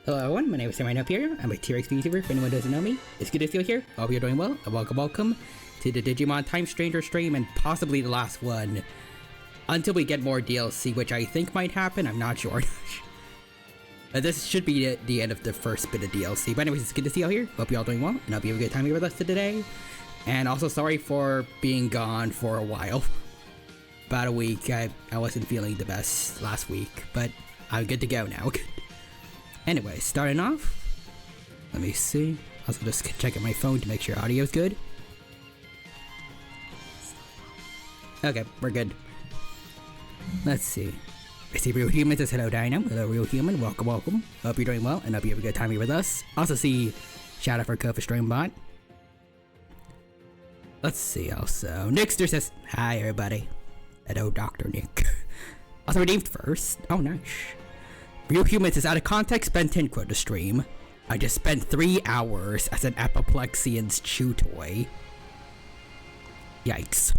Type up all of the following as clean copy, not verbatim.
Hello everyone, my name is Sam up here. I'm a T-Rex YouTuber, if anyone doesn't know me. It's good to see you here. I hope you're doing well, and welcome to the Digimon Time Stranger stream, and possibly the last one. Until we get more DLC, which I think might happen, I'm not sure. This should be the end of the first bit of DLC. But anyways, it's good to see you all here. Hope you're all doing well, and hope you have a good time here with us today. And also sorry for being gone for a while. About a week. I wasn't feeling the best last week, but I'm good to go now. Anyway, starting off, let me see. Also just checking my phone to make sure audio's good. Okay, we're good. Let's see. I see Real Human says hello Dino. Hello Real Human, welcome. Hope you're doing well and hope you have a good time here with us. Also see shout out for Kofa Streambot. Let's see also. Nixter says hi everybody. Hello Dr. Nick. Also redeemed first. Oh nice. Real Humans is out of context, spent 10 quid to stream. I just spent 3 hours as an Apoplexian's chew toy. Yikes.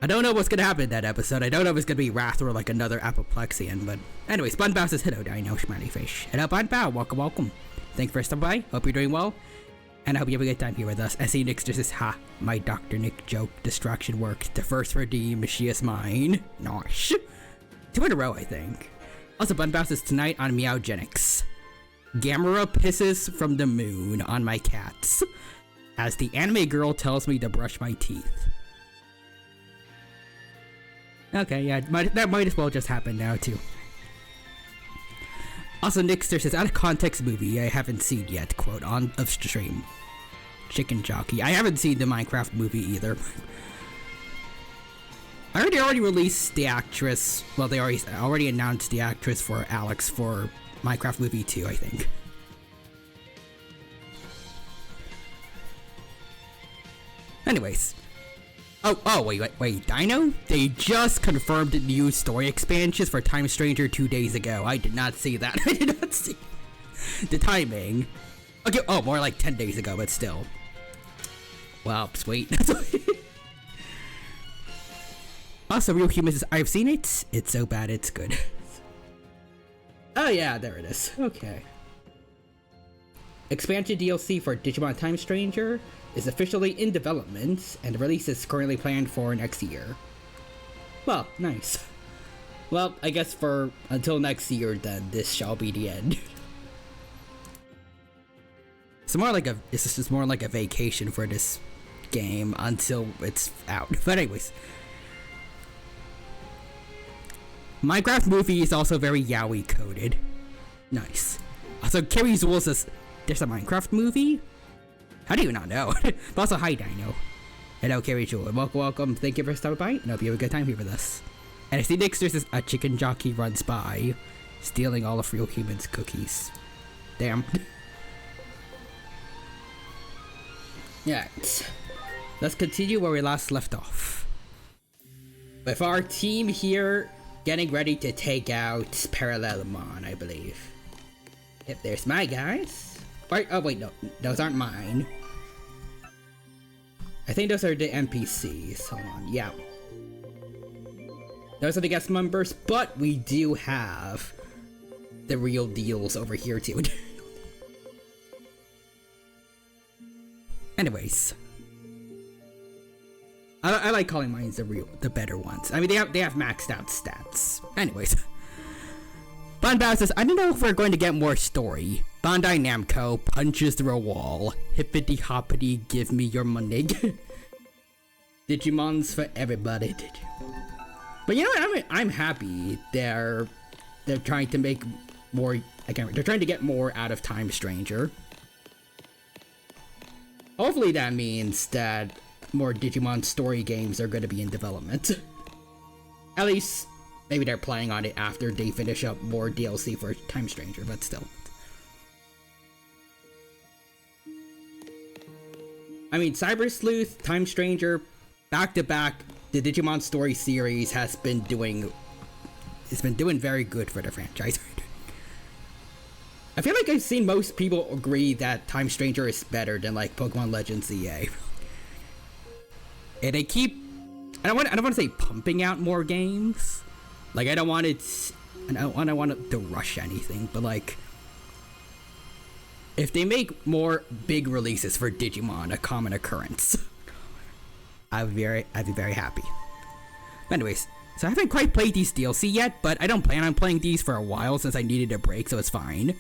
I don't know what's gonna happen in that episode. I don't know if it's gonna be Wrath or like another Apoplexian, but anyways, Bunbow says hello Dino, Schmatty Fish. Hello Bunbow, welcome. Thanks for stopping by, hope you're doing well. And I hope you have a good time here with us. SE Nix just says, ha, my Dr. Nick joke distraction worked. The first redeem, she is mine. Nice. 2 in a row, I think. Also, Bunbow says tonight on Meowgenics. Gamera pisses from the moon on my cats. As the anime girl tells me to brush my teeth. Okay, yeah, that might as well just happen now, too. Also, Nixter says, out of context movie I haven't seen yet, quote, on of stream. Chicken Jockey. I haven't seen the Minecraft movie either. I heard they already released the actress, well, they already announced the actress for Alex for Minecraft Movie 2, I think. Anyways. Oh, wait, Dino? They just confirmed new story expansions for Time Stranger 2 days ago. I did not see that. I did not see. The timing. Okay, oh, more like 10 days ago, but still. Wow, sweet. Also, Real Humans, I've seen it. It's so bad, it's good. Oh yeah, there it is. Okay. Expansion DLC for Digimon Time Stranger is officially in development, and the release is currently planned for next year. Well, nice. Well, I guess for until next year, then this shall be the end. It's just more like a vacation for this game until it's out. But anyways, Minecraft movie is also very yaoi coded. Nice. Also, Carrie Zool says there's a Minecraft movie. How do you not know? But also, hi Dino. Hello, Carrie Jewel. Welcome. Thank you for stopping by, and I hope you have a good time here with us. And I see next there's a chicken jockey runs by, stealing all of Real Humans' cookies. Damn. Yeah. Let's continue where we last left off. With our team here getting ready to take out Parallelmon, I believe. Yep, there's my guys. Right, oh wait, no, those aren't mine. I think those are the NPCs. Hold on, yeah. Those are the guest members, but we do have the real deals over here too. Anyways, I like calling mine the better ones. I mean, they have maxed out stats. Anyways, Banbao says, I don't know if we're going to get more story. Bandai Namco punches through a wall. Hippity hoppity, give me your money. Digimons for everybody. But you know what? I'm happy they're trying to make more. They're trying to get more out of Time Stranger. Hopefully that means that more Digimon story games are going to be in development. At least, maybe they're planning on it after they finish up more DLC for Time Stranger, but still. I mean, Cyber Sleuth, Time Stranger, back to back, the Digimon story series has been doing very good for the franchise. I feel like I've seen most people agree that Time Stranger is better than like Pokemon Legends ZA. And they keep, I don't want to say pumping out more games. Like I don't want it to rush anything, but like if they make more big releases for Digimon a common occurrence, I'd be very happy. But anyways, so I haven't quite played these DLC yet, but I don't plan on playing these for a while since I needed a break, so it's fine.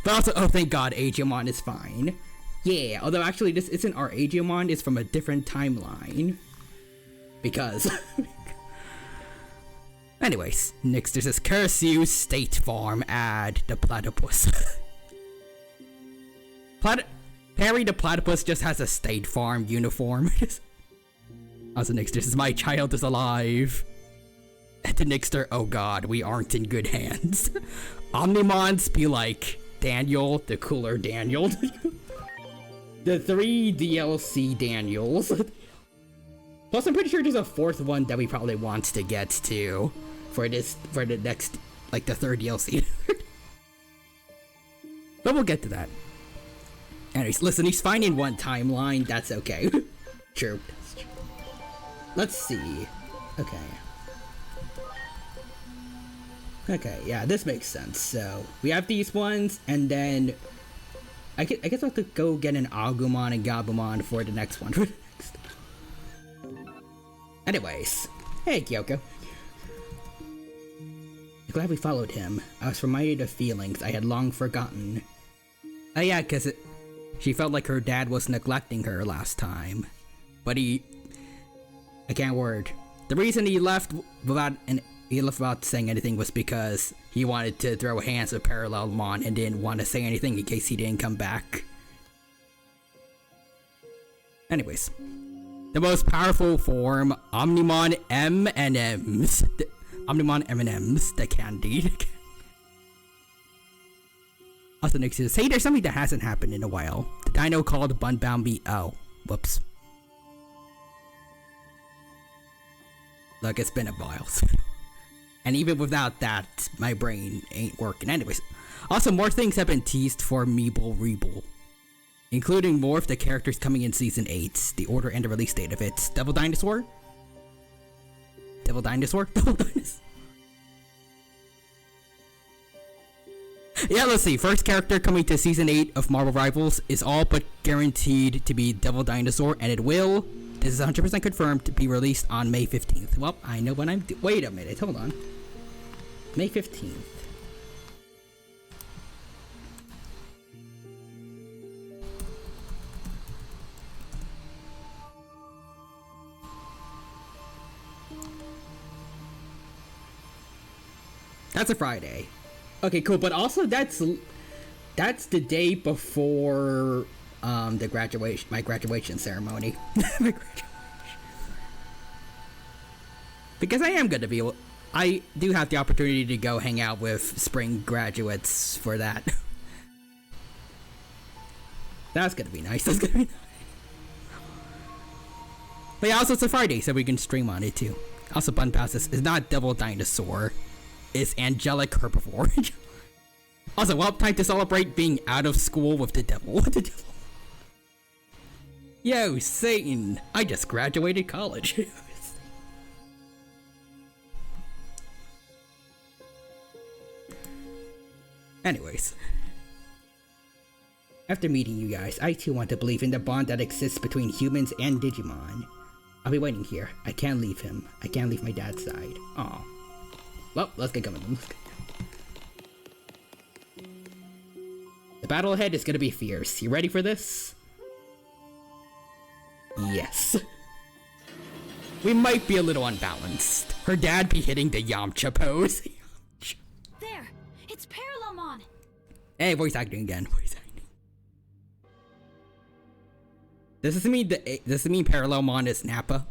But also, oh thank God, Agumon is fine. Yeah, although actually this isn't our Agumon, it's from a different timeline. Because... Anyways, next there's this Curse You State Farm ad, the platypus. Perry the platypus just has a State Farm uniform. Also next there's My Child is Alive. And the Nixter, oh god, we aren't in good hands. Omnimons be like Daniel, the cooler Daniel. The 3 DLC Daniels. Plus I'm pretty sure there's a 4th one that we probably want to get to for the next, like the 3rd DLC. But we'll get to that. Anyways, listen, he's fine in one timeline, that's okay. True. Let's see. Okay, yeah, this makes sense. So, we have these ones, and then I guess I'll have to go get an Agumon and Gabumon for the next one. Anyways, hey Kyoko. I'm glad we followed him. I was reminded of feelings I had long forgotten. Oh yeah, cause she felt like her dad was neglecting her last time. But I can't word. The reason he left without saying anything was because he wanted to throw hands with Parallelmon and didn't want to say anything in case he didn't come back. Anyways, the most powerful form, Omnimon M&Ms. Omnimon M&Ms, the candy. Also next is, hey, there's something that hasn't happened in a while. The dino called Bunbound oh, whoops. Look, it's been a while. And even without that, my brain ain't working. Anyways, also more things have been teased for Meeble Reeble, including more of the characters coming in Season 8, the order and the release date of it. Devil Dinosaur? Devil Dinosaur? Devil Dinosaur? Yeah, let's see. First character coming to Season 8 of Marvel Rivals is all but guaranteed to be Devil Dinosaur, and it will, this is 100% confirmed, to be released on May 15th. Well, I know what I'm doing. Wait a minute, hold on. May 15th. That's a Friday. Okay, cool. But also, that's the day before the graduation, my graduation ceremony. My graduation. Because I am gonna be able, I do have the opportunity to go hang out with spring graduates for that. That's gonna be nice. That's gonna be nice. But yeah, also it's a Friday, so we can stream on it too. Also, Bun Passes is not Devil Dinosaur. It's Angelic Herbivore. Also, well, time to celebrate being out of school with the devil. What the devil? Yo, Satan! I just graduated college. Anyways. After meeting you guys, I too want to believe in the bond that exists between humans and Digimon. I'll be waiting here. I can't leave him. I can't leave my dad's side. Aw. Well, let's get going. The battle ahead is gonna be fierce. You ready for this? Yes. We might be a little unbalanced. Her dad be hitting the Yamcha pose. There! It's parallelmon! Hey, voice acting again. Voice acting. Does this mean parallelmon is Nappa?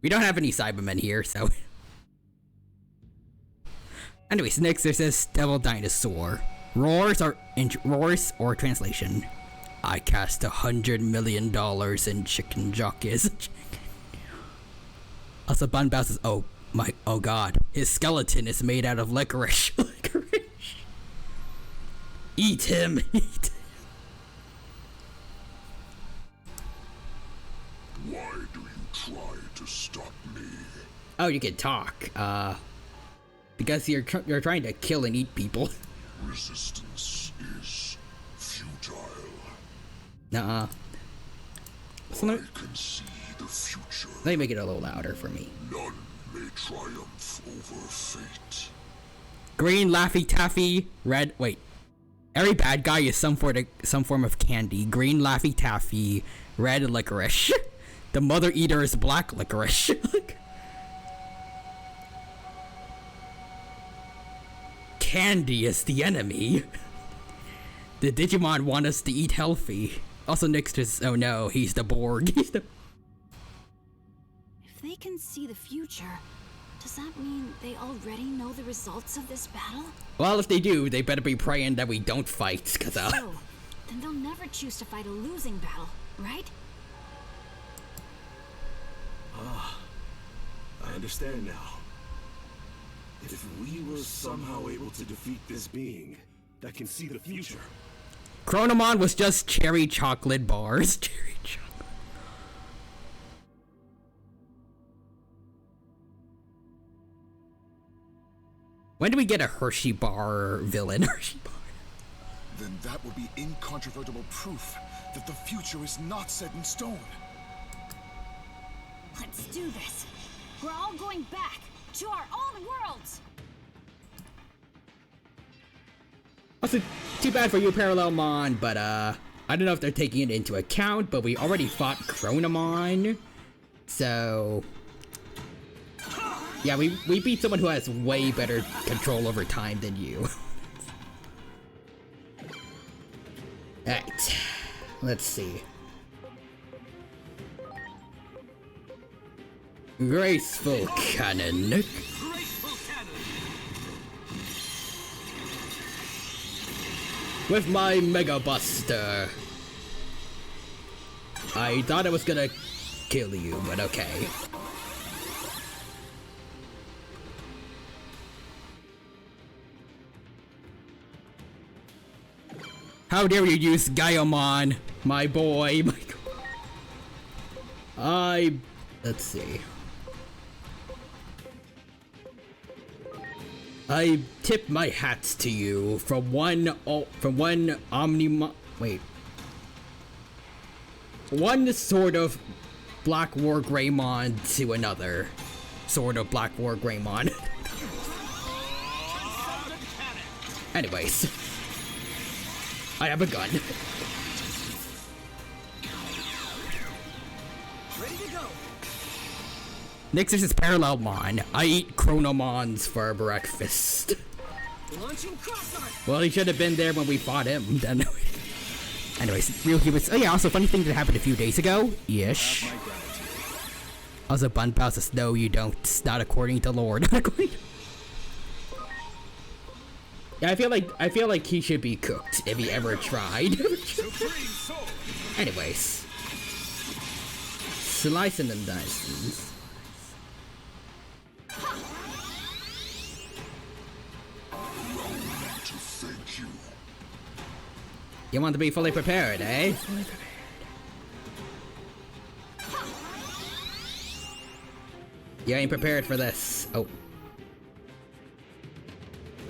We don't have any Cybermen here, so... Anyways, next there's this Devil Dinosaur. Roars or translation. I cast $100 million in chicken jockeys. Also, Bun bounces. Oh god, his skeleton is made out of licorice. Licorice. Eat him. Eat. Why do you try to stop me? Oh, you can talk. Because you're trying to kill and eat people. Resistance is futile. Nuh-uh. So I can see the future. let me make it a little louder for me. None may triumph over fate. Green Laffy Taffy, red. Wait, every bad guy is some form of candy. Green Laffy Taffy, red licorice. The Mother Eater is black licorice. Candy is the enemy. The Digimon want us to eat healthy. Also next is, oh no, he's the Borg. He's the... If they can see the future, does that mean they already know the results of this battle? Well, if they do, they better be praying that we don't fight, cause So, then they'll never choose to fight a losing battle, right? I understand now. If we were somehow able to defeat this being that can see the future... Chronomon was just cherry chocolate bars. Cherry chocolate. When do we get a Hershey bar villain? Hershey bar. Then that will be incontrovertible proof that the future is not set in stone. Let's do this. We're all going back to our own worlds. Also, too bad for you, Parallelmon, but I don't know if they're taking it into account, but we already fought Chronomon, so... Yeah, we beat someone who has way better control over time than you. Alright, let's see. Graceful Cannon. With my Mega Buster. I thought I was gonna kill you, but okay. How dare you use Gaiomon, my boy, my let's see. I tip my hats to you from one one sort of Black War Greymon to another sort of Black War Greymon. Anyways, I have a gun. Ready to go. Next is Parallelmon. I eat Chronomons for breakfast. Launching cross arc. Well, he should have been there when we fought him. Anyways, real humans. Oh yeah, also funny thing that happened a few days ago. Ish. Also, Bun Bow says, no, you don't. It's not according to lore. Not according to... Yeah, I feel like he should be cooked if he ever tried. Anyways. Slicing and dicing. You want to be fully prepared, eh? Fully prepared. You ain't prepared for this. Oh.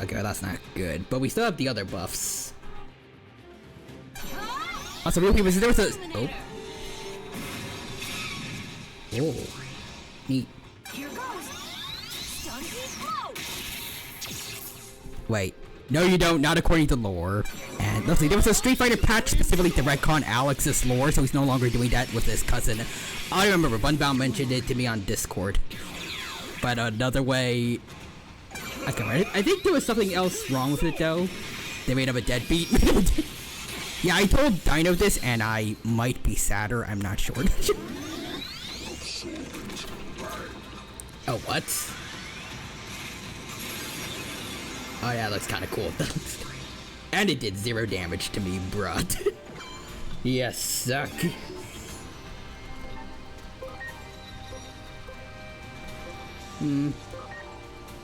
Okay, that's not good. But we still have the other buffs. Also, real people, there was a... Oh. Oh. Neat. Here goes. Stun heat blow. Wait. No, you don't. Not according to lore. And let's see. There was a Street Fighter patch specifically to retcon Alex's lore, so he's no longer doing that with his cousin. I remember Bunbound mentioned it to me on Discord. But another way... I can't remember. I think there was something else wrong with it, though. They made him a deadbeat. Yeah, I told Dino this, and I might be sadder. I'm not sure. Oh, what? Oh yeah, that's kind of cool. And it did 0 damage to me, bruh. Yes, suck.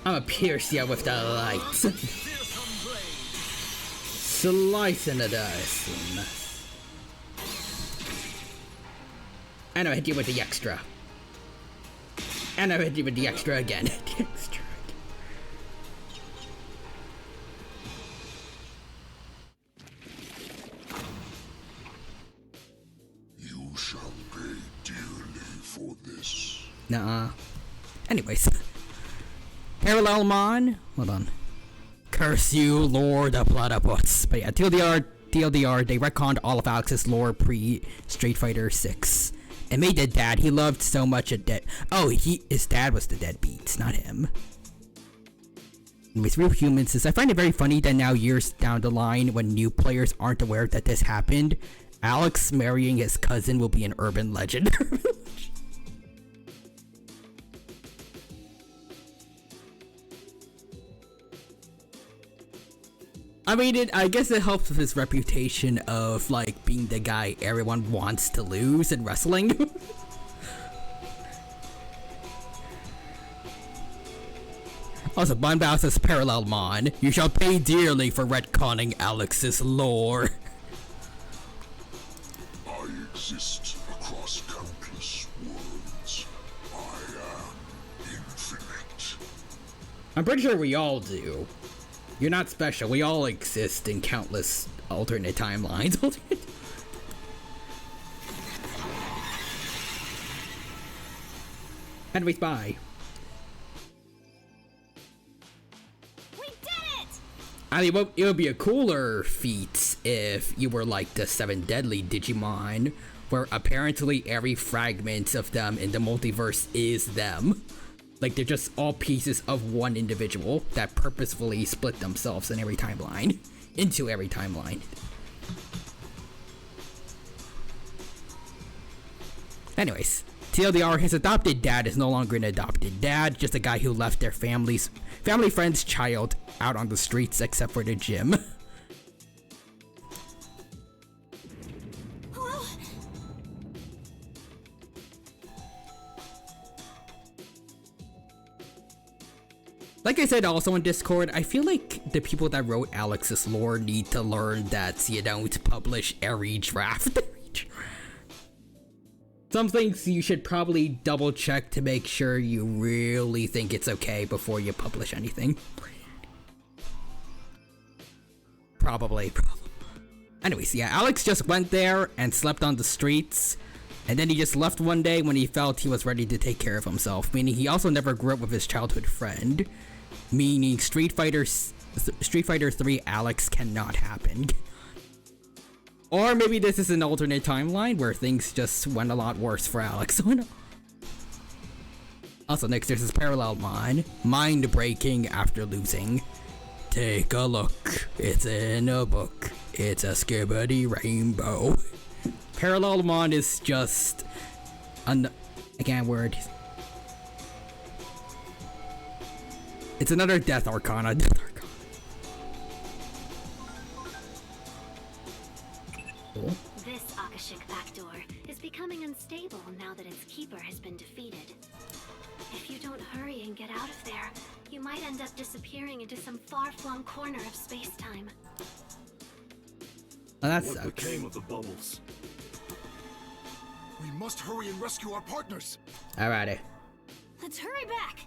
I'ma pierce ya with the light. Slicing the dice. And I'll hit you with the extra. And I'll hit you with the extra again. The extra. You shall pay dearly for this. Nuh-uh. Anyways. Parallelmon. Hold on. Curse you, Lord of Platypus. But yeah, TLDR, they retconned all of Alex's lore pre-Street Fighter 6. And made the dad he loved so much a dead... Oh, his dad was the deadbeat, not him. Anyways, Real Humans says, I find it very funny that now years down the line, when new players aren't aware that this happened, Alex marrying his cousin will be an urban legend. I mean, I guess it helps with his reputation of, like, being the guy everyone wants to lose in wrestling. Also, Bunbow says, Parallelmon, you shall pay dearly for retconning Alex's lore. I exist across countless worlds. I am infinite. I'm pretty sure we all do. You're not special. We all exist in countless alternate timelines. Anyways, bye. We did it! I mean, it would be a cooler feat if you were like the 7 deadly Digimon, where apparently every fragment of them in the multiverse is them. Like, they're just all pieces of one individual that purposefully split themselves in every timeline. Into every timeline. Anyways, TLDR, his adopted dad is no longer an adopted dad, just a guy who left their family friend's child out on the streets except for the gym. Like I said also on Discord, I feel like the people that wrote Alex's lore need to learn that you don't publish every draft. Some things you should probably double check to make sure you really think it's okay before you publish anything. Probably. Anyways, yeah, Alex just went there and slept on the streets, and then he just left one day when he felt he was ready to take care of himself, meaning he also never grew up with his childhood friend, meaning Street Fighter 3 Alex cannot happen. Or maybe this is an alternate timeline where things just went a lot worse for Alex. Also, next there's this parallelmon, mind-breaking after losing. Take a look, it's in a book, it's a skibbity rainbow. Parallelmon is just again word. It's another Death Arcana. Cool. This Akashic backdoor is becoming unstable now that its keeper has been defeated. If you don't hurry and get out of there, you might end up disappearing into some far-flung corner of space-time. Oh, that What sucks. became of the bubbles? We must hurry and rescue our partners. Alrighty. Let's hurry back.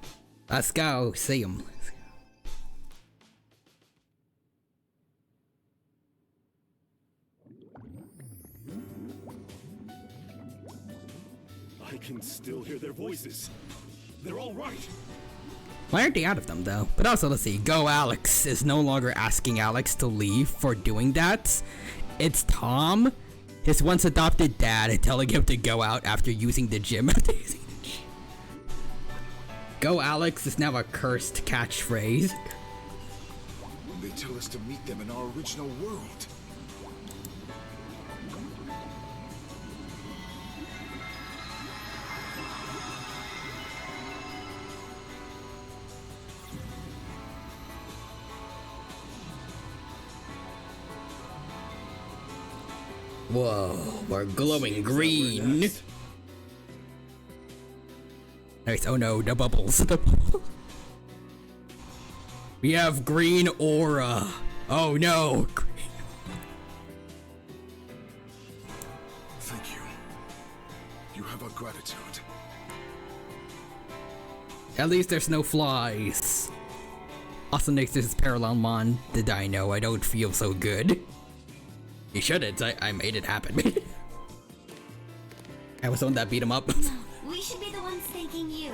Let's go see him. I can still hear their voices. They're all right. Why aren't they out of them though? But also, let's see. Go Alex is no longer asking Alex to leave for doing that. It's Tom, his once adopted dad, telling him to go out after using the gym. Go Alex is now a cursed catchphrase. They tell us to meet them in our original world. Whoa, we're glowing green. Nice. Oh no, the bubbles. The bubbles. We have green aura. Oh no. Thank you. You have our gratitude. At least there's no flies. Also next is parallelmon, the dino. I don't feel so good. You shouldn't. I made it happen. I was the one that beat him up. We should be the ones thanking you.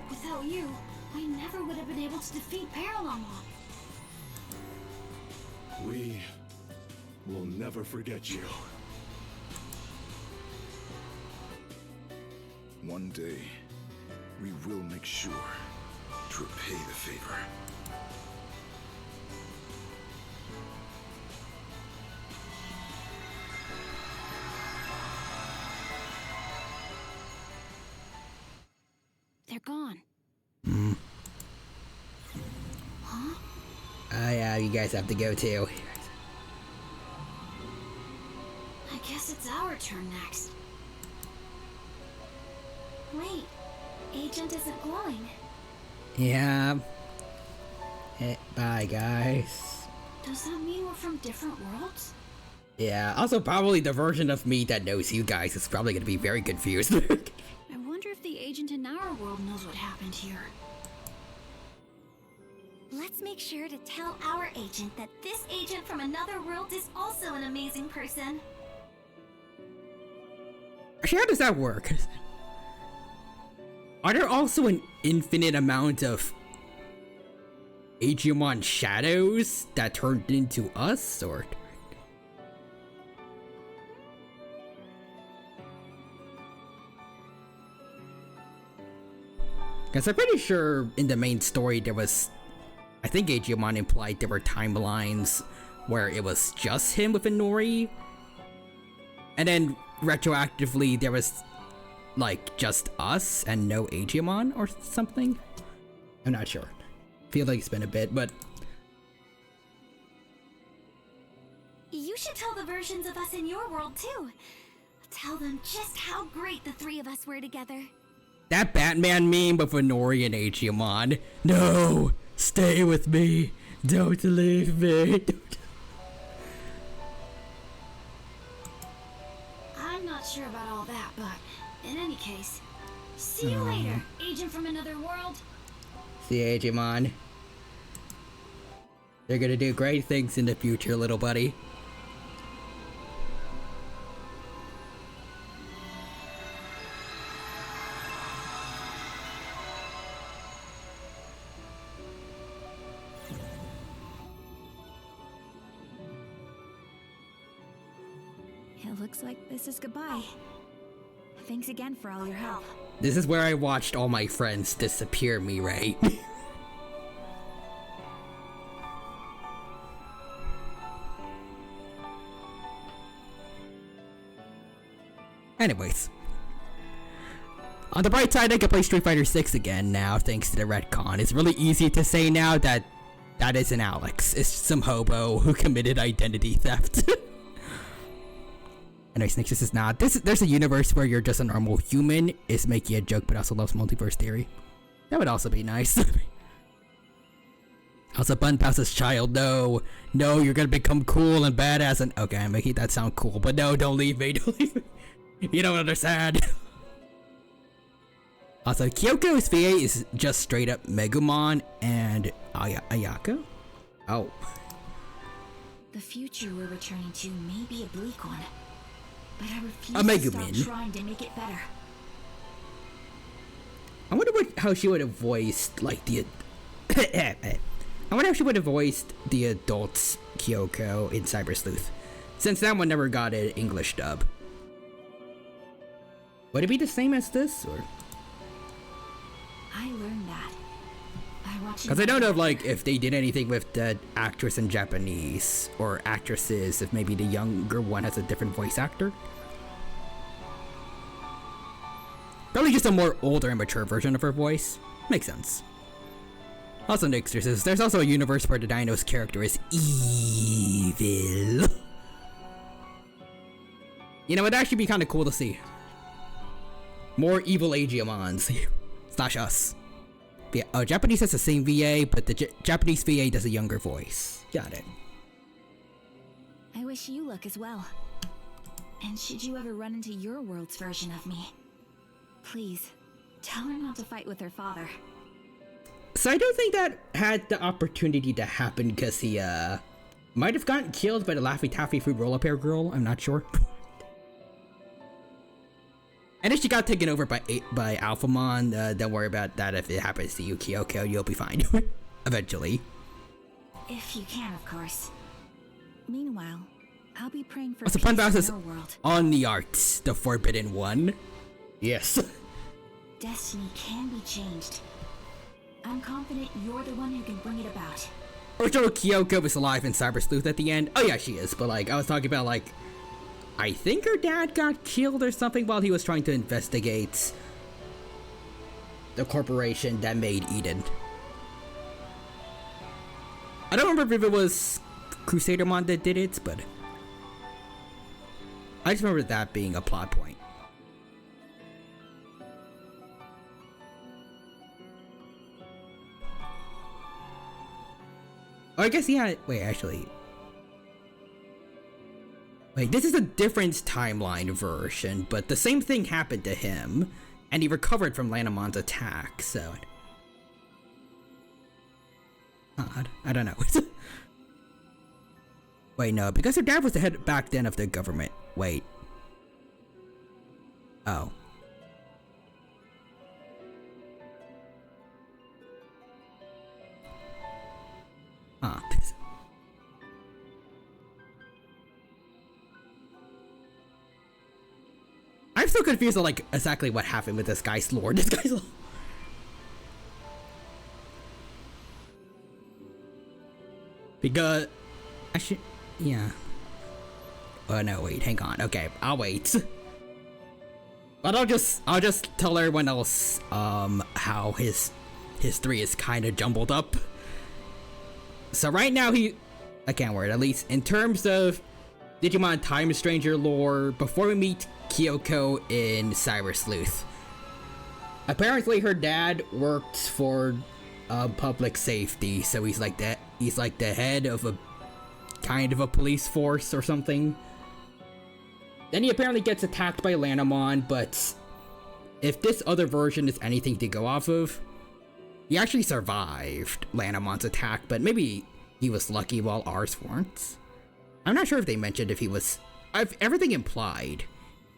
Without you, we never would have been able to defeat Parallelmon. We will never forget you. One day, we will make sure to repay the favor. They're gone. Yeah, you guys have to go too. I guess it's our turn next. Wait, Agent isn't glowing. Yeah. Bye, guys. Does that mean we're from different worlds? Yeah, also probably the version of me that knows you guys is probably gonna be very confused. I wonder if the agent in our world knows what happened here. Let's make sure to tell our agent that this agent from another world is also an amazing person. Actually, how does that work? Are there also an infinite amount of Digimon shadows that turned into us, or? Because I'm pretty sure in the main story there was, I think Digimon implied there were timelines where it was just him with Inori, and then retroactively there was like just us and no Digimon or something. I'm not sure. Feel like it's been a bit, but You should tell the versions of us in your world too. Tell them just how great the three of us were together. That Batman meme of Honori and Agumon. No! Stay with me! Don't leave me! I'm not sure about all that, but in any case, see you later, agent from another world. See you, Digimon. They're gonna do great things in the future, little buddy. It looks like this is goodbye. Thanks again for all your help. This is where I watched all my friends disappear me, right? Anyways. On the bright side, I can play Street Fighter 6 again now, thanks to the retcon. It's really easy to say now that that isn't Alex. It's some hobo who committed identity theft. Anyways, Nixus is not. There's a universe where you're just a normal human, is making a joke but also loves multiverse theory. That would also be nice. Also, Bun Pouse's child, no, you're gonna become cool and badass and okay, I'm making that sound cool, but no, don't leave me, don't leave me. You don't understand. Also, Kyoko's VA is just straight up Megumon and Ayako? Oh. The future we're returning to may be a bleak one, but I refuse A to Megumin. stop trying to make it better. I wonder how she would have voiced like the I wonder how she would have voiced the adults Kyoko in Cyber Sleuth, since that one never got an English dub. Would it be the same as this, or? I learned that by watching. Because I don't know like if they did anything with the actress in Japanese or actresses, if maybe the younger one has a different voice actor. Probably just a more older and mature version of her voice. Makes sense. Also, Nixter says there's also a universe where the Dino's character is evil. You know, it'd actually be kind of cool to see. More evil Agiamons. Slash us. But yeah, Japanese has the same VA, but the Japanese VA does a younger voice. Got it. I wish you luck as well. And should you ever run into your world's version of me, please tell her not to fight with her father. So I don't think that had the opportunity to happen because he might have gotten killed by the Laffy Taffy Fruit Roll-Up Hair Girl. I'm not sure. And if she got taken over by Alphamon, don't worry about that. If it happens to you, Kyoko, you'll be fine. Eventually. If you can, of course. Meanwhile, I'll be praying for Also, peace in Punbouse is your world. on the arts, the Forbidden One. Yes. Destiny can be changed. I'm confident you're the one who can bring it about. Or sure Kyoko was alive in Cyber Sleuth at the end. Oh yeah, she is. But like, I was talking about like, I think her dad got killed or something while he was trying to investigate the corporation that made Eden. I don't remember if it was Crusadermon that did it, but I just remember that being a plot point. Oh, I guess yeah. Wait, actually. Wait, this is a different timeline version, but the same thing happened to him, and he recovered from Lanamon's attack, so. I don't know. Wait, no, because her dad was the head back then of the government. Wait. Oh. Huh. I'm so confused on like exactly what happened with this guy's lore. This guy's lore. Because actually, yeah. Oh no, wait, hang on. Okay, I'll wait. But I'll just tell everyone else how his history is kind of jumbled up. So right now I can't word, at least in terms of Digimon Time Stranger lore, before we meet Kyoko in Cyber Sleuth. Apparently her dad worked for public safety, so he's like the head of a kind of a police force or something. Then he apparently gets attacked by Lanamon, but if this other version is anything to go off of, he actually survived Lanamon's attack, but maybe he was lucky while ours weren't. I'm not sure if they mentioned if he was... everything implied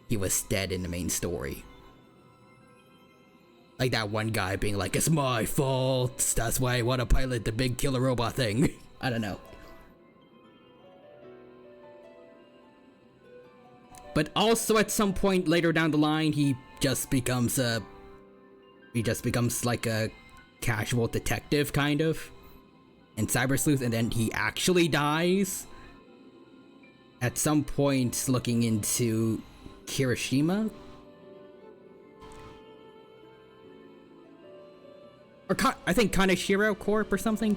he was dead in the main story. Like that one guy being like, it's my fault, that's why I want to pilot the big killer robot thing. I don't know. But also at some point later down the line, he just becomes like a casual detective, kind of, in Cyber Sleuth, and then he actually dies at some point looking into Kirishima? Or I think Kaneshiro Corp or something?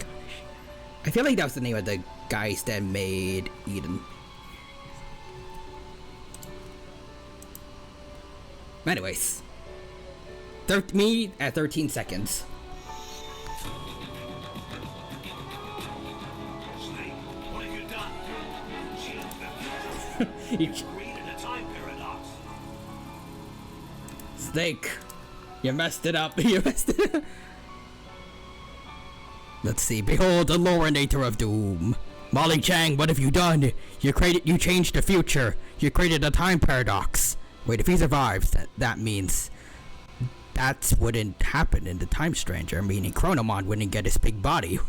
I feel like that was the name of the guys that made Eden. Anyways. Me at 13 seconds. Snake, what have you done? You created a time paradox. Snake, you messed it up. You messed it up. Let's see. Behold, the Lorinator of Doom. Molly Chang, what have you done? You changed the future. You created a time paradox. Wait, if he survives, that means that wouldn't happen in the Time Stranger, meaning Chronomon wouldn't get his big body.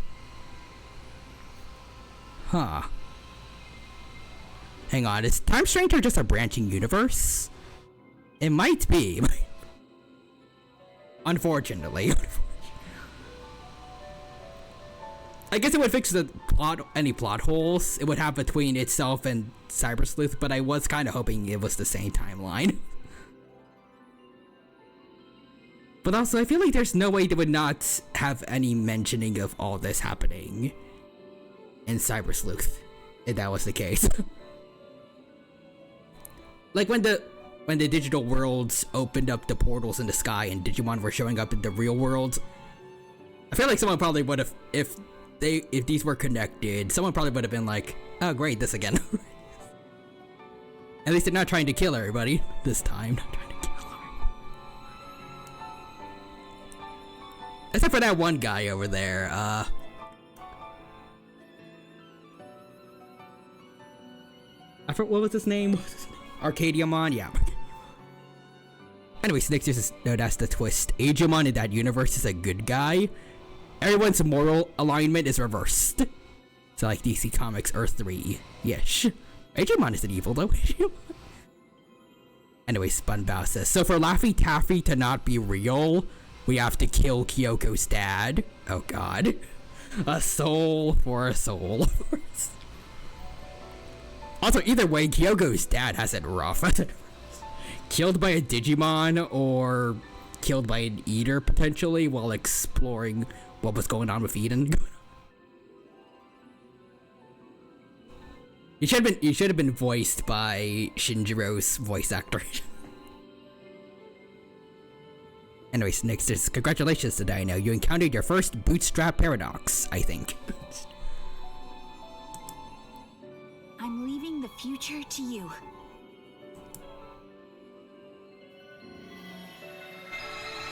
Huh. Hang on, is Time Stranger just a branching universe? It might be. Unfortunately. I guess it would fix any plot holes it would have between itself and Cyber Sleuth, but I was kind of hoping it was the same timeline. But also, I feel like there's no way they would not have any mentioning of all this happening in Cyber Sleuth, if that was the case. Like when the digital worlds opened up the portals in the sky and Digimon were showing up in the real world, I feel like someone probably would have, if these were connected, someone probably would have been like, oh great, this again. At least they're not trying to kill everybody this time. Not trying to kill everyone. Except for that one guy over there, I forgot, what was his name? Arcadiamon? Yeah. Anyways, next is no, that's the twist. Agemon in that universe is a good guy. Everyone's moral alignment is reversed. So like DC Comics Earth 3. Yes. Agemon isn't evil though. Anyway, Spunbow says, so for Laffy Taffy to not be real, we have to kill Kyoko's dad. Oh god. A soul for a soul. Also, either way, Kyoko's dad has it rough. Killed by a Digimon or killed by an Eater potentially while exploring what was going on with Eden. He should have been voiced by Shinjiro's voice actor. Anyways, next is congratulations to Dino. You encountered your first bootstrap paradox, I think. I'm leaving the future to you.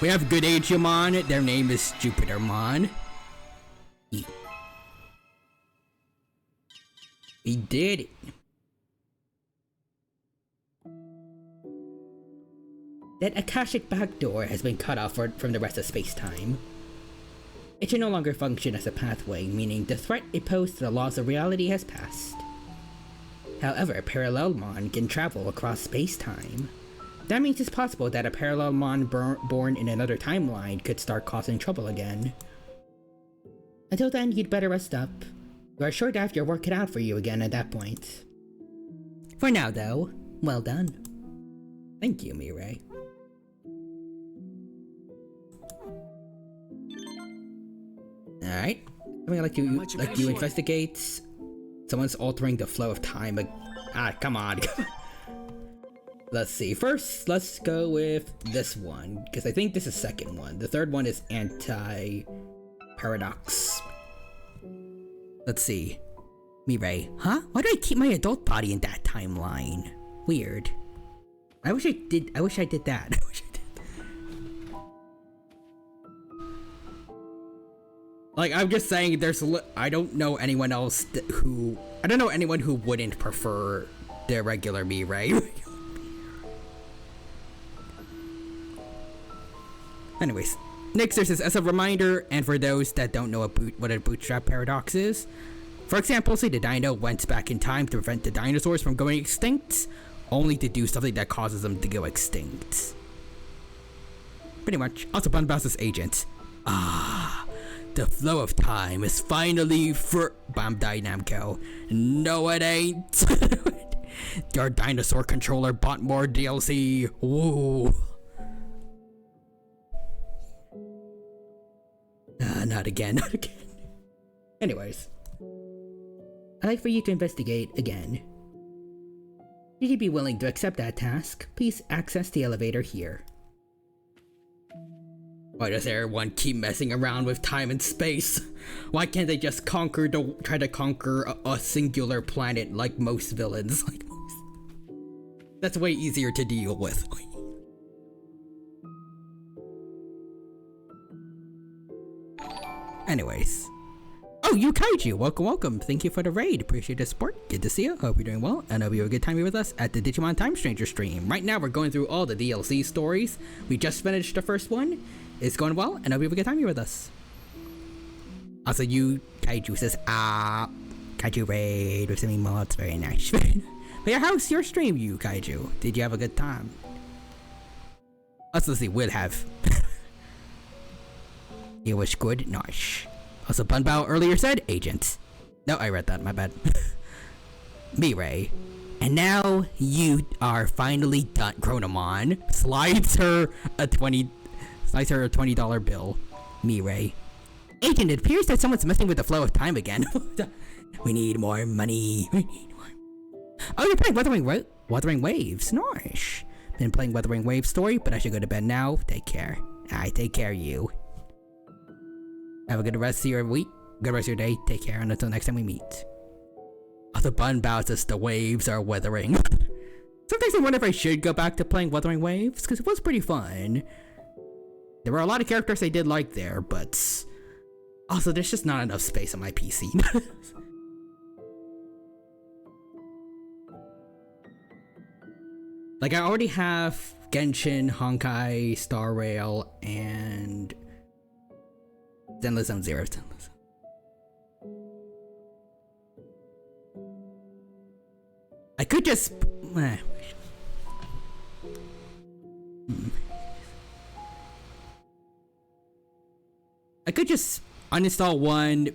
We have good Agemon. Their name is Jupitermon. We did it. That Akashic backdoor has been cut off from the rest of space-time. It should no longer function as a pathway, meaning the threat it posed to the laws of reality has passed. However, parallelmon can travel across space-time. That means it's possible that a parallelmon born in another timeline could start causing trouble again. Until then, you'd better rest up. You are sure to have your work cut out for you again at that point. For now, though, well done. Thank you, Mirai. Alright. I'm gonna let you investigate. Someone's altering the flow of time. Ah, come on. Let's see. First, let's go with this one, because I think this is the second one. The third one is anti-paradox. Let's see. Mirai. Huh? Why do I keep my adult body in that timeline? Weird. I wish I did that. I wish I did. Like, I'm just saying, I don't know anyone else I don't know anyone who wouldn't prefer the regular Mirai. Anyways, Nixer says, as a reminder, and for those that don't know what a bootstrap paradox is, for example, say the dino went back in time to prevent the dinosaurs from going extinct, only to do something that causes them to go extinct. Pretty much. Also, Bunbouse's agent. The flow of time is finally for Bandai Namco. No, it ain't. Your dinosaur controller bought more DLC. Woo. Not again. Anyways, I'd like for you to investigate again. Should you be willing to accept that task, please access the elevator here. Why does everyone keep messing around with time and space? Why can't they just try to conquer a singular planet like most villains? That's way easier to deal with. Anyways. Oh, you Kaiju! Welcome. Thank you for the raid. Appreciate the support. Good to see you. Hope you're doing well. And hope you have a good time here with us at the Digimon Time Stranger stream. Right now, we're going through all the DLC stories. We just finished the first one. It's going well, and hope you have a good time here with us. Also, you Kaiju says, Kaiju raid with some emotes. Very nice. But yeah, how's your stream, you Kaiju? Did you have a good time? Also, let's see, we'll have. It was good. Nice. Also, Bunbao earlier said agent. No, I read that. My bad. Mirai. And now you are finally done. Chronomon slides her a $20 bill. Mirai. Agent, it appears that someone's messing with the flow of time again. We need more money. Oh, you're playing Wuthering Waves. Nice. Been playing Wuthering Waves story, but I should go to bed now. Take care. I take care of you. Have a good rest of your week, good rest of your day, take care, and until next time we meet. The Bunbao says the waves are weathering. Sometimes I wonder if I should go back to playing Wuthering Waves, because it was pretty fun. There were a lot of characters I did like there, but also there's just not enough space on my PC. Like, I already have Genshin, Honkai, Star Rail, and Zenless Zone Zero. I could just. I could just uninstall one,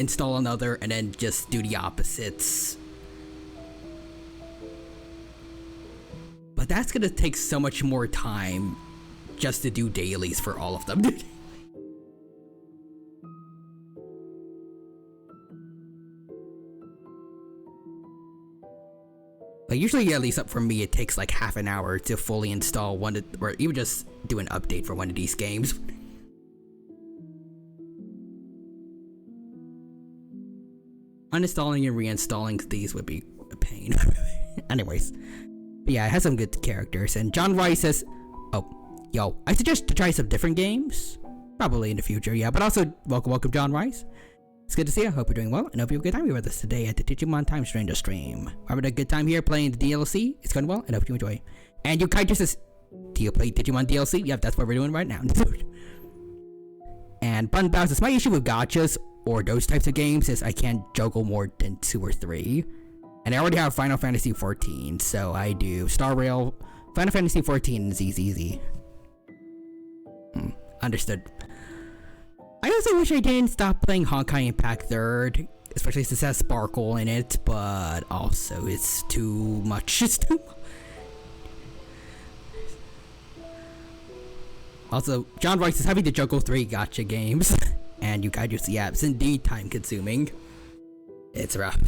install another, and then just do the opposites. But that's gonna take so much more time just to do dailies for all of them. Like, usually, at least up for me, it takes like half an hour to fully install one, or even just do an update for one of these games. Uninstalling and reinstalling these would be a pain. Anyways, but yeah, it has some good characters. And John Rice says, "Oh, yo, I suggest to try some different games, probably in the future. Yeah, but also welcome, John Rice. It's good to see you. Hope you're doing well, and hope you have a good time here with us today at the Digimon Time Stranger stream. We're having a good time here playing the DLC. It's going well, and hope you enjoy. And Yukai says, do you play Digimon DLC? Yep, that's what we're doing right now. And Bunbao says, my issue with gachas or those types of games is I can't juggle more than 2 or 3. And I already have Final Fantasy XIV, so I do Star Rail, Final Fantasy XIV is easy. Understood. I also wish I didn't stop playing Honkai Impact 3rd, especially since it has Sparkle in it, but also it's too much. It's too much. Also, John Rice is having to juggle 3 gacha games, and you guys just, yeah, it's indeed time consuming. It's rough.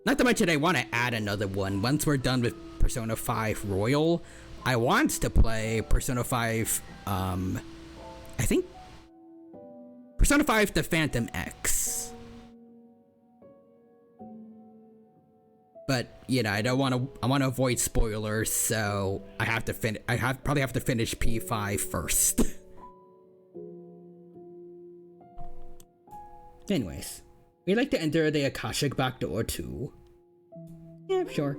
Not to mention I want to add another one. Once we're done with Persona 5 Royal, I want to play Persona 5, I think Persona 5 The Phantom X. But, you know, I want to avoid spoilers, so I have to probably have to finish P5 first. Anyways, we'd like to enter the Akashic back door too. Yeah, sure.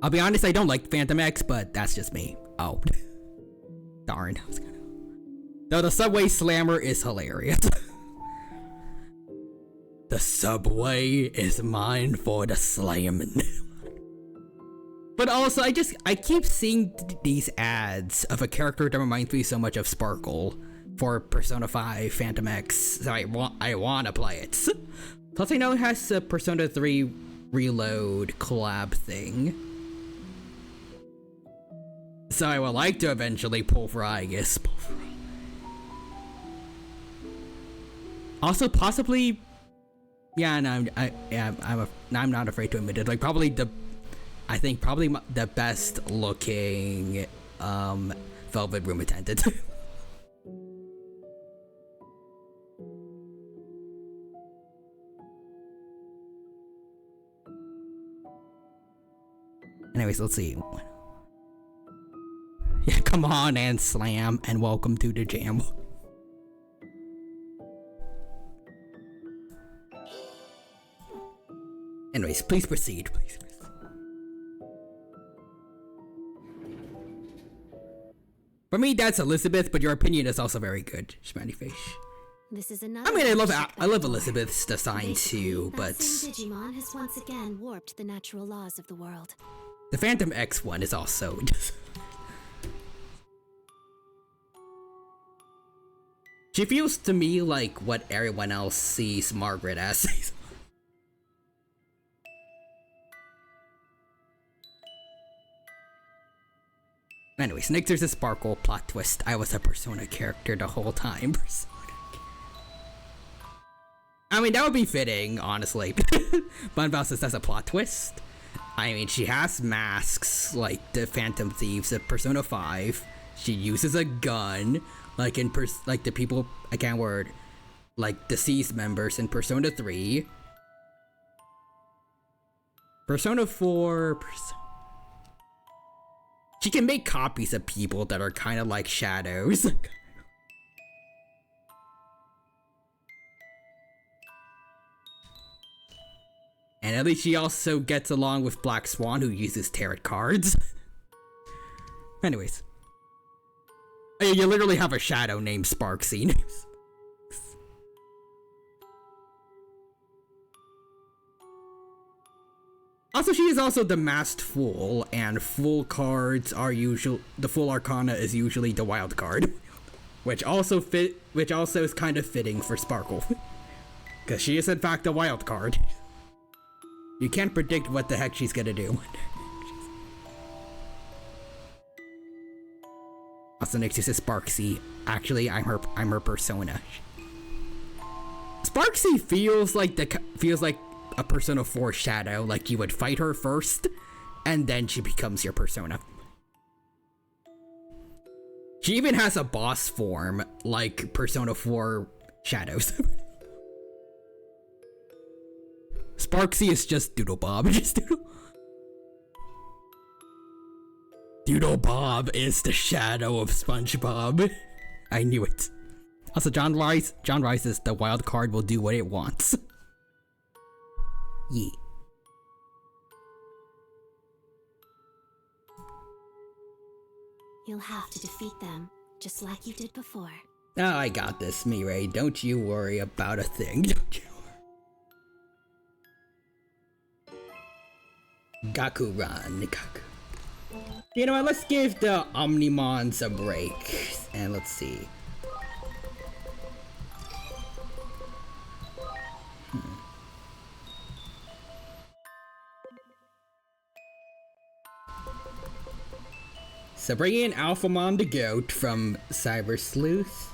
I'll be honest, I don't like Phantom X, but that's just me. Oh. Darn. No, the subway slammer is hilarious. The subway is mine for the slamming. But also, I keep seeing these ads of a character that reminds me so much of Sparkle for Persona 5 Phantom X, so I want to play it. Plus I know it has a Persona 3 Reload collab thing. So I would like to eventually pulverize. Also, possibly, yeah, no, I'm not afraid to admit it. Like, probably the best looking Velvet Room Attendant. Anyways, let's see. Yeah, come on and slam, and welcome to the jam. Anyways, please proceed, please. For me, that's Elizabeth, but your opinion is also very good, Shmani Fish. This is another. I mean, I love Elizabeth's design too, but Same Digimon has once again warped the natural laws of the world. the Phantom X one is also just. She feels to me like what everyone else sees Margaret as. Anyways, next there's a Sparkle plot twist. I was a Persona character the whole time. I mean, that would be fitting, honestly. Bunval says that's a plot twist. I mean, she has masks like the Phantom Thieves of Persona 5. She uses a gun, like in like the people, I can't word, like deceased members in Persona 3. Persona 4. She can make copies of people that are kind of like shadows. And at least she also gets along with Black Swan, who uses tarot cards. Anyways. You literally have a shadow named Sparksy. Also, she is also the masked fool, and fool cards are the full arcana is usually the wild card, which also is kind of fitting for Sparkle, because she is in fact a wild card. You can't predict what the heck she's gonna do. Also, next is Sparksy. Actually, I'm her persona. Sparksy feels like a Persona 4 shadow, like you would fight her first, and then she becomes your persona. She even has a boss form, like Persona 4 shadows. Sparksy is just Doodle Bob. Doodle Bob is the shadow of SpongeBob. I knew it. Also, John Rice is the wild card will do what it wants. Yeah. You'll have to defeat them, just like you did before. Oh, I got this, Mirai. Don't you worry about a thing. Don't you worry. Gakuran. You know what? Let's give the Omnimons a break. And let's see. So bring in Alphamon the Goat from Cyber Sleuth.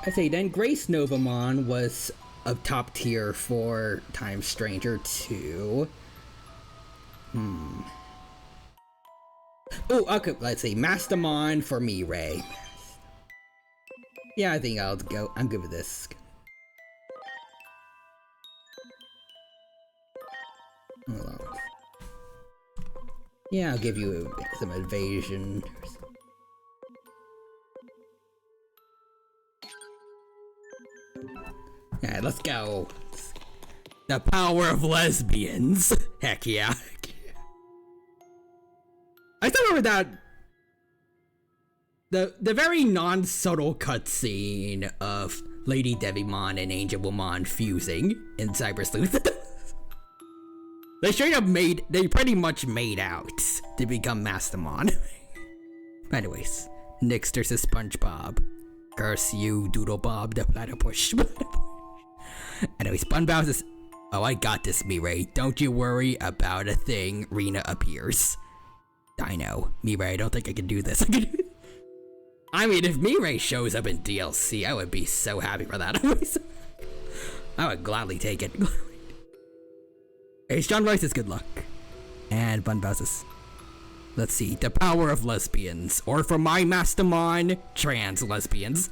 I say then Grace Novamon was of top tier for Time Stranger 2. Oh, okay, let's see. Mastermon for me, Ray. Yeah, I think I'll go. I'm good with this. Hold on. Yeah, I'll give you some evasion. Alright, let's go. The power of lesbians. Heck yeah. I still remember that the very non-subtle cutscene of Lady Devimon and Angelmon fusing in Cyber Sleuth. They pretty much made out to become Mastermon. Anyways, Nyx versus SpongeBob. Curse you, Doodle Bob the Platypus. Anyways, SpongeBob says, "Oh, I got this, Mirai. Don't you worry about a thing." Rena appears. I know, Mirai, I don't think I can do this. I mean, if Mirai shows up in DLC, I would be so happy for that. I would gladly take it. Hey, John Rice says good luck. And SpongeBob says, let's see, the power of lesbians. Or for my Mastermon, trans lesbians.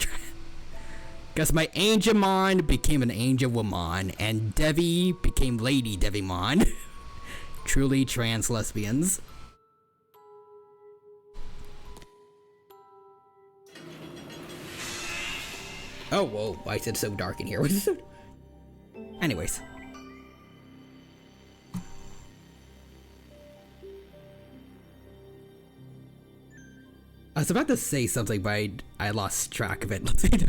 Because my Angelmon became an Angelwoman, and Devi became Lady Devimon. Truly trans lesbians. Oh, whoa, why is it so dark in here? Anyways. I was about to say something, but I lost track of it. Let's see.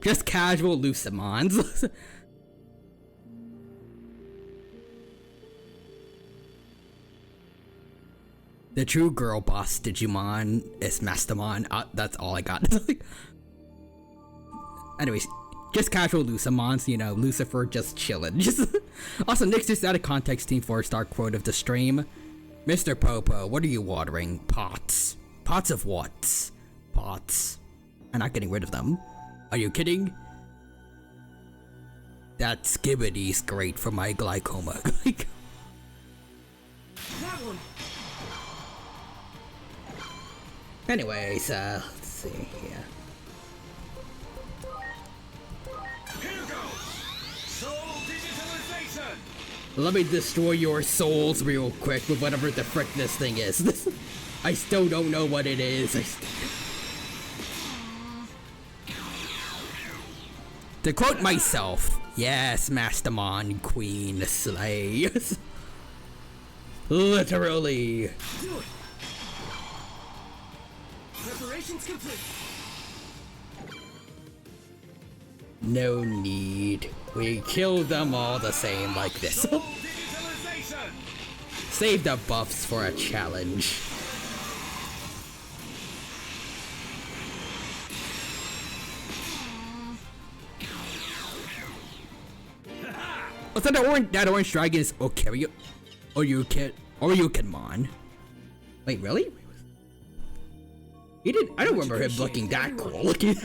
Just casual Lucimons. The true girl boss Digimon is Mastermon. That's all I got. Anyways, just casual Lucimons, you know, Lucifer just chillin'. Also, Nyx just out of context Team 4-star quote of the stream. Mr. Popo, what are you watering? Pots. Pots of what? Pots. I'm not getting rid of them. Are you kidding? That skibbity's great for my glaucoma. That one. Anyways, let's see, yeah. Here goes! Soul digitalization! Let me destroy your souls real quick with whatever the frick this thing is. I still don't know what it is. To quote myself, yes, Mastermon, Queen, slay. Literally. Do it. Preparations complete. No need. We kill them all the same like this. Save the buffs for a challenge. What's that orange dragon is Okaryo? Or you can Mon. Wait, really? He did. I don't remember him looking that cool. Looking.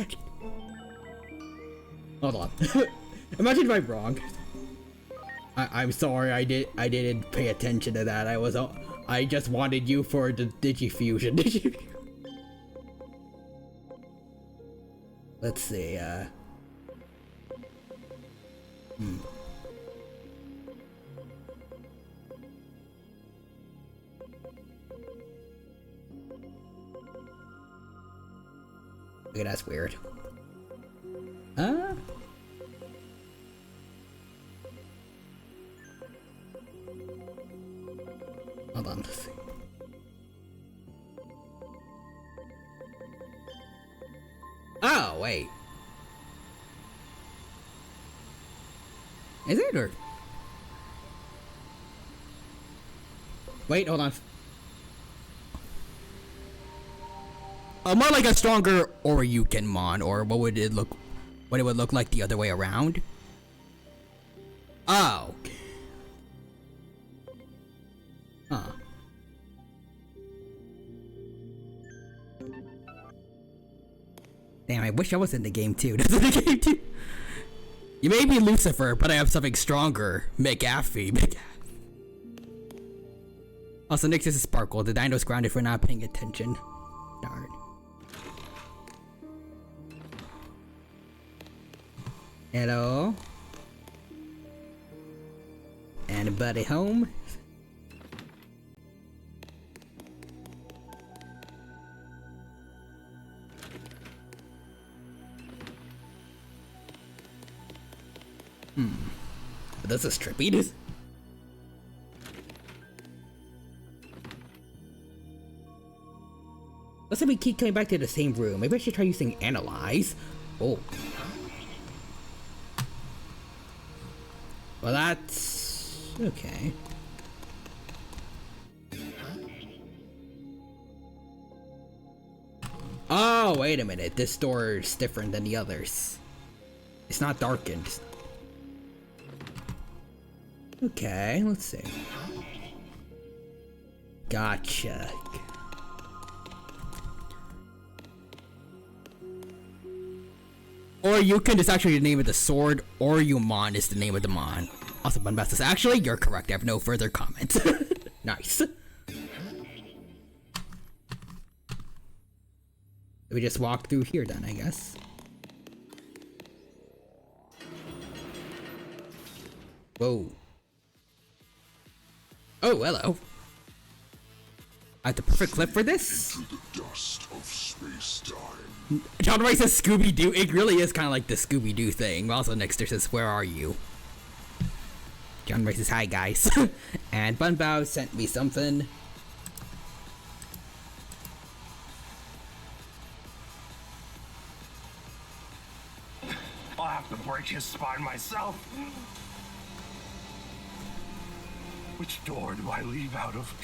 Hold on. Imagine if I'm wrong. I'm sorry. I didn't pay attention to that. I just wanted you for the Digifusion. Let's see. Okay, that's weird. Hold on. Let's see. Oh, wait. Is it or? Wait, hold on. More like a stronger Oryukenmon, or what would it look like the other way around? Oh. Huh. Damn, I wish I was in the game too. You may be Lucifer, but I have something stronger. McAfee. Also, next is Sparkle. The dino's grounded for not paying attention. Darn. Hello? Anybody home? This is trippy. Let's say we keep coming back to the same room. Maybe I should try using Analyze. Oh. Well, that's... okay. Oh, wait a minute. This door is different than the others. It's not darkened. Okay, let's see. Gotcha. Or Yukon is actually the name of the sword, or Yumon is the name of the mon. Also, Bunbass says, actually, you're correct. I have no further comments. Nice. We just walk through here then, I guess. Whoa. Oh, hello. I have the perfect clip for this. Into the dust of space-time. John Ray says Scooby-Doo. It really is kind of like the Scooby-Doo thing. Also, Nexter says, where are you? John Ray says, hi, guys. And Bunbao sent me something. I'll have to break his spine myself. Which door do I leave out of?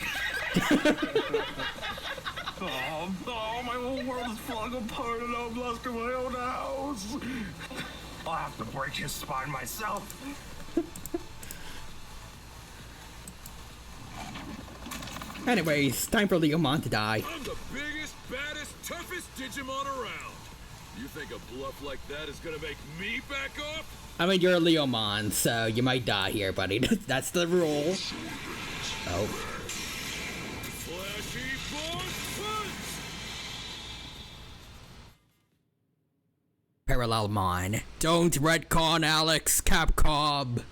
Oh, my whole world is falling apart and I'm lost in my own house. I'll have to break his spine myself. Anyways, time for Leomon to die. I'm the biggest, baddest, toughest Digimon around. You think a bluff like that is gonna make me back off? I mean, you're a Leomon, so you might die here, buddy. That's the rule. Oh. Flashy Boss Punch! Parallelmon. Don't retcon Alex, Capcom.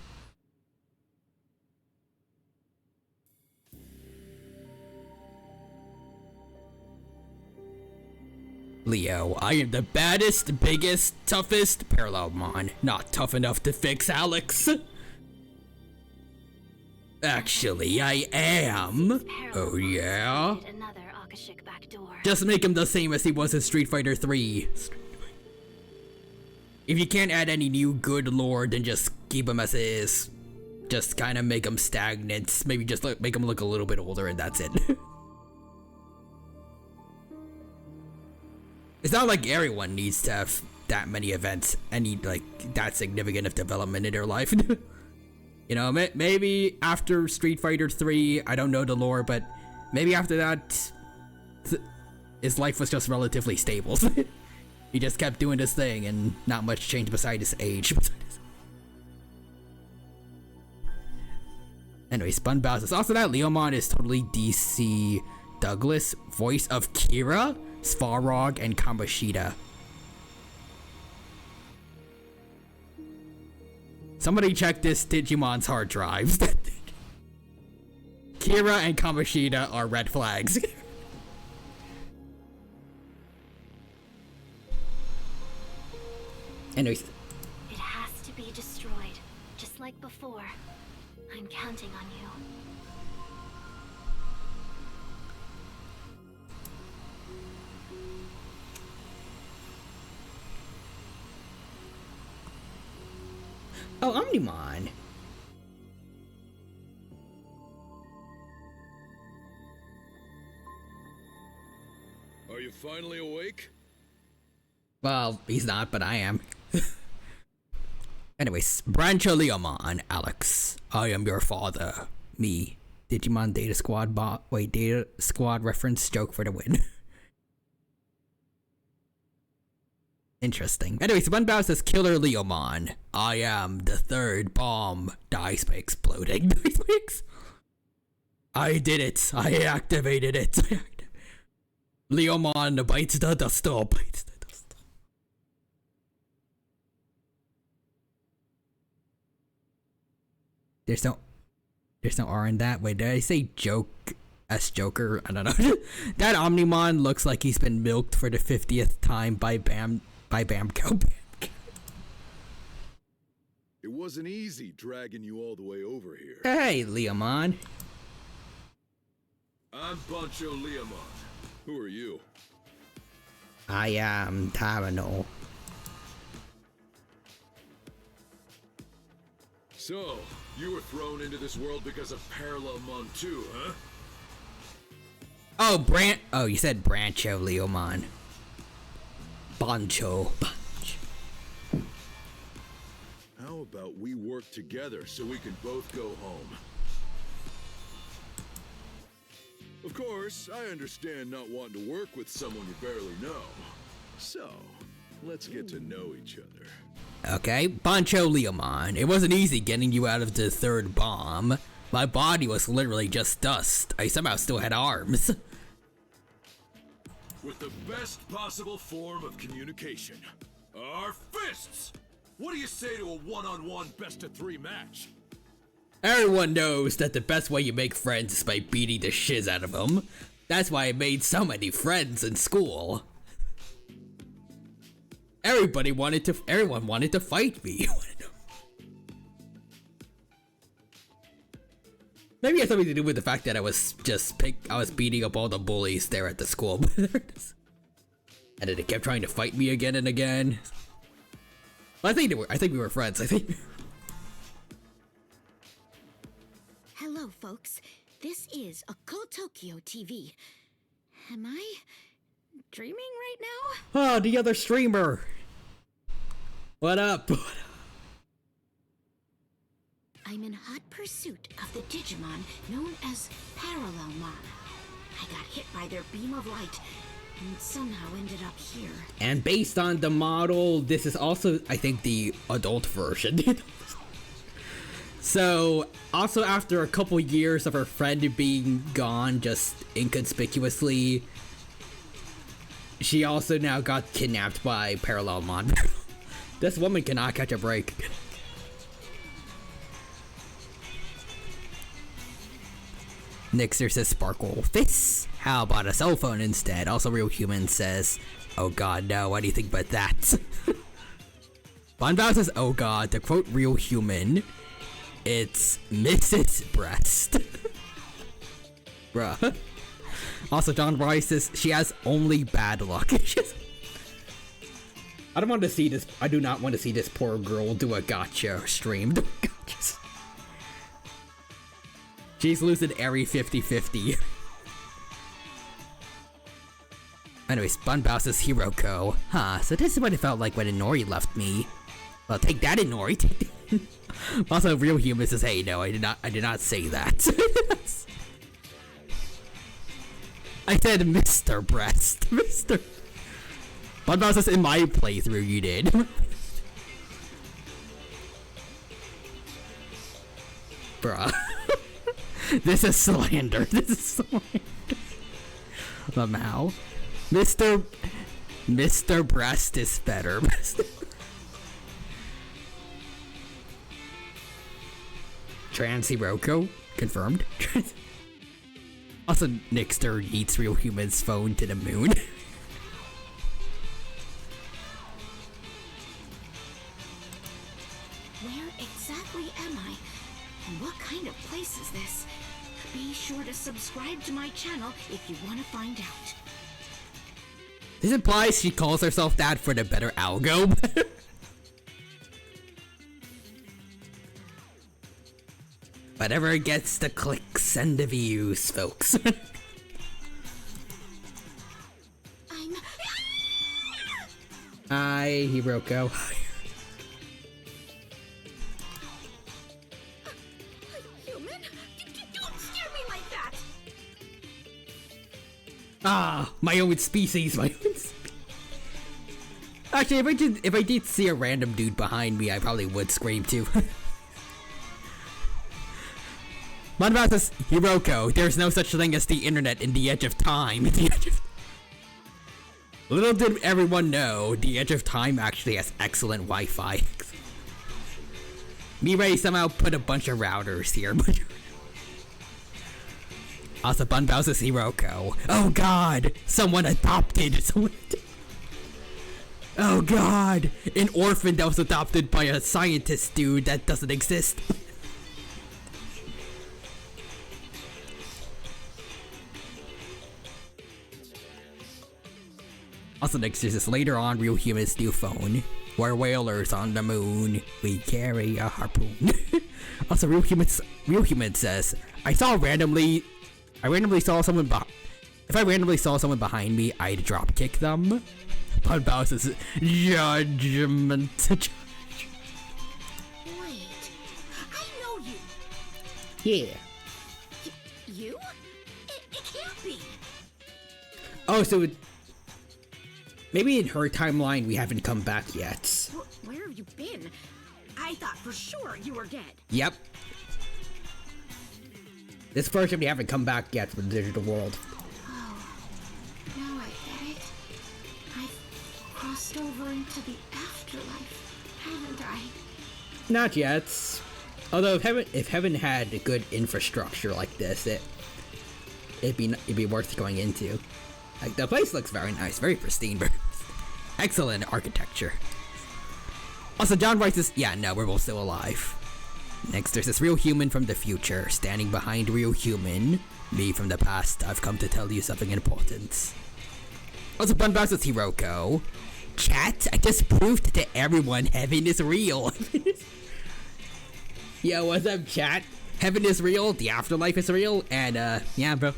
Leo, I am the baddest, biggest, toughest Parallelmon. Not tough enough to fix Alex. Actually, I am. Oh yeah? Another Akashic back door. Just make him the same as he was in Street Fighter 3. If you can't add any new good lore, then just keep him as is. Just kind of make him stagnant. Maybe just make him look a little bit older and that's it. It's not like everyone needs to have that many events, any like that significant of development in their life. You know, maybe after Street Fighter 3, I don't know the lore, but maybe after that, his life was just relatively stable. He just kept doing this thing and not much changed beside his age. Anyway, Spun Bowser. Also, that Leomon is totally DC Douglas, voice of Kira, Svarog, and Kamoshida. Somebody check this Digimon's hard drives. Kira and Kamoshida are red flags. Anyways. It has to be destroyed, just like before. I'm counting on you. Oh, Omnimon. Are you finally awake? Well, he's not, but I am. Anyways, Brancho Leomon, Alex. I am your father. Me. Digimon Data Squad bot. Wait, Data Squad reference joke for the win. Interesting. Anyways, one bow says Killer Leomon. I am the third bomb. Dice by exploding. Dice by I did it. I activated it. Leomon bites the dust. Bites the dust. There's no R in that. Wait, did I say joke? As Joker? I don't know. That Omnimon looks like he's been milked for the 50th time by Bamco. It wasn't easy dragging you all the way over here. Hey, Leomon. I'm Poncho Leomon. Who are you? I am Terminal. So, you were thrown into this world because of Parallelmon 2, huh? Oh, you said Brancho Leomon. Boncho. How about we work together so we can both go home? Of course, I understand not wanting to work with someone you barely know. So, let's get to know each other. Okay, Boncho Leomon. It wasn't easy getting you out of the third bomb. My body was literally just dust. I somehow still had arms. With the best possible form of communication, our fists! What do you say to a one-on-one best-of-3 match? Everyone knows that the best way you make friends is by beating the shiz out of them. That's why I made so many friends in school. Everyone wanted to fight me. Maybe it has something to do with the fact that I was beating up all the bullies there at the school. And then they kept trying to fight me again and again. I think we were friends, I think. Hello, folks. This is Occult Tokyo TV. Am I dreaming right now? Oh, the other streamer. What up? I'm in hot pursuit of the Digimon known as parallelmon. I got hit by their beam of light and somehow ended up here. And based on the model, this is also, I think, the adult version. So, also after a couple years of her friend being gone just inconspicuously, she also now got kidnapped by Parallelmon. This woman cannot catch a break. Nixer says Sparkle Fists. How about a cell phone instead? Also Real Human says, oh god, no, what do you think about that? Bonbao says, oh god, to quote Real Human, it's Mrs. Breast. Bruh. Also, John Rice says she has only bad luck. I don't want to see this. I do not want to see this poor girl do a gotcha stream. She's losing every 50-50. Anyways, Bunbao says Hiroko. Huh, so this is what it felt like when Inori left me. Well, take that, Inori. Also, Real Human says, hey, no, I did not say that. I said Mr. Breast. Mr. Bunbao says, in my playthrough, you did. Bruh. This is slander. This is slander. Somehow. Mr. Breast is better. Trans Hiroko. Confirmed. Also, Nixter eats Real Human's phone to the moon. Where exactly am I? And what kind of place is this? Be sure to subscribe to my channel if you want to find out. This implies she calls herself that for the better algo. Whatever gets the clicks and the views, folks. Hi, Hiroko. Human? Don't scare me like that! Ah, my own species, my own species. Actually, if I did see a random dude behind me, I probably would scream too. Monbao says, Hiroko, there's no such thing as the internet in the edge of time. Little did everyone know, the edge of time actually has excellent Wi-Fi. Mirai somehow put a bunch of routers here, but... Also, Bunbao says Hiroko. Oh god! Someone adopted! Oh god! An orphan that was adopted by a scientist dude that doesn't exist. Also next is this later on Real Human's new phone. We're whalers on the moon. We carry a harpoon. Also Real Human says, I randomly saw someone if I randomly saw someone behind me, I'd drop kick them. Bunbao says, judgment. Wait, I know you. Yeah. You? It can't be. Oh, so maybe in her timeline we haven't come back yet. Where have you been? I thought for sure you were dead. Yep. This version we haven't come back yet from the digital world. Oh, now I get it. I've crossed over into the afterlife, haven't I? Not yet. Although if heaven had a good infrastructure like this, it'd be worth going into. Like the place looks very nice, very pristine, excellent architecture. Also, John writes this. Yeah, no, we're both still alive. Next, there's this Real Human from the future standing behind Real Human. Me from the past. I've come to tell you something important. Also, Bunbao says Hiroko. Chat, I just proved to everyone heaven is real. Yo, what's up, chat? Heaven is real, the afterlife is real, and yeah, bro.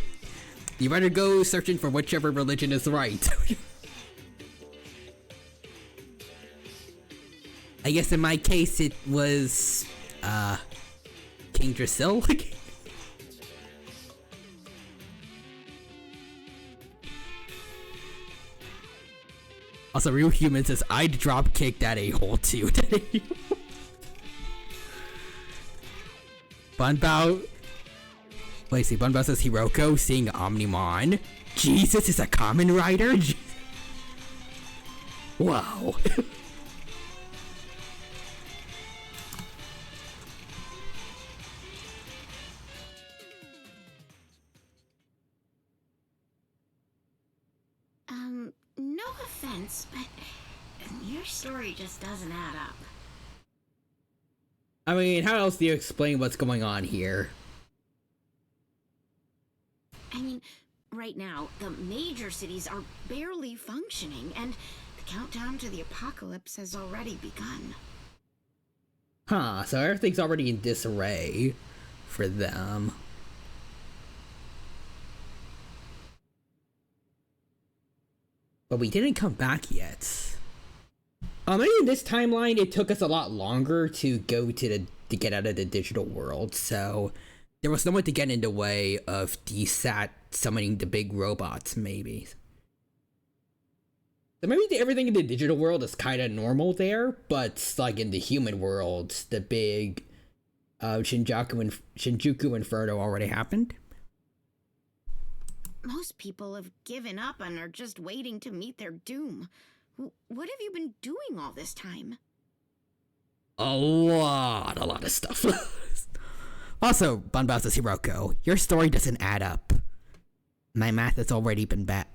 You better go searching for whichever religion is right. I guess in my case it was, King Drasil? Also, Real Human says, I'd drop kick that a-hole too. Bunbao. Wait, see, Bunbao says Hiroko seeing Omnimon. Jesus is a Kamen Rider? Wow. No offense, but your story just doesn't add up. I mean, how else do you explain what's going on here? I mean, right now, the major cities are barely functioning, and the countdown to the apocalypse has already begun. Huh, so everything's already in disarray for them. But we didn't come back yet. Maybe in this timeline, it took us a lot longer to go to get out of the digital world, so there was no one to get in the way of DSAT summoning the big robots, maybe. So maybe everything in the digital world is kind of normal there, but like in the human world, the big Shinjuku Inferno already happened. Most people have given up and are just waiting to meet their doom. What have you been doing all this time? A lot of stuff. Also, Bunbao says Hiroko, your story doesn't add up. My math has always been bad.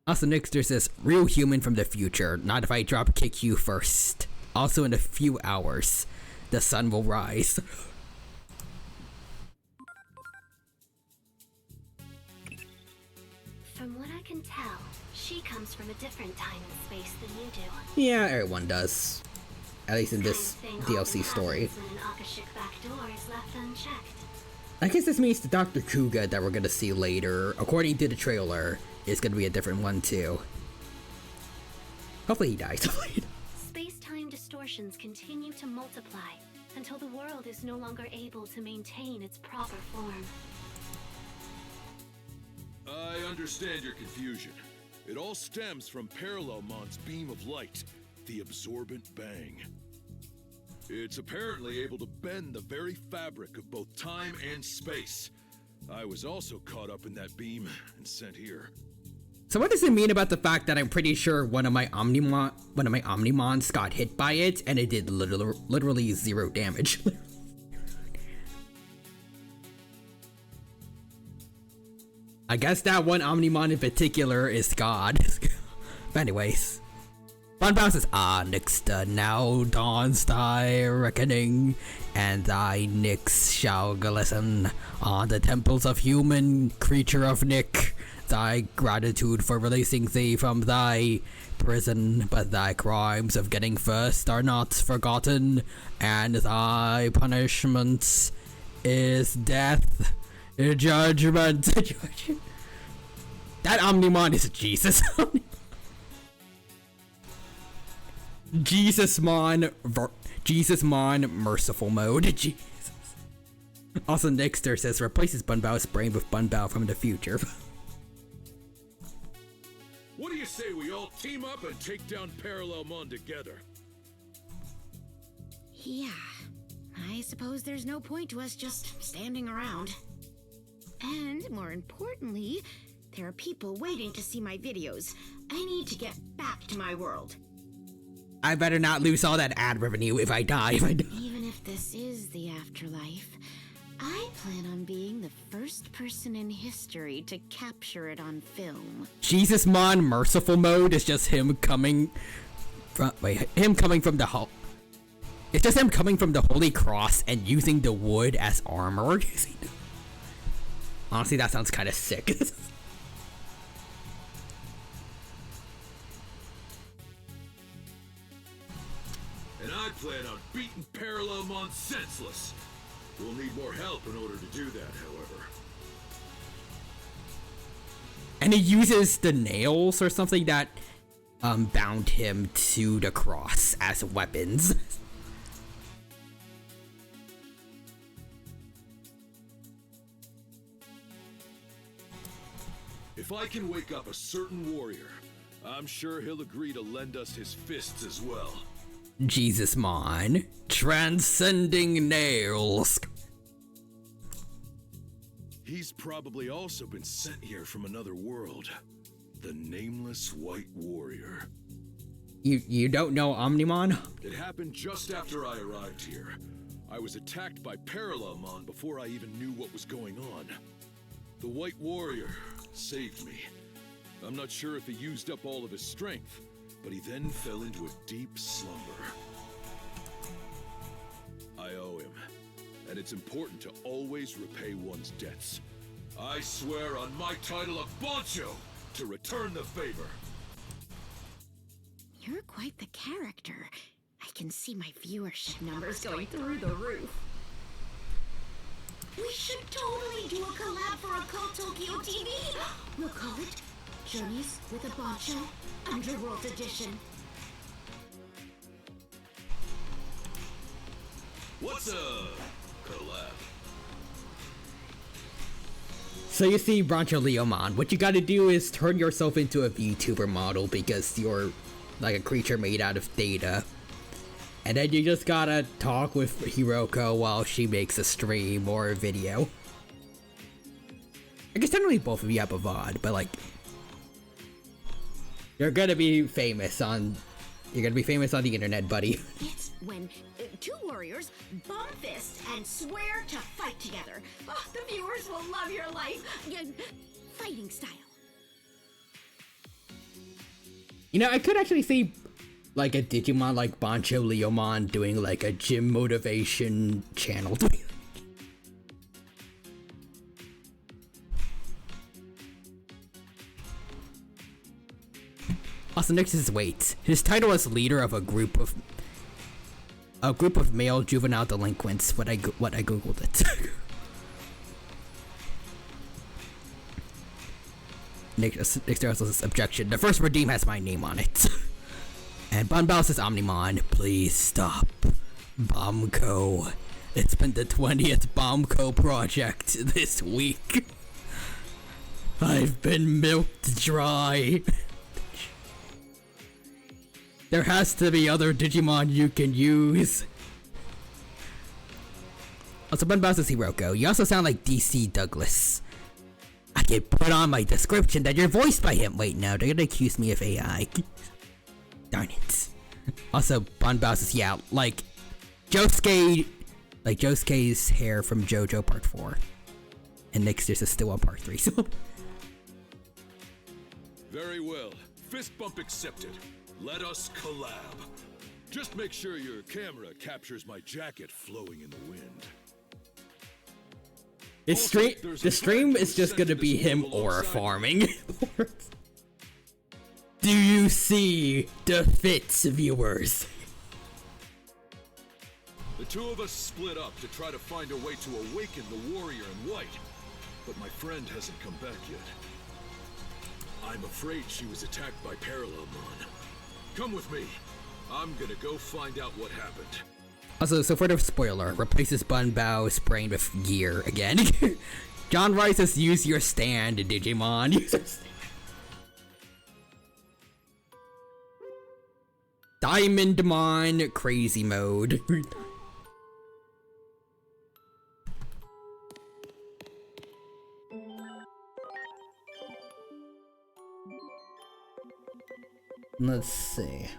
Also, next there's this Real Human from the future. Not if I drop kick you first. Also, in a few hours, the sun will rise. From what I can tell, she comes from a different time and space than you do. Yeah, everyone does. At least in this DLC story. When an Akashic back door is left unchecked. I guess this means the Dr. Kuga that we're gonna see later, according to the trailer, is gonna be a different one too. Hopefully he dies. Space-time distortions continue to multiply until the world is no longer able to maintain its proper form. I understand your confusion. It all stems from Parallelmon's beam of light, the absorbent bang. It's apparently able to bend the very fabric of both time and space. I was also caught up in that beam and sent here. So what does it mean about the fact that I'm pretty sure one of my Omnimons got hit by it and it did literally 0 damage? I guess that one Omnimon in particular is God. But anyways. Bunbow says, Nix, now dawns thy reckoning, and thy Nix shall glisten on the temples of human creature of Nick. Thy gratitude for releasing thee from thy prison, but thy crimes of getting first are not forgotten, and thy punishment is death. Judgment. That Omnimon is Jesus. Jesus Mon merciful mode. Jesus. Also, Nixter says replaces Bunbow's brain with Bunbow from the future. What do you say we all team up and take down Parallelmon together? Yeah, I suppose there's no point to us just standing around. And more importantly, there are people waiting to see my videos. I need to get back to my world. I better not lose all that ad revenue if I die. Even if this is the afterlife, I plan on being the first person in history to capture it on film. Jesus Mon merciful mode is just him coming from the hall. It's just him coming from the Holy Cross and using the wood as armor. Honestly, that sounds kind of sick. And I plan on beating Parallelmon senseless. We'll need more help in order to do that, however. And he uses the nails or something that bound him to the cross as weapons. If I can wake up a certain warrior, I'm sure he'll agree to lend us his fists as well. Jesus Mon, transcending nails. He's probably also been sent here from another world. The Nameless White Warrior. You don't know Omnimon? It happened just after I arrived here. I was attacked by Parallelmon before I even knew what was going on. The White Warrior saved me. I'm not sure if he used up all of his strength, but he then fell into a deep slumber. I owe him, and it's important to always repay one's debts. I swear on my title of Boncho to return the favor. You're quite the character. I can see my viewership numbers going through the roof. We should totally do a collab for Occult Tokyo TV. We'll call it Journeys with a Boncho Underworld Edition. What's a collab? So you see, Broncho Leomon, what you gotta do is turn yourself into a VTuber model because you're like a creature made out of data. And then you just gotta talk with Hiroko while she makes a stream or a video. I guess technically both of you have a VOD, but like, you're gonna be famous on the internet, buddy. It's when two warriors bum fist and swear to fight together. Oh, the viewers will love your life. Fighting style. You know, I could actually see like a Digimon like Boncho Leomon doing like a gym motivation channel. Also, next is Wait. His title is leader of a group of male juvenile delinquents. What I googled it. Next also says objection. The first redeem has my name on it. And Bunbao says Omnimon, please stop. Bombco. It's been the 20th Bombco project this week. I've been milked dry. There has to be other Digimon you can use. Also, Bunbow's is Hiroko. You also sound like DC Douglas. I can put on my description that you're voiced by him. Wait, no, they're gonna accuse me of AI. Darn it. Also, Bunbow's is, yeah, like Josuke's hair from JoJo Part 4. And Nixter's is still on Part 3, so. Very well. Fist bump accepted. Let us collab. Just make sure your camera captures my jacket flowing in the wind. The stream is just gonna be him aura farming. Do you see the fits, viewers? The two of us split up to try to find a way to awaken the warrior in white, but my friend hasn't come back yet. I'm afraid she was attacked by parallelmon. Come with me. I'm gonna go find out what happened. Also, so for the spoiler, replaces Bunbow's brain with gear again. John Rice says, use your stand, Digimon. Use your stand. Diamondmon crazy mode. Let's see.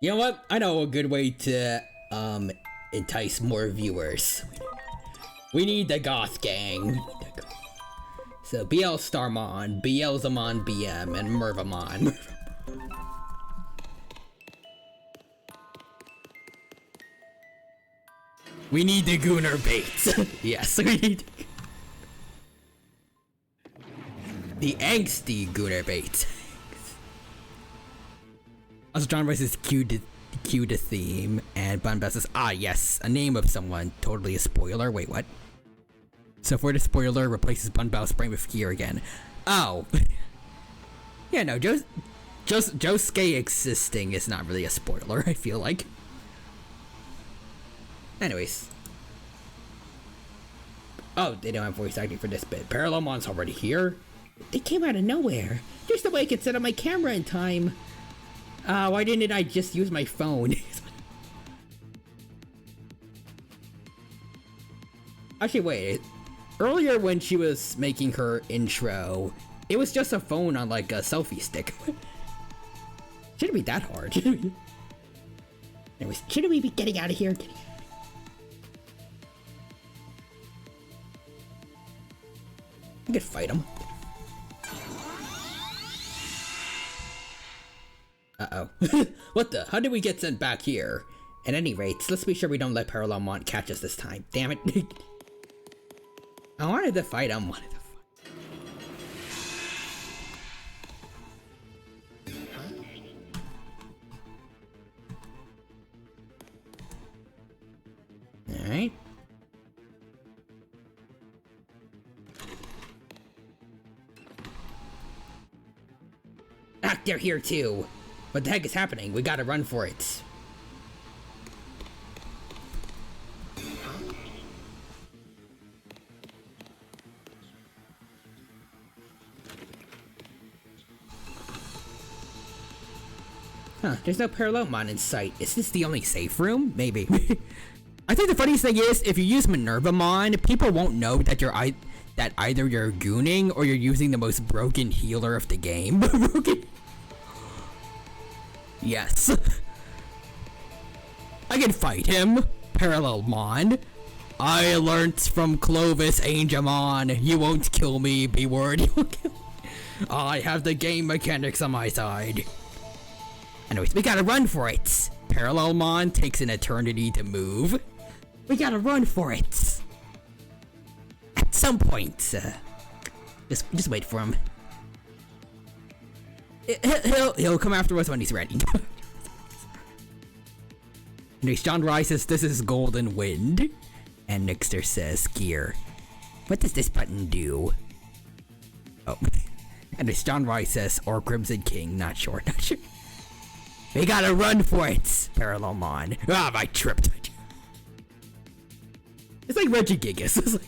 You know what? I know a good way to entice more viewers. We need the goth gang. So BL Starmon, BL Zamon BM, and Mervamon. We need the Gooner baits. Yes, we need the angsty Gooner baits. Also, John Rice is cue the theme, and Bunbell says, ah yes, a name of someone. Totally a spoiler. Wait, what? So for the spoiler, replaces Bunbell's brain with gear again. Oh. Yeah, no, Josuke existing is not really a spoiler, I feel like. Anyways. Oh, they don't have voice acting for this bit. Parallelmon's already here? They came out of nowhere. There's no way I could set up my camera in time. Why didn't I just use my phone? Actually, wait. Earlier when she was making her intro, it was just a phone on like a selfie stick. Shouldn't be that hard. Anyways, shouldn't we be getting out of here? I could fight him. Uh-oh. What the? How did we get sent back here? At any rate, let's be sure we don't let Parallelmon catch us this time. Damn it. I wanted to fight him. Alright. Ah, they're here too. What the heck is happening? We gotta run for it. Huh, there's no Parallelmon in sight. Is this the only safe room? Maybe. I think the funniest thing is, if you use Minervamon, people won't know that that either you're gooning or you're using the most broken healer of the game. Broken. Yes. I can fight him, Parallelmon. I learnt from Clovis Angemon. You won't kill me, B-word. You won't kill me. I have the game mechanics on my side. Anyways, we gotta run for it. Parallelmon takes an eternity to move. We gotta run for it. At some point, just wait for him. He'll come after us when he's ready. Anyways, John Rice says this is Golden Wind, and Nixter says gear. What does this button do? Oh, and it's John Rice says or Crimson King. Not sure. We gotta run for it, Parallelmon. Ah, I tripped. It's like Regigigas. It's like...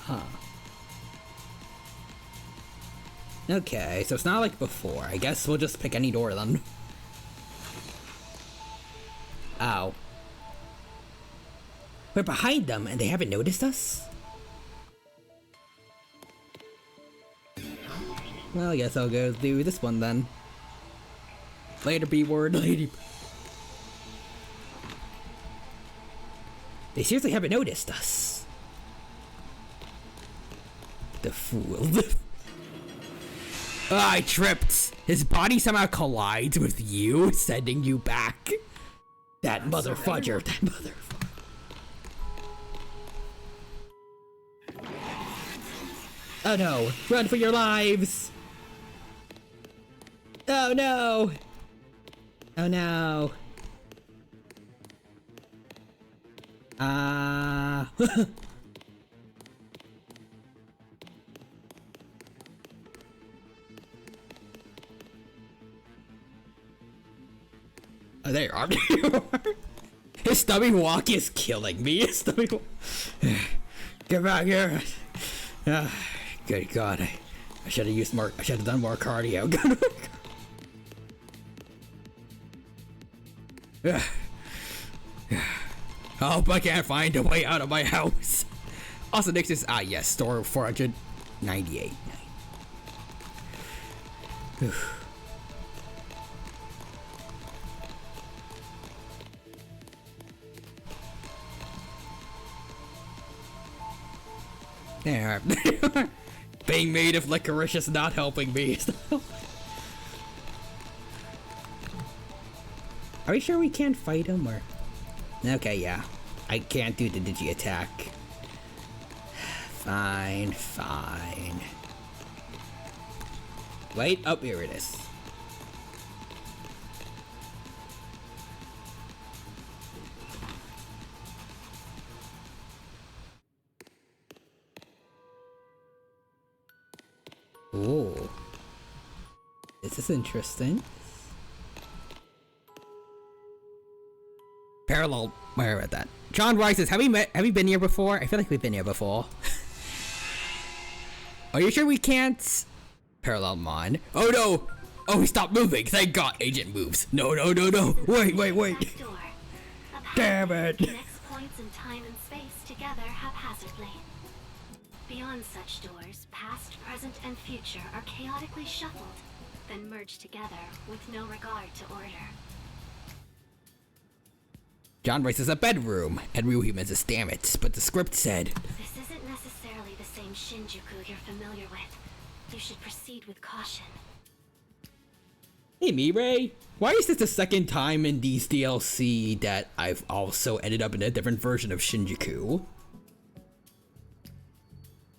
Huh. Okay, so it's not like before. I guess we'll just pick any door then. Ow. We're behind them and they haven't noticed us? Well, I guess I'll go do this one then. Later, B-word, lady. They seriously haven't noticed us. The fool. I tripped. His body somehow collides with you, sending you back. That mother fudger. That mother. Oh no! Run for your lives! Oh no! Oh no! Oh, there you are. His stubby walk is killing me. His stubby walk. Get back here. Good God. I should have used more. I should have done more cardio. I hope I can't find a way out of my house. Also, next is yes, store 498. There. Being made of licorice is not helping me. Are we sure we can't fight him or? Okay, yeah. I can't do the digi attack. Fine, fine. Wait, oh, here it is. Ooh. This is interesting. Parallel, where about that? John Rice says, have we been here before? I feel like we've been here before. Are you sure we can't? Parallelmon. Oh no! Oh, he stopped moving. Thank God, agent moves. No, no, no, no. Wait. Damn it. Connects points in time and space together haphazardly. Beyond such doors, past, present, and future are chaotically shuffled, then merged together with no regard to order. John Rice is a bedroom, and real humans is damn it, but the script said... This isn't necessarily the same Shinjuku you're familiar with. You should proceed with caution. Hey Mirai, why is this the second time in these DLC that I've also ended up in a different version of Shinjuku?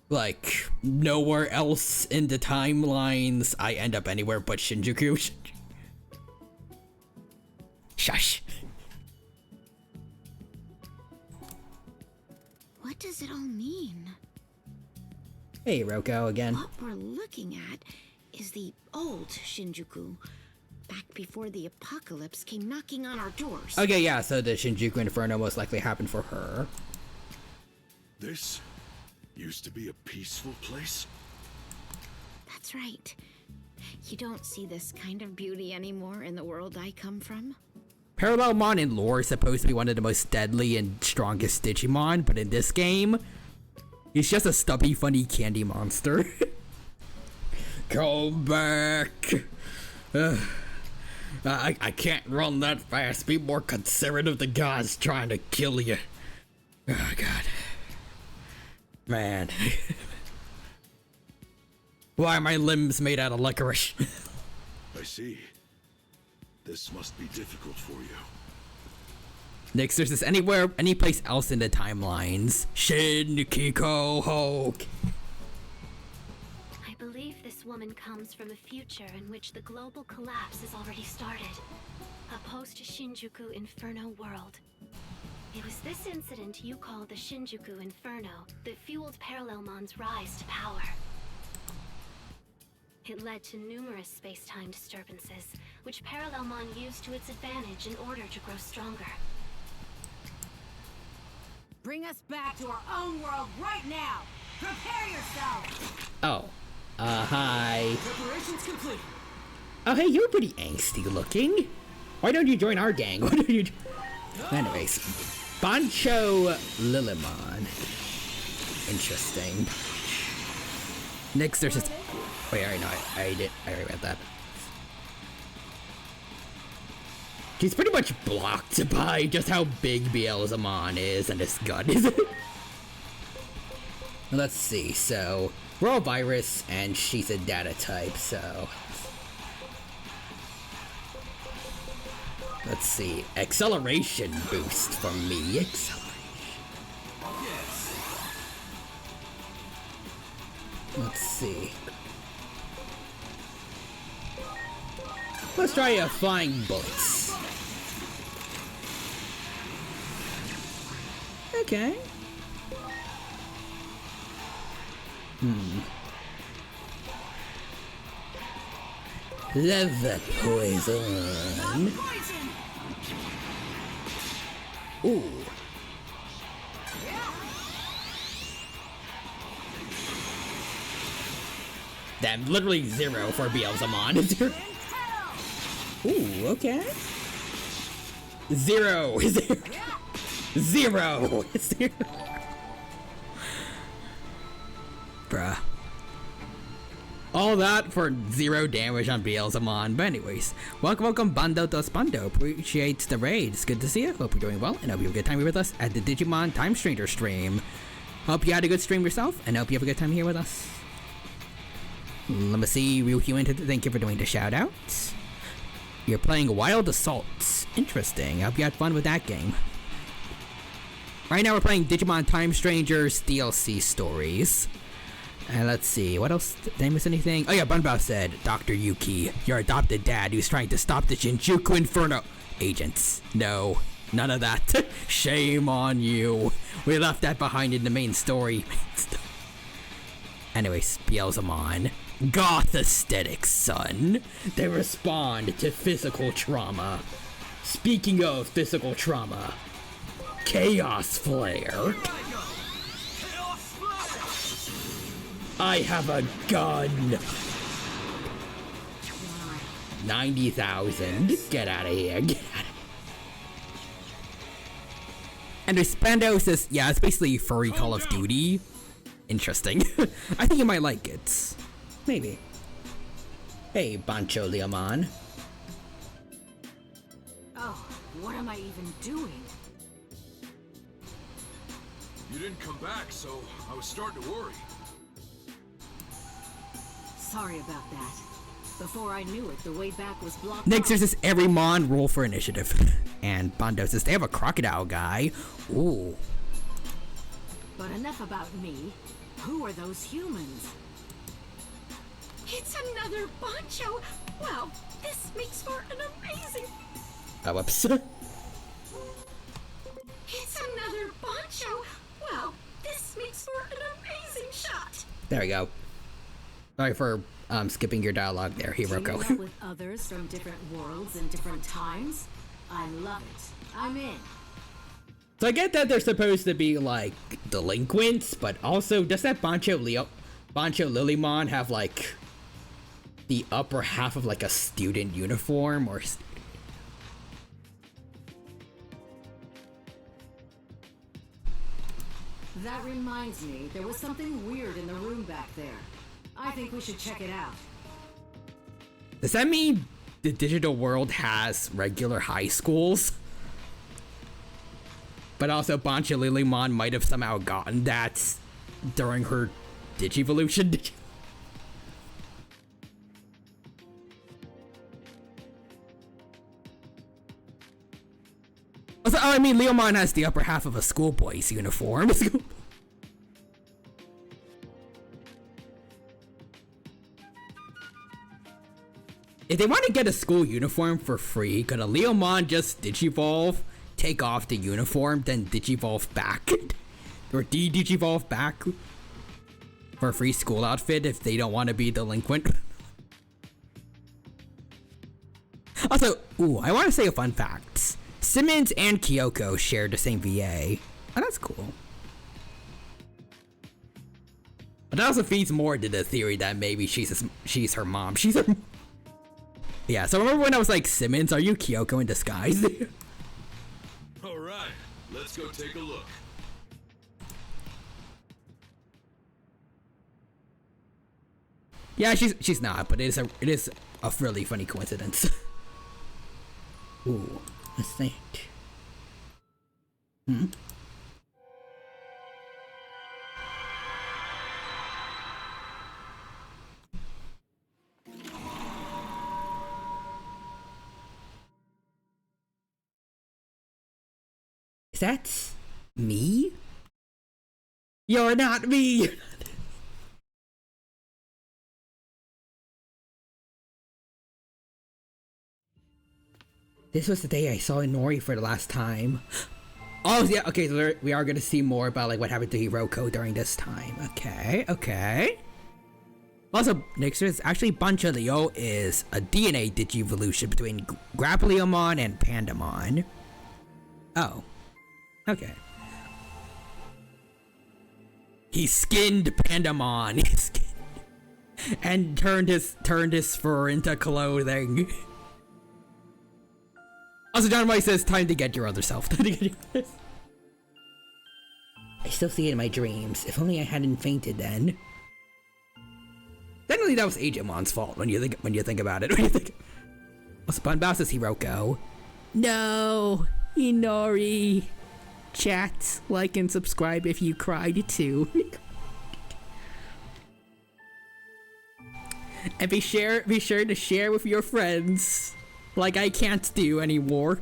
Like, nowhere else in the timelines I end up anywhere but Shinjuku. Shush. What does it all mean? Hey Roko again. What we're looking at is the old Shinjuku, back before the apocalypse came knocking on our doors. Okay, yeah, so the Shinjuku Inferno most likely happened for her. This used to be a peaceful place? That's right. You don't see this kind of beauty anymore in the world I come from. Parallelmon in lore is supposed to be one of the most deadly and strongest Digimon, but in this game, he's just a stubby, funny candy monster. Come back! I can't run that fast. Be more considerate of the gods trying to kill you. Oh, God. Man. Why are my limbs made out of licorice? I see. This must be difficult for you. Next, there's this any place else in the timelines. Shin, Kiko, Hulk. I believe this woman comes from a future in which the global collapse has already started. A post-Shinjuku Inferno world. It was this incident you call the Shinjuku Inferno that fueled Parallelmon's rise to power. It led to numerous space-time disturbances, which Parallelmon used to its advantage in order to grow stronger. Bring us back to our own world right now! Prepare yourself! Oh. Hi. Preparations complete. Oh, hey, you're pretty angsty looking. Why don't you join our gang? Why don't you... Anyways. Bancho Lillimon. Interesting. Next, there's just... Wait, I know, I already read that. He's pretty much blocked by just how big Beelzemon is and his gun is. Let's see, so... We're all virus, and she's a data type, so... Let's see. Acceleration boost from me. Acceleration. Let's see. Let's try flying bullets. Okay. Love the poison. Ooh. Damn, literally 0 for Beelzemon. Ooh, okay. 0. 0. 0. Bruh. All that for 0 damage on Beelzemon. But anyways, welcome Bando dos Bando. Appreciates the raid. It's good to see you. Hope you're doing well, and hope you have a good time here with us at the Digimon Time Stranger stream. Hope you had a good stream yourself, and hope you have a good time here with us. Let me see, Real Human, thank you for doing the shout outs. You're playing Wild Assault. Interesting. I hope you had fun with that game. Right now we're playing Digimon Time Stranger's DLC stories. And let's see, what else? Did I miss anything? Oh yeah, Bunbao said, Dr. Yuki, your adopted dad who's trying to stop the Shinjuku Inferno agents. No, none of that. Shame on you. We left that behind in the main story. Anyways, Beelzemon. Goth aesthetics, son. They respond to physical trauma. Speaking of physical trauma, Chaos Flare. I have a gun. 90,000. Get out of here. Get out of here. And Respando says, yeah, it's basically furry Call of Duty. Interesting. I think you might like it. Maybe. Hey, Bancho Leomon. Oh, what am I even doing? You didn't come back, so I was starting to worry. Sorry about that. Before I knew it, the way back was blocked. Next, there's this every Mon roll for initiative. And Bando says they have a crocodile guy. Ooh. But enough about me. Who are those humans? It's another Bancho! Wow, this makes for an amazing... Oh, whoops. It's another Bancho! Wow, this makes for an amazing shot! There we go. Sorry for skipping your dialogue there, Hero. Teaming up with others from different worlds and different times? I love it. I'm in. So I get that they're supposed to be like delinquents, but also does that Bancho Lillimon have like the upper half of like a student uniform or? That reminds me, there was something weird in the room back there. I think we should check it out. Does that mean the digital world has regular high schools? But also Bancho Lillimon might have somehow gotten that during her Digivolution. Also, I mean, Leomon has the upper half of a schoolboy's uniform. If they want to get a school uniform for free, could a Leomon just Digivolve take off the uniform, then digivolve back. Or de-digivolve back for a free school outfit if they don't want to be delinquent. Also, ooh, I want to say a fun fact. Simmons and Kyoko share the same VA. Oh, that's cool. But that also feeds more to the theory that maybe she's her mom. She's her. Yeah. So remember when I was like, Simmons, are you Kyoko in disguise? All right, let's go take a look. Yeah, she's not, but it is a really funny coincidence. Ooh, let's think. Is that me? You're not me! This was the day I saw Inori for the last time. Oh, yeah, okay, so we are gonna see more about, like, what happened to Hiroko during this time. Okay, okay. Also, next is actually Bancholeo is a DNA digivolution between Grappleomon and Pandamon. Oh. Okay. He skinned Pandamon. He skinned and turned his fur into clothing. Also, John White says, time to get your other self. I still see it in my dreams. If only I hadn't fainted then. Technically, that was Agemon's fault when you think about it. Also, Bunbaus is Hiroko. No, Inori. Chat, like and subscribe if you cried too. And be sure to share with your friends. Like I can't do anymore.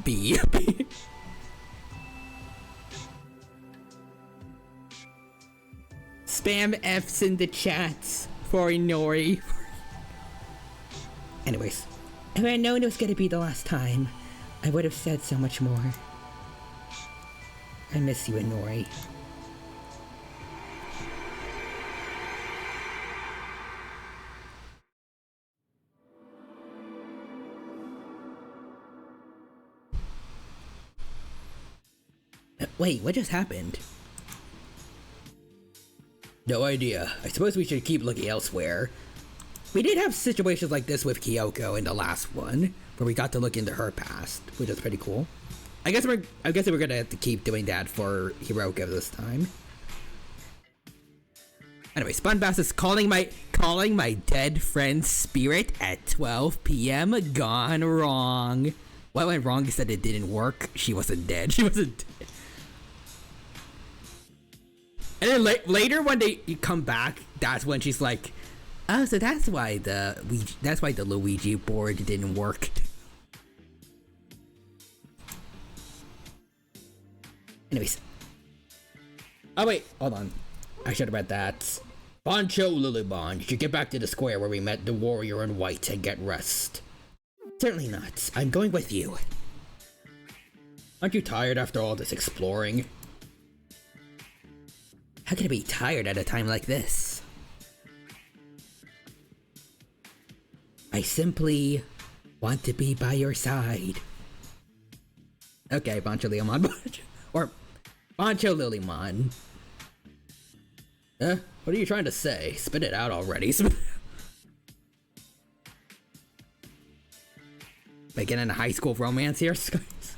B. Spam F's in the chats for Inori. Anyways, if I had known it was gonna be the last time, I would have said so much more. I miss you, Inori. Wait, what just happened? No idea. I suppose we should keep looking elsewhere. We did have situations like this with Kyoko in the last one, where we got to look into her past, which is pretty cool. I guess we're gonna have to keep doing that for Hiroko this time. Anyway, Spunbass is calling my dead friend's spirit at 12 p.m. Gone wrong. What went wrong is that it didn't work. She wasn't dead. She wasn't dead. And then later when they come back, that's when she's like, oh, so that's why the Luigi board didn't work. Anyways. Oh wait, hold on. I should have read that. Bancho Lulibon, you should get back to the square where we met the warrior in white and get rest. Certainly not. I'm going with you. Aren't you tired after all this exploring? How can I be tired at a time like this? I simply want to be by your side. Okay, Bancho Leomon. Or Bancho Lilymon. What are you trying to say? Spit it out already. Beginning a high school romance here, guys?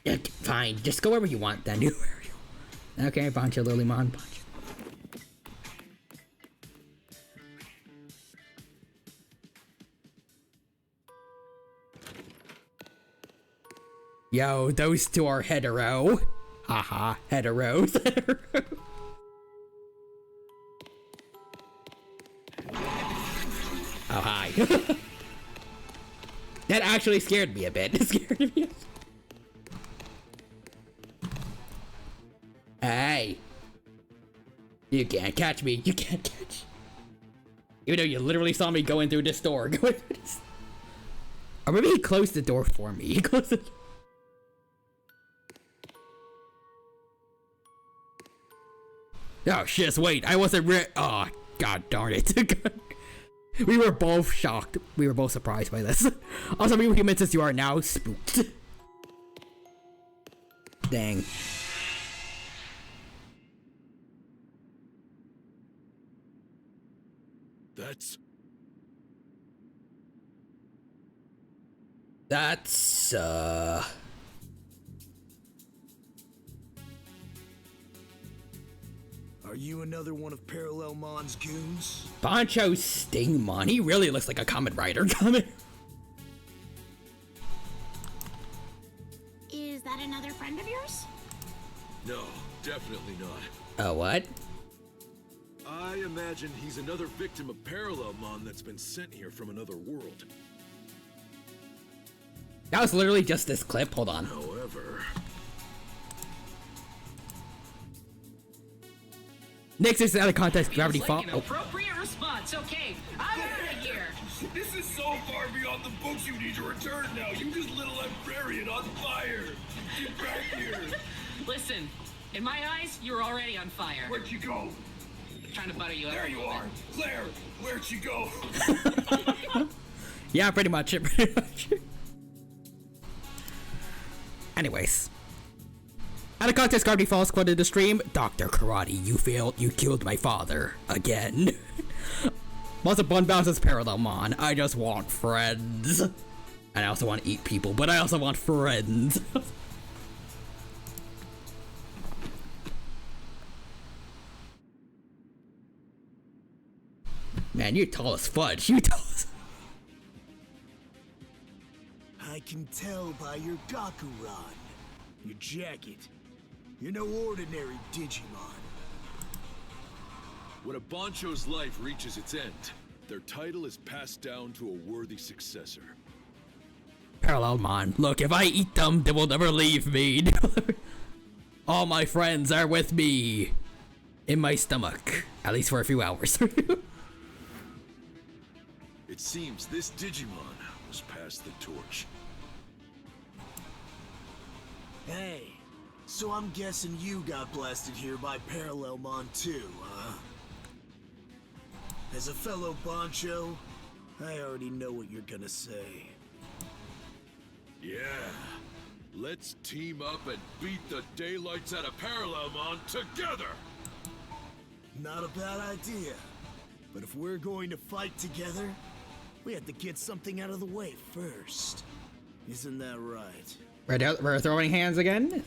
Yeah, fine. Just go wherever you want then. Okay, Bancho Lilymon. Yo, those two are hetero. Haha, heteros. Oh, hi. That actually scared me a bit. It scared me. Hey. You can't catch me. You can't catch. Even though you literally saw me going through this door. Or maybe he closed the door for me. He closed it. Oh shit, wait. I wasn't oh, god darn it. We were both shocked. We were both surprised by this. Also, we humans, as you are now spooked. Dang. That's Are you another one of Parallelmon's goons? Bancho Stingmon. He really looks like a Kamen Rider coming. Is that another friend of yours? No, definitely not. What? I imagine he's another victim of Parallelmon that's been sent here from another world. That was literally just this clip. Hold on. However... Next is out of context. Gravity Fall. Like an appropriate response. Okay, I'm out of here. This is so far beyond the books you need to return now. You just lit a librarian on fire. Get back here. Listen, in my eyes, you're already on fire. Where'd you go? Trying to butter you up. There you are. Claire, where'd you go? Yeah, pretty much. Anyways. Out of context, Gravity Falls quoted the stream. Dr. Karate, you failed. You killed my father. Again. Also, Bun bounces Parallelmon. I just want friends. And I also want to eat people, but I also want friends. Man, you're tall as fudge. You tall as... I can tell by your Gakuran, your jacket. You're no ordinary Digimon. When a Bancho's life reaches its end, their title is passed down to a worthy successor. Parallelmon, look, if I eat them, they will never leave me. All my friends are with me. In my stomach. At least for a few hours. It seems this Digimon was passed the torch. Hey, so I'm guessing you got blasted here by Parallelmon too, huh? As a fellow Bancho, I already know what you're gonna say. Yeah, let's team up and beat the daylights out of Parallelmon together! Not a bad idea. But if we're going to fight together, we have to get something out of the way first. Isn't that right? We're throwing hands again?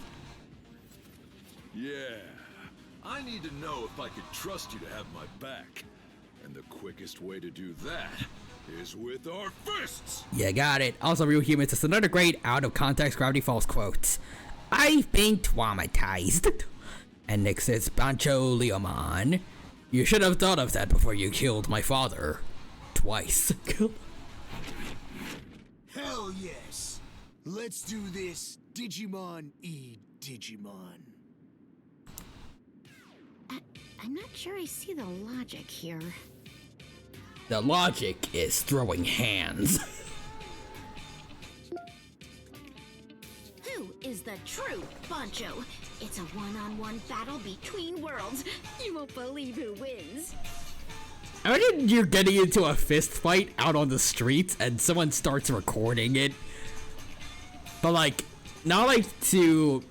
Yeah, I need to know if I could trust you to have my back. And the quickest way to do that is with our fists! You got it. Also, Real Humans, it's another great out-of-context Gravity Falls quote. I've been traumatized. And Nick says, Bancho Leomon, you should have thought of that before you killed my father. Twice. Hell yes! Let's do this, Digimon E Digimon. I'm not sure I see the logic here. The logic is throwing hands. Who is the true Bancho? It's a one-on-one battle between worlds. You won't believe who wins. Imagine you're getting into a fist fight out on the streets and someone starts recording it. But like, not like to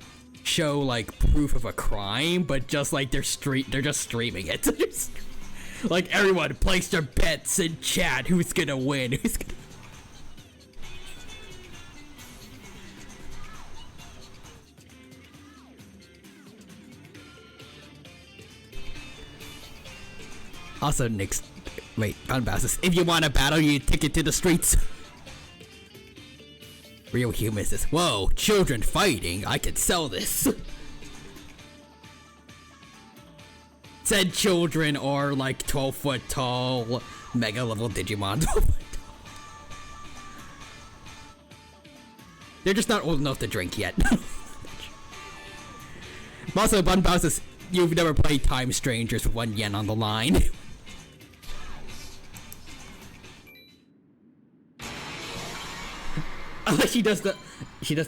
show like proof of a crime, but just like they're just streaming it. Like everyone place their bets in chat. Who's gonna win? Who's gonna... Also, Nick's... Wait, unbounces. If you want to battle, you take it to the streets. Real Humans is, whoa, children fighting. I can sell this. Said children are like 12-foot tall, mega level Digimon. They're just not old enough to drink yet. Also, Bun bounces. you've never played Time Strangers with 1 yen on the line. she does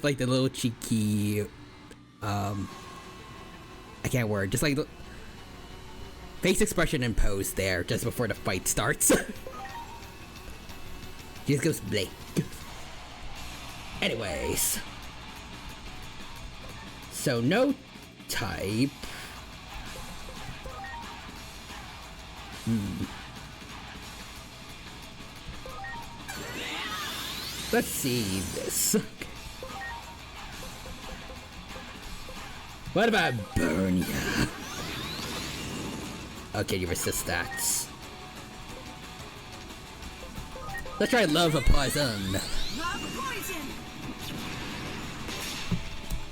like the little cheeky, I can't word, just like the face expression and pose there just before the fight starts. She just goes blake. Anyways. So no type. Let's see this. What about burn ya? Okay, you resist that. Let's try love a poison.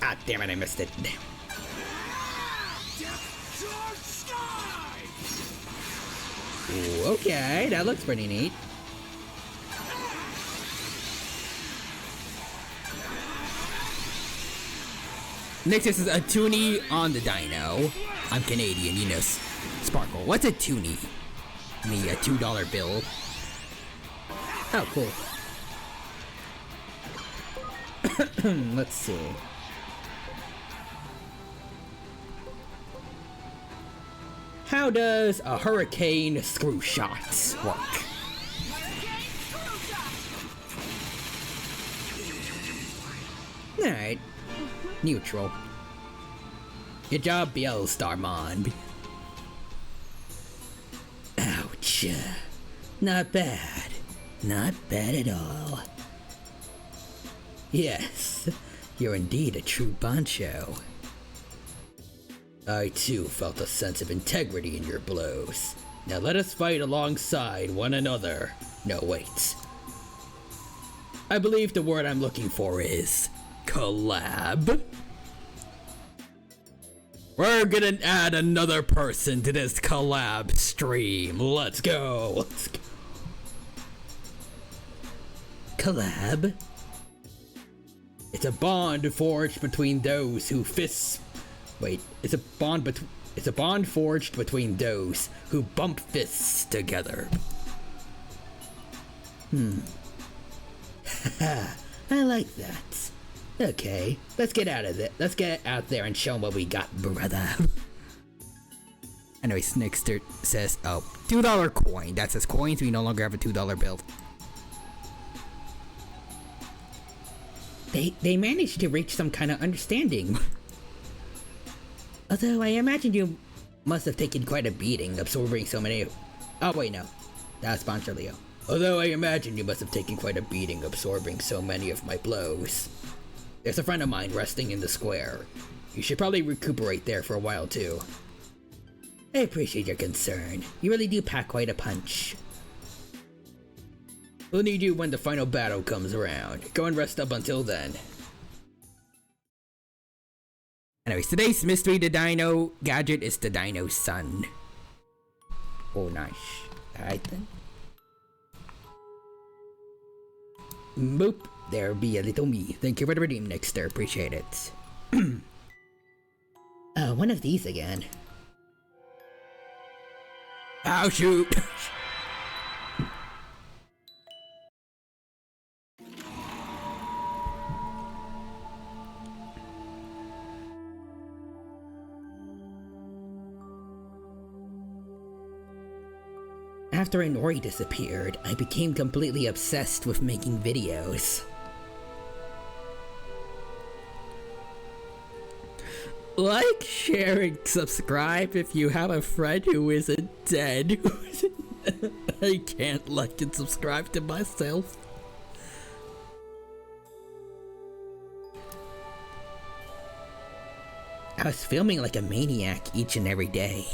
Ah, damn it, I missed it. Ooh, okay, that looks pretty neat. Next, this is a toonie on the dino. I'm Canadian, you know, Sparkle. What's a toonie? Me, a $2 bill. Oh, cool. Let's see. How does a hurricane screw shot work? Alright. Neutral. Good job, Starmon. Ouch. Not bad. Not bad at all. Yes, you're indeed a true bancho. I too felt a sense of integrity in your blows. Now let us fight alongside one another. No, wait. I believe the word I'm looking for is collab. We're gonna add another person to this collab stream. Let's go. Let's go. Collab? It's a bond forged between those who fists. Wait, it's a bond forged between those who bump fists together. I like that. Okay, let's get out of it. Let's get out there and show them what we got, brother. Anyway, Snickster says, oh, $2 coin. That says coins. We no longer have a $2 bill. They managed to reach some kind of understanding. Although I imagine you must have taken quite a beating absorbing so many. Oh wait, no, that's Pancho Leo. Although I imagine you must have taken quite a beating absorbing so many of my blows. There's a friend of mine resting in the square. You should probably recuperate there for a while too. I appreciate your concern. You really do pack quite a punch. We'll need you when the final battle comes around. Go and rest up until then. Anyways, today's mystery the dino gadget is the dino sun. Oh, nice. Alright then. Boop. There be a little me. Thank you for the redeem, Nixter. Appreciate it. One of these again. Oh, shoot. After Inori disappeared, I became completely obsessed with making videos. Like, share, and subscribe if you have a friend who isn't dead. I can't like and subscribe to myself. I was filming like a maniac each and every day.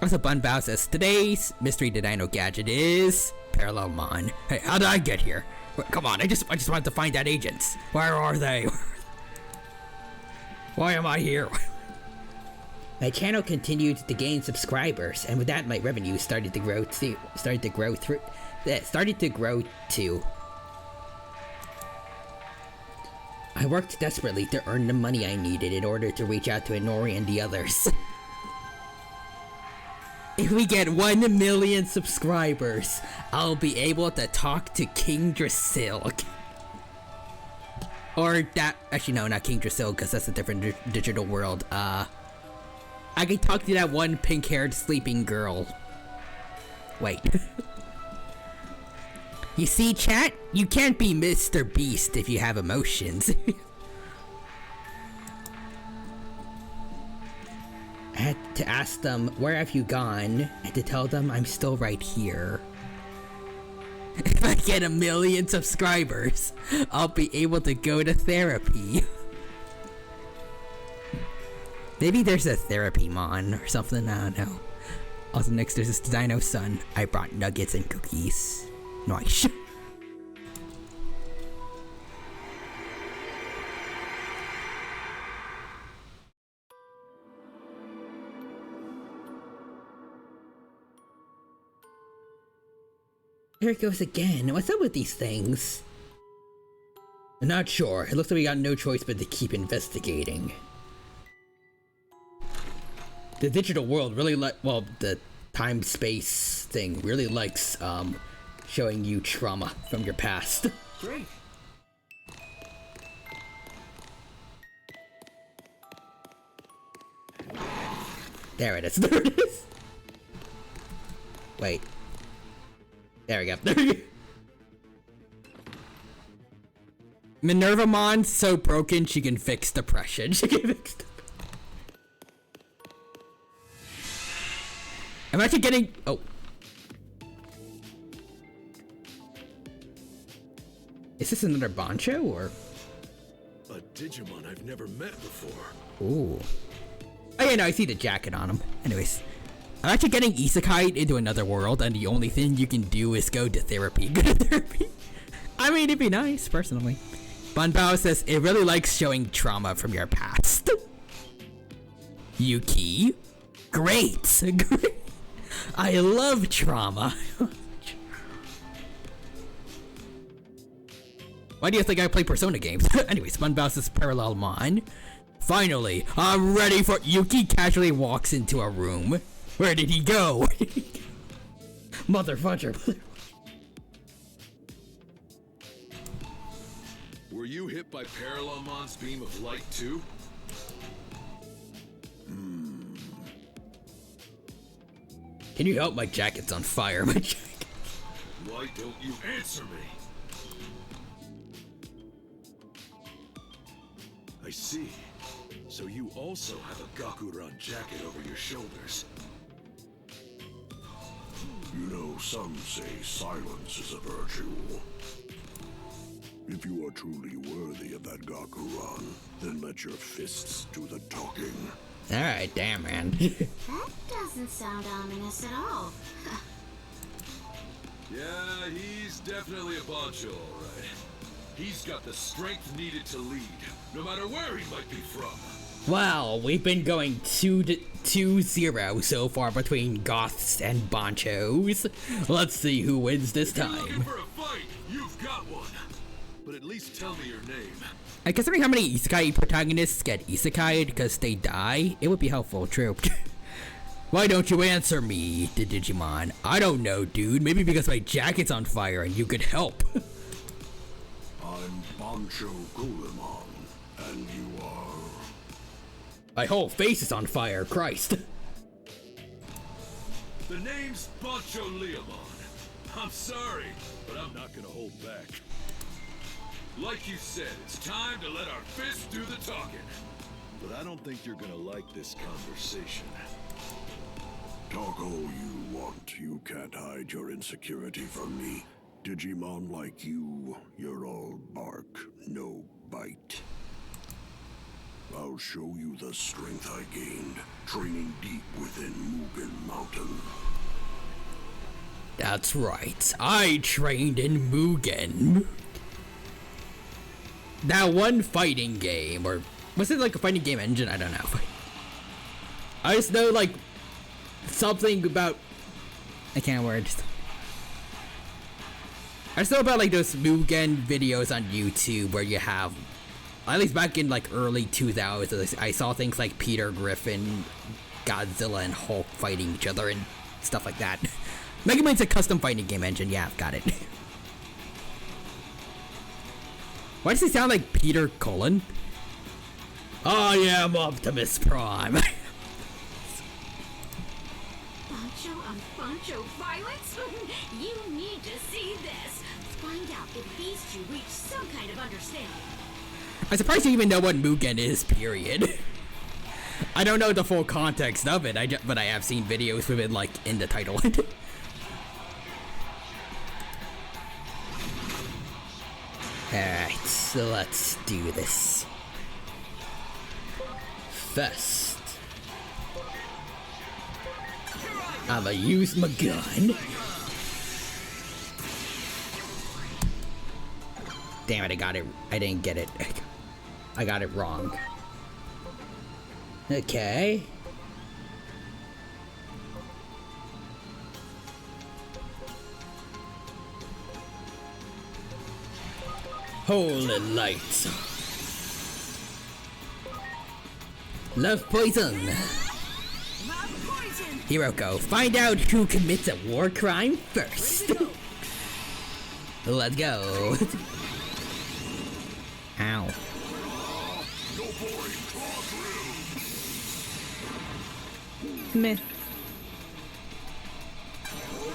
Also, Bun Bao says, today's mystery to dino gadget is parallelmon. Hey, how did I get here? Wait, come on, I just wanted to find that agents. Where are they? Why am I here? My channel continued to gain subscribers, and with that, my revenue started to grow too. I worked desperately to earn the money I needed in order to reach out to Inori and the others. If we get 1 million subscribers, I'll be able to talk to King Drasil. Or that, actually no, not King Drasil, because that's a different digital world. I can talk to that one pink-haired sleeping girl. Wait. You see, chat? You can't be Mr. Beast if you have emotions. I had to ask them, where have you gone? And to tell them I'm still right here. If I get 1 million subscribers, I'll be able to go to therapy. Maybe there's a therapy mon or something, I don't know. Also next there's this Dino Sun. I brought nuggets and cookies. Nice. Here it goes again. What's up with these things? I'm not sure. It looks like we got no choice but to keep investigating. The digital world really well, the time-space thing really likes, showing you trauma from your past. Great. There it is. There it is. Wait. There we go. There we go. Minervamon's so broken she can fix depression. She can fix depression. I'm actually getting... Oh. Is this another Bancho, or...? A Digimon I've never met before. Ooh. Oh yeah, no, I see the jacket on him. Anyways. I'm actually getting isekai into another world, and the only thing you can do is go to therapy. Go to therapy. I mean, it'd be nice, personally. Bunbao says it really likes showing trauma from your past. Yuki? Great! Great! I love trauma. Why do you think I play Persona games? Anyways, Bunbao says parallelmon. Finally, I'm ready for... Yuki casually walks into a room. Where did he go? Mother fudger. Were you hit by Parallelmon's beam of light too? Can you help? My jacket's on fire. My jacket. Why don't you answer me? I see. So you also have a Gakuran jacket over your shoulders. You know, some say silence is a virtue. If you are truly worthy of that Gakuran, then let your fists do the talking. Alright, damn, man. That doesn't sound ominous at all. Yeah, he's definitely a Bancho, alright. He's got the strength needed to lead, no matter where he might be from. Well, we've been going 2-0 so far between Goths and Banchos. Let's see who wins this time. If you're looking for a fight, you've got one. But at least tell me your name. And considering how many isekai protagonists get isekai'd because they die, it would be helpful, true. Why don't you answer me, the Digimon? I don't know, dude. Maybe because my jacket's on fire and you could help. I'm Bancho Gulemon, and you are... My whole face is on fire, Christ. The name's Bancho Leomon. I'm sorry, but I'm not gonna hold back. Like you said, it's time to let our fists do the talking. But I don't think you're gonna like this conversation. Talk all you want. You can't hide your insecurity from me. Digimon like you, you're all bark, no bite. I'll show you the strength I gained, training deep within Mugen Mountain. That's right. I trained in Mugen. That one fighting game, or was it like a fighting game engine? I don't know. I just know like something about... I can't word. I just know about like those Mugen videos on YouTube where you have At least back in like early 2000s, I saw things like Peter Griffin, Godzilla, and Hulk fighting each other and stuff like that. Mega Man's a custom fighting game engine. Yeah, I've got it. Why does he sound like Peter Cullen? I am Optimus Prime. Bancho on Bancho violence? You need to see this. Find out if these two reach some kind of understanding. I'm surprised you even know what Mugen is, period. I don't know the full context of it, but I have seen videos with it, like, in the title. Alright, so let's do this. First, I'ma use my gun. Damn it, I didn't get it. I got it wrong. Okay. Holy lights. Love poison. Hiroko, find out who commits a war crime first. Let's go. Ow. Meh.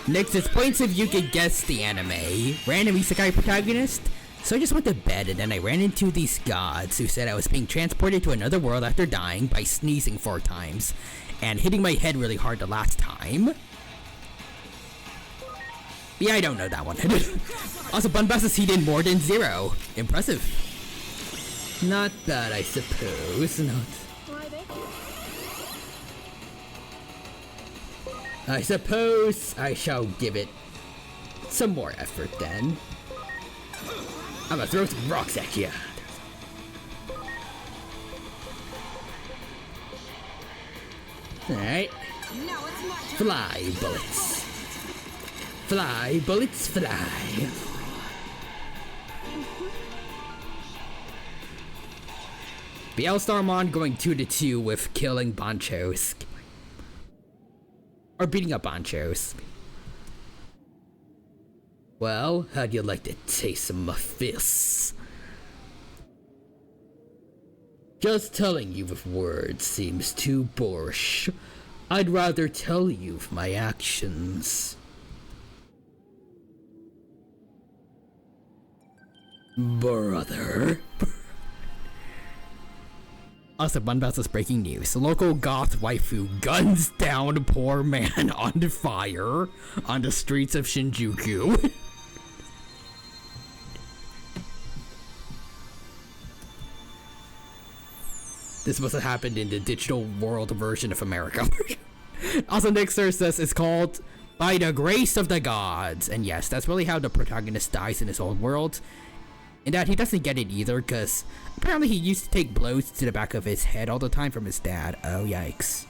Next is points if you could guess the anime. Random isekai protagonist? So I just went to bed and then I ran into these gods who said I was being transported to another world after dying by sneezing 4 times and hitting my head really hard the last time. Yeah, I don't know that one. Also, Bunbass is heated more than 0. Impressive. Not bad, I suppose. Not. I suppose I shall give it some more effort then. I'm gonna throw some rocks at you. Alright. Fly, bullets. Fly, bullets, fly. Starmon going 2-2 with killing Banchos. Or beating up Banchos. Well, how'd you like to taste some of my fists? Just telling you with words seems too boorish. I'd rather tell you with my actions. Brother. Also, Bunbass is breaking news. Local goth waifu guns down poor man on fire on the streets of Shinjuku. This must have happened in the digital world version of America. Also, Nixer says it's called By the Grace of the Gods. And yes, that's really how the protagonist dies in his own world. And that he doesn't get it either, because apparently he used to take blows to the back of his head all the time from his dad. Oh, yikes.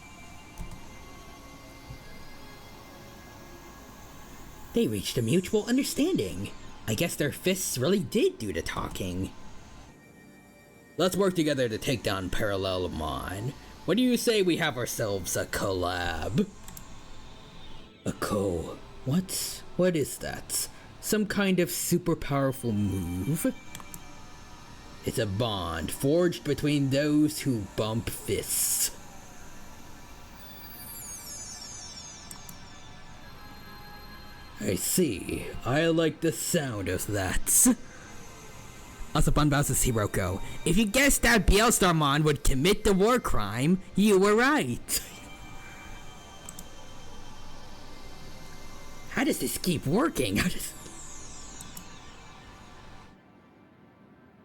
They reached a mutual understanding. I guess their fists really did do the talking. Let's work together to take down Parallelmon. What do you say we have ourselves a collab? What is that? Some kind of super powerful move? It's a bond forged between those who bump fists. I see. I like the sound of that. Also, Bunbass' Hiroko. If you guessed that Starmon would commit the war crime, you were right. How does this keep working?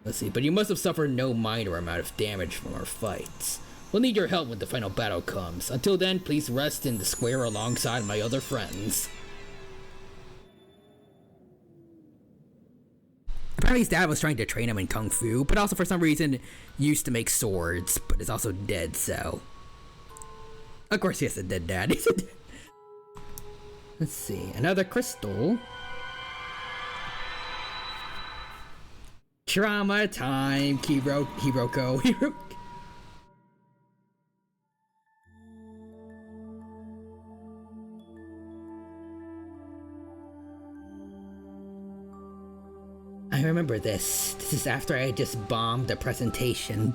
Let's see, but you must have suffered no minor amount of damage from our fights. We'll need your help when the final battle comes. Until then, please rest in the square alongside my other friends. Apparently his dad was trying to train him in Kung Fu, but also for some reason used to make swords, but is also dead, so... Of course he has a dead dad. Let's see, another crystal. Trauma time, Hiroko. I remember this. This is after I had just bombed the presentation.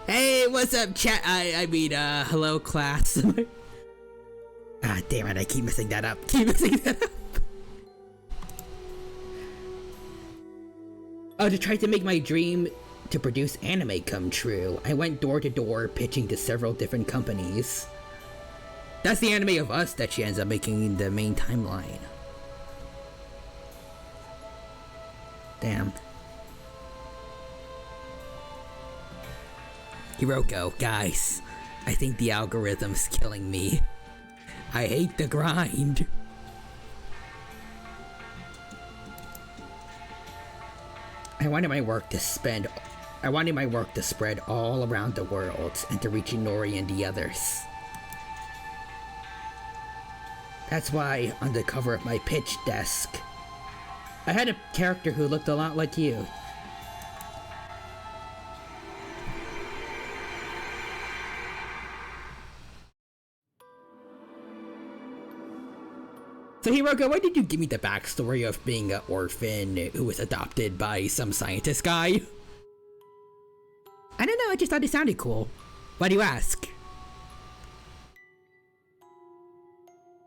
Hey, what's up, chat? I mean, hello, class. Ah, damn it, I keep messing that up. Oh, to try to make my dream to produce anime come true, I went door to door pitching to several different companies. That's the anime of Us that she ends up making in the main timeline. Damn. Hiroko, guys, I think the algorithm's killing me. I hate the grind. I wanted my work to spread all around the world and to reach Inori and the others. That's why, on the cover of my pitch desk, I had a character who looked a lot like you. So Hiroko, why did you give me the backstory of being an orphan who was adopted by some scientist guy? I don't know, I just thought it sounded cool. Why do you ask?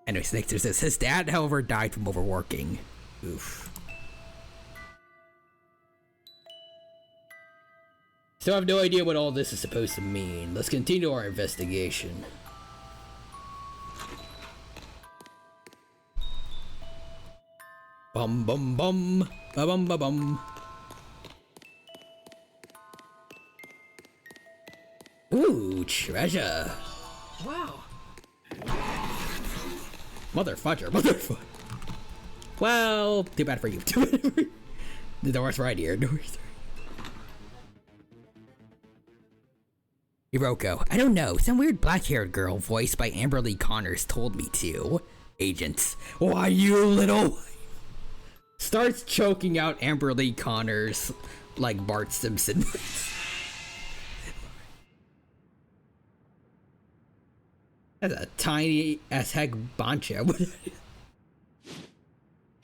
Anyways, next says his dad, however, died from overworking. Oof. So I have no idea what all this is supposed to mean. Let's continue our investigation. Bum bum bum, ba bum ba bum. Ooh, treasure. Wow. Motherfucker. Well, too bad for you. The door's right here. Hiroko, I don't know. Some weird black-haired girl voiced by Amber Lee Connors told me to. Agents, why you little... Starts choking out Amber Lee Connors like Bart Simpson. That's a tiny as heck bancho.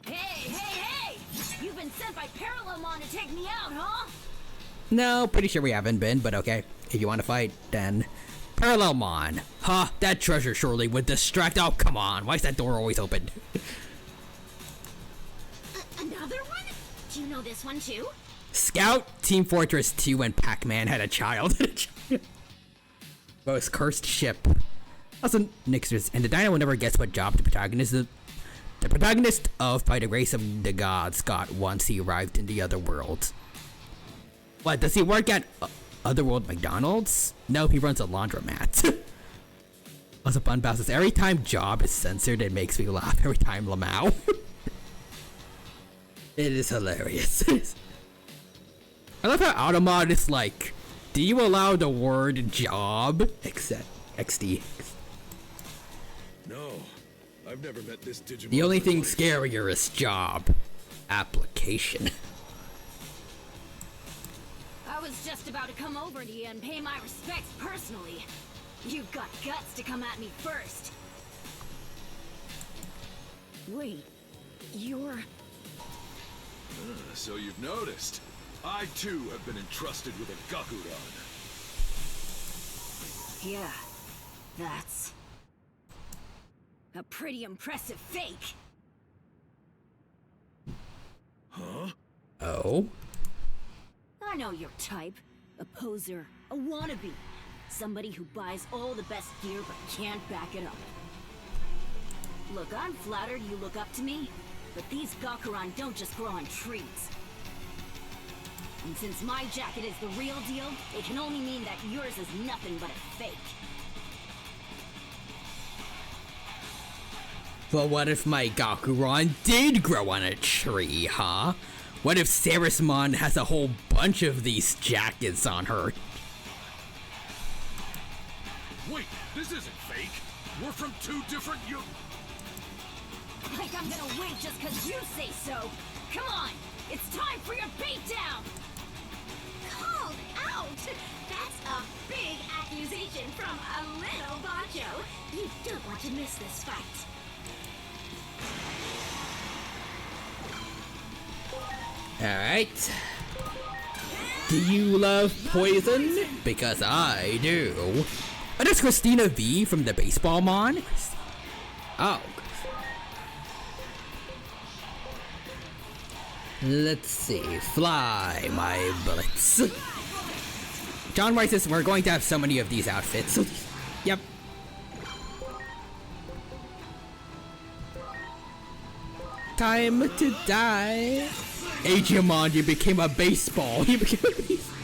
Hey! You've been sent by parallelmon to take me out, huh? No, pretty sure we haven't been, but okay. If you want to fight, then... Parallelmon. Huh, that treasure surely would distract... Oh, come on. Why is that door always open? Another one? Do you know this one too? Scout, Team Fortress 2, and Pac-Man had a child. Most cursed ship. Also, Nixers, and the dino never gets what job the protagonist of By the Grace of the Gods got once he arrived in the other world. What, does he work at Otherworld McDonald's? No, he runs a laundromat. Also, Bunbow says, every time job is censored, it makes me laugh. Every time Lamau. It is hilarious. I love how Automod is like, do you allow the word job? Except XD. No, I've never met this Digimon. The only thing scarier is job. Application. I was just about to come over to you and pay my respects personally. You've got guts to come at me first. Wait, you're... So you've noticed. I too have been entrusted with a Gakuran. Yeah, that's a pretty impressive fake. Huh? Oh? I know your type. A poser, a wannabe. Somebody who buys all the best gear but can't back it up. Look, I'm flattered you look up to me, but these Gakuran don't just grow on trees. And since my jacket is the real deal, it can only mean that yours is nothing but a fake. Well, what if my Gakuran did grow on a tree, huh? What if Sarismon has a whole bunch of these jackets on her? Wait, this isn't fake. We're from two different Like I'm gonna wait just cause you say so. Come on! It's time for your beatdown! Called out? That's a big accusation from a little Bancho. You don't want to miss this fight. Alright. Do you love poison? Because I do. Oh, that's Christina V from the Baseball Mon? Oh. Let's see. Fly, my bullets. John Rice says we're going to have so many of these outfits. Yep. Time to die. Digimon, you became a baseball. You became a baseball.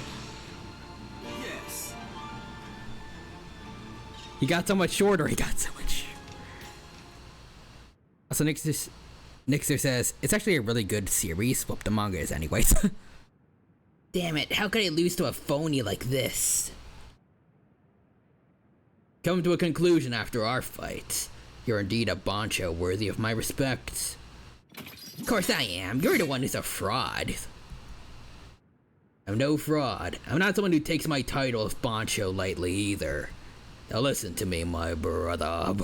Yes. He got so much shorter. He got so much. Also, Nixer says it's actually a really good series. Well, the manga is, anyways. Damn it! How could I lose to a phony like this? Come to a conclusion after our fight. You're indeed a Bancho worthy of my respect. Of course I am. You're the one who's a fraud. I'm no fraud. I'm not someone who takes my title of Bancho lightly either. Now listen to me, my brother.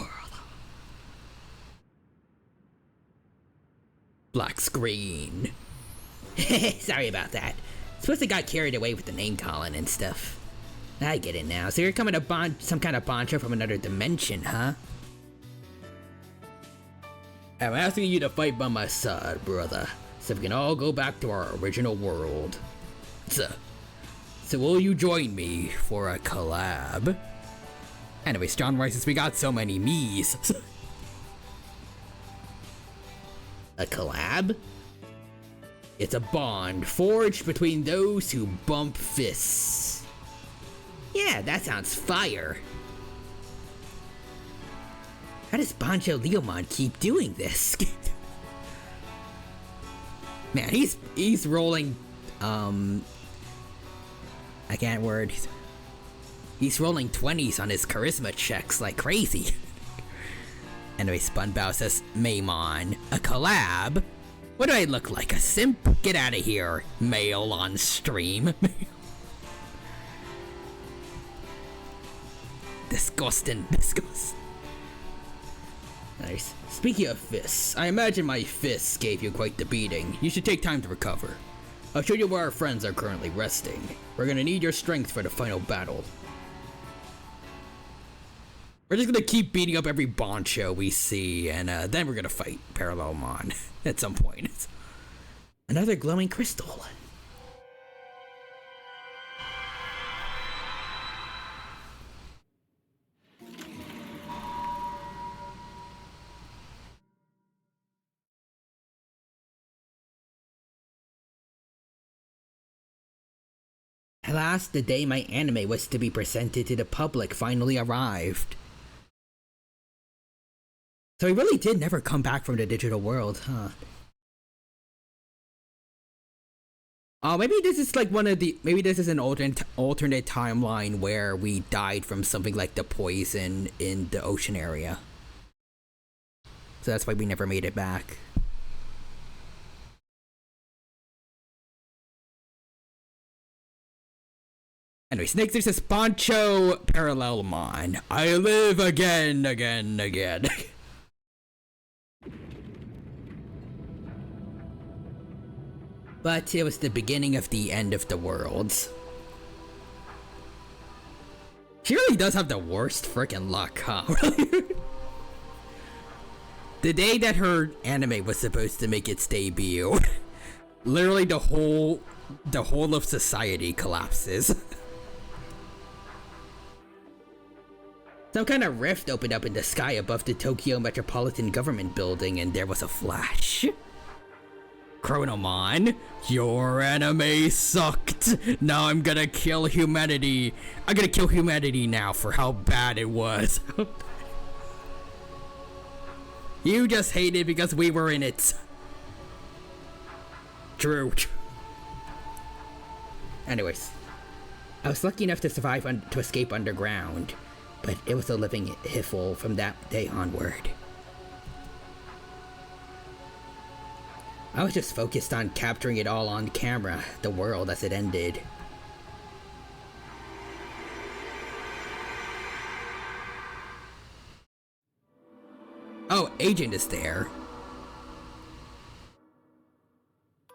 Black screen. Sorry about that. Suppose I got carried away with the name calling and stuff. I get it now. So you're coming to some kind of Bancho from another dimension, huh? I'm asking you to fight by my side, brother, so we can all go back to our original world. So will you join me for a collab? Anyways, John Rice says we got so many me's. A collab? It's a bond forged between those who bump fists. Yeah, that sounds fire. How does Bancho Leomon keep doing this? Man, he's rolling, I can't word. He's rolling 20s on his charisma checks like crazy. Anyway, Spunbow says, Maymon, a collab? What do I look like, a simp? Get out of here, male on stream. Disgusting. Nice. Speaking of fists, I imagine my fists gave you quite the beating. You should take time to recover. I'll show you where our friends are currently resting. We're gonna need your strength for the final battle. We're just gonna keep beating up every Bancho we see, and then we're gonna fight Parallelmon at some point. Another glowing crystal. At last, the day my anime was to be presented to the public finally arrived. So he really did never come back from the digital world, huh? Oh, maybe this is like maybe this is an alternate timeline where we died from something like the poison in the ocean area. So that's why we never made it back. Anyway, Snake says Bancho Parallelmon. I live again. But it was the beginning of the end of the worlds. She really does have the worst freaking luck, huh? The day that her anime was supposed to make its debut, literally the whole of society collapses. Some kind of rift opened up in the sky above the Tokyo Metropolitan Government Building, and there was a flash. Chronomon, your anime sucked. Now I'm gonna kill humanity. I'm gonna kill humanity now for how bad it was. You just hate it because we were in it. True. Anyways, I was lucky enough to survive to escape underground, but it was a living hiffle from that day onward. I was just focused on capturing it all on camera, the world as it ended. Oh, Agent is there.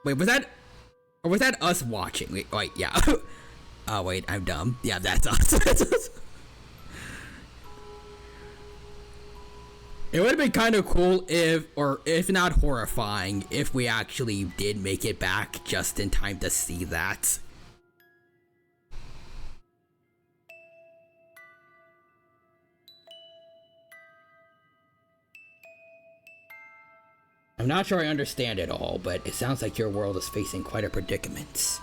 Wait, was that... Or was that us watching? Wait, yeah. Oh, wait, I'm dumb. Yeah, that's us. That's us. It would have been kind of cool if not horrifying, if we actually did make it back just in time to see that. I'm not sure I understand it all, but it sounds like your world is facing quite a predicament.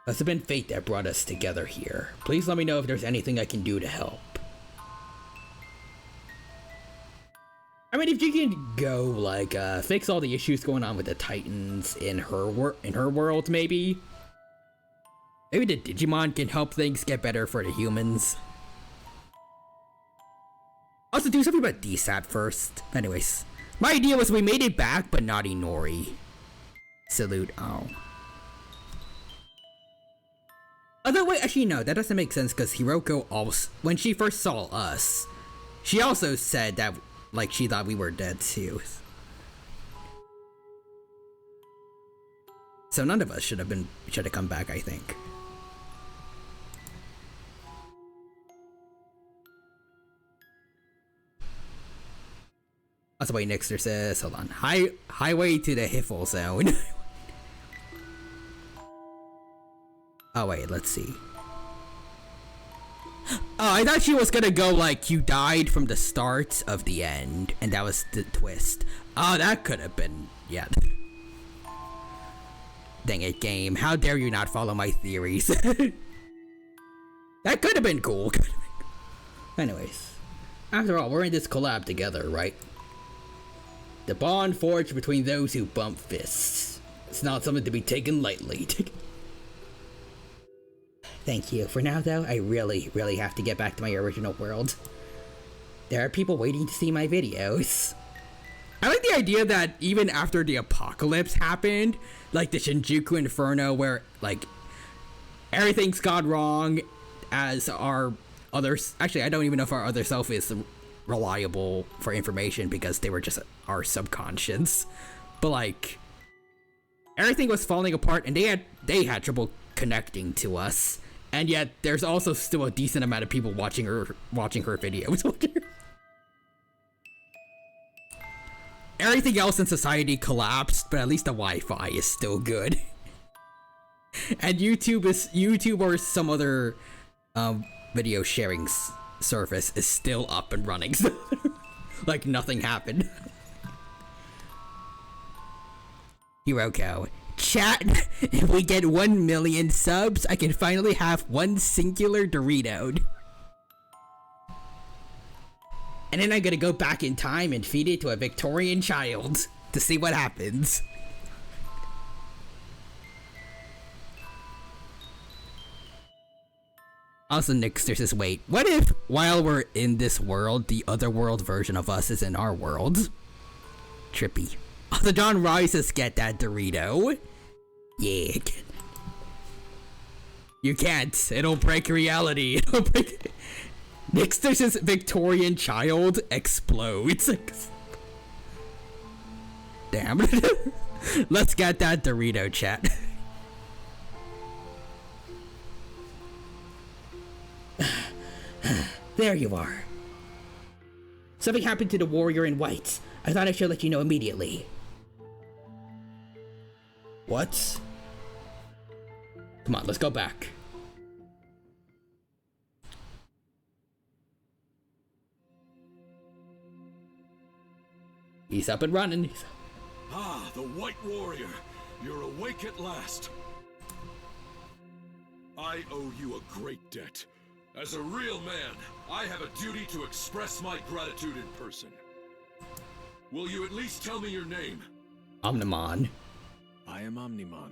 Must have been fate that brought us together here. Please let me know if there's anything I can do to help. I mean, if you can go, like, fix all the issues going on with the Titans in her world, maybe? Maybe the Digimon can help things get better for the humans. Also, do something about DSAT first. Anyways, my idea was we made it back, but not Inori. Salute. Oh. Although, wait, actually, no, that doesn't make sense because Hiroko also, when she first saw us, she also said that, like, she thought we were dead too. So none of us should have come back, I think. That's why Nixter says, hold on, highway to the Hiffle zone. Oh wait, let's see. Oh, I thought she was gonna go like, you died from the start of the end, and that was the twist. Oh, that could have been, yeah. Dang it, game. How dare you not follow my theories? That could have been cool. Anyways, after all, we're in this collab together, right? The bond forged between those who bump fists. It's not something to be taken lightly. Thank you. For now, though, I really have to get back to my original world. There are people waiting to see my videos. I like the idea that even after the apocalypse happened, like the Shinjuku Inferno, where, like, everything's gone wrong as our others. Actually, I don't even know if our other self is reliable for information because they were just our subconscious. But, like, everything was falling apart and they had trouble connecting to us. And yet, there's also still a decent amount of people watching her videos. Everything else in society collapsed, but at least the Wi-Fi is still good. And YouTube or some other video sharing service is still up and running. So like nothing happened. Hiroko. Chat, if we get 1 million subs, I can finally have one singular Dorito. And then I'm gonna go back in time and feed it to a Victorian child to see what happens. Also, Nixter says, wait, what if while we're in this world, the other world version of us is in our world? Trippy. Also, John Rice says, get that Dorito. Yeah. You can't. It'll break reality. It'll break... Nixter says, Victorian child explodes. Damn. Let's get that Dorito, chat. There you are. Something happened to the warrior in white. I thought I should let you know immediately. What? Come on, let's go back. He's up and running. Ah, the White Warrior. You're awake at last. I owe you a great debt. As a real man, I have a duty to express my gratitude in person. Will you at least tell me your name? Omnimon. I am Omnimon.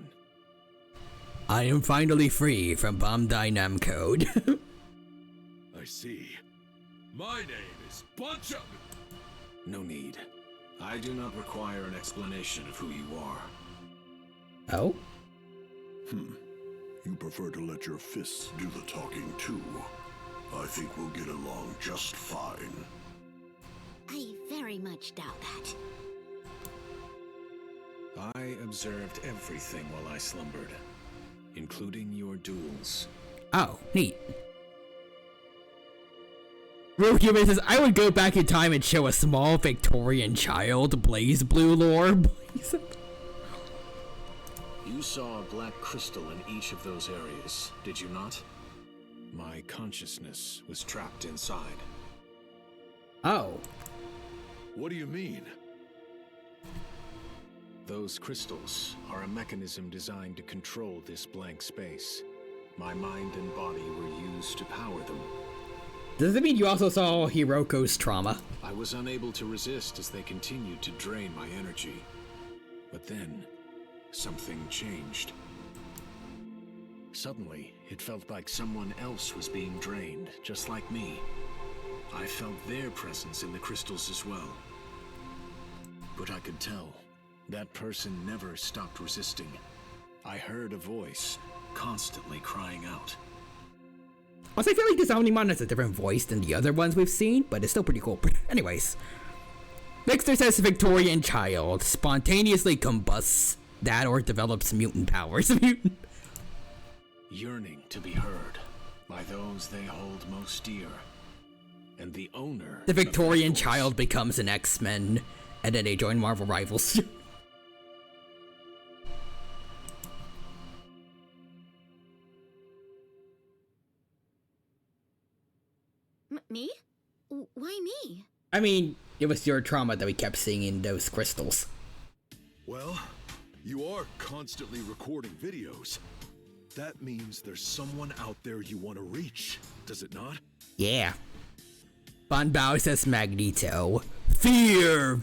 I am finally free from Bandai Namco. I see. My name is Bunch Up. No need. I do not require an explanation of who you are. Oh? You prefer to let your fists do the talking too. I think we'll get along just fine. I very much doubt that. I observed everything while I slumbered, including your duels. Oh, neat. Real Human says, I would go back in time and show a small Victorian child Blaze Blue lore. You saw a black crystal in each of those areas, did you not? My consciousness was trapped inside. Oh. What do you mean? Those crystals are a mechanism designed to control this blank space. My mind and body were used to power them. Does it mean you also saw Hiroko's trauma? I was unable to resist as they continued to drain my energy. But then, something changed. Suddenly, it felt like someone else was being drained, just like me. I felt their presence in the crystals as well. But I could tell, that person never stopped resisting. I heard a voice, constantly crying out. Also, I feel like this Omnimon has a different voice than the other ones we've seen, but it's still pretty cool. Anyways. Vixter says Victorian child spontaneously combusts that or develops mutant powers. Yearning to be heard by those they hold most dear. And the owner... The Victorian child becomes an X-Men, and then they join Marvel Rivals. Me? Why me? I mean, it was your trauma that we kept seeing in those crystals. Well, you are constantly recording videos. That means there's someone out there you want to reach, does it not? Yeah. Bunbao says Magneto. Fear!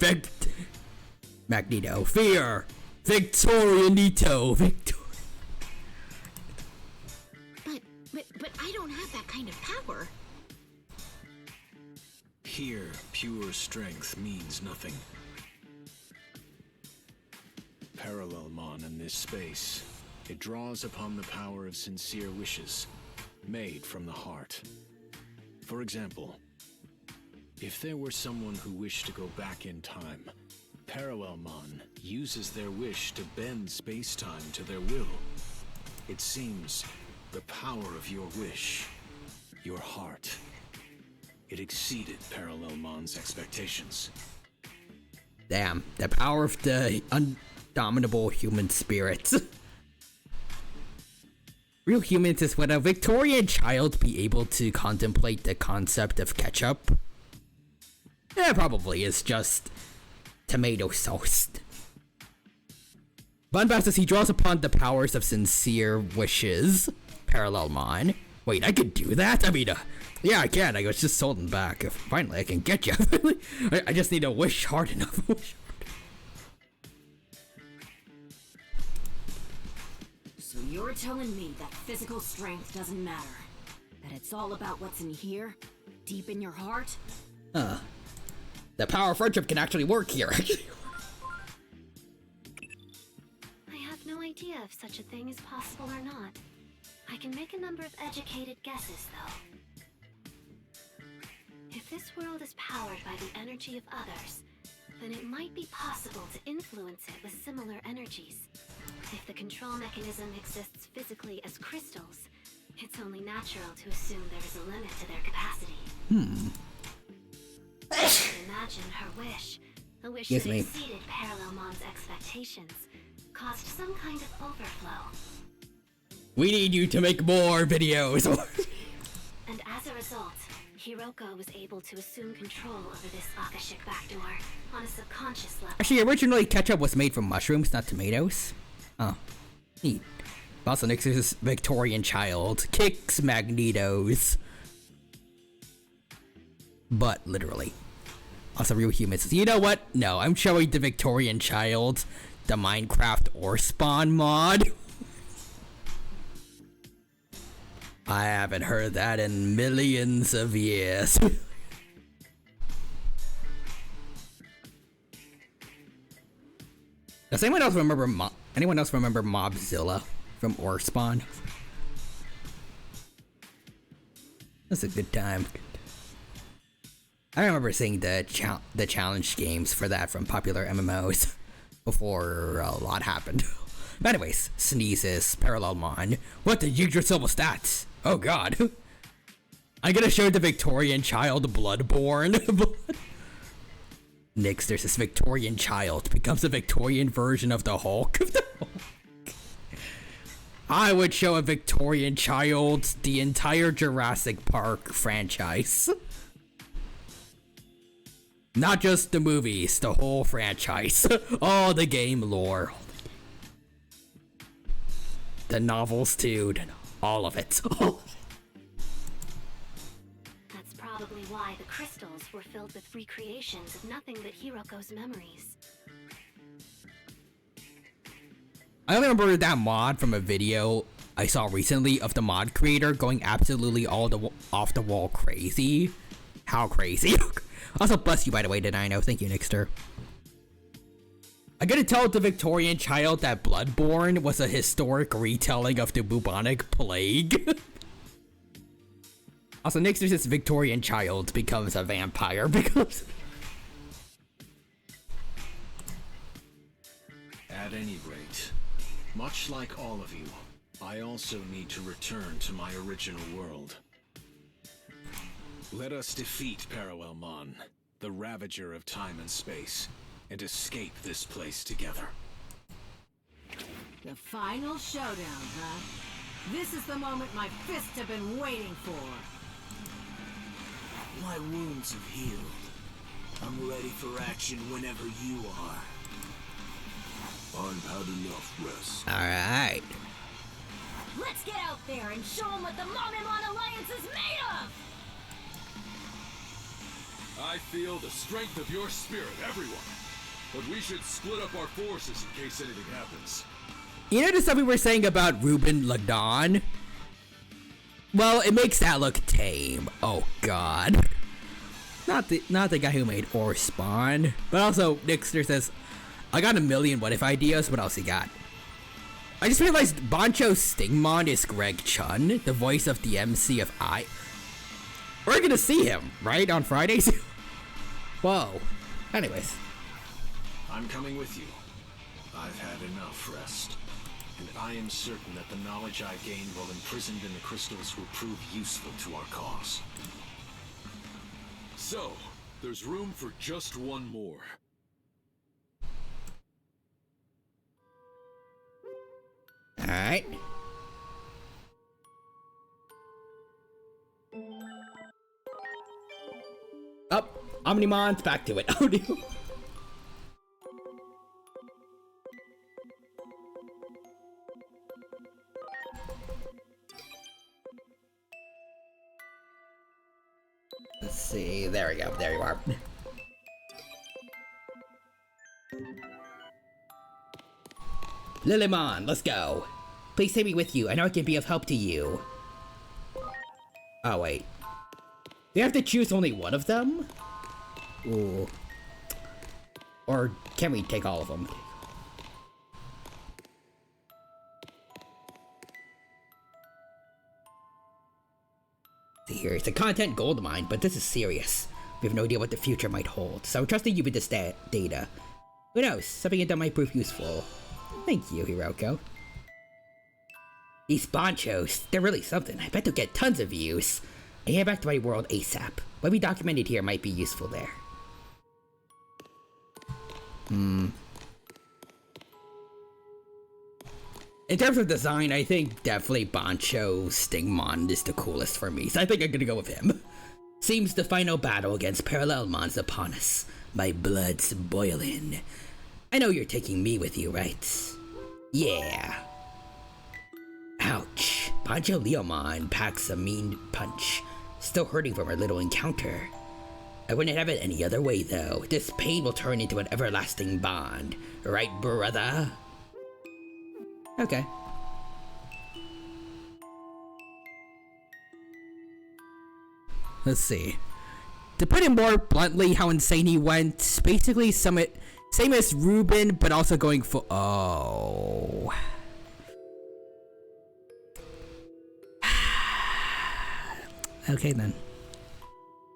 Magneto. Fear! Victorianito! But I don't have that kind of power. Here, pure strength means nothing. Parallelmon in this space. It draws upon the power of sincere wishes, made from the heart. For example, if there were someone who wished to go back in time, Parallelmon uses their wish to bend space-time to their will. It seems the power of your wish, your heart, it exceeded Parallelmon's expectations. Damn, the power of the undominable human spirits. Real Humans is, would a Victorian child be able to contemplate the concept of ketchup? Yeah, probably. It's just tomato sauce. Bunbao says he draws upon the powers of sincere wishes. Parallelmon. Wait, I could do that? I mean, yeah, I can. I was just holding back. Finally, I can get you. I just need to wish hard enough. So you're telling me that physical strength doesn't matter? That it's all about what's in here? Deep in your heart? The power of friendship can actually work here. I have no idea if such a thing is possible or not. I can make a number of educated guesses, though. If this world is powered by the energy of others, then it might be possible to influence it with similar energies. If the control mechanism exists physically as crystals, it's only natural to assume there is a limit to their capacity. Imagine her wish, a wish that exceeded Parallelmon's expectations, caused some kind of overflow. We need you to make more videos. And as a result, Hiroko was able to assume control over this Akashic backdoor on a subconscious level. Actually, originally ketchup was made from mushrooms, not tomatoes. Oh, neat. Also, Nix's Victorian child kicks Magnetos. But literally. Also, Real Humans. You know what? No, I'm showing the Victorian child the Minecraft or Spawn mod. I haven't heard that in millions of years. Does anyone else remember Mobzilla from Orspawn? That's a good time. I remember seeing the challenge games for that from popular MMOs before a lot happened. But anyways, sneezes, parallelmon. What the Yggdrasil stats? Oh god. I'm gonna show the Victorian child Bloodborne. Next, there's this Victorian child becomes a Victorian version of the Hulk. I would show a Victorian child the entire Jurassic Park franchise. Not just the movies, the whole franchise. All the game lore. The novels too, all of it. That's probably why the crystals were filled with recreations of nothing but Hiroko's memories. I only remember that mod from a video I saw recently of the mod creator going absolutely off the wall crazy. How crazy? Also, bless you, by the way, did I know? Thank you, Nixter. I gotta tell the Victorian child that Bloodborne was a historic retelling of the bubonic plague. Also, Nixter's this Victorian child becomes a vampire because... At any rate, much like all of you, I also need to return to my original world. Let us defeat Parallelmon, the Ravager of time and space, and escape this place together. The final showdown, huh? This is the moment my fists have been waiting for. My wounds have healed. I'm ready for action whenever you are. I've had enough rest. Alright. Let's get out there and show them what the Momemon Alliance is made of! I feel the strength of your spirit, everyone. But we should split up our forces in case anything happens. You know the stuff we were saying about Ruben Ladon? Well, it makes that look tame. Oh god. Not the guy who made Orspawn. But also, Nixter says, I got a million what if ideas. What else he got? I just realized Bancho Stingmon is Greg Chun, the voice of the MC of I. We're gonna see him, right? On Fridays? Whoa. Anyways. I'm coming with you. I've had enough rest. And I am certain that the knowledge I gained while imprisoned in the crystals will prove useful to our cause. So, there's room for just one more. Alright. Up. Omnimon's back to it. Oh no. Let's see. There we go. There you are. Lilymon, let's go. Please take me with you. I know I can be of help to you. Oh, wait. Do you have to choose only one of them? Ooh. Or can we take all of them? See here, it's a content gold mine, but this is serious. We have no idea what the future might hold, so I'm trusting you with this data. Who knows, something that might prove useful. Thank you, Hiroko. These bonchos, they're really something. I bet they'll get tons of views. I head back to my world ASAP. What we documented here might be useful there. In terms of design, I think definitely Bancho Stingmon is the coolest for me, so I think I'm gonna go with him. Seems the final battle against Parallelmon's upon us. My blood's boiling. I know you're taking me with you, right? Yeah. Ouch. Bancho Leomon packs a mean punch. Still hurting from our little encounter. I wouldn't have it any other way, though. This pain will turn into an everlasting bond. Right, brother? Okay. Let's see. To put it more bluntly, how insane he went, basically Same as Ruben, but also going for... Oh. Okay, then.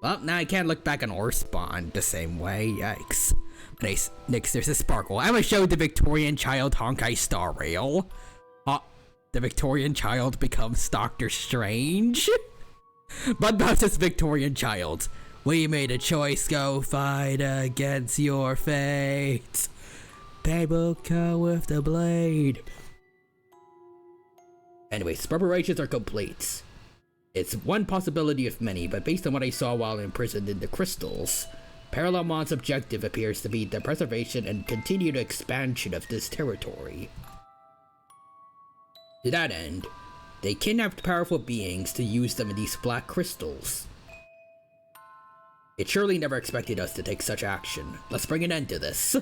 Well, now I can't look back on or spawn the same way. Yikes. Nice. Next, there's a sparkle. I'm gonna show the Victorian child Honkai Star Rail. The Victorian child becomes Doctor Strange. But versus Victorian child. We made a choice, go fight against your fate. They will come with the blade. Anyways, preparations are complete. It's one possibility of many, but based on what I saw while imprisoned in the crystals, Parallelmon's objective appears to be the preservation and continued expansion of this territory. To that end, they kidnapped powerful beings to use them in these black crystals. It surely never expected us to take such action. Let's bring an end to this.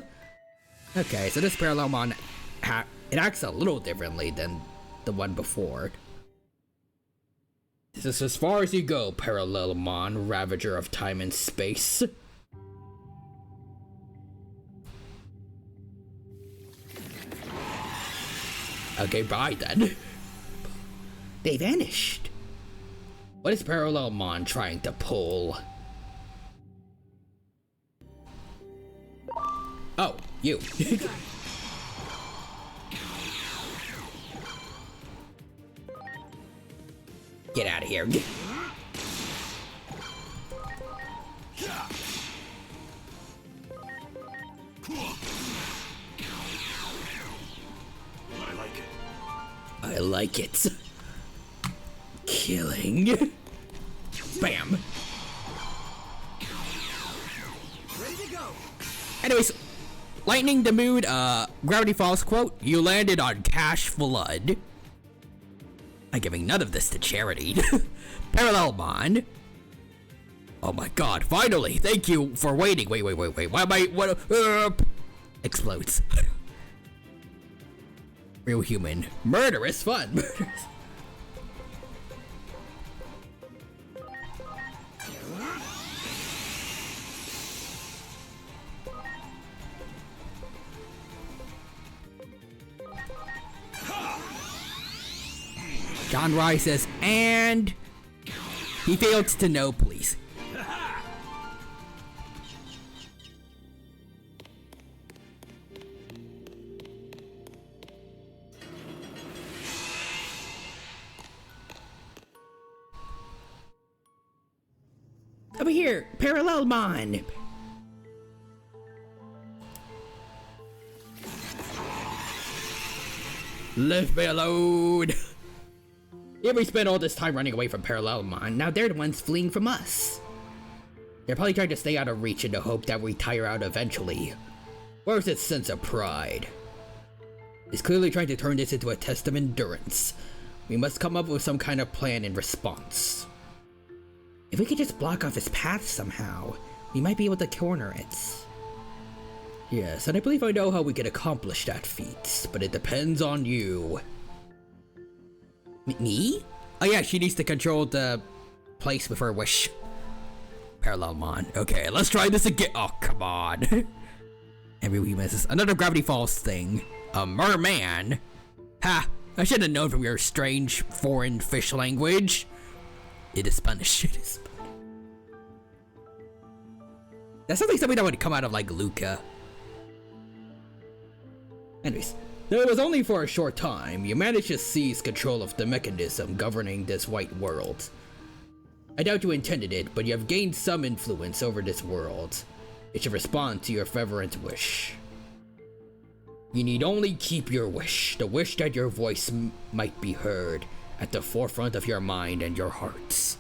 Okay, so this Parallelmon, it acts a little differently than the one before. This is as far as you go, Parallelmon, Ravager of Time and Space. Okay, bye then. They vanished. What is Parallelmon trying to pull? Oh, you. Get out of here. I like it. Killing. Bam. Ready to go. Anyways, lightening the mood, Gravity Falls quote, "You landed on cash flood." I'm giving none of this to charity. Parallelmon. Oh my god, finally! Thank you for waiting. Wait. Why am I, what, explodes. Real human. Murderous fun. Murderous. John rises, and he failed to know, please. Over here, Parallelmon. Leave me alone. Here we spent all this time running away from Parallelmon, now they're the ones fleeing from us. They're probably trying to stay out of reach in the hope that we tire out eventually. Where's its sense of pride? It's clearly trying to turn this into a test of endurance. We must come up with some kind of plan in response. If we could just block off its path somehow, we might be able to corner it. Yes, and I believe I know how we could accomplish that feat, but it depends on you. Me? Oh yeah, she needs to control the place with her wish. Parallelmon. Okay, let's try this again. Oh, come on. Every week misses. Another Gravity Falls thing. A merman? Ha! I should have known from your strange foreign fish language. It is Spanish. It is Spanish. That sounds like something that would come out of like Luca. Anyways. Though it was only for a short time, you managed to seize control of the mechanism governing this white world. I doubt you intended it, but you have gained some influence over this world. It should respond to your fervent wish. You need only keep your wish, the wish that your voice might be heard at the forefront of your mind and your hearts.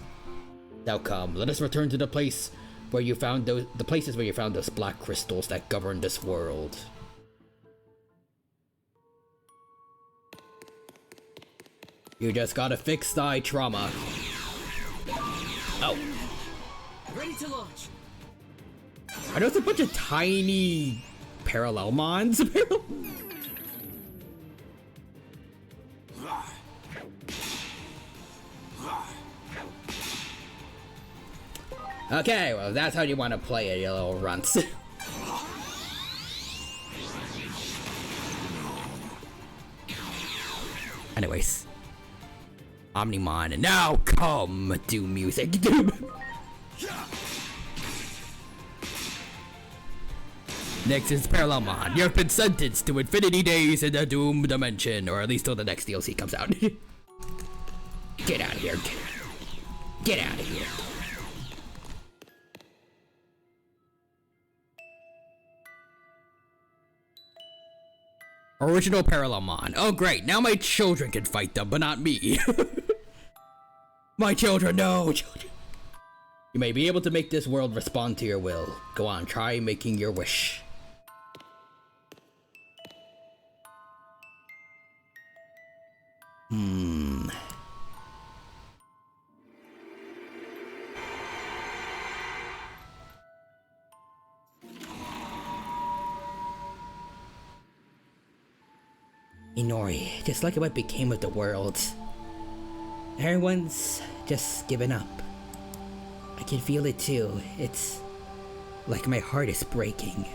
Now come, let us return to the place where you found the places where you found those black crystals that govern this world. You just gotta fix thy trauma. Oh. Ready to launch. Are those a bunch of tiny Parallelmons? Okay, well that's how you want to play it, you little runts. Anyways. Omnimon, and now come do music. Next is Parallelmon. You've been sentenced to infinity days in the Doom Dimension, or at least till the next DLC comes out. Get out of here. Get out of here. Original Parallelmon. Oh great, now my children can fight them, but not me. My children, no! Children. You may be able to make this world respond to your will. Go on, try making your wish. Inori, just look at what became of the world. Everyone's just given up. I can feel it too. It's like my heart is breaking.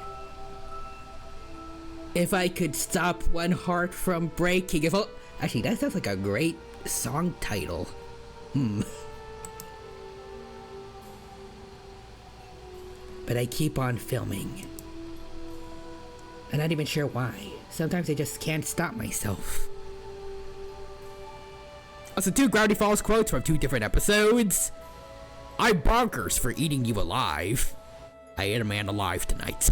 If I could stop one heart from breaking, actually, that sounds like a great song title. But I keep on filming. I'm not even sure why. Sometimes I just can't stop myself. Also, 2 Gravity Falls quotes from 2 different episodes. I'm bonkers for eating you alive. I ate a man alive tonight.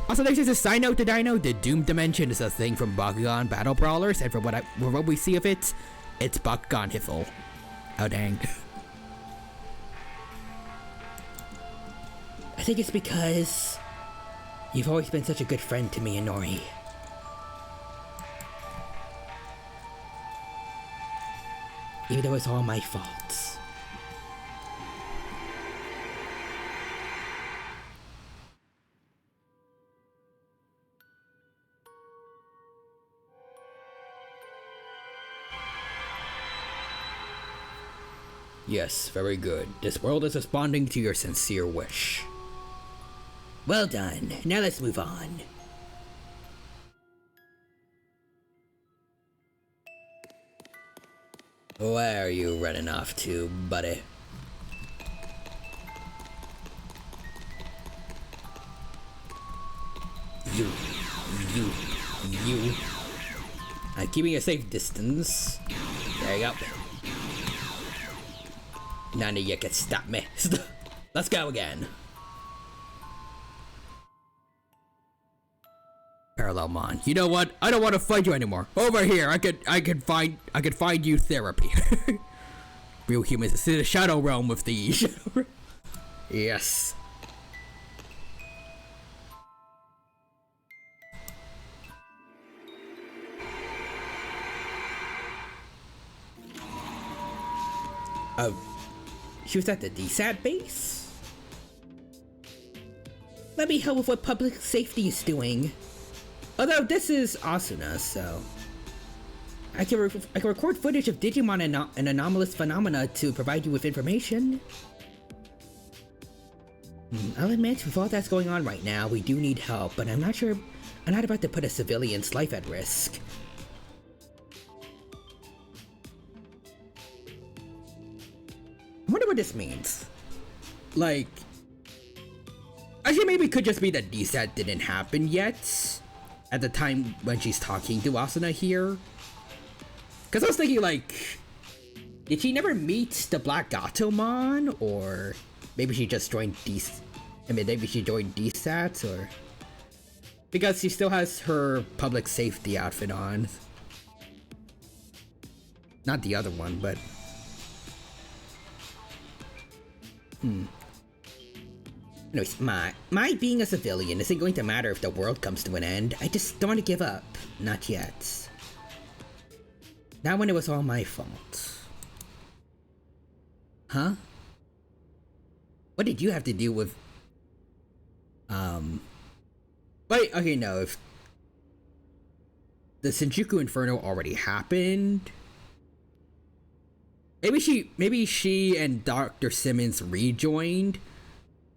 Also, there's just a side note to Dino. The Doom Dimension is a thing from Bakugan Battle Brawlers, and from what we see of it, it's Bakugan Hiffle. Oh dang. I think it's because you've always been such a good friend to me, Inori. Even though it's all my fault. Yes, very good. This world is responding to your sincere wish. Well done. Now let's move on. Where are you running off to, buddy? You. I'm keeping a safe distance. There you go. None of you can stop me. Let's go again. Parallelmon. You know what? I don't want to fight you anymore. Over here, I could find you therapy. Real humans is in the shadow realm with these. Yes. She was at the DSAT base? Let me help with what public safety is doing. Although this is Asuna, so I can record footage of Digimon and anomalous phenomena to provide you with information. I'll admit, with all that's going on right now, we do need help, but I'm not about to put a civilian's life at risk. I wonder what this means. Like, actually maybe it could just be that DSAT didn't happen yet at the time when she's talking to Asuna here. Because I was thinking, like, did she never meet the Black Gatomon? Or maybe she just joined maybe she joined DSAT, or because she still has her public safety outfit on. Not the other one, but Anyways, my being a civilian isn't going to matter if the world comes to an end. I just don't want to give up. Not yet. Not when it was all my fault. Huh? What did you have to do with... Wait, okay, no, if... The Shinjuku Inferno already happened... Maybe she and Dr. Simmons rejoined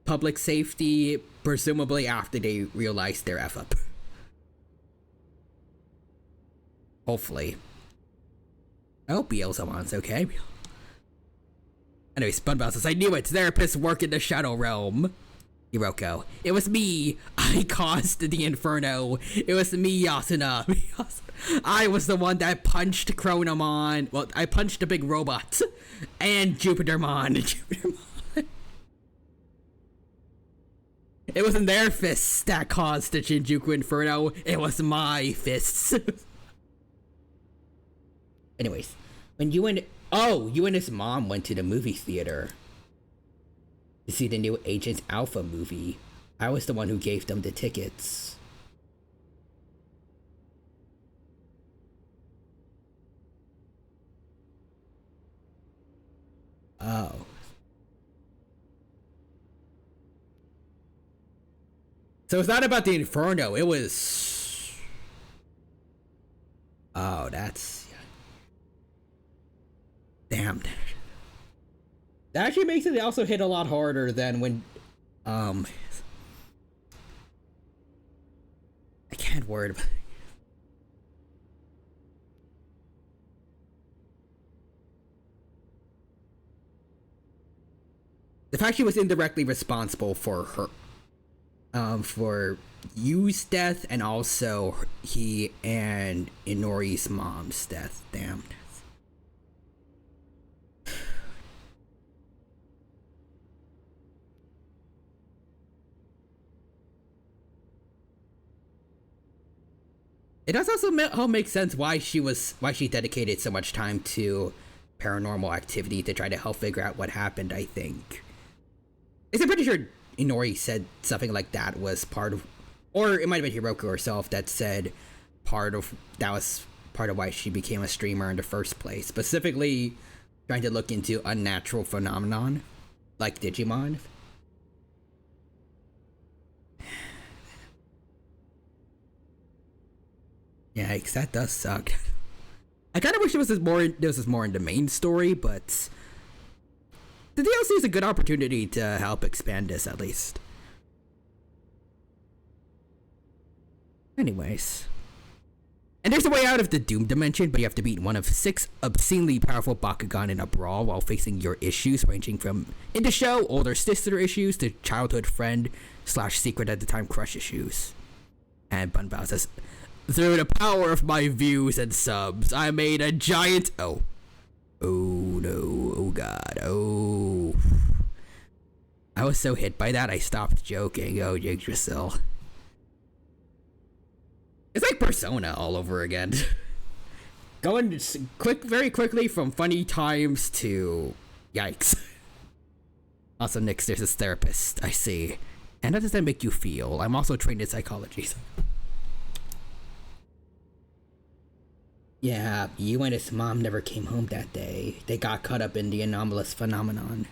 public safety, presumably after they realized their F up. Hopefully. Oh, Beelzebub's okay. Anyway, Spunbell says, I knew it. Therapists work in the Shadow Realm. Hiroko. It was me. I caused the inferno. It was me, Yasuna. I was the one that punched Chronomon. Well, I punched the big robot. And Jupitermon. It wasn't their fists that caused the Shinjuku Inferno. It was my fists. Anyways, when you and his mom went to the movie theater to see the new Agent Alpha movie. I was the one who gave them the tickets. Oh. So it's not about the Inferno, it was... Oh, that's... Damn. That actually makes it also hit a lot harder than when... I can't word about it. The fact she was indirectly responsible for her... for Yu's death and also he and Inori's mom's death. Damn. It does also make sense why she dedicated so much time to paranormal activity to try to help figure out what happened, I think. I'm pretty sure Inori said something like that was part of, or it might have been Hiroko herself that said that was part of why she became a streamer in the first place. Specifically, trying to look into unnatural phenomenon, like Digimon. Yikes, that does suck. I kind of wish this was more in the main story, but the DLC is a good opportunity to help expand this, at least. Anyways. And there's a way out of the Doom Dimension, but you have to beat one of 6 obscenely powerful Bakugan in a brawl while facing your issues, ranging from, in the show, older sister issues to childhood friend / secret at the time crush issues. And Bunbao says, through the power of my views and subs, I made a giant... Oh no, oh god, oh. I was so hit by that, I stopped joking. Oh, Yggdrasil. It's like Persona all over again. Going very quickly from funny times to... Yikes. Also, Nyx, there's this therapist, I see. And how does that make you feel? I'm also trained in psychology. Yeah, you and his mom never came home that day. They got caught up in the anomalous phenomenon.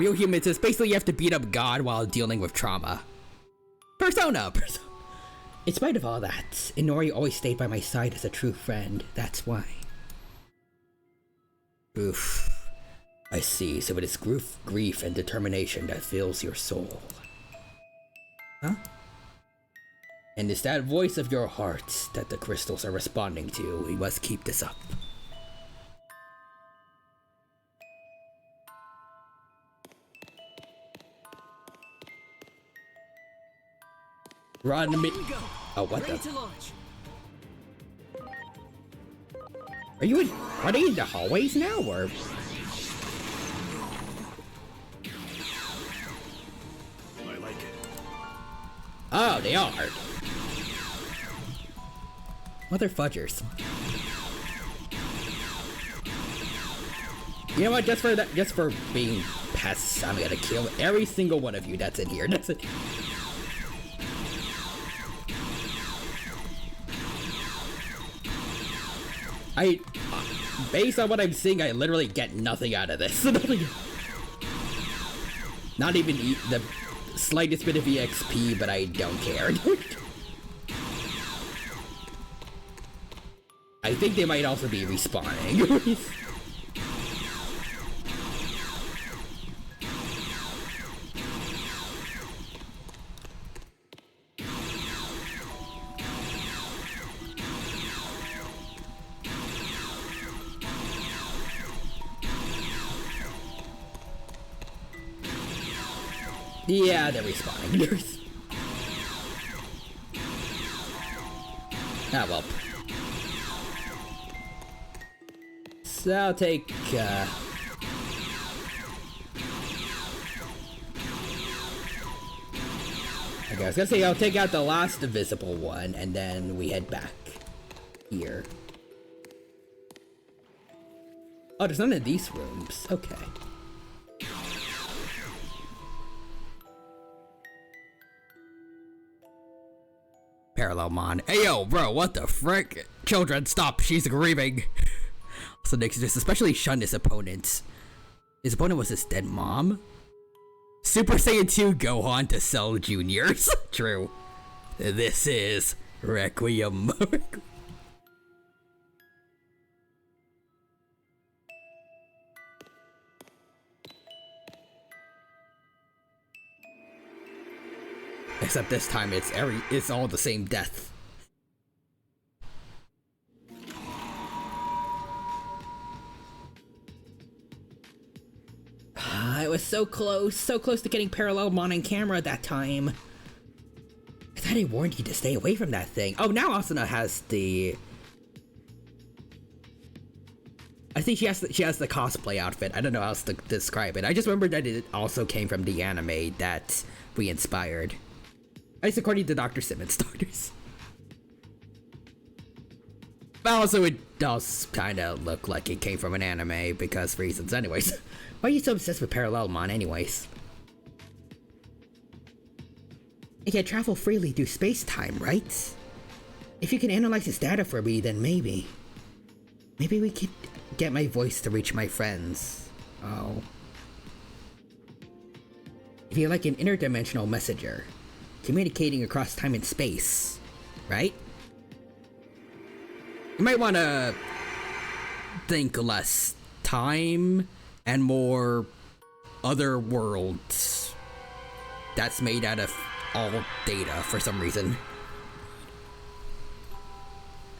Real Human says basically you have to beat up God while dealing with trauma. Persona! In spite of all that, Inori always stayed by my side as a true friend. That's why. Oof. I see, so it is grief and determination that fills your soul. Huh? And it's that voice of your heart that the crystals are responding to. We must keep this up. Run me. Oh, what the? Are they in the hallways now, or? I like it. Oh, they are. Mother fudgers. You know what? Just for being pests, I'm gonna kill every single one of you that's in here. That's it. Based on what I'm seeing, I literally get nothing out of this. Not even the slightest bit of EXP, but I don't care. I think they might also be respawning. Yeah, they're respawning. Ah, well. So I'll take, okay, I was gonna say I'll take out the last invisible one, and then we head back here. Oh, there's none of these rooms. Okay. Parallelmon. Hey yo, bro, what the frick? Children, stop, she's grieving. So Nick just especially shunned his opponents. His opponent was his dead mom? Super Saiyan 2 Gohan to Cell Juniors. True. This is Requiem. Except this time it's all the same death. I was so close to getting Parallelmon on camera that time. I thought I warned you to stay away from that thing. Oh, now Asuna has the... I think she has the cosplay outfit. I don't know how else to describe it. I just remember that it also came from the anime that we inspired. At least according to Dr. Simmons' daughters. But also it does kind of look like it came from an anime because reasons anyways. Why are you so obsessed with Parallelmon anyways? It can travel freely through space-time, right? If you can analyze its data for me, then maybe we could get my voice to reach my friends. Oh. If you're like an interdimensional messenger, communicating across time and space, right? You might want to think less time and more other worlds. That's made out of all data for some reason.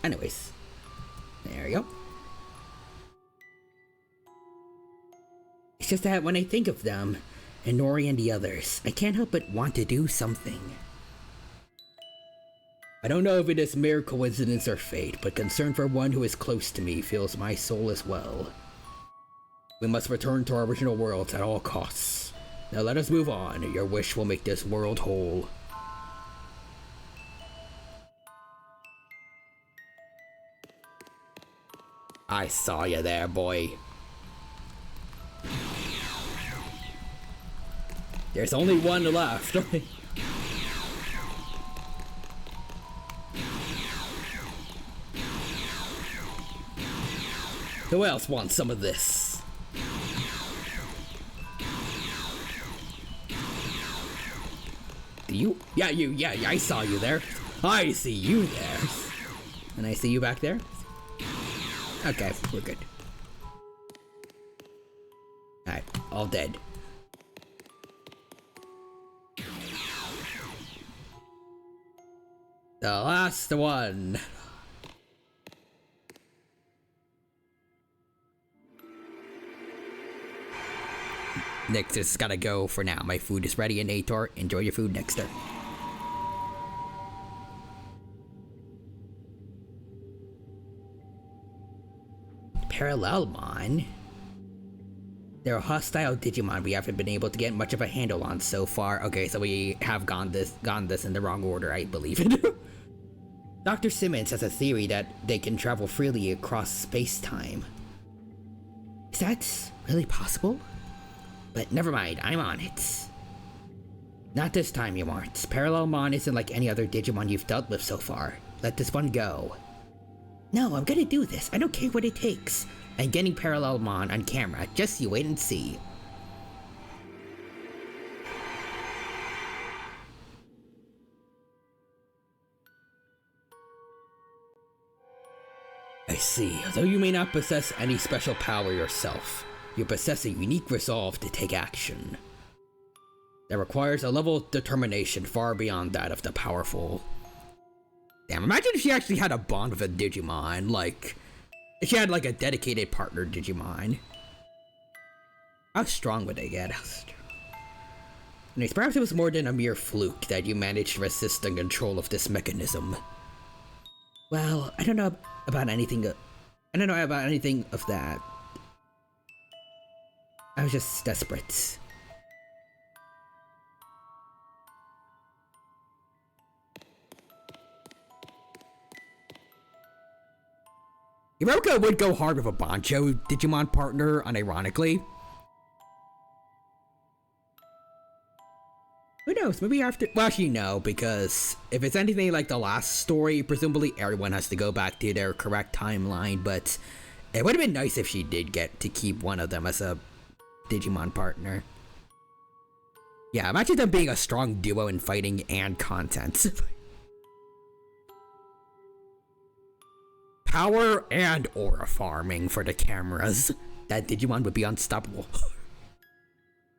Anyways, there we go. It's just that when I think of them, and Nori and the others, I can't help but want to do something. I don't know if it is mere coincidence or fate, but concern for one who is close to me fills my soul as well. We must return to our original worlds at all costs. Now let us move on. Your wish will make this world whole. I saw you there, boy. There's only one left. Who else wants some of this? You? Yeah, you. Yeah, I saw you there. I see you there. And I see you back there? Okay, we're good. Alright, all dead. The last one. Nick just gotta go for now. My food is ready, and Ator, enjoy your food, Nexter. Parallelmon? They're a hostile Digimon we haven't been able to get much of a handle on so far. Okay, so we have gone this in the wrong order, I believe it. Dr. Simmons has a theory that they can travel freely across space-time. Is that really possible? But never mind, I'm on it. Not this time, you aren't. Parallelmon isn't like any other Digimon you've dealt with so far. Let this one go. No, I'm gonna do this. I don't care what it takes. I'm getting Parallelmon on camera. Just you wait and see. I see. Although you may not possess any special power yourself, you possess a unique resolve to take action. That requires a level of determination far beyond that of the powerful. Damn, imagine if she actually had a bond with a Digimon, like... if she had like a dedicated partner Digimon. How strong would they get? Nice, perhaps it was more than a mere fluke that you managed to resist the control of this mechanism. Well, I don't know about anything. I don't know about anything of that. I was just desperate. Hiroka would go hard with a Bancho Digimon partner, unironically. Who knows, maybe after— well, actually no, because if it's anything like the last story, presumably everyone has to go back to their correct timeline, but it would have been nice if she did get to keep one of them as a Digimon partner. Yeah, imagine them being a strong duo in fighting and content. Power and aura farming for the cameras. That Digimon would be unstoppable.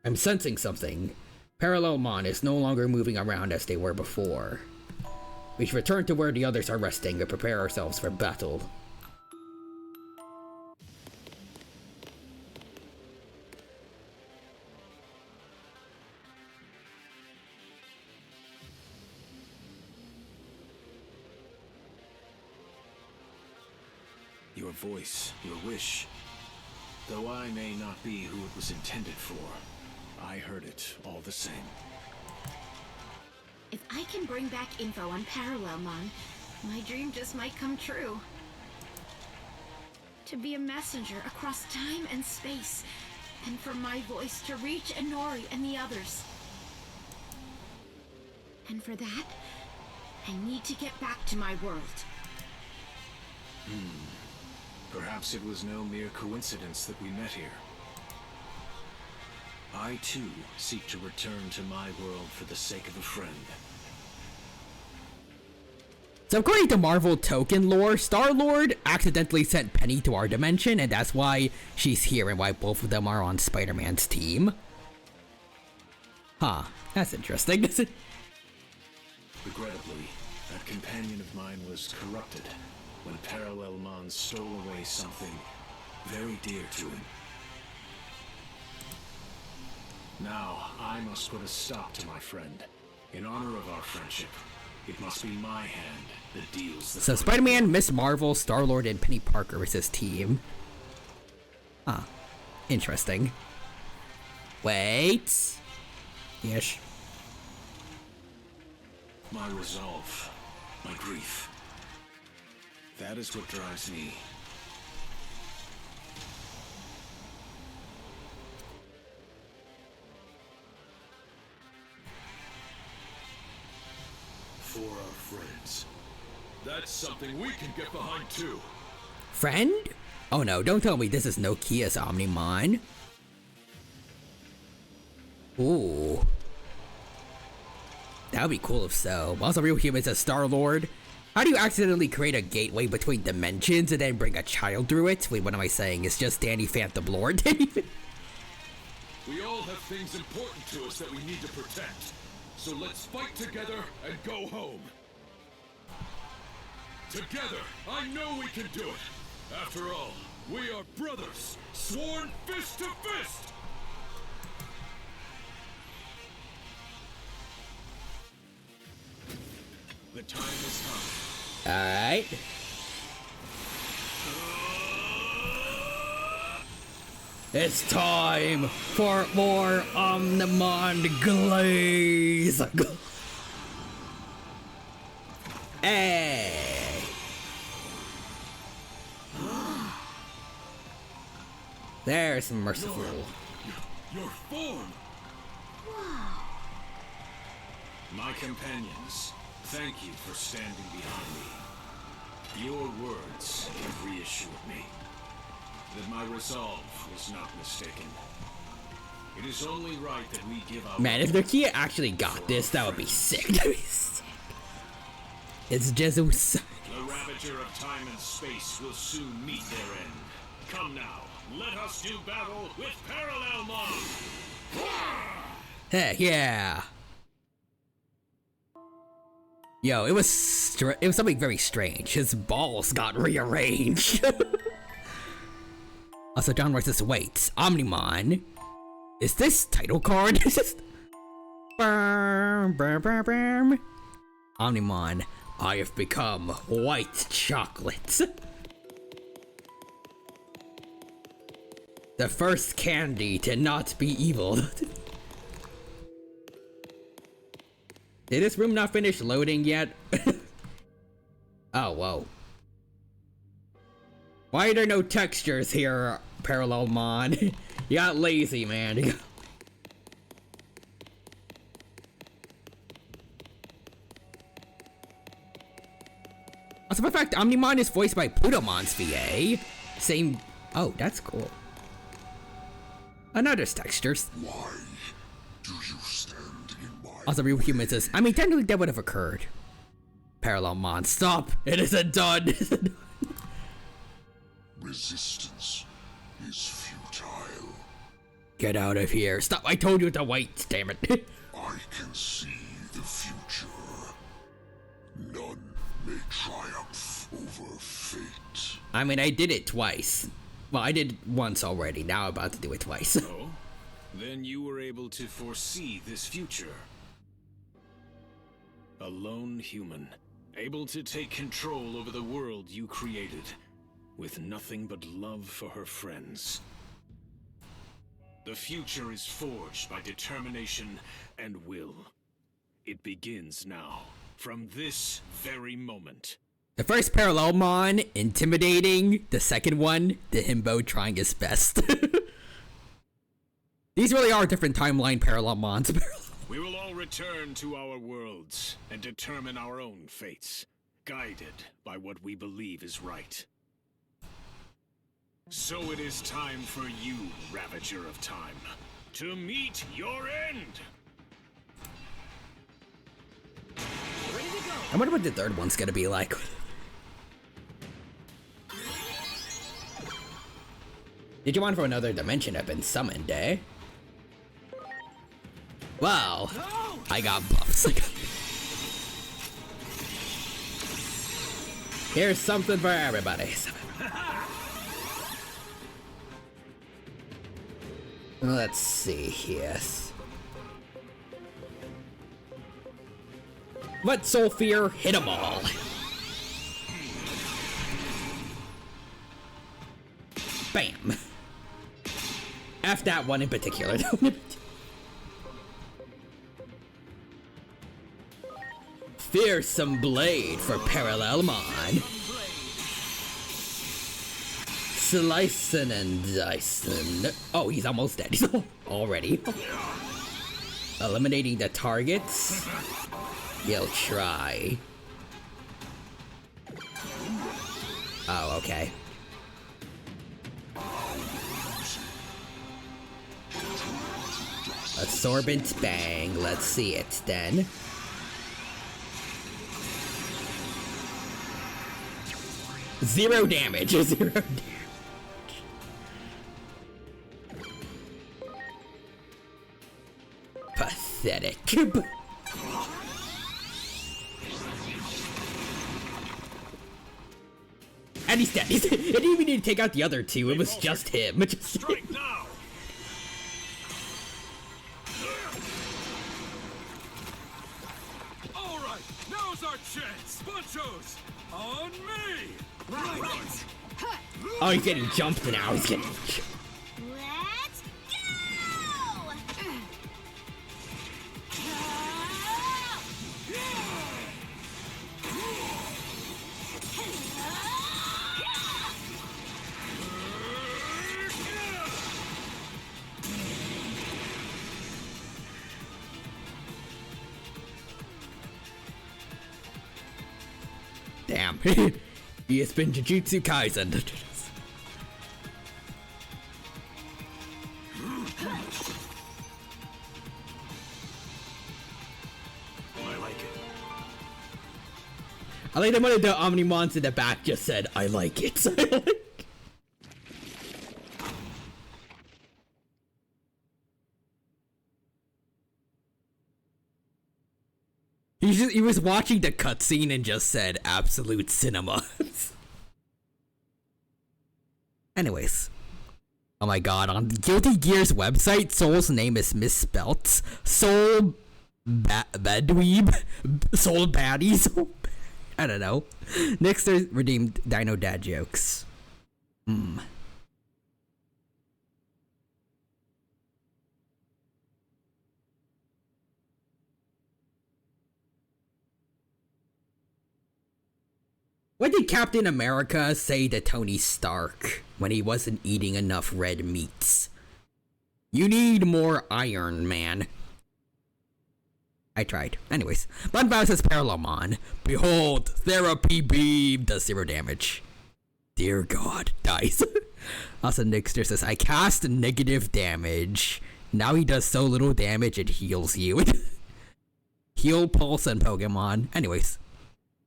I'm sensing something. Parallelmon is no longer moving around as they were before. We should return to where the others are resting and prepare ourselves for battle. Your voice, your wish. Though I may not be who it was intended for, I heard it all the same. If I can bring back info on Parallelmon, my dream just might come true. To be a messenger across time and space, and for my voice to reach Inori and the others. And for that, I need to get back to my world. Perhaps it was no mere coincidence that we met here. I too seek to return to my world for the sake of a friend. So according to Marvel token lore, Star-Lord accidentally sent Penny to our dimension, and that's why she's here and why both of them are on Spider-Man's team. Huh, that's interesting. Regrettably, that companion of mine was corrupted when Parallelmon stole away something very dear to him. Now, I must put a stop to my friend. In honor of our friendship, it must be my hand that deals the— So Spider-Man, Miss Marvel, Star-Lord, and Penny Parker is his team. Huh. Interesting. Wait. Yes. My resolve, my grief. That is what drives me. For our friends. That's something we can get behind too. Friend? Oh no, don't tell me this is Nokia's Omnimon. Ooh. That would be cool if so. Also, real humans as Star-Lord. How do you accidentally create a gateway between dimensions and then bring a child through it? Wait, what am I saying? It's just Danny Phantom Lord? We all have things important to us that we need to protect. So let's fight together and go home. Together, I know we can do it. After all, we are brothers, sworn fist to fist. The time has come. Alright. It's time for more Omnimon glaze. Hey. There's merciful. Your form. My companions, thank you for standing behind me. Your words have reassured me that my resolve was not mistaken. It is only right that we give up— Man, if Nokia actually got this, that would be sick. That'd be sick. It's Jesus. The Ravager of time and space will soon meet their end. Come now, let us do battle with Parallelmon! Heck yeah. Yo, it was something very strange. His balls got rearranged. Also, John writes this, wait, Omnimon? Is this title card? Burm, burm, burm, burm. Omnimon, I have become white chocolate. The first candy to not be evil. Did this room not finish loading yet? Oh, whoa. Why are there no textures here, Parallelmon? You got lazy, man. Also, in fact, Omnimon is voiced by Plutomon's VA. Same. Oh, that's cool. Another textures. Why do you stand in my Also, real humans is. I mean, technically that would have occurred. Parallelmon, stop! It isn't done! resistance is futile. Get out of here. Stop, I told you to wait, damn it. I can see the future. None may triumph over fate. I mean, I did it twice. Well, I did once already, now I'm about to do it twice. Oh? Then you were able to foresee this future. A lone human, able to take control over the world you created, with nothing but love for her friends. The future is forged by determination and will. It begins now, from this very moment. The first Parallelmon, intimidating. The second one, the himbo trying his best. These really are different timeline Parallelmons. We will all return to our worlds and determine our own fates, guided by what we believe is right. So it is time for you, Ravager of Time, to meet your end! I wonder what the third one's gonna be like. Digimon from another dimension have been summoned, eh? Wow, I got buffs. Here's something for everybody. Let's see here. Let Soulfear hit 'em all. Bam. F that one in particular. Fearsome Blade for Parallelmon. Slicing and dicing. Oh, he's almost dead. He's already. Eliminating the targets. He'll try. Oh, okay. Absorbent bang. Let's see it then. Zero damage. Zero damage. Pathetic. And he's dead. It didn't even need to take out the other two. It was just him. Strike now. All right, now's our chance. Bunchos, on me. Right. Oh, he's getting jumped now. He's getting. Let's go! Damn. He has been Jujutsu Kaisen. I like it. I like that one of the Omnimons in the back just said, I like it. He was watching the cutscene and just said, absolute cinema. Anyways. Oh my god, on Guilty Gear's website, Soul's name is misspelt. Soul bad dweeb, soul baddies. I don't know. Next, there's redeemed Dino dad jokes. What did Captain America say to Tony Stark when he wasn't eating enough red meats? You need more Iron Man. I tried. Anyways, Bunbow says parallelmon. Behold, therapy beam does 0 damage. Dear God, dies. Also, Nixter says, I cast negative damage. Now he does so little damage it heals you. Heal Pulse and Pokemon. Anyways.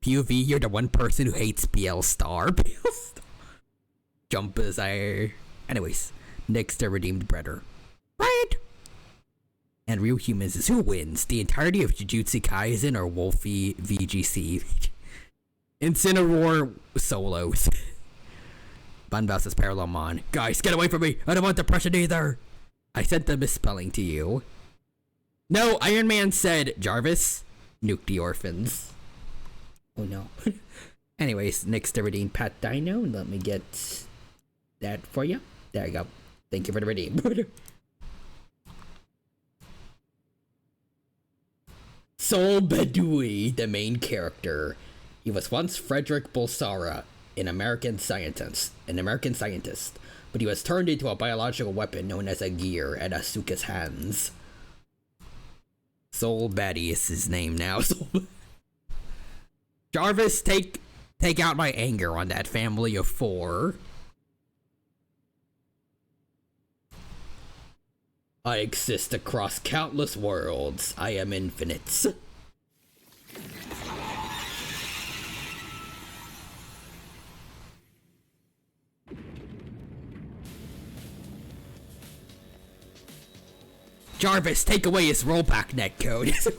POV, you're the one person who hates BL Star. BL Star. Jump Desire. Anyways, next redeemed Brother. Right? And Real Humans is who wins? The entirety of Jujutsu Kaisen or Wolfie VGC? Incineroar solos. Bunbow says parallelmon. Guys, get away from me! I don't want depression either! I sent the misspelling to you. No, Iron Man said, Jarvis, nuke the orphans. Oh no. Anyways, next to redeem Pat Dino. Let me get that for you. There you go. Thank you for the redeem. Sol Badui, the main character. He was once Frederick Bulsara, an American scientist, but he was turned into a biological weapon known as a gear at Asuka's hands. Sol Baddy is his name now. Jarvis, take out my anger on that family of 4. I exist across countless worlds. I am infinite. Jarvis, take away his rollback netcode.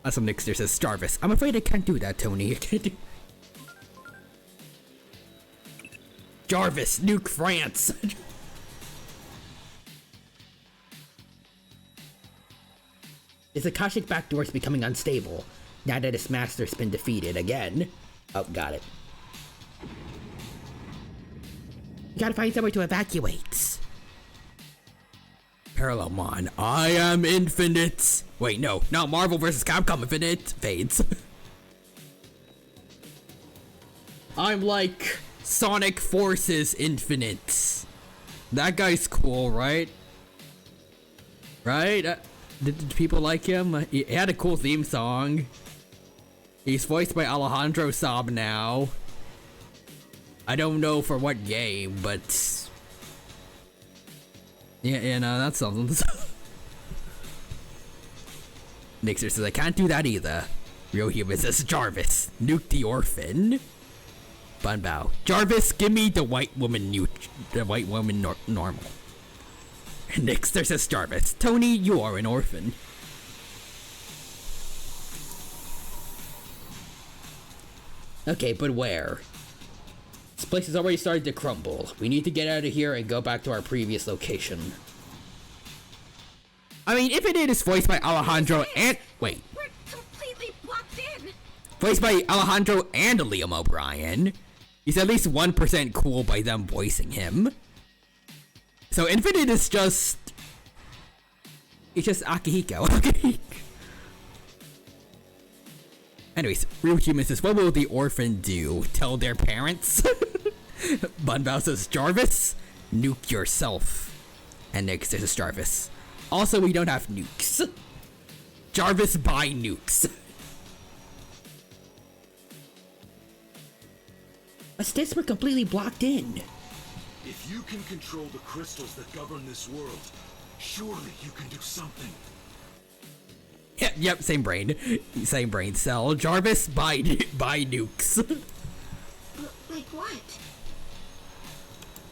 Some Nixter says, Jarvis, I'm afraid I can't do that, Tony. I can't do... Jarvis, nuke France. His Akashic backdoor is becoming unstable, now that his master's been defeated again. Oh, got it. You gotta find somewhere to evacuate. Parallelmon, I am infinite. Wait, no, not Marvel vs. Capcom Infinite. Fades. I'm like Sonic Forces Infinite. That guy's cool, right? Right? Did people like him? He had a cool theme song. He's voiced by Alejandro Saab now. I don't know for what game, but... Yeah, no, that's something. Nixer says, I can't do that either. Real Human says, Jarvis, nuke the orphan. Bunbow, Jarvis, give me the white woman normal. Nixer says, Jarvis, Tony, you are an orphan. Okay, but where? This place has already started to crumble. We need to get out of here and go back to our previous location. I mean, if it is voiced by Alejandro and... Wait. We're completely blocked in. Voiced by Alejandro and Liam O'Brien. He's at least 1% cool by them voicing him. So Infinite is just... It's just Akihiko. Anyways, Real Human says, what will the orphan do? Tell their parents? Bunbow says, Jarvis, nuke yourself. And Nick says, Jarvis. Also, we don't have nukes. Jarvis, buy nukes. What's this? We're completely blocked in. If you can control the crystals that govern this world, surely you can do something. Yep, same brain. Same brain cell. Jarvis, buy nukes. Like what?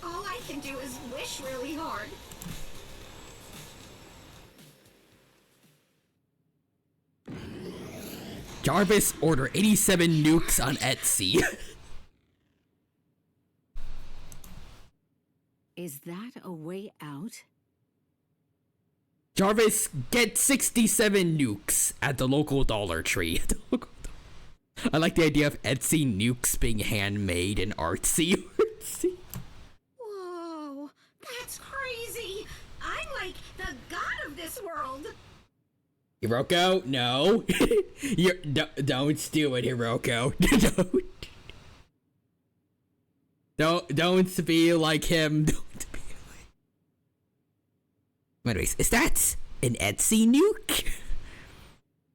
All I can do is wish really hard. Jarvis, order 87 nukes on Etsy. Is that a way out? Jarvis, get 67 nukes at the local Dollar Tree. I like the idea of Etsy nukes being handmade and artsy. Whoa, that's crazy. I'm like the god of this world. Hiroko, no. Don't do it, Hiroko. Don't be like him. Don't be like... Anyways, is that an Etsy nuke?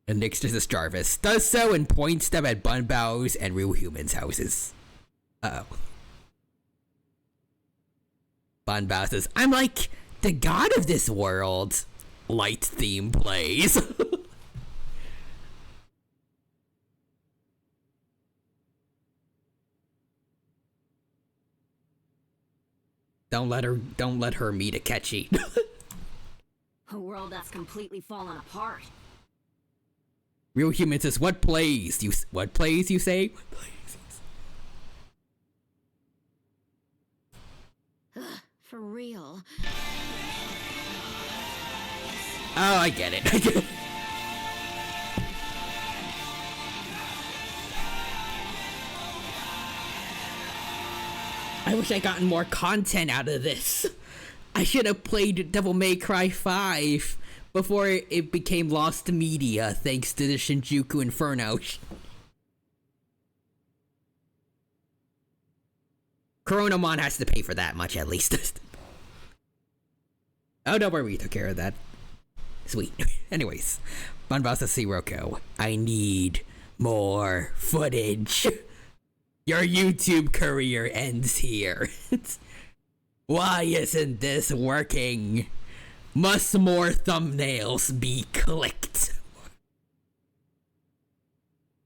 And next is Jarvis. Does so and points them at Bunbow's and Real Humans' houses. Uh-oh. Bunbow says, I'm like the god of this world. Light theme plays. Don't let her meet Akechi. A world that's completely fallen apart. Real Human says, what plays you say? What plays you say? For real. Oh, I get it. I wish I'd gotten more content out of this. I should have played Devil May Cry 5 before it became lost media thanks to the Shinjuku Inferno. Coronamon has to pay for that much at least. Oh, don't worry, we took care of that. Sweet. Anyways, Bunbasa Siroko, I need more footage. Your YouTube career ends here. Why isn't this working? Must more thumbnails be clicked?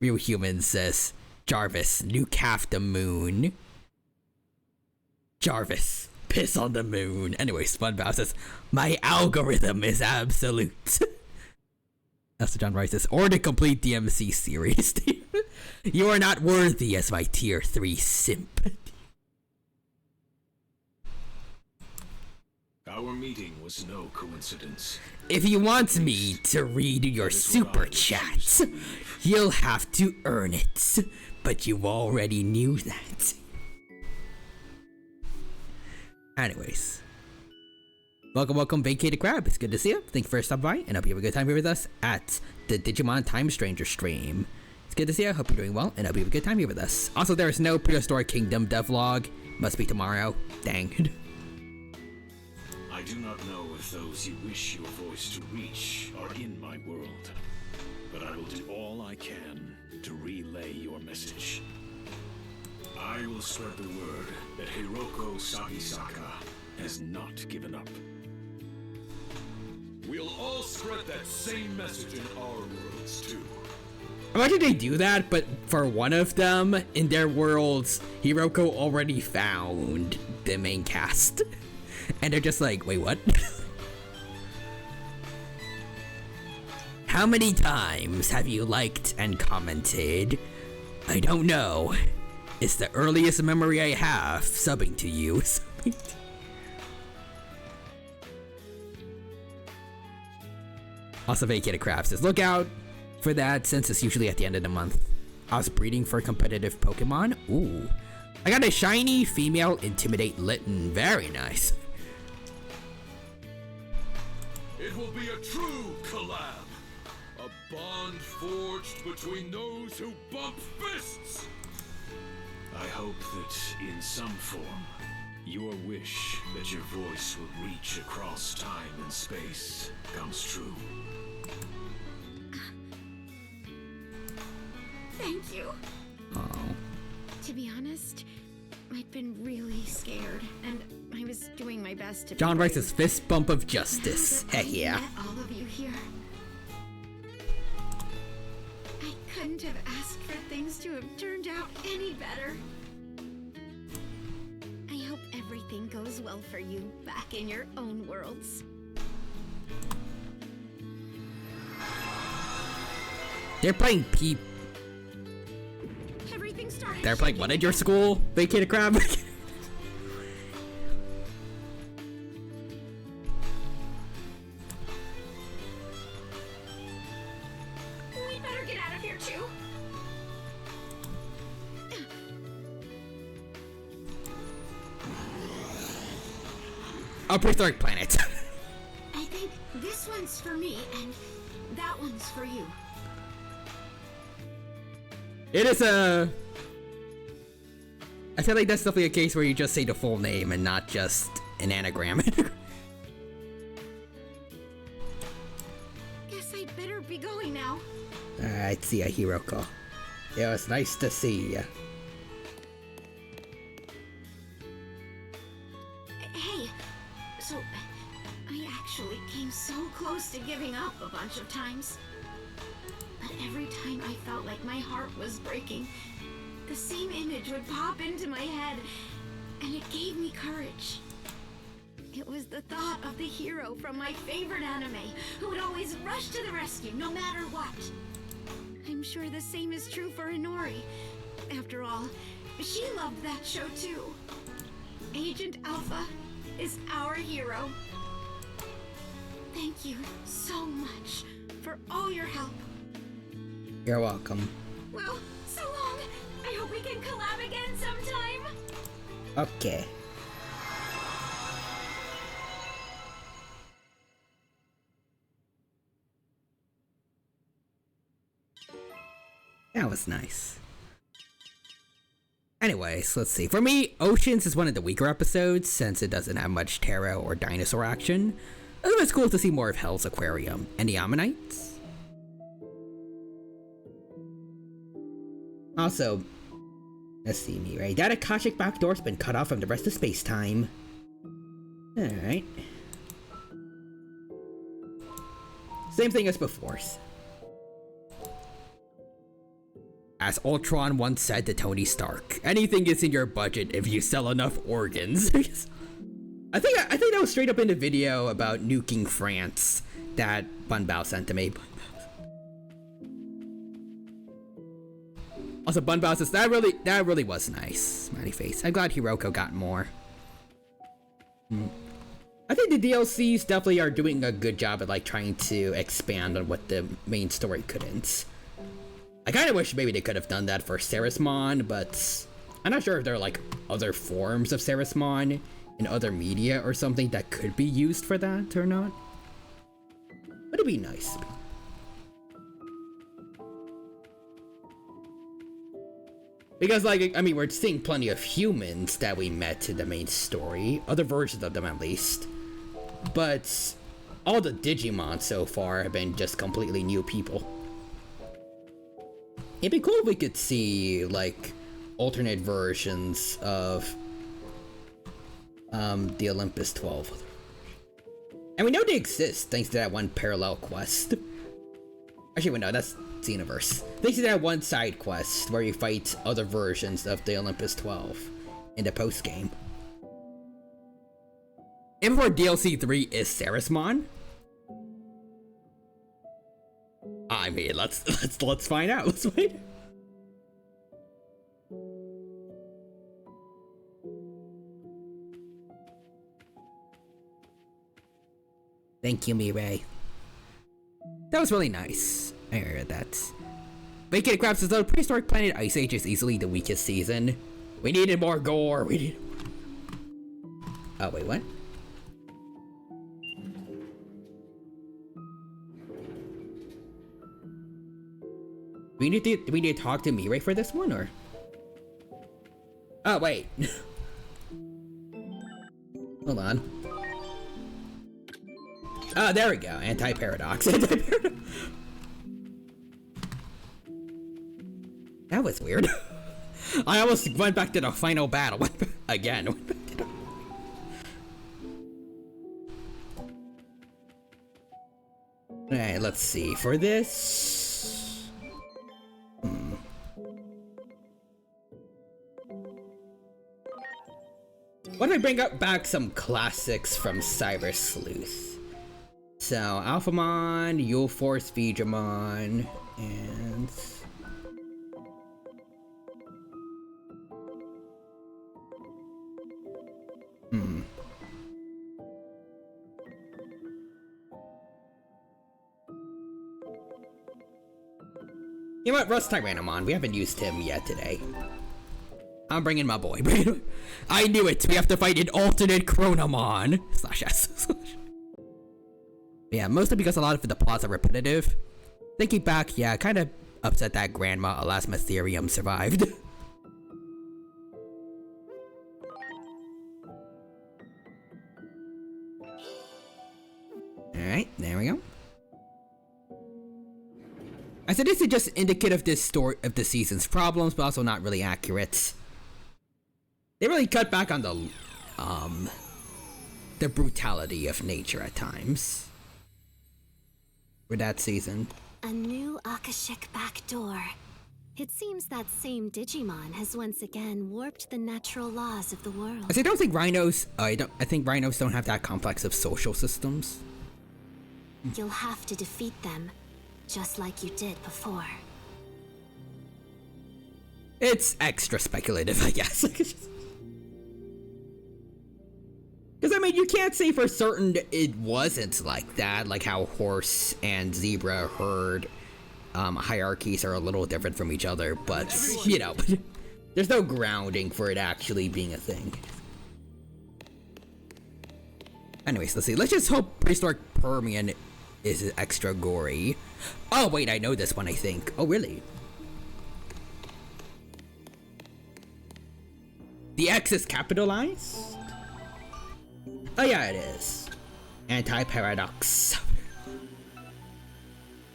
Real Human says, Jarvis, nuke half the moon. Jarvis, piss on the moon. Anyway, SpongeBob says, my algorithm is absolute. That's what John Rice says, or to complete the MC series. You are not worthy as my tier 3 simp. Our meeting was no coincidence. If you want me to read your super chat, you'll have to earn it. But you already knew that. Anyways. Welcome, Vacated Crab. It's good to see you. Thank you for stopping by, and I hope you have a good time here with us at the Digimon Time Stranger stream. It's good to see you. I hope you're doing well, and I hope you have a good time here with us. Also, there is no Prehistoric Kingdom devlog. Must be tomorrow. Dang. I do not know if those you wish your voice to reach are in my world, but I will do all I can to relay your message. I will spread the word that Hiroko Sagisaka has not given up. We'll all spread that same message in our worlds, too. Imagine they do that, but for one of them, in their worlds, Hiroko already found the main cast. And they're just like, wait, what? How many times have you liked and commented? I don't know. It's the earliest memory I have subbing to you. Also, Vacated Crab says, look out for that since it's usually at the end of the month. I was breeding for competitive Pokemon. Ooh. I got a shiny female Intimidate Litten. Very nice. It will be a true collab. A bond forged between those who bump fists. I hope that in some form, your wish that your voice will reach across time and space comes true. Thank you. Oh. To be honest, I'd been really scared, and I was doing my best to. John Rice's fist bump of justice. Heck yeah. Met all of you here. I couldn't have asked for things to have turned out any better. I hope everything goes well for you back in your own worlds. They're playing Peep. Everything started. They're playing what at your school? Vacated Crab? A prehistoric planet. I think this one's for me, and that one's for you. It is a... I feel like that's definitely a case where you just say the full name and not just an anagram. Guess I'd better be going now. Alright, see ya, Hiroko. It was nice to see ya. Hey, so I actually came so close to giving up a bunch of times. But every time I felt like my heart was breaking, the same image would pop into my head, and it gave me courage. It was the thought of the hero from my favorite anime, who would always rush to the rescue no matter what. I'm sure the same is true for Inori. After all, she loved that show too. Agent Alpha is our hero. Thank you so much for all your help. You're welcome. Well, so long. I hope we can collab again sometime. Okay. That was nice. Anyways, let's see. For me, Oceans is one of the weaker episodes since it doesn't have much Terra or dinosaur action. Although it's cool to see more of Hell's Aquarium and the Ammonites. Also, let's see me, right? That Akashic backdoor's been cut off from the rest of space-time. Alright. Same thing as before. As Ultron once said to Tony Stark, anything is in your budget if you sell enough organs. I think that was straight up in the video about nuking France that Bunbao sent to me. Also, Bunbao says that really was nice. Smiley face. I'm glad Hiroko got more. I think the DLCs definitely are doing a good job at like trying to expand on what the main story couldn't. I kind of wish maybe they could have done that for Ceresmon, but I'm not sure if there are like other forms of Ceresmon in other media or something that could be used for that or not. But it'd be nice. Because, like, I mean, we're seeing plenty of humans that we met in the main story, other versions of them at least. But all the Digimon so far have been just completely new people. It'd be cool if we could see, like, alternate versions of the Olympus 12. And we know they exist thanks to that one parallel quest. Actually, wait, no, that's Xenoverse. Thanks to that one side quest where you fight other versions of the Olympus 12 in the post-game. And for DLC 3 is Ceresmon? I mean, let's find out. Let's find out. Thank you, Mirai. That was really nice. I heard that. Bacon Crab says the prehistoric planet Ice Age is easily the weakest season. We needed more gore. We need. Oh wait, what? Do we need to talk to Mirai for this one, or? Oh wait. Hold on. Oh, there we go. Anti-paradox. Anti-paradox. That was weird. I almost went back to the final battle again. Alright, let's see. For this... Why don't we bring back some classics from Cyber Sleuth? So, Alphamon, Yule Force Vegemon, and... You know what? Rust Tyrannomon. We haven't used him yet today. I'm bringing my boy. I knew it. We have to fight an alternate Chronomon. /S. Yeah, mostly because a lot of the plots are repetitive. Thinking back, yeah, kind of upset that Grandma Elasma Ethereum survived. Alright, there we go. I said this is just indicative of this story of the season's problems, but also not really accurate. They really cut back on the brutality of nature at times. For that season. A new Akashic back door. It seems that same Digimon has once again warped the natural laws of the world. I don't think rhinos. I think rhinos don't have that complex of social systems. You'll have to defeat them, just like you did before. It's extra speculative, I guess. Because, I mean, you can't say for certain it wasn't like that, like how horse and zebra herd hierarchies are a little different from each other, but, you know, there's no grounding for it actually being a thing. Anyways, let's see. Let's just hope Prehistoric Permian is extra gory. Oh, wait, I know this one, I think. Oh, really? The X is capitalized? Oh, yeah, it is. Anti-paradox.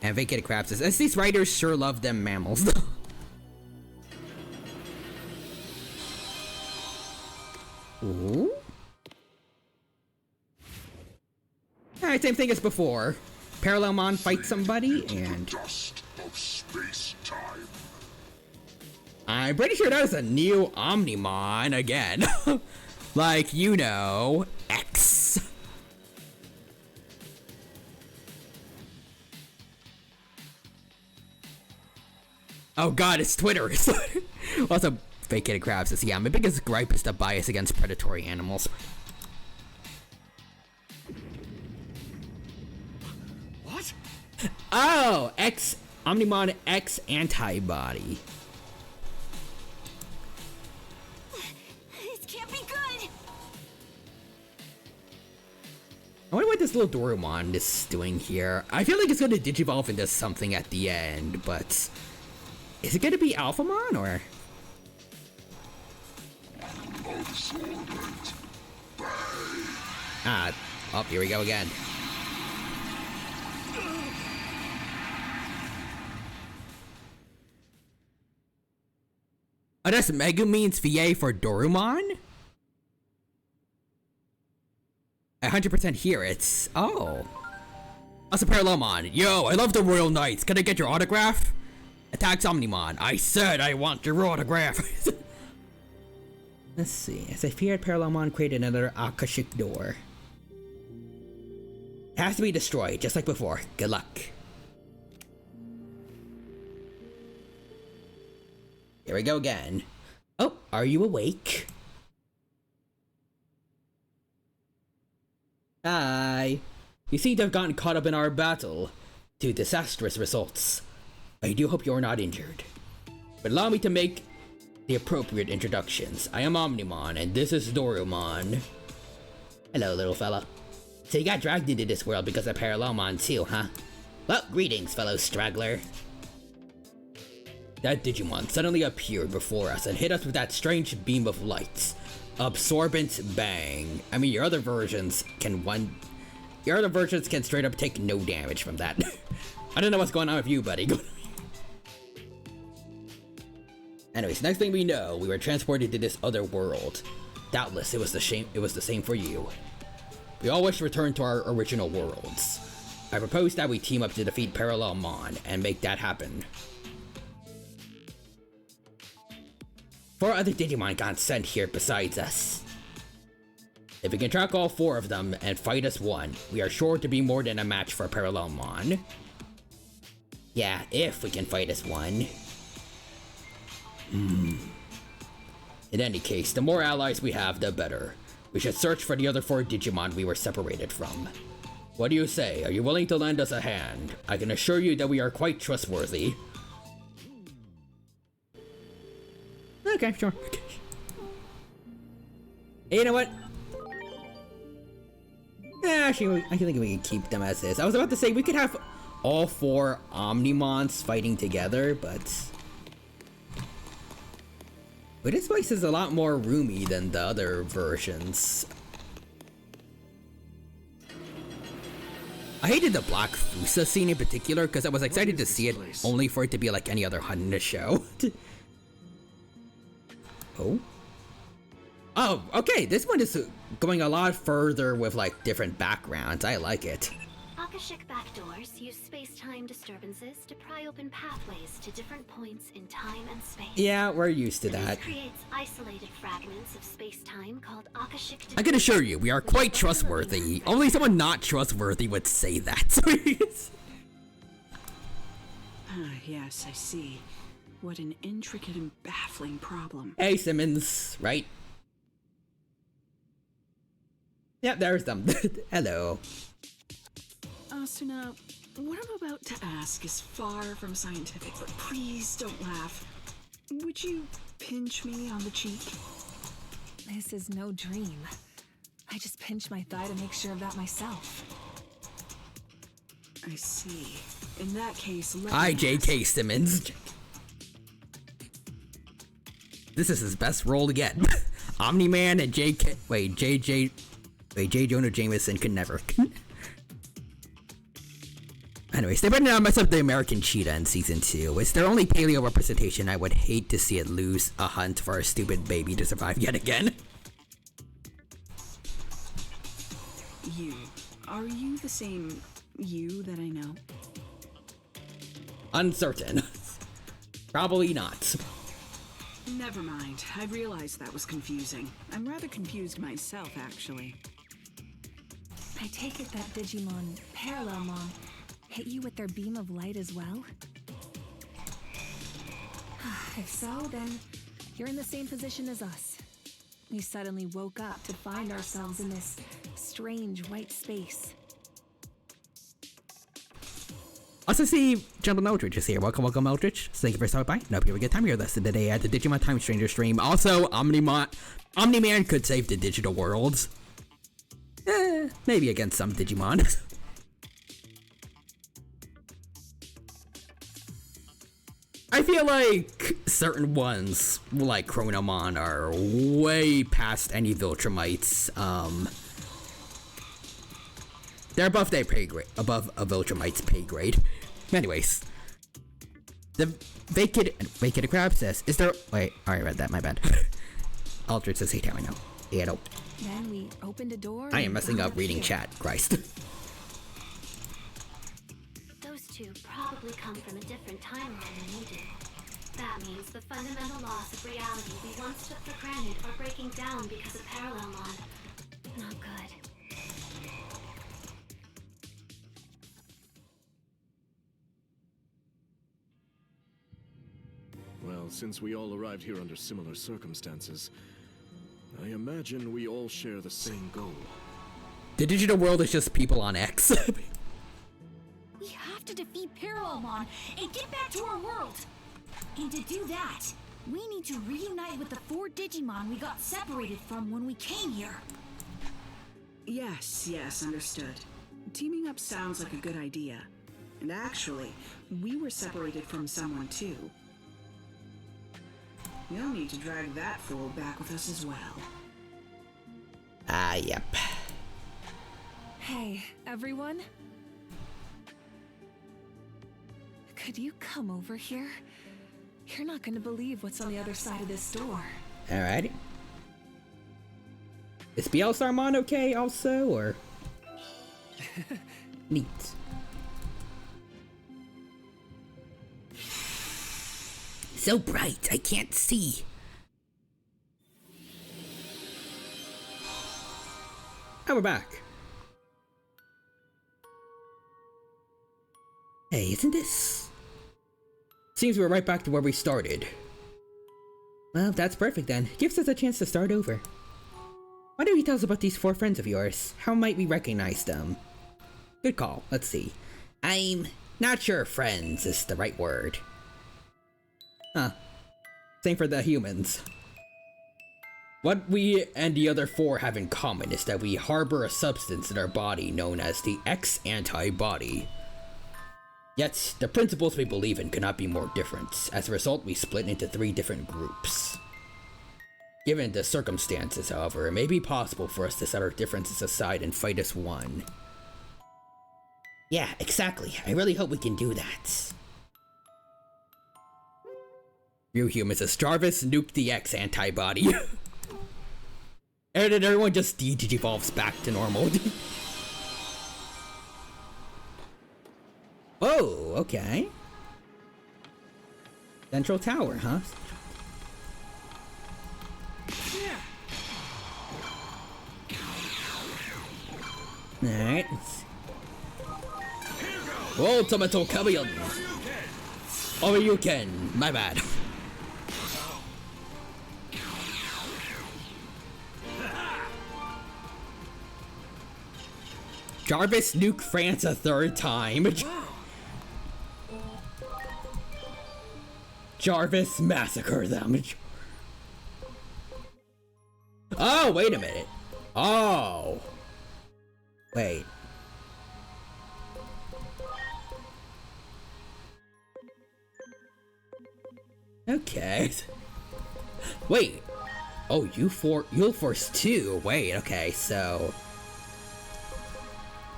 And vacated crabs. As these writers sure love them mammals. Ooh. Alright, same thing as before. Parallelmon fights somebody, and Dust of space-time. I'm pretty sure that is a new Omnimon again. Like, you know, X. Oh god, it's Twitter. Also, vacated crabs is, yeah, my biggest gripe is the bias against predatory animals. What? Oh, Omnimon X antibody. It can't be good. I wonder what this little Dorumon is doing here. I feel like it's going to digivolve into something at the end, but is it going to be Alphamon or? Ah, oh, here we go again. Oh, that's Megumin's VA for Dorumon? I 100% hear it. Oh. That's a Parallelmon. Yo, I love the Royal Knights. Can I get your autograph? Attacks Omnimon. I said I want your autograph. Let's see. As I feared, Parallelmon created another Akashic door. It has to be destroyed, just like before. Good luck. Here we go again. Oh, are you awake? Hi. You seem to have gotten caught up in our battle to disastrous results. I do hope you're not injured. But allow me to make the appropriate introductions. I am Omnimon, and this is Dorumon. Hello, little fella. So you got dragged into this world because of Parallelmon too, huh? Well, greetings, fellow straggler. That Digimon suddenly appeared before us and hit us with that strange beam of light. Absorbent Bang. I mean, your other versions can straight up take no damage from that. I don't know what's going on with you, buddy. Anyways, next thing we know, we were transported to this other world. Doubtless, it was the same for you. We all wish to return to our original worlds. I propose that we team up to defeat Parallelmon and make that happen. 4 other Digimon got sent here besides us. If we can track all 4 of them and fight as one, we are sure to be more than a match for Parallelmon. Yeah, if we can fight as one. In any case, the more allies we have, the better. We should search for the other 4 Digimon we were separated from. What do you say? Are you willing to lend us a hand? I can assure you that we are quite trustworthy. Okay, sure. Hey, you know what? Actually, I think we can keep them as is. I was about to say we could have all 4 Omnimons fighting together, but this place is a lot more roomy than the other versions. I hated the Black Fusa scene in particular because I was excited to see it only for it to be like any other hunt in the show. Oh? Oh, okay, this one is going a lot further with like different backgrounds. I like it. Akashic backdoors use space-time disturbances to pry open pathways to different points in time and space. Yeah, we're used to that. This creates isolated fragments of space-time called Akashic. I can assure you, we are quite trustworthy. Only someone not trustworthy would say that. Yes, I see. What an intricate and baffling problem. Hey, Simmons, right? Yeah, there's them. Hello. Asuna, what I'm about to ask is far from scientific, but please don't laugh. Would you pinch me on the cheek? This is no dream. I just pinch my thigh to make sure of that myself. I see. In that case, let Hi, me J.K. Simmons. This is his best role to get. Omni-Man and J. Jonah Jameson could never. Anyways, they better not mess up the American Cheetah in season 2. It's their only paleo representation. I would hate to see it lose a hunt for a stupid baby to survive yet again. Are you the same you that I know? Uncertain. Probably not. Never mind. I realized that was confusing. I'm rather confused myself, actually. I take it that Digimon, Parallelmon, hit you with their beam of light as well? If so, then you're in the same position as us. We suddenly woke up to find ourselves in this strange white space. Also see Gentleman Eldritch is here. Welcome, Eldritch. Thank you for stopping by. Hope you have a good time here with us today at the Digimon Time Stranger stream. Also, Omni-Man could save the digital worlds. Maybe against some Digimon. I feel like certain ones, like Chronomon, are way past any Viltrumites. They're above their pay grade, above a Viltrumite's pay grade. Anyways, the Vacated Crab says, "Is there?" Wait, I read that. My bad. Aldrich says, "Hey, I know." Yeah, no. Then we opened a door. I am messing up reading chat. Christ. Those two probably come from a different timeline than we do. That means the fundamental laws of reality we once took for granted are breaking down because of Parallelmon. Not good. Well, since we all arrived here under similar circumstances, I imagine we all share the same goal. The digital world is just people on X. We have to defeat Parallelmon and get back to our world. And to do that, we need to reunite with the 4 Digimon we got separated from when we came here. Yes, understood. Teaming up sounds like a good idea. And actually, we were separated from someone too. We'll need to drag that fool back with us as well. Yep. Hey, everyone? Could you come over here? You're not gonna believe what's on the other side of this door. Alrighty. Is Bielsarmon okay also, or? Neat. So bright, I can't see. And we're back. Hey, isn't this? Seems we're right back to where we started. Well, that's perfect then. Gives us a chance to start over. Why don't you tell us about these 4 friends of yours? How might we recognize them? Good call. Let's see. I'm not sure friends is the right word. Huh. Same for the humans. What we and the other four have in common is that we harbor a substance in our body known as the X antibody. Yet, the principles we believe in cannot be more different. As a result, we split into 3 different groups. Given the circumstances, however, it may be possible for us to set our differences aside and fight as one. Yeah, exactly. I really hope we can do that. Real humans as Jarvis nuked the X antibody. And then everyone just digivolves back to normal. Oh, okay. Central Tower, huh? Alright. Ultimate Chameleon! Oh, you can. My bad. Jarvis nuke France a 3rd time. Jarvis massacre them. Oh, wait a minute. Oh. Wait. Okay. Wait. Oh, you'll force 2. Wait, okay, so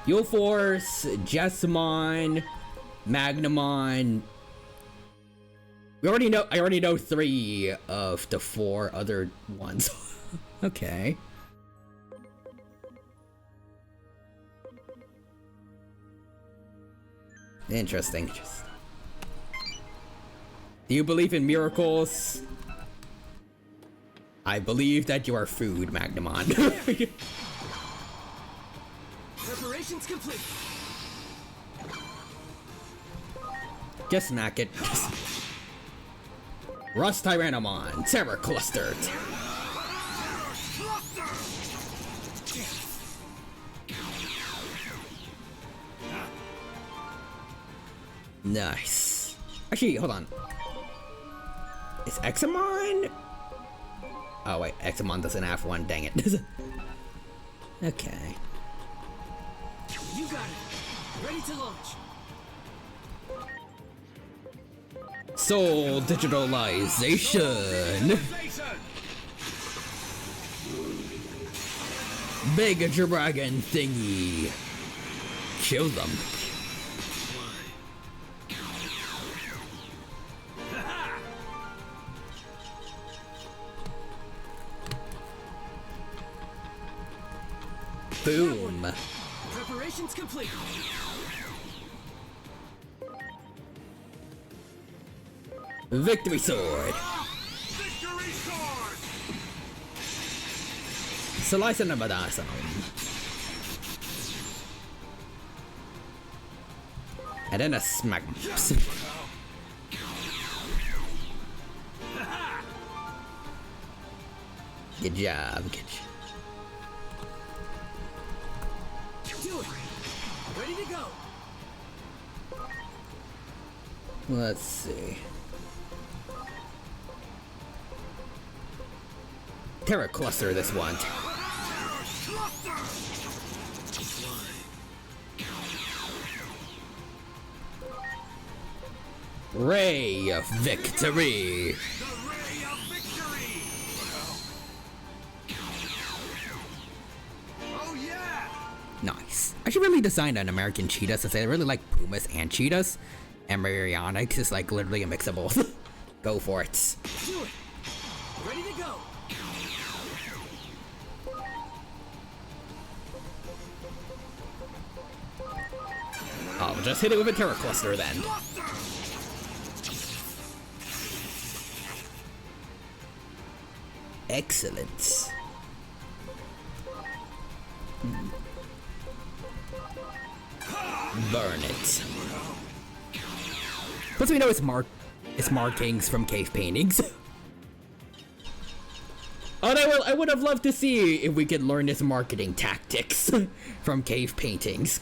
you'll force, Jessamon, Magnamon. I already know 3 of the 4 other ones. Okay. Interesting. Do you believe in miracles? I believe that you are food, Magnamon. Preparations complete. Just smack it. Rust Tyrannomon, Terror Cluster. Nice. Actually, hold on. Is Examon? Oh wait, Examon doesn't have one, dang it. Okay. You got it. Ready to launch. Soul digitalization. Big dragon thingy. Kill them. Boom. Preparations complete. Victory sword. Victory sword. Slice and Abadasam. And then a smack. Good job. Good job. Do it. Ready to go. Let's see. Terra Cluster this one. Ray of Victory. Oh yeah. Nice. I should really design an American cheetah since I really like pumas and cheetahs. And Marionics is like literally a mix of both. Go for it. Do it. Ready to go. I'll just hit it with a Terra Cluster then. Excellent. Burn it. Plus we know it's markings from cave paintings. Oh, I would have loved to see if we could learn his marketing tactics from cave paintings.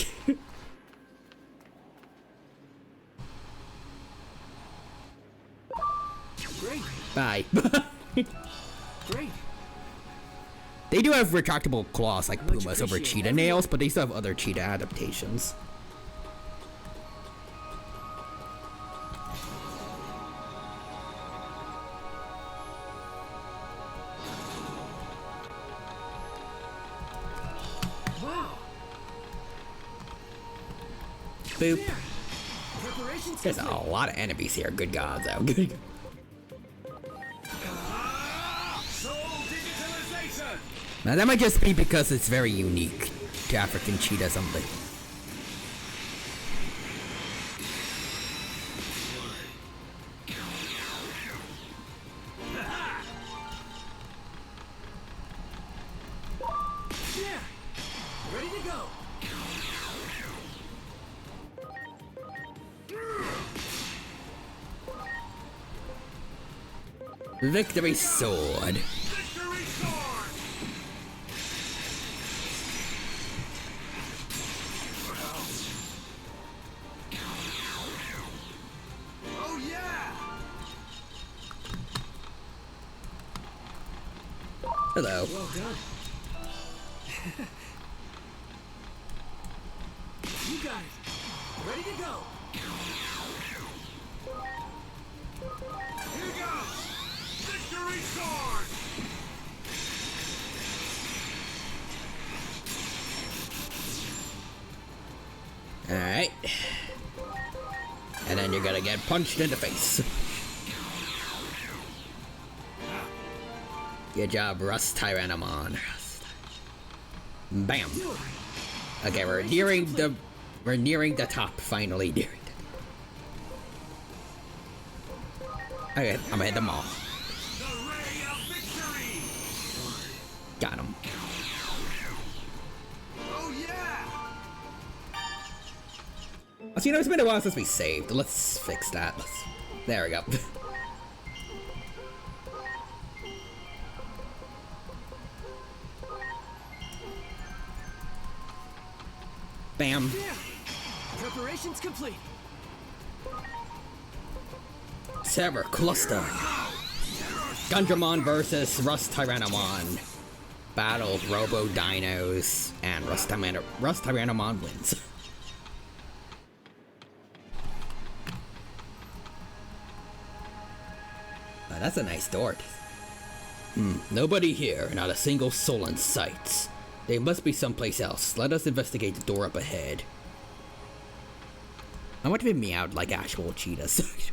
Great. Bye. Great. They do have retractable claws like Much Pumas over appreciated. cheetah nails, but they still have other cheetah adaptations. Wow. Boop. Preparations There's a complete. lot of enemies here. Good gods, though. Soul digitalization! Now that might just be because it's very unique to African cheetah something. Yeah. Ready to go. Victory sword. Victory sword! Oh yeah! Hello. Well done. You guys, ready to go. Here goes! Victory sword! Alright. And then you're gonna get punched in the face. Good job, Rust Tyrannomon. Bam. Okay, we're nearing the top finally. Okay, I'm gonna hit them all. The ray of victory! Got him. Oh yeah! So, you know, it's been a while since we saved. Let's fix that. There we go. Bam. Yeah. Preparations complete. Sever Cluster. Gundramon versus Rust Tyrannomon. Battle Robo Dinos and Rust Tyrannomon wins. That's a nice door. Nobody here, not a single soul in sight. They must be someplace else. Let us investigate the door up ahead. I want to be meowed like actual cheetahs.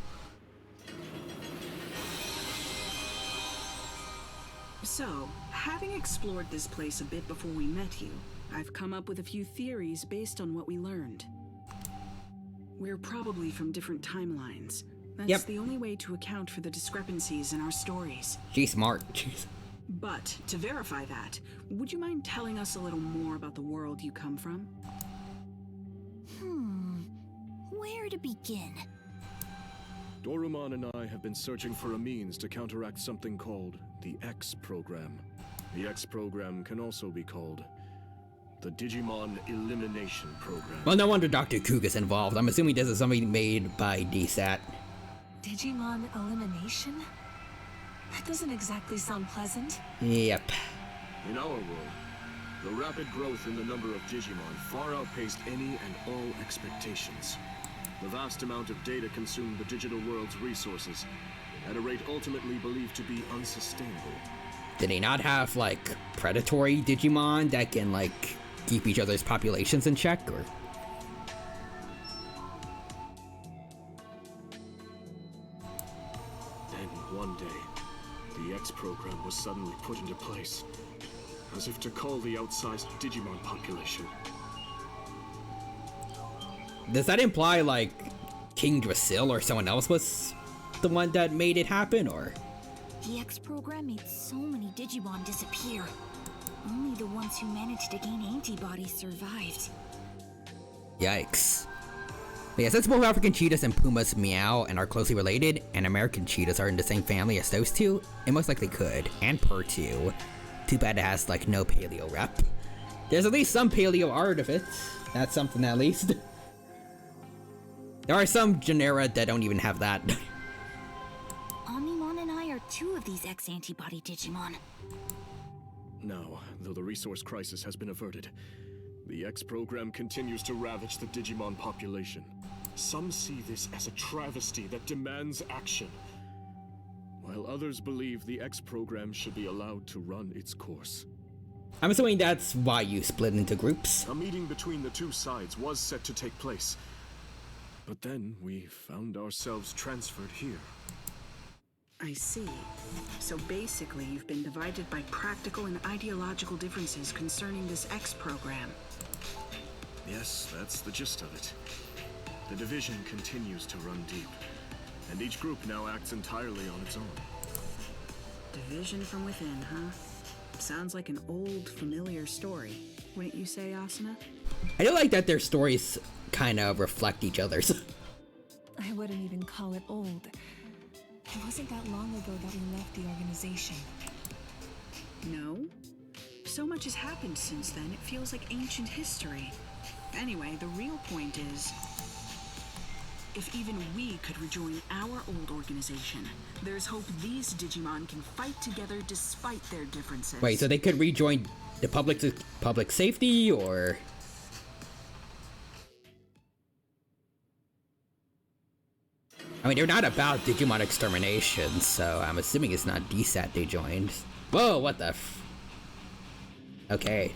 So, having explored this place a bit before we met you, I've come up with a few theories based on what we learned. We're probably from different timelines. That's the only way to account for the discrepancies in our stories. She's smart. Jeez. But to verify that, would you mind telling us a little more about the world you come from? Where to begin? Dorumon and I have been searching for a means to counteract something called the X program. The X program can also be called the Digimon Elimination Program. Well, no wonder Dr. Kuga's involved. I'm assuming this is something made by DSAT. Digimon elimination? That doesn't exactly sound pleasant. Yep. In our world, the rapid growth in the number of Digimon far outpaced any and all expectations. The vast amount of data consumed the digital world's resources at a rate ultimately believed to be unsustainable. Did they not have, like, predatory Digimon that can, like, keep each other's populations in check, or? Then, one day, the X program was suddenly put into place, as if to cull the outsized Digimon population. Does that imply, like, King Drasil or someone else was the one that made it happen, or? The X program made so many Digimon disappear. Only the ones who managed to gain antibodies survived. Yikes. But yeah, since both African cheetahs and pumas meow and are closely related, and American cheetahs are in the same family as those two, it most likely could. And too. Too bad it has, like, no paleo rep. There's at least some paleo art of it. That's something, at least. There are some genera that don't even have that. Omnimon and I are two of these X antibody Digimon. Now, though the resource crisis has been averted, the X program continues to ravage the Digimon population. Some see this as a travesty that demands action, while others believe the X program should be allowed to run its course. I'm assuming that's why you split into groups. A meeting between the two sides was set to take place, but then we found ourselves transferred here. I see. So basically, you've been divided by practical and ideological differences concerning this X program. Yes, that's the gist of it. The division continues to run deep, and each group now acts entirely on its own. Division from within, huh? Sounds like an old, familiar story. Wouldn't you say, Asuna? I do like that their stories kind of reflect each other's. I wouldn't even call it old. It wasn't that long ago that we left the organization. No? So much has happened since then, it feels like ancient history. Anyway, the real point is, if even we could rejoin our old organization, there's hope these Digimon can fight together despite their differences. Wait, so they could rejoin the public safety, or? I mean, they're not about Digimon extermination, so I'm assuming it's not DSAT they joined. Whoa, what the f... Okay.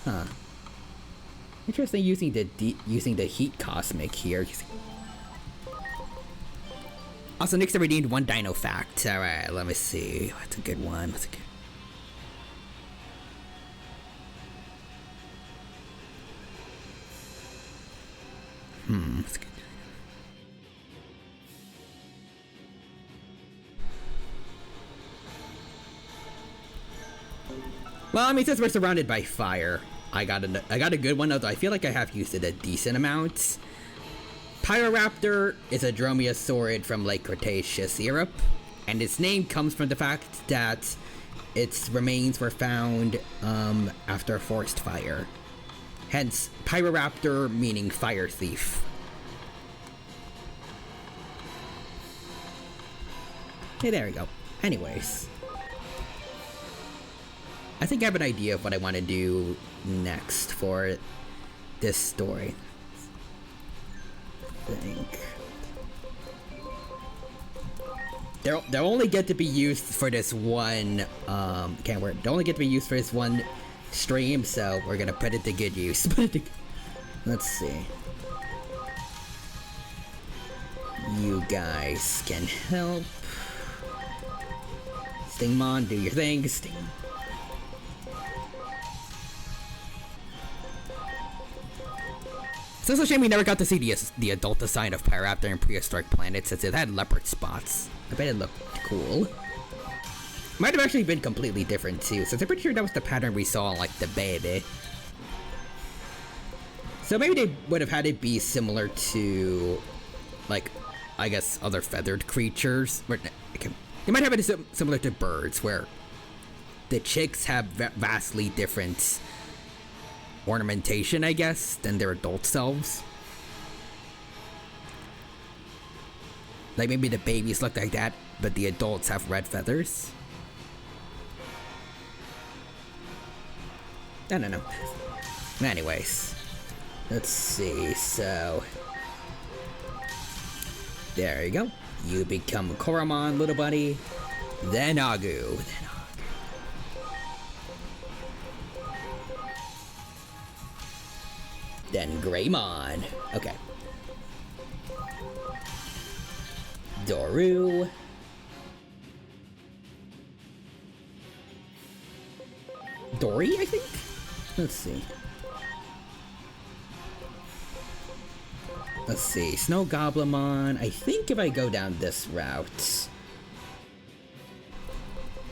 Huh. Interesting using the heat cosmic here. Also, next we need one dino fact. Alright, let me see. What's a good one? What's a good... That's good. Well, I mean, since we're surrounded by fire, I got a good one, although I feel like I have used it a decent amount. Pyroraptor is a dromaeosaurid from late Cretaceous Europe, and its name comes from the fact that its remains were found after a forest fire. Hence, Pyroraptor meaning fire thief. Okay, there we go. Anyways. I think I have an idea of what I want to do next for this story. I think. They'll only get to be used for this one, they'll only get to be used for this one stream, so we're gonna put it to good use. Let's see. You guys can help. Stingmon, do your thing. Sting. It's also a shame we never got to see the adult design of Pyroraptor in prehistoric planets, since it had leopard spots. I bet it looked cool. Might have actually been completely different too, since I'm pretty sure that was the pattern we saw on like the baby. So maybe they would have had it be similar to, like, I guess other feathered creatures. They might have it similar to birds, where the chicks have vastly different ornamentation, I guess, than their adult selves. Like maybe the babies look like that, but the adults have red feathers. I don't know. Anyways, let's see. So there you go. You become Koromon, little buddy. Then Agu. Then Greymon. Okay. Doru. Dory, I think? Let's see. Let's see. Snow Goblimon. I think if I go down this route,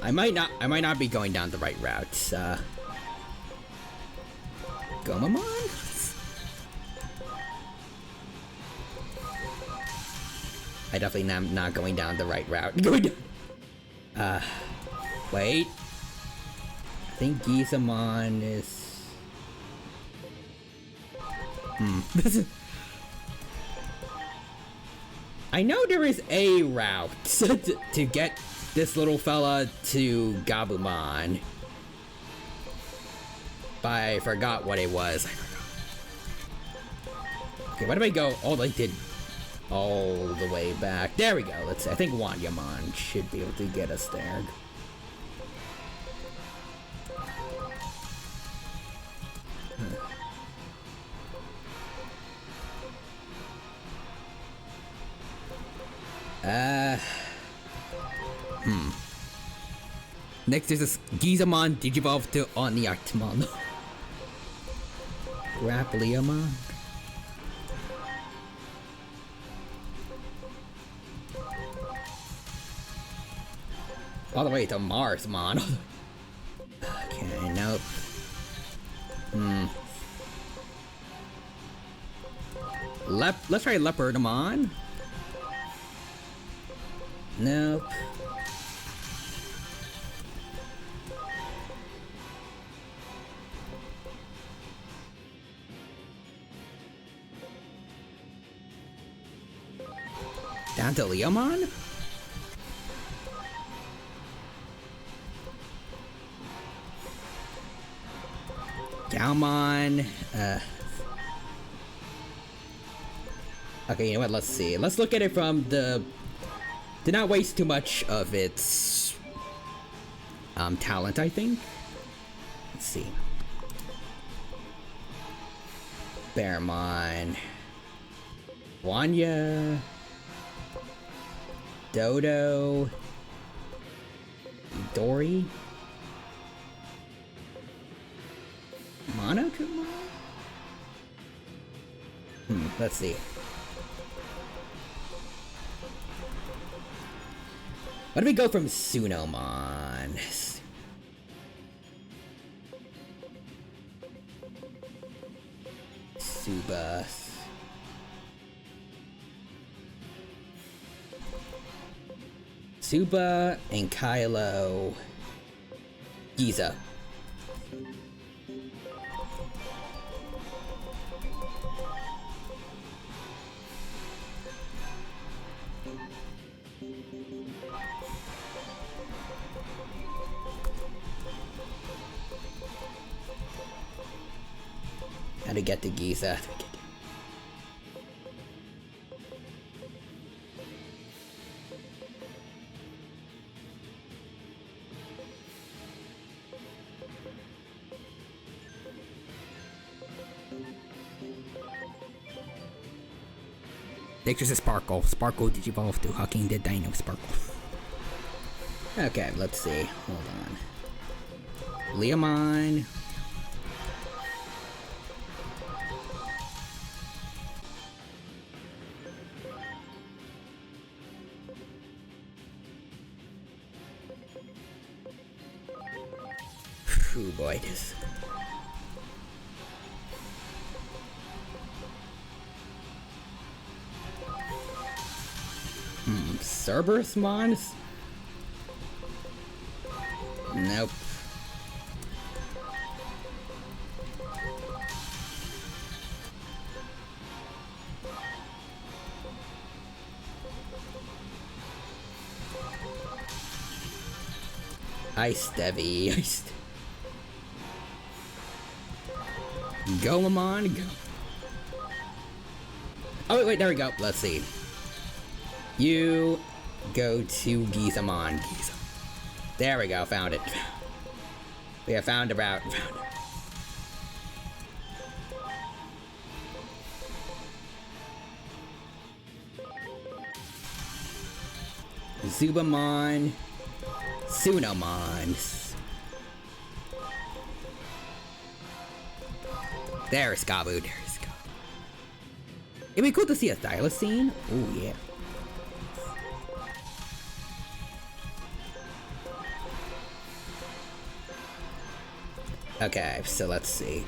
I might not be going down the right route. Gomamon? I definitely am not going down the right route. Wait. I think Gizamon is... I know there is a route to get this little fella to Gabumon. But I forgot what it was. Okay, why do I go all the way back? There we go. Let's see. I think Wanyamon should be able to get us there. Next is this Gizamon Digivolve to Onyartmon. Grappleomon. All the way to Marsmon. Okay, nope. Let's try Leopardmon. Nope. Down to Leomon? Galmon. Okay, you know what? Let's see. Let's look at it from the... To not waste too much of its... talent, I think. Let's see. Bearmon. Wanya. Dodo. Dory. Monochrome? Let's see. Why do we go from Sunomon? Subas. Suba and Kylo. Giza. How to get to Giza. Next is a Sparkle. Sparkle Digivolve to Hawking the Dino Sparkle. Okay, let's see. Hold on. Leomon. Oh boy, this. Cerberusmon? Nope. Ice Devi. Goemon. Go. Oh wait, there we go. Let's see. You go to Gizamon. Giza. There we go. Found it. We have found a route. Zubamon. Sunomon. There's Skabu. There's Skabu. It'd be cool to see a Thylacine. Oh yeah. Okay, so let's see.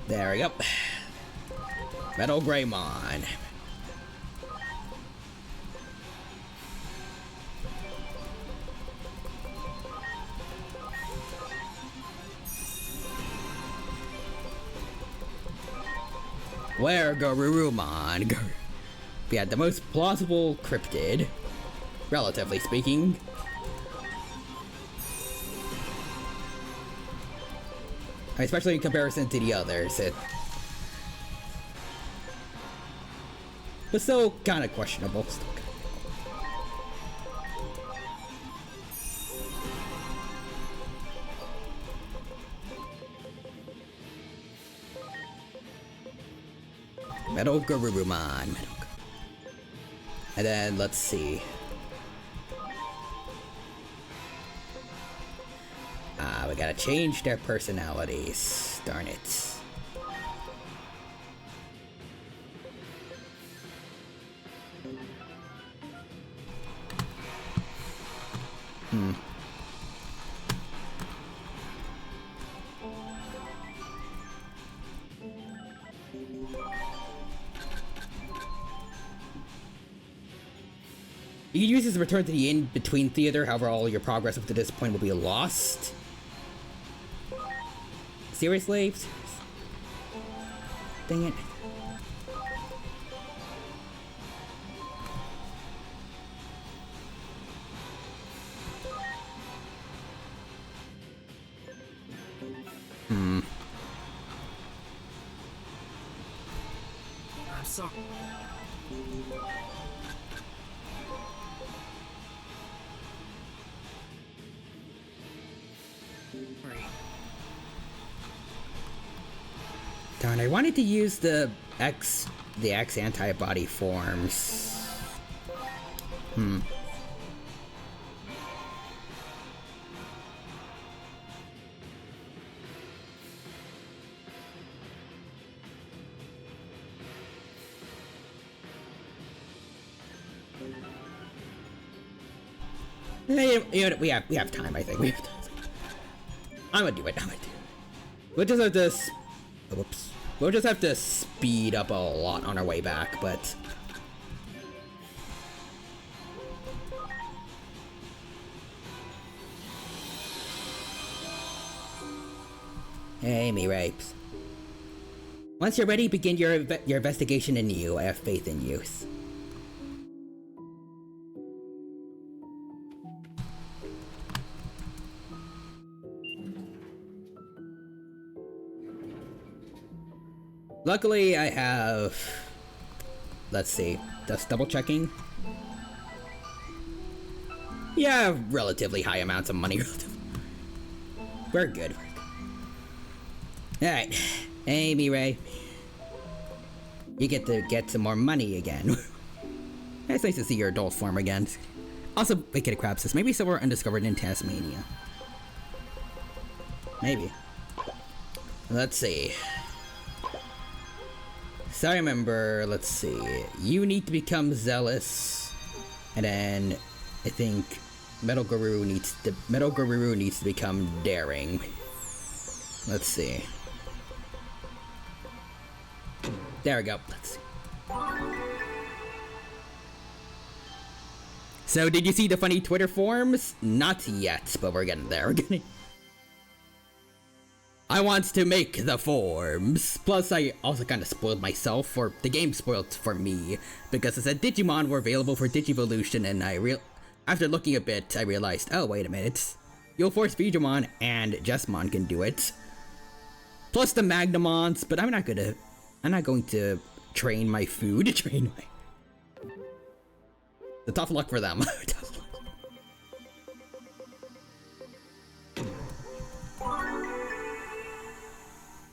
There we go. Metal Greymon. Where Garurumon? Yeah, the most plausible cryptid, relatively speaking. Especially in comparison to the others, but still kind of questionable. Metal Garurumon. And then let's see. We gotta change their personalities. Darn it. You can use this to return to the in-between theater, however all your progress up to this point will be lost. Seriously? Dang it. I'm sorry. Darn, I wanted to use the X antibody forms. You know, we have time, I think. We have time. I'm gonna do it. We'll just have to... Whoops. We'll just have to speed up a lot on our way back, but... Hey, Rapes. Once you're ready, begin your investigation anew. I have faith in you. Luckily, I have... Let's see. Just double checking. Yeah, relatively high amounts of money. We're good. Alright. Hey, Mirai. You get to get some more money again. It's nice to see your adult form again. Also, Wicked Crab says, maybe somewhere undiscovered in Tasmania. Maybe. Let's see. So I remember, let's see, you need to become zealous, and then I think Metal Guru needs to become daring. Let's see. There we go. Let's see. So did you see the funny Twitter forums? Not yet, but we're getting there. I want to make the forms. Plus, I also kind of spoiled myself, or the game spoiled for me, because it said Digimon were available for Digivolution, and after looking a bit, I realized, oh, wait a minute. You'll Force Vegemon and Jessmon can do it. Plus the Magnamons, but I'm not going to train my food. The tough luck for them.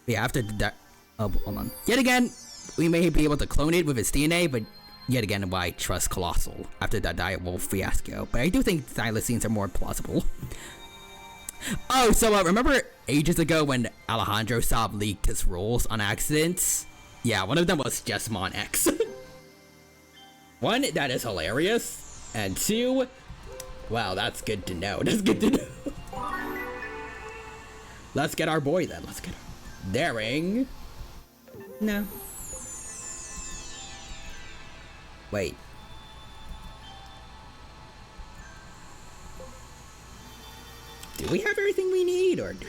Yeah, after that. Oh, hold on. Yet again, we may be able to clone it with its DNA, but yet again, why trust Colossal after that Direwolf fiasco? But I do think thylacines are more plausible. Oh, so remember ages ago when Alejandro Saab leaked his roles on accident? Yeah, one of them was Jessmon X. One, that is hilarious. And two, wow, that's good to know. That's good to know. Let's get our boy then. Let's get him. Daring? No. Wait. Do we have everything we need, or do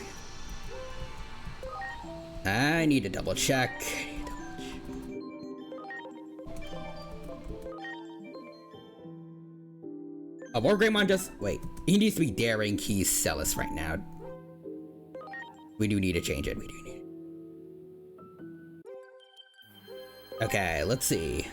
we... I need to double check. Oh, more Greymon just... Wait. He needs to be daring. He's Celis right now. We do need to change it. We do need it. Okay, let's see.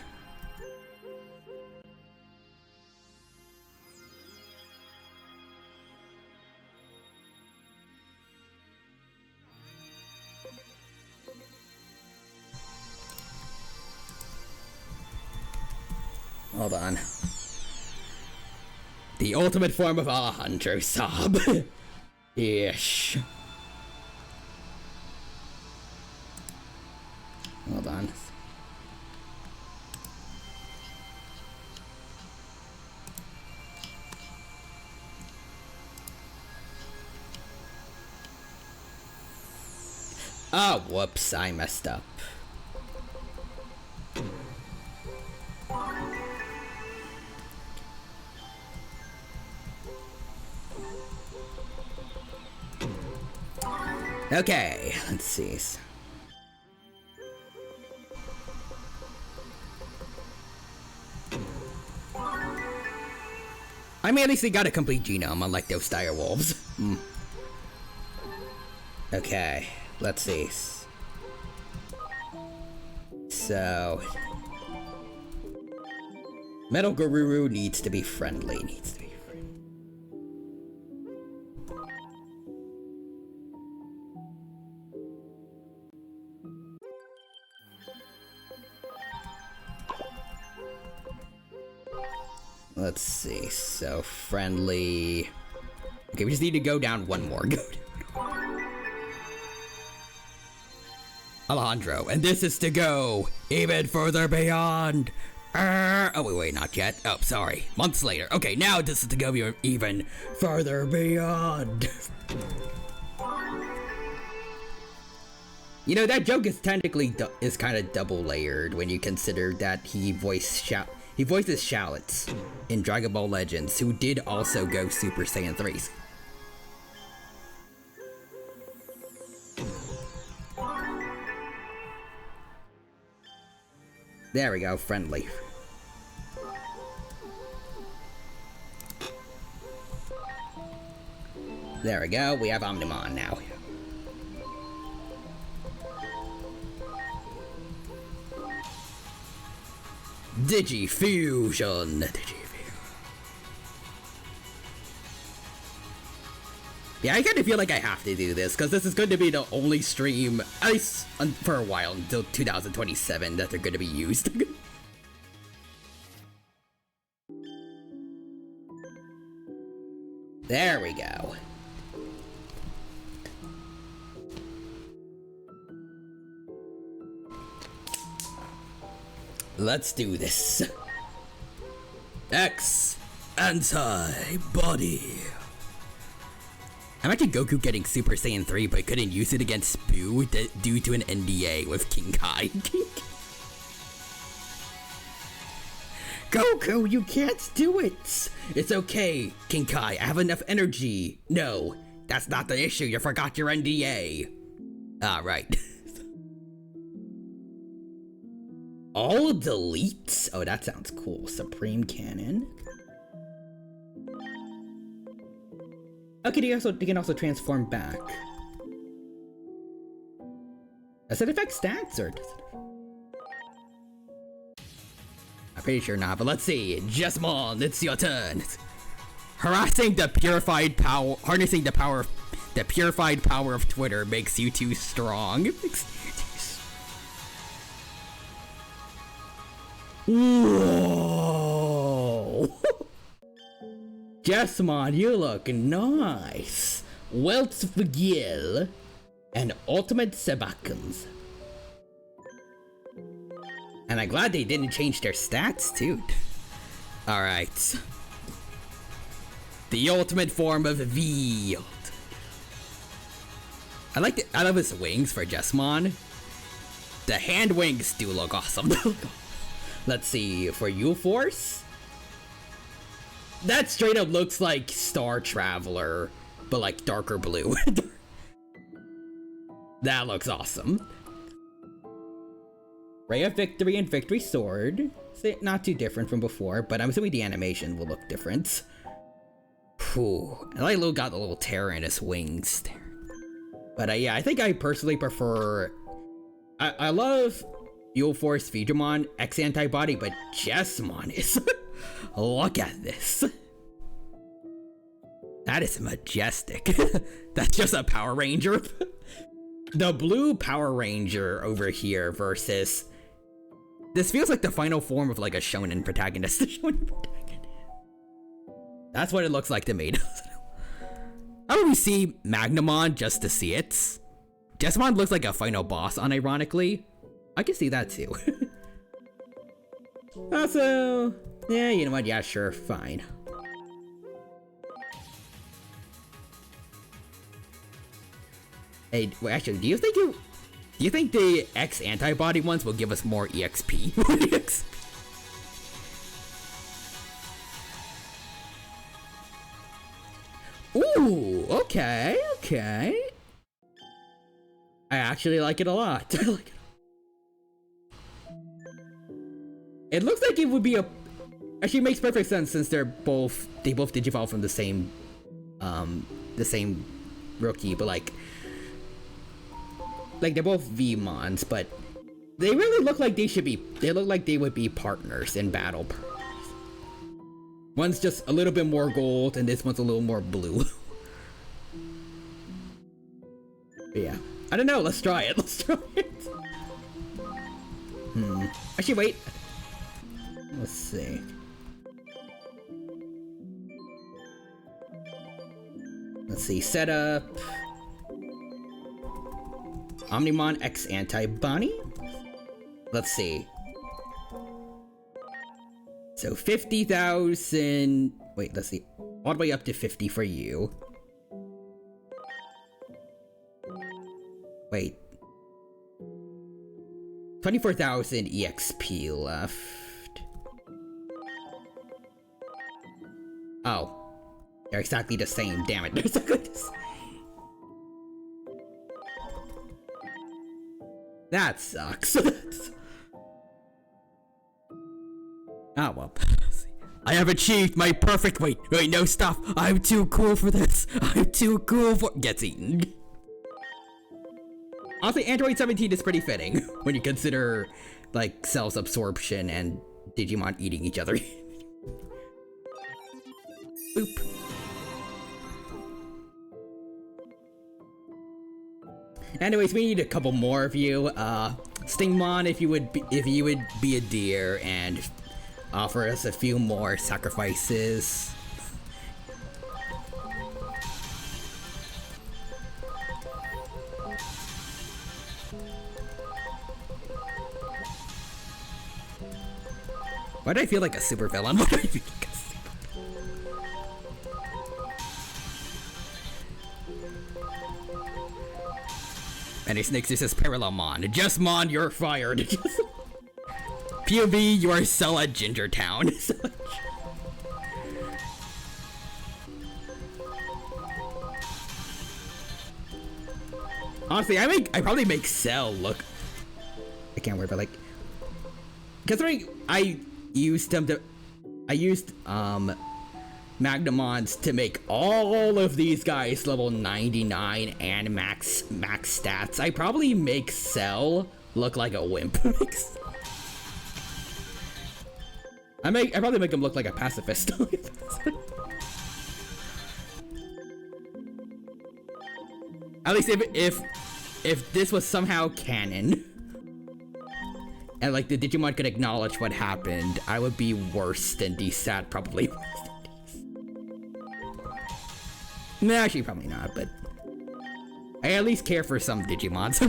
Hold on. The ultimate form of Alejandro Sob. Ish. Hold on. Oh, whoops, I messed up. Okay, let's see. I mean, at least they got a complete genome, unlike those dire wolves. Okay, let's see. So, Metal Guru needs to be friendly. Let's see, so friendly. Okay, we just need to go down one more. Go down. Alejandro, and this is to go even further beyond. Oh, wait, not yet. Oh, sorry. Months later. Okay, now this is to go even further beyond. You know, that joke is technically is kind of double layered when you consider that he voices Shallots in Dragon Ball Legends, who did also go Super Saiyan 3s. There we go, friendly. There we go, we have Omnimon now. Digifusion. Yeah, I kind of feel like I have to do this, because this is going to be the only stream, at least for a while, until 2027, that they're going to be used. There we go. Let's do this. X Anti-Body. Imagine Goku getting Super Saiyan 3 but couldn't use it against Boo due to an NDA with King Kai. Goku, you can't do it! It's okay, King Kai, I have enough energy. No, that's not the issue, you forgot your NDA. Right. All deletes? Oh, that sounds cool. Supreme Cannon. Okay, they can also transform back. Does it affect stats or does it? I'm pretty sure not, but let's see. Jesmon, it's your turn. Harnessing the purified power of Twitter makes you too strong. Whoa! Jesmon, you look nice. Welts Vigil and Ultimate Sebakins. And I'm glad they didn't change their stats too. Alright. The ultimate form of V. I love his wings for Jesmon. The hand wings do look awesome. Let's see, for U-Force? That straight up looks like Star Traveler, but like darker blue. That looks awesome. Ray of Victory and Victory Sword. Not too different from before, but I'm assuming the animation will look different. Whew. And I got a little terror in his wings there. But yeah, I think I personally prefer... I love Fuel Force Veedramon X Antibody, but Jessamon is... Look at this. That is majestic. That's just a Power Ranger. The blue Power Ranger over here versus... This feels like the final form of like a shonen protagonist. That's what it looks like to me. How do we see Magnamon just to see it? Jessamon looks like a final boss, unironically. I can see that too. Also, yeah, you know what? Yeah, sure, fine. Hey, wait, actually, do you think the X antibody ones will give us more EXP? Ooh, okay. I actually like it a lot. I like it. It looks like it would be a... Actually, it makes perfect sense since they both digivolve from the same rookie, but like they're both V-mons, but they really look like they look like they would be partners in battle. One's just a little bit more gold, and this one's a little more blue. But yeah, I don't know. Let's try it. Actually, wait. Let's see. Setup. Omnimon X Antibody? Let's see. So 50,000... Wait, let's see. All the way up to 50 for you. Wait. 24,000 EXP left. Oh. They're exactly the same, damn it. They're exactly the same. That sucks. Oh well. I have achieved my perfect... Wait, no, stop. I'm too cool for this. I'm too cool for... Gets eaten. Honestly, Android 17 is pretty fitting when you consider, like, Cell's absorption and Digimon eating each other. Boop. Anyways, we need a couple more of you. Stingmon, if you would be a dear and offer us a few more sacrifices. Why do I feel like a super villain? Why do I feel like a super... And his next is parallelmon. Just Mon, you're fired. POV, you are Cell at Gingertown. Honestly, I probably make Cell look... I can't worry, but like... Considering I used Magnamons to make all of these guys level 99 and max stats. I probably make Cell look like a wimp. I probably make him look like a pacifist. At least if this was somehow canon. And like the Digimon could acknowledge what happened, I would be worse than DSAT, probably. No, actually probably not, but I at least care for some Digimons.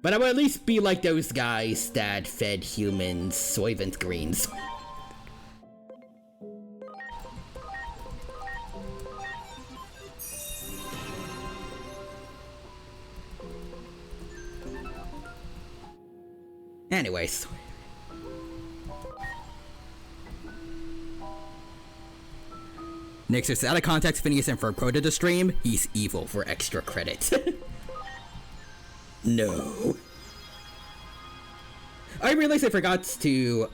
But I would at least be like those guys that fed humans Soylent Greens. Anyways. Next is out of context Phineas and Ferb quoted the stream. He's evil for extra credit. No. I realized I forgot to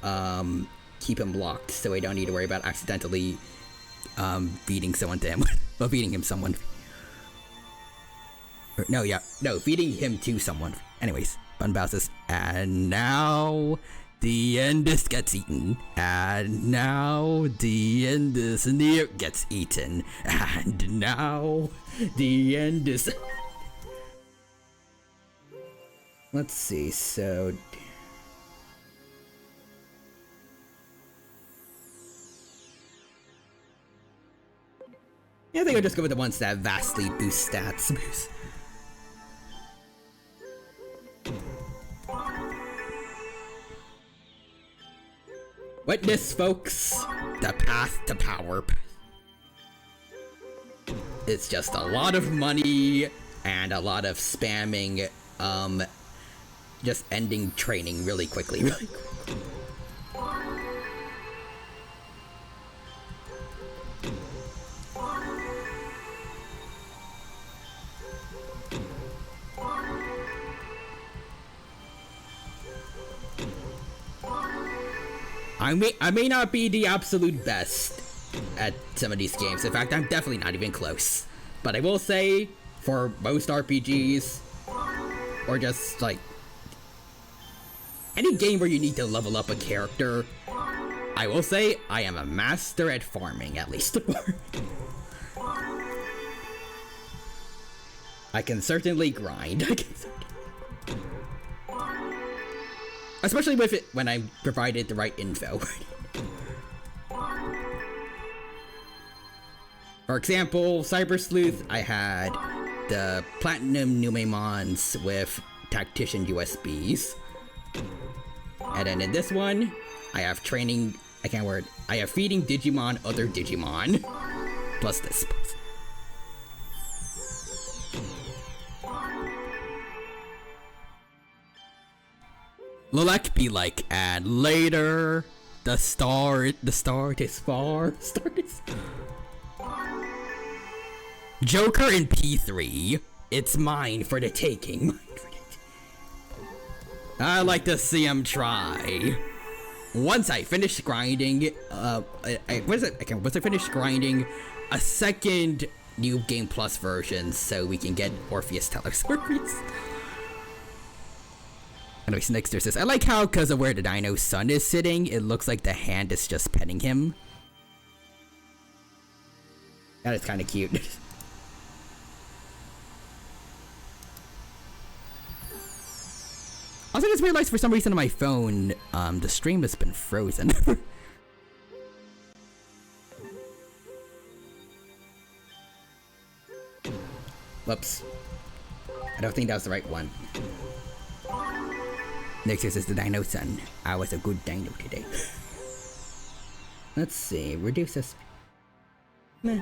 keep him locked, so I don't need to worry about accidentally feeding someone to him. Well, feeding him someone. Or, no, feeding him to someone. Anyways, button bounces, and now the Endus gets eaten, and now the Endus near gets eaten, and now the Endus. Let's see, so. Yeah, I think I'll just go with the ones that vastly boost stats. Witness, folks, the path to power. It's just a lot of money and a lot of spamming, just ending training really quickly. I may not be the absolute best at some of these games. In fact, I'm definitely not even close. But I will say, for most RPGs, or just like any game where you need to level up a character, I will say I am a master at farming, at least. I can certainly grind. Especially with it when I provided the right info. For example, Cyber Sleuth, I had the Platinum Numemons with Tactician USBs. And then in this one, I have training, I have feeding Digimon other Digimon. Plus this. Lelek be like, and later, the start is far. Joker in P3, it's mine for the taking. I like to see him try. Once I finish grinding, once I finish grinding a second New Game Plus version so we can get Orpheus Telesurface. Anyways, next there's this. I like how, because of where the Dino's son is sitting, it looks like the hand is just petting him. That is kind of cute. Also, I just realized for some reason on my phone, the stream has been frozen. Whoops. I don't think that was the right one. Next is the Dino Son. I was a good dino today. Let's see. Reduce this. Meh.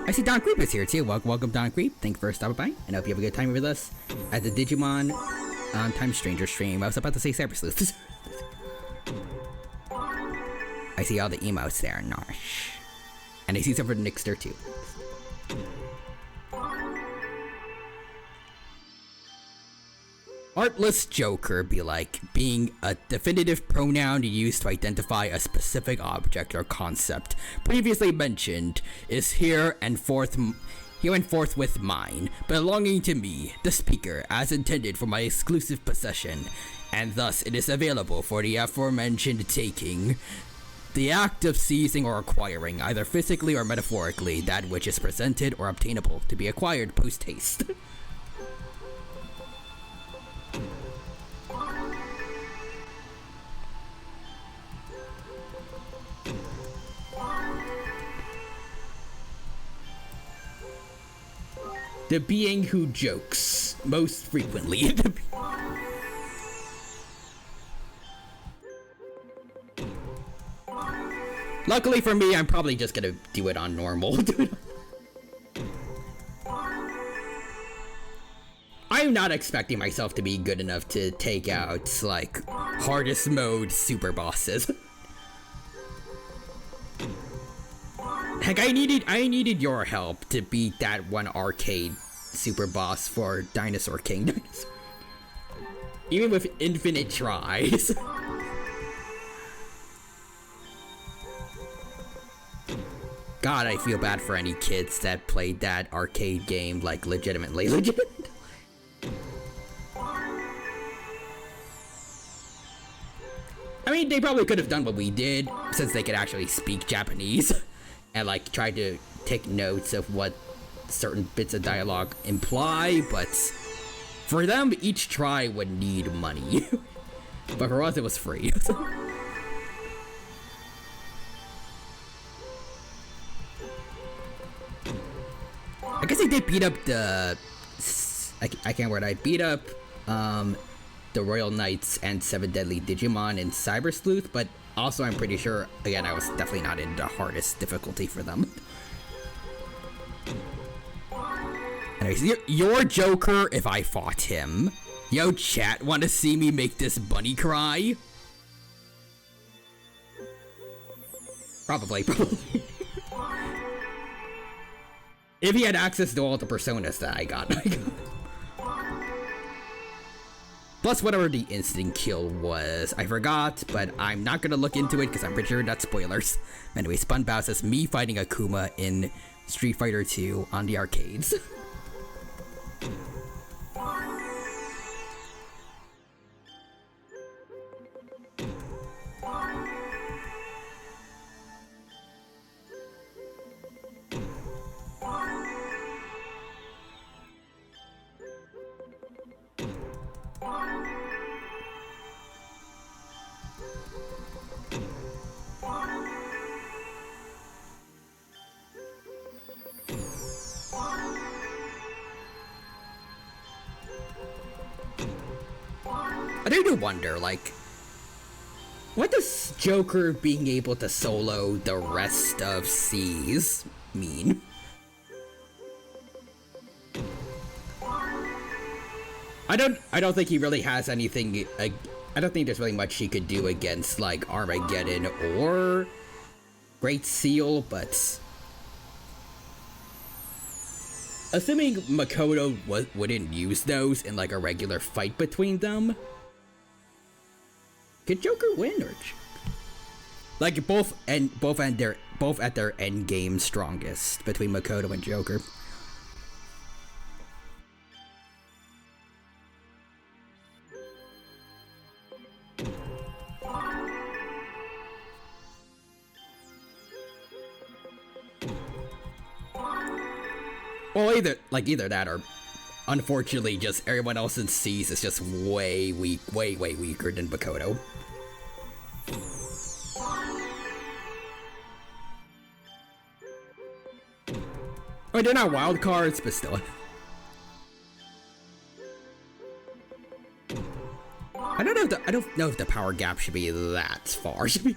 I see Don Creep is here too. Welcome Don Creep. Thank you for stopping by. And I hope you have a good time with us at the Digimon Time Stranger stream. I was about to say Cyber Sleuth. I see all the emotes there. Nosh. And I see some for Nixter too. Artless Joker be like, being a definitive pronoun used to identify a specific object or concept previously mentioned is here and forth with mine, belonging to me, the speaker, as intended for my exclusive possession, and thus it is available for the aforementioned taking. The act of seizing or acquiring, either physically or metaphorically, that which is presented or obtainable to be acquired post-haste. The being who jokes most frequently. Luckily for me, I'm probably just gonna do it on normal. I'm not expecting myself to be good enough to take out, like, hardest mode super bosses. Heck, I needed your help to beat that one arcade super boss for Dinosaur King. Even with infinite tries. God, I feel bad for any kids that played that arcade game, like, legitimately. I mean, they probably could have done what we did, since they could actually speak Japanese, and, like, try to take notes of what certain bits of dialogue imply, but for them, each try would need money. But for us, it was free. I guess I did beat up the... I can't word. I beat up the Royal Knights and 7 Deadly Digimon in Cyber Sleuth, but also I'm pretty sure, again, I was definitely not in the hardest difficulty for them. Anyways, your Joker if I fought him. Yo, chat, want to see me make this bunny cry? Probably. If he had access to all the personas that I got. Plus whatever the instant kill was. I forgot, but I'm not gonna look into it because I'm pretty sure that's spoilers. Anyway, Spunbow says me fighting Akuma in Street Fighter 2 on the arcades. I do wonder, like, what does Joker being able to solo the rest of C's mean? I don't think he really has anything. I don't think there's really much he could do against, like, Armageddon or Great Seal, but assuming Makoto wouldn't use those in, like, a regular fight between them, could Joker win, or like both at their end game strongest between Makoto and Joker? Well, either that or, unfortunately, just everyone else in C's is just way weaker than Makoto. I mean, they're not wild cards, but still. I don't know if the power gap should be that far. Should be.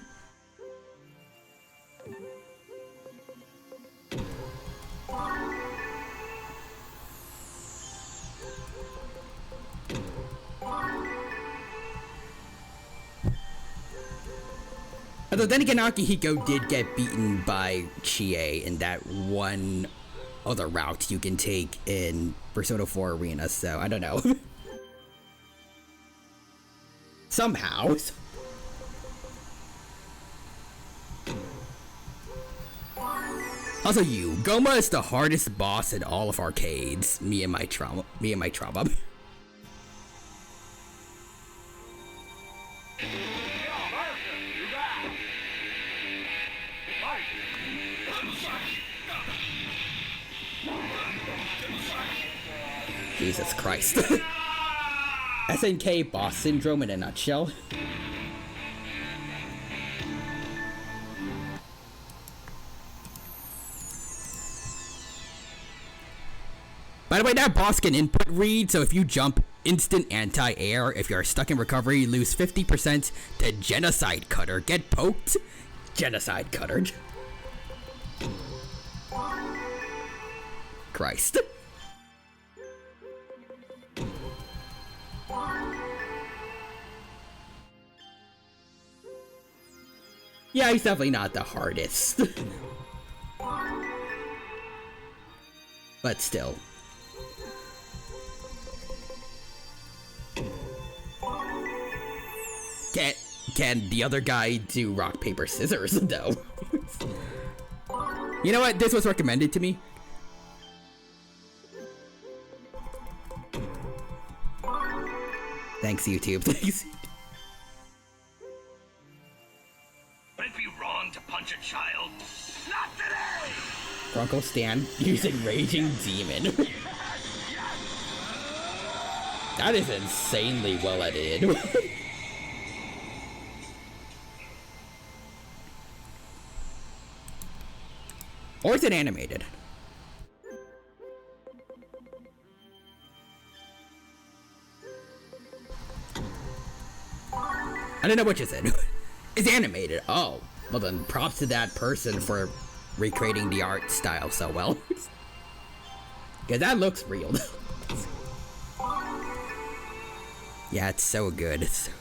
Although then again, Akihiko did get beaten by Chie in that one other route you can take in Persona 4 Arena, so I don't know. Somehow. Also, Goma is the hardest boss in all of arcades. Me and my trauma. Jesus Christ. SNK boss syndrome in a nutshell. By the way, that boss can input read, so if you jump, instant anti-air. If you're stuck in recovery, you lose 50% to Genocide Cutter. Get poked? Genocide Cutter. Christ. Yeah, he's definitely not the hardest. But still. Can the other guy do rock, paper, scissors, though? You know what? This was recommended to me. Thanks, YouTube. Thanks. Would it be wrong to punch a child? Not today! Grunkle Stan using Raging Demon. That is insanely well edited. Or is it animated? I don't know which is it. It's animated. Oh, well then props to that person for recreating the art style so well. Yeah, that looks real. Yeah, it's so good. It's so...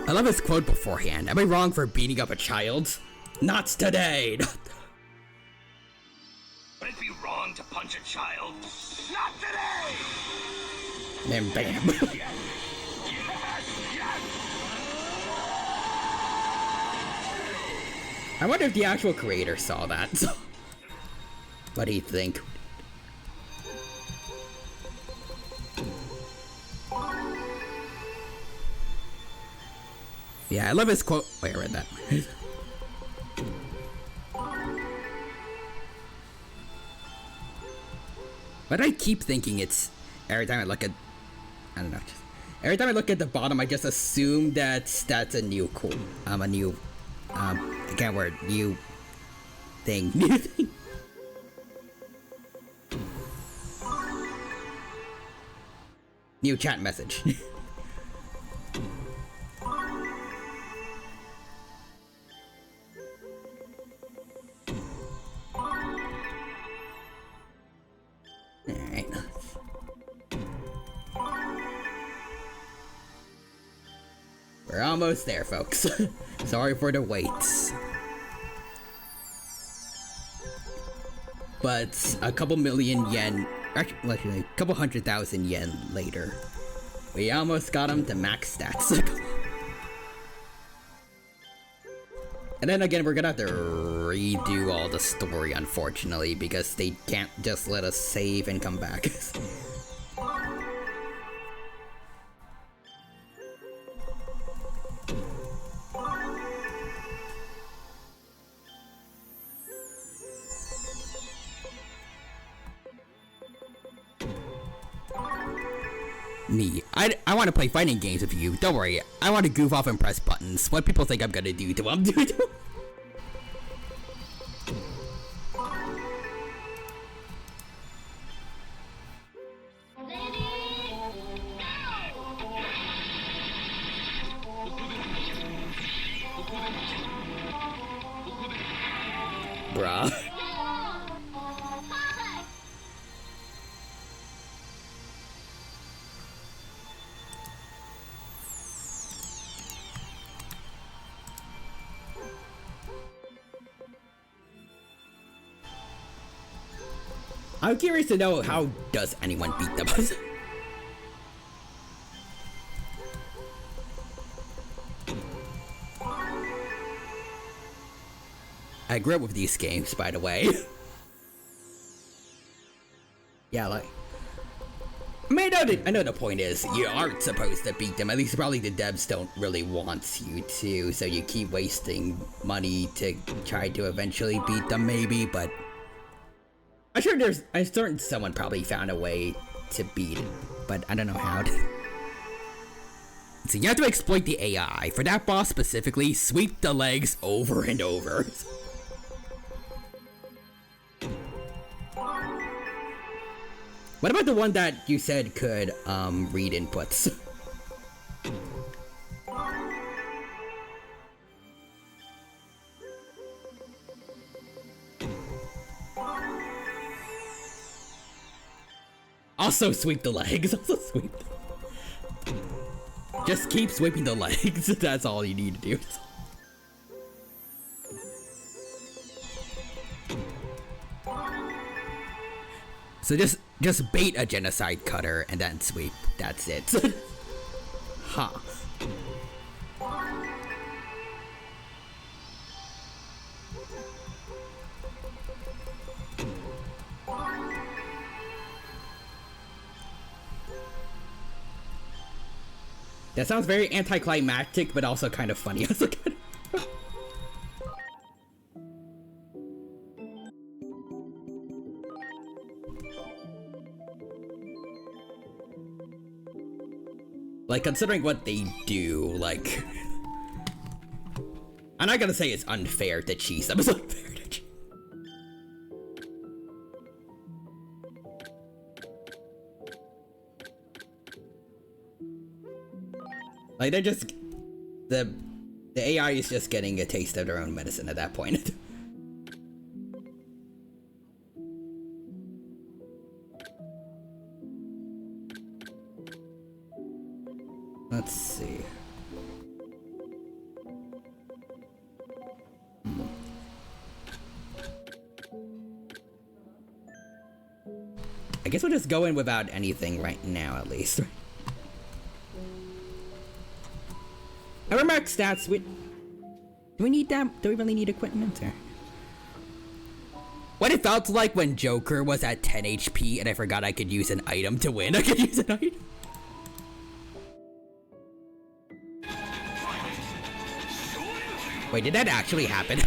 I love his quote beforehand. Am I wrong for beating up a child? Not today! Would it be wrong to punch a child? Not today! Then bam. I wonder if the actual creator saw that. What do you think? Yeah, I love his quote. Wait, I read that. But I keep thinking it's every time I look at, I don't know. Every time I look at the bottom, I just assume that's a new quote. A new, I can't word, new thing. New thing. New chat message. Alright. We're almost there, folks. Sorry for the wait. But a couple million yen, actually a couple 100,000 yen later, we almost got him to max stats. And then again, we're gonna have to redo all the story, unfortunately, because they can't just let us save and come back. Me. I want to play fighting games with you. Don't worry. I want to goof off and press buttons. What people think I'm gonna do to them, dude. Bruh. I'm curious to know, how does anyone beat them? I grew up with these games, by the way. Yeah, like... I mean, I know the point is, you aren't supposed to beat them. At least probably the devs don't really want you to, so you keep wasting money to try to eventually beat them, maybe, but... I'm certain someone probably found a way to beat it, but I don't know how to. So you have to exploit the AI. For that boss specifically, sweep the legs over and over. What about the one that you said could, read inputs? Also sweep the legs. Also sweep. Just keep sweeping the legs. That's all you need to do. So just bait a genocide cutter and then sweep. That's it. Huh. That sounds very anticlimactic, but also kind of funny. Like, considering what they do, like... I'm not gonna say it's unfair to cheese them. It's unfair to cheese. Like, they're just... The AI is just getting a taste of their own medicine at that point. Let's see. I guess we'll just go in without anything right now, at least. Our max stats, do we need that? Do we really need equipment? Or? What it felt like when Joker was at 10 HP and I forgot I could use an item to win. I could use an item. Wait, did that actually happen?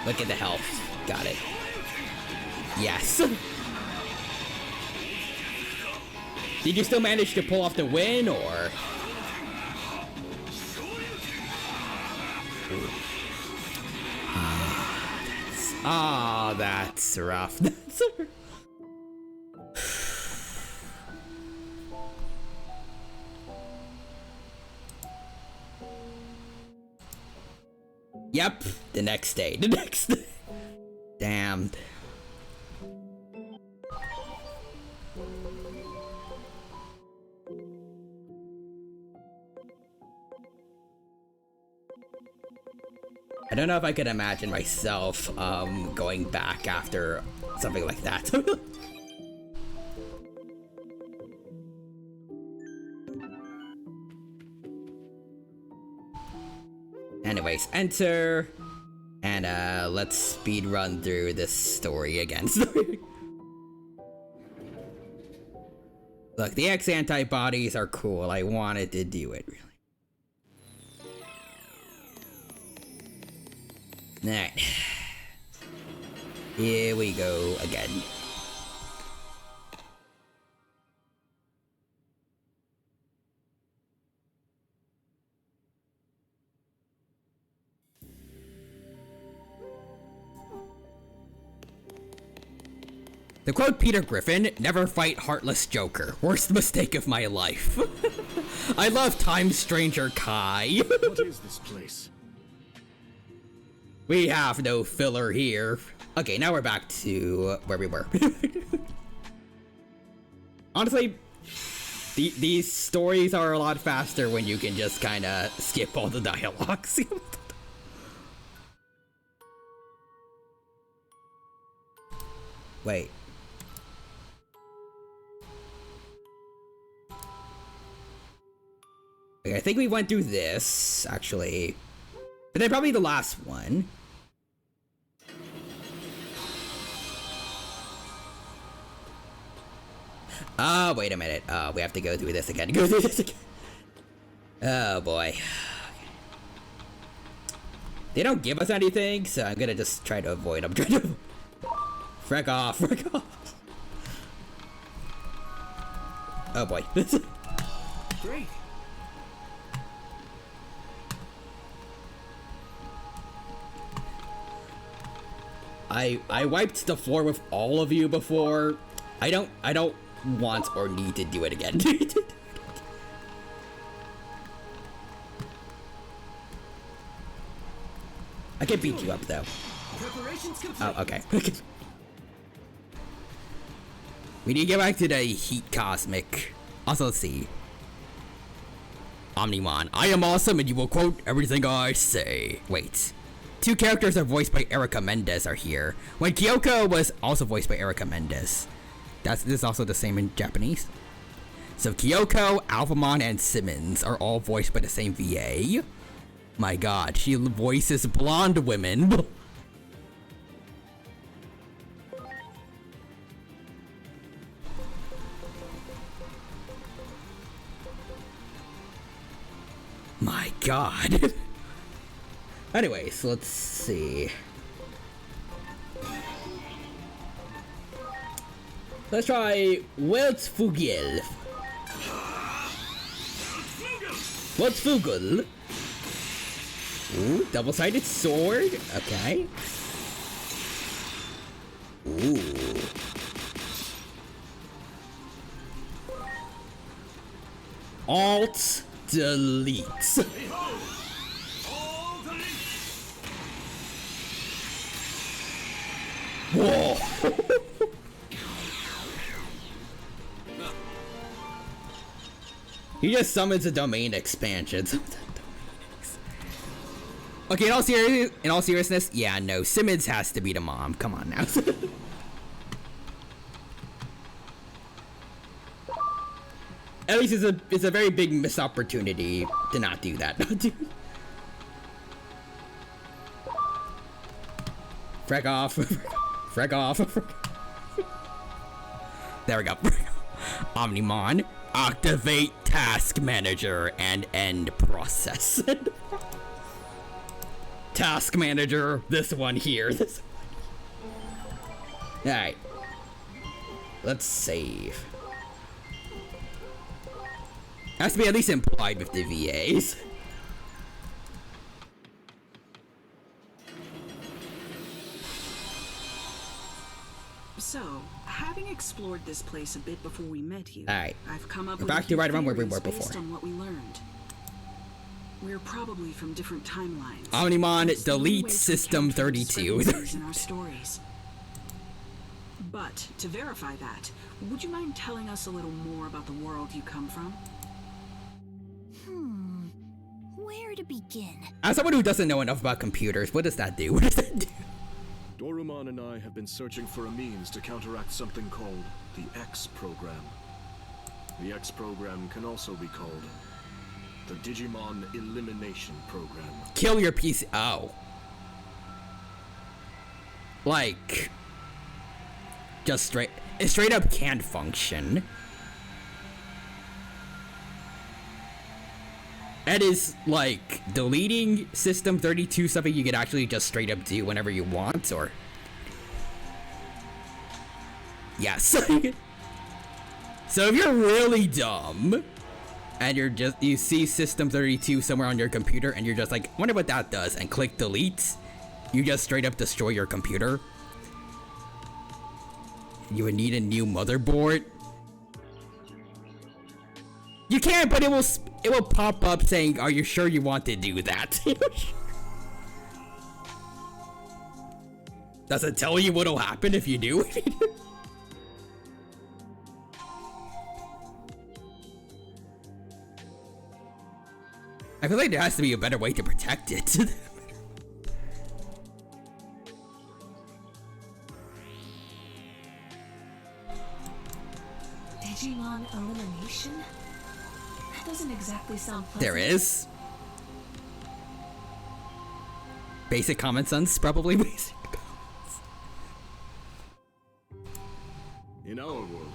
Look at the health. Got it. Yes. Did you still manage to pull off the win, or? Ah, that's rough. That's rough. Yep, the next day. The next day. Damned. I don't know if I could imagine myself going back after something like that. Anyways, enter, and let's speed run through this story again. Look, the X antibodies are cool. I wanted to do it, really. Alright. Here we go again. To quote Peter Griffin, never fight heartless Joker. Worst mistake of my life. I love Time Stranger Kai. What is this place? We have no filler here. Okay, now we're back to where we were. Honestly, these stories are a lot faster when you can just kind of skip all the dialogues. Wait. Okay, I think we went through this, actually. But then probably the last one. Wait a minute. We have to go through this again. Go through this again. Oh, boy. They don't give us anything, so I'm gonna just try to avoid them. Frick off, frick off. Oh, boy. Great. I wiped the floor with all of you before. I don't want or need to do it again. I can beat you up though. Preparations complete. Oh, okay. We need to get back to the Heat Cosmic. Also, let's see. Omnimon, I am awesome and you will quote everything I say. Wait. 2 characters are voiced by Erica Mendez are here. When Kyoko was also voiced by Erica Mendez. This is also the same in Japanese. So Kyoko, Alphamon, and Simmons are all voiced by the same VA. My god, she voices blonde women. My god. Anyways, let's see. Let's try Weltzfugel. Weltzfugel. Ooh, double-sided sword. Okay. Ooh. Alt delete. Whoa. He just summons a domain expansion. Okay, in all seriousness, yeah, no, Simmons has to be the mom. Come on now. At least it's a very big missed opportunity to not do that. Freck off. Freck off. There we go. Omnimon, activate task manager and end process. Task manager, this one here. Alright. Let's save. Has to be at least implied with the VAs. So, having explored this place a bit before we met you, alright, I've come up we're with back to right around where we were based before. on what we learned. We're probably from different timelines. Omnimon, delete System 32. In our stories. But to verify that, would you mind telling us a little more about the world you come from? Where to begin? As someone who doesn't know enough about computers, what does that do? What does that do? Dorumon and I have been searching for a means to counteract something called the X program. The X program can also be called the Digimon Elimination Program. Kill your PC. Oh. Like, just it straight up can't function. That is like deleting System 32 something you could actually just straight up do whenever you want, or yes. So if you're really dumb and you see System 32 somewhere on your computer and you're just like, I wonder what that does, and click delete, you just straight up destroy your computer. You would need a new motherboard. You can, but it will pop up saying, "Are you sure you want to do that?" Does it tell you what'll happen if you do? I feel like there has to be a better way to protect it. Digimon elimination? That doesn't exactly sound pleasant. There is. Basic common sense, probably. Basic common sense. In our world,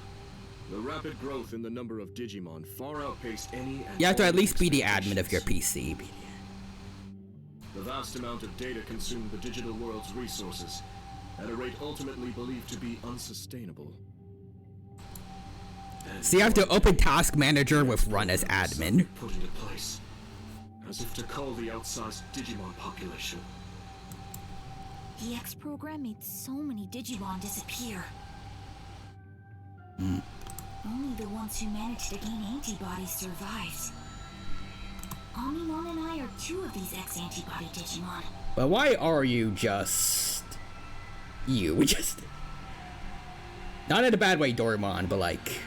the rapid growth in the number of Digimon far outpaced any. You have to at least be the admin of your PC. The vast amount of data consumed the digital world's resources at a rate ultimately believed to be unsustainable. So you have to open Task Manager with Run as admin. Put into place, as if to cull the outsized Digimon population. The X program made so many Digimon disappear. Only the ones who managed to gain antibodies survived. Omnimon and I are 2 of these X antibody Digimon. But why are you just you. Just not in a bad way, Doraemon, but like,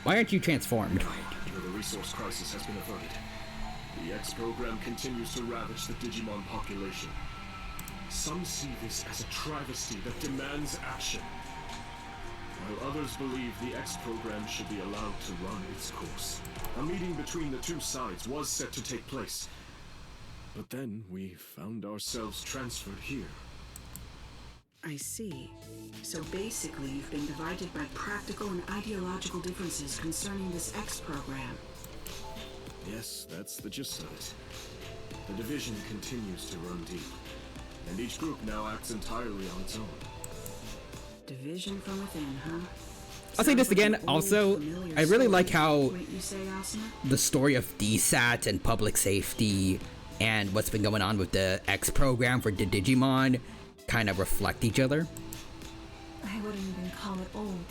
why aren't you transformed? The resource crisis has been averted. The X program continues to ravage the Digimon population. Some see this as a travesty that demands action, while others believe the X program should be allowed to run its course. A meeting between the two sides was set to take place, but then we found ourselves transferred here. I see. So basically, you've been divided by practical and ideological differences concerning this X program. Yes, that's the gist of it. The division continues to run deep, and each group now acts entirely on its own. Division from within, huh? I'll say this again, also, I really like how the story of DSAT and public safety and what's been going on with the X program for the Digimon kind of reflect each other. I wouldn't even call it old.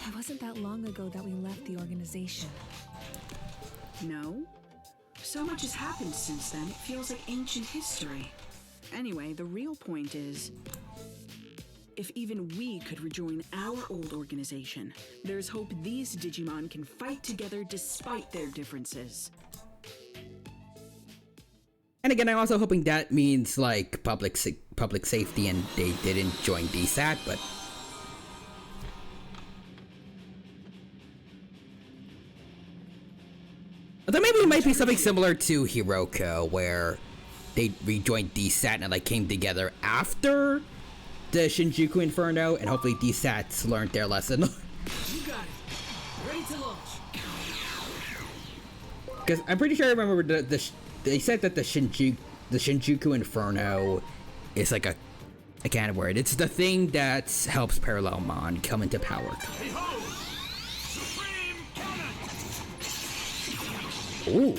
It wasn't that long ago that we left the organization. No? So much has happened since then, it feels like ancient history. Anyway, the real point is, if even we could rejoin our old organization, there's hope these Digimon can fight together despite their differences. And again, I'm also hoping that means like public safety and they didn't join DSAT, but although maybe it might be something similar to Hiroko, where they rejoined DSAT and like came together after the Shinjuku Inferno, and hopefully DSAT's learned their lesson. You got it. Ready to launch. Because I'm pretty sure I remember they said that the Shinjuku Inferno is like I can't word. It's the thing that helps Parallelmon come into power. Ooh.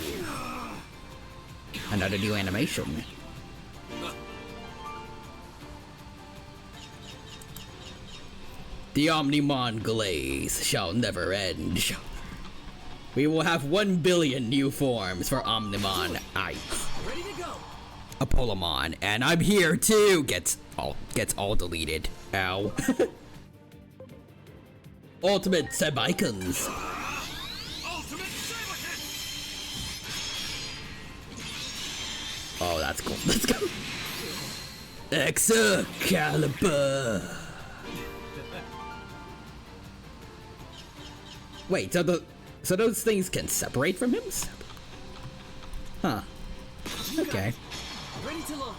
Another new animation. The Omnimon glaze shall never end. We will have 1 billion new forms for Omnimon Ice. Ready to go. Apolomon, and I'm here too. Gets all deleted. Ow. Ultimate Sebicons. Oh, that's cool. Let's go. Excalibur. Wait, so those things can separate from him? Huh. Okay. Ready to launch.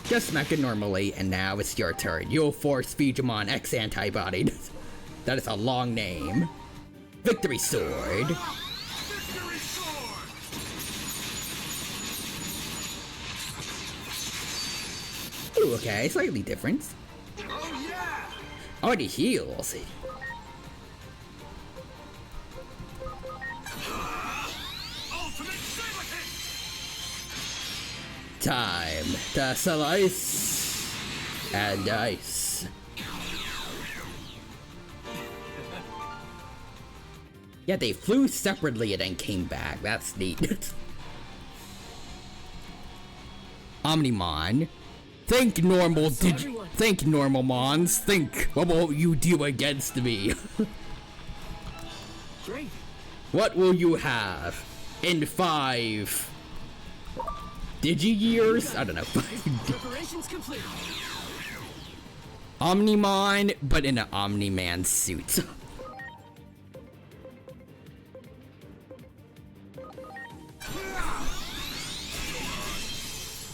Just smack it normally, and now it's your turn. You'll force Fujimon X antibody. That is a long name. Victory Sword. Victory sword. Ooh, okay, slightly different. Oh yeah. Oh, the heals. Time to slice and dice. Yeah, they flew separately and then came back. That's neat. Omnimon. Think normal think normal mons. Think, what will you do against me? Great. What will you have in 5 Digi years? I don't know. Preparations complete. Omnimon, but in an Omni-Man suit.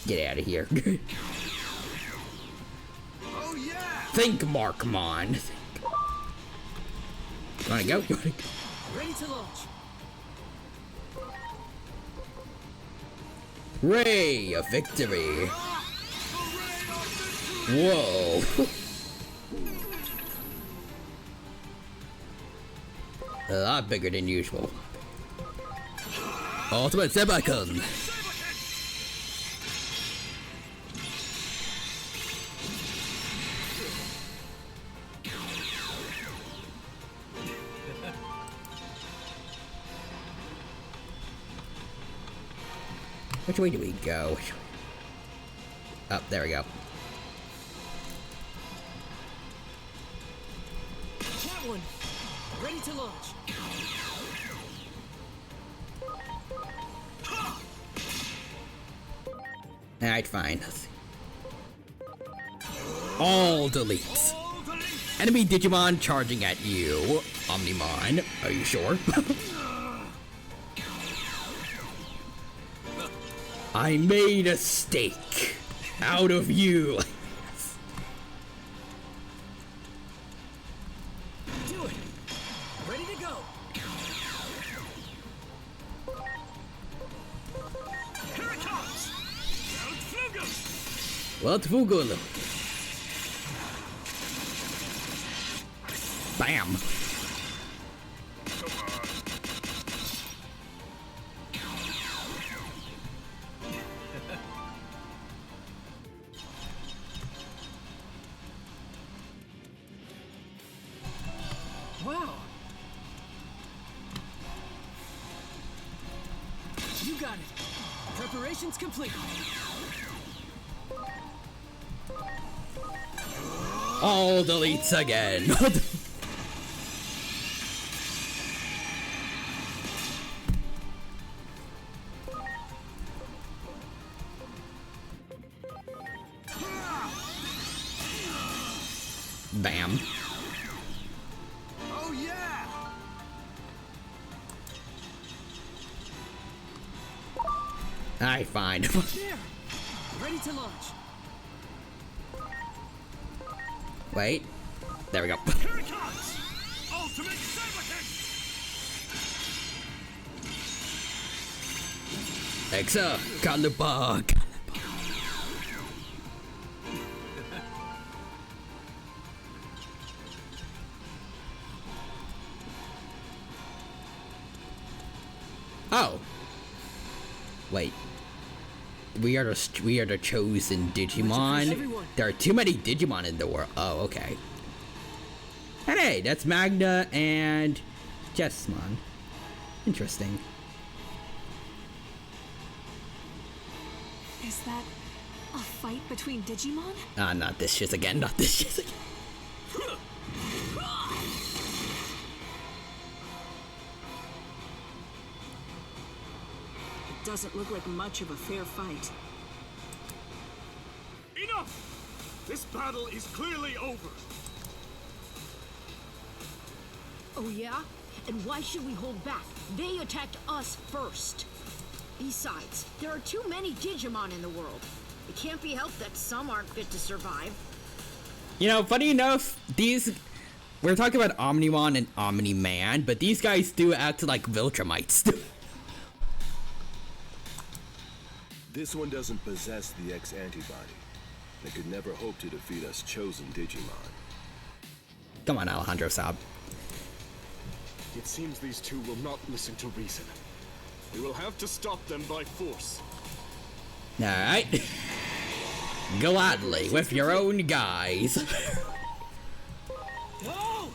Get out of here. Oh yeah. Think, Markmon. You wanna go? Ready to launch. Ray of Victory. Whoa. A lot bigger than usual. Ultimate Sebicon. Which way do we go? Up, there we go. That one! Ready to launch! Alright, fine. All deletes. Enemy Digimon charging at you. Omnimon, are you sure? I made a steak out of you. Do it! Ready to go! Here it comes! Weltfugel. Bam. Wow! You got it! Preparations complete! All deletes again. Bam. Oh yeah! Alright, fine. There! Ready to launch! Wait. There we go. Here it comes! Ultimate Saber Kick! Exa, Calibur. Oh. Wait. We are the chosen Digimon. There are too many Digimon in the world. Oh, okay. And hey, that's Magna and Jessmon. Interesting. Is that a fight between Digimon? Ah, not this shit again. Not this shit again. Doesn't look like much of a fair fight. Enough! This battle is clearly over. Oh yeah? And why should we hold back? They attacked us first. Besides, there are too many Digimon in the world. It can't be helped that some aren't fit to survive. You know, funny enough, we're talking about Omnimon and Omni-Man, but these guys do act like Viltrumites. This one doesn't possess the X antibody. They could never hope to defeat us chosen Digimon. Come on, Alejandro Saab. It seems these two will not listen to reason. We will have to stop them by force. Alright. Gladly, with your own guys. Whoa!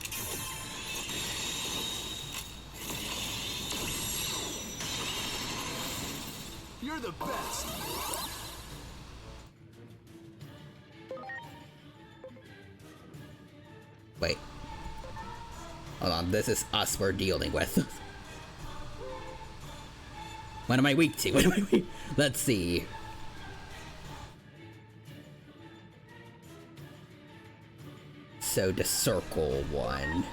You're the best. Wait. Hold on, this is us we're dealing with. What am I weak to? What am I weak? Let's see. So the circle one.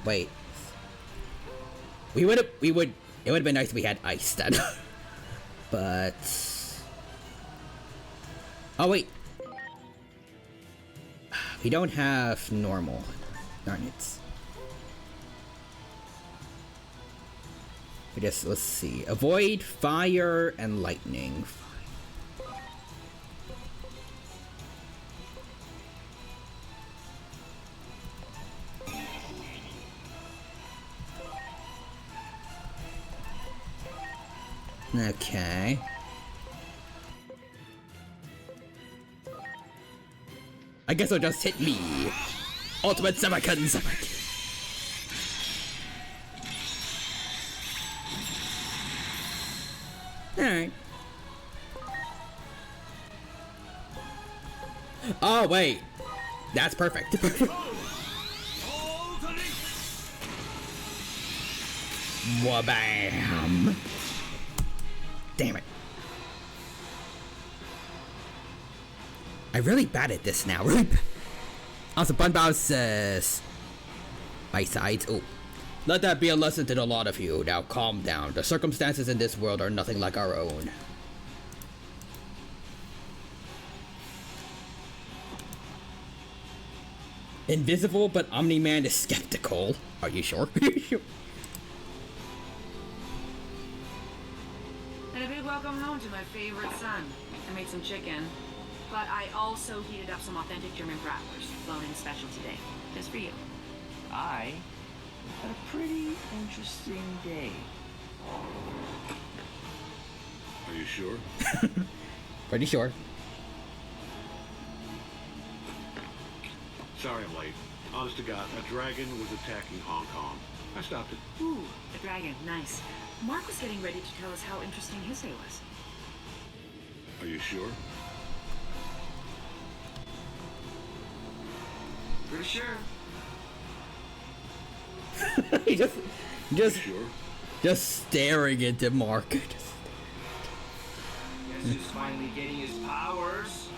Wait. It would have been nice if we had ice then. But oh wait. We don't have normal. Darn it. Let's see. Avoid fire and lightning. Okay. I guess it'll just hit me. Ultimate Samakan. Alright. Oh, wait. That's perfect. Wabam. Damn it. I'm really bad at this now. Really bad. Also, Bunbao says... My sides. Oh. Let that be a lesson to the lot of you. Now calm down. The circumstances in this world are nothing like our own. Invisible, but Omni-Man is skeptical. Are you sure? Are you sure? And a big welcome home to my favorite son. I made some chicken, but I also heated up some authentic German bratwurst, flown in special today, just for you. I had a pretty interesting day. Are you sure? Pretty sure. Sorry I'm late. Honest to God, a dragon was attacking Hong Kong. I stopped it. Ooh, a dragon, nice. Mark was getting ready to tell us how interesting his day was. Are you sure? Pretty sure. He just staring into Mark. Guess who's finally getting his powers?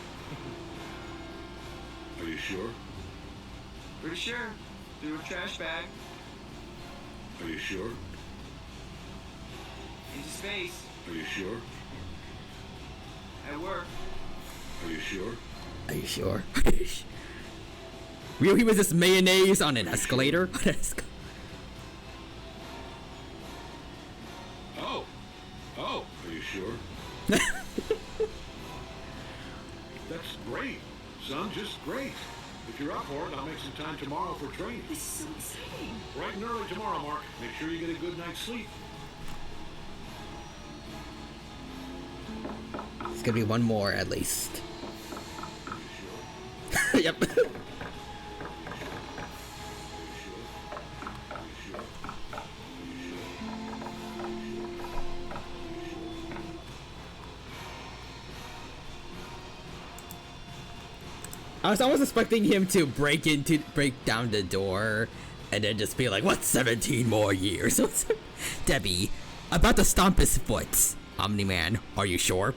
Are you sure? Pretty sure. Through a trash bag. Are you sure? Into space. Are you sure? At work. Are you sure? Are you sure? Really, was this mayonnaise on an escalator? Oh. Oh. Are you sure? That's great, son. Just great. If you're up for it, I'll make some time tomorrow for training. This is so exciting. Bright and early tomorrow, Mark. Make sure you get a good night's sleep. It's gonna be one more at least. Yep. I was almost expecting him to break down the door and then just be like, what, 17 more years? Debbie, about to stomp his foot. Omni-Man, are you sure?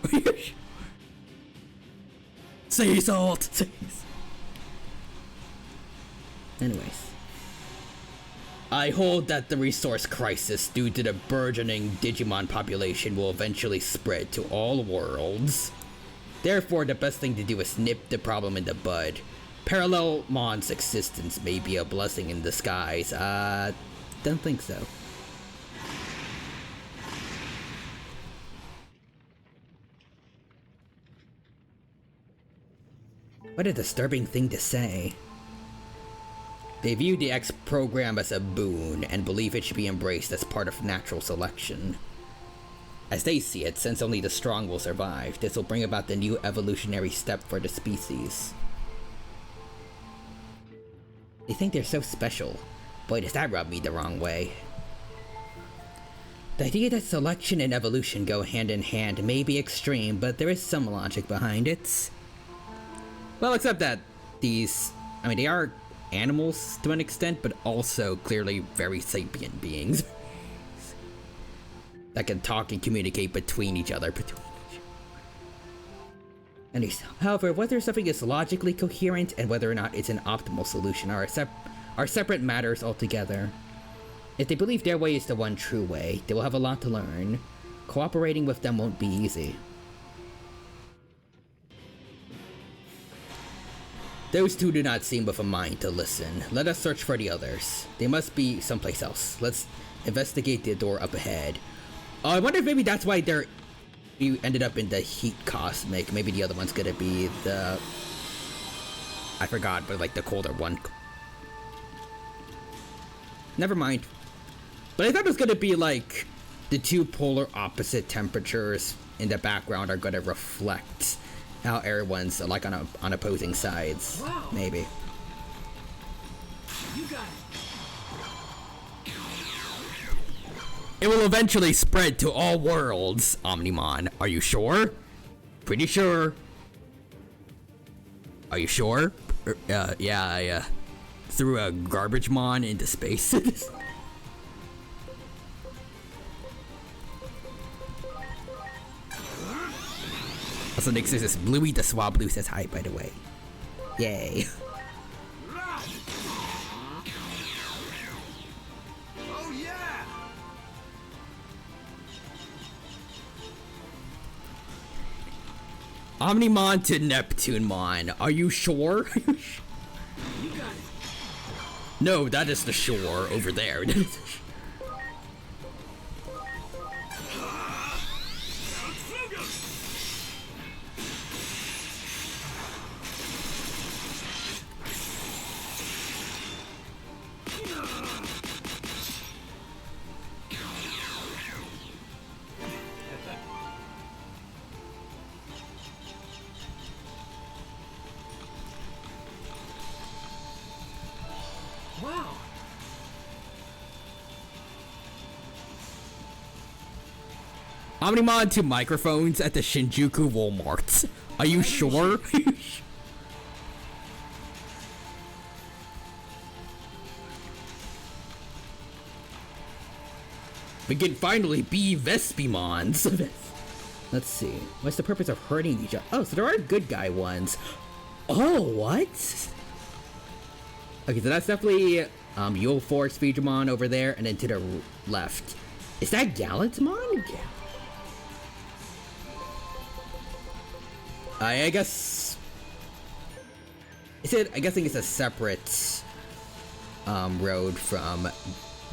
Sea salt! Anyways. I hold that the resource crisis due to the burgeoning Digimon population will eventually spread to all worlds. Therefore, the best thing to do is nip the problem in the bud. Parallelmon's existence may be a blessing in disguise. Don't think so. What a disturbing thing to say. They view the X program as a boon and believe it should be embraced as part of natural selection. As they see it, since only the strong will survive, this will bring about the new evolutionary step for the species. They think they're so special. Boy, does that rub me the wrong way. The idea that selection and evolution go hand in hand may be extreme, but there is some logic behind it. Well, except that these, I mean, they are animals to an extent, but also clearly very sapient beings. That can talk and communicate between each other. However, whether something is logically coherent and whether or not it's an optimal solution are separate matters altogether. If they believe their way is the one true way, they will have a lot to learn. Cooperating with them won't be easy. Those two do not seem with a mind to listen. Let us search for the others. They must be someplace else. Let's investigate the door up ahead. I wonder if maybe that's why you ended up in the heat cosmic. Maybe the other one's gonna be the... I forgot, but like the colder one. Never mind. But I thought it was gonna be like the two polar opposite temperatures in the background are gonna reflect how everyone's like on opposing sides. Wow. Maybe. You got it. It will eventually spread to all worlds, Omnimon. Are you sure? Pretty sure. Are you sure? Yeah, I threw a garbage mon into space. Also, Nick says this Bluey the Swablu says hi, by the way. Yay. Oh yeah! Omnimon to Neptunemon. Are you sure? No, that is the shore over there. Wow. Omnimon to microphones at the Shinjuku Walmart. Are you sure? We can finally be Vespimons. Let's see. What's the purpose of hurting each other? Oh, so there are good guy ones. Oh, what? Okay, so that's definitely Yule Force Vegemon over there, and then to the left. Is that Gallantmon? I guess. Is it? I guess it's a separate road from.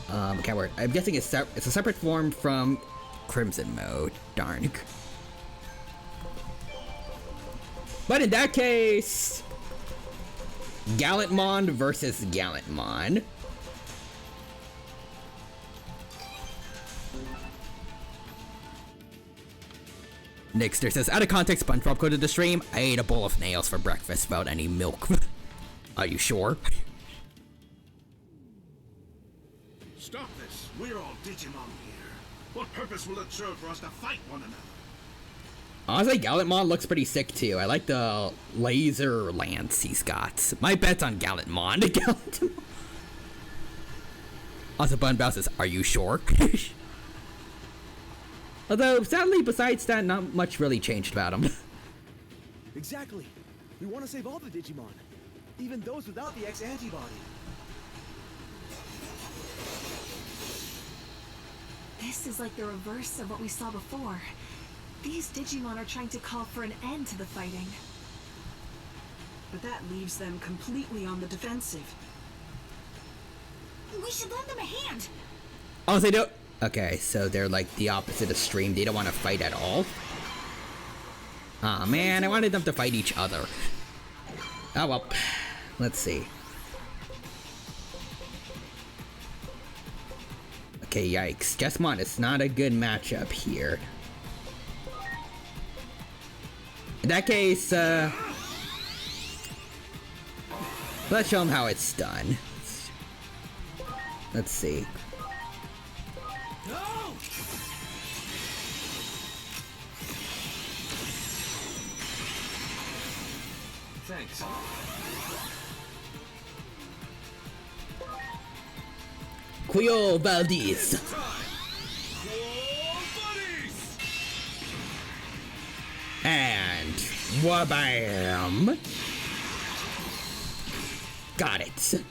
Can't work. I'm guessing it's a separate form from Crimson Mode. Darn. But in that case, Gallantmon versus Gallantmon. Nixter says, out of context, SpongeBob quoted the stream. I ate a bowl of nails for breakfast without any milk. Are you sure? Stop this. We're all Digimon here. What purpose will it serve for us to fight one another? Honestly, Gallantmon looks pretty sick too. I like the laser lance he's got. My bet's on Gallantmon. Gallantmon. Also, Bunbow says, are you sure? Although, sadly, besides that, not much really changed about him. Exactly. We want to save all the Digimon. Even those without the X antibody. This is like the reverse of what we saw before. These Digimon are trying to call for an end to the fighting. But that leaves them completely on the defensive. We should lend them a hand. Oh, they don't. Okay, so they're like the opposite of stream. They don't want to fight at all. Aw, man, I wanted them to fight each other. Oh, well. Let's see. Okay, yikes. Jesmon is not a good matchup here. In that case, let's show them how it's done. Let's see. No! Thanks. Quio Valdez. And wabam! Got it.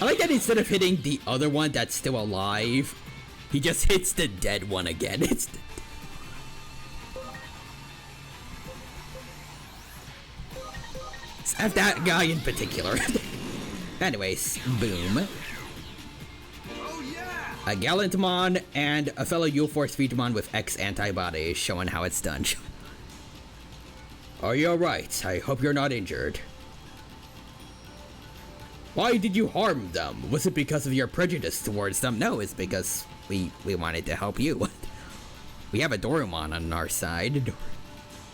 I like that instead of hitting the other one that's still alive, he just hits the dead one again. It's F that guy in particular. Anyways, boom. A Gallantmon and a fellow Yule Force Vegemon with X antibodies, showing how it's done. Are you alright? I hope you're not injured. Why did you harm them? Was it because of your prejudice towards them? No, it's because we wanted to help you. We have a Dorumon on our side.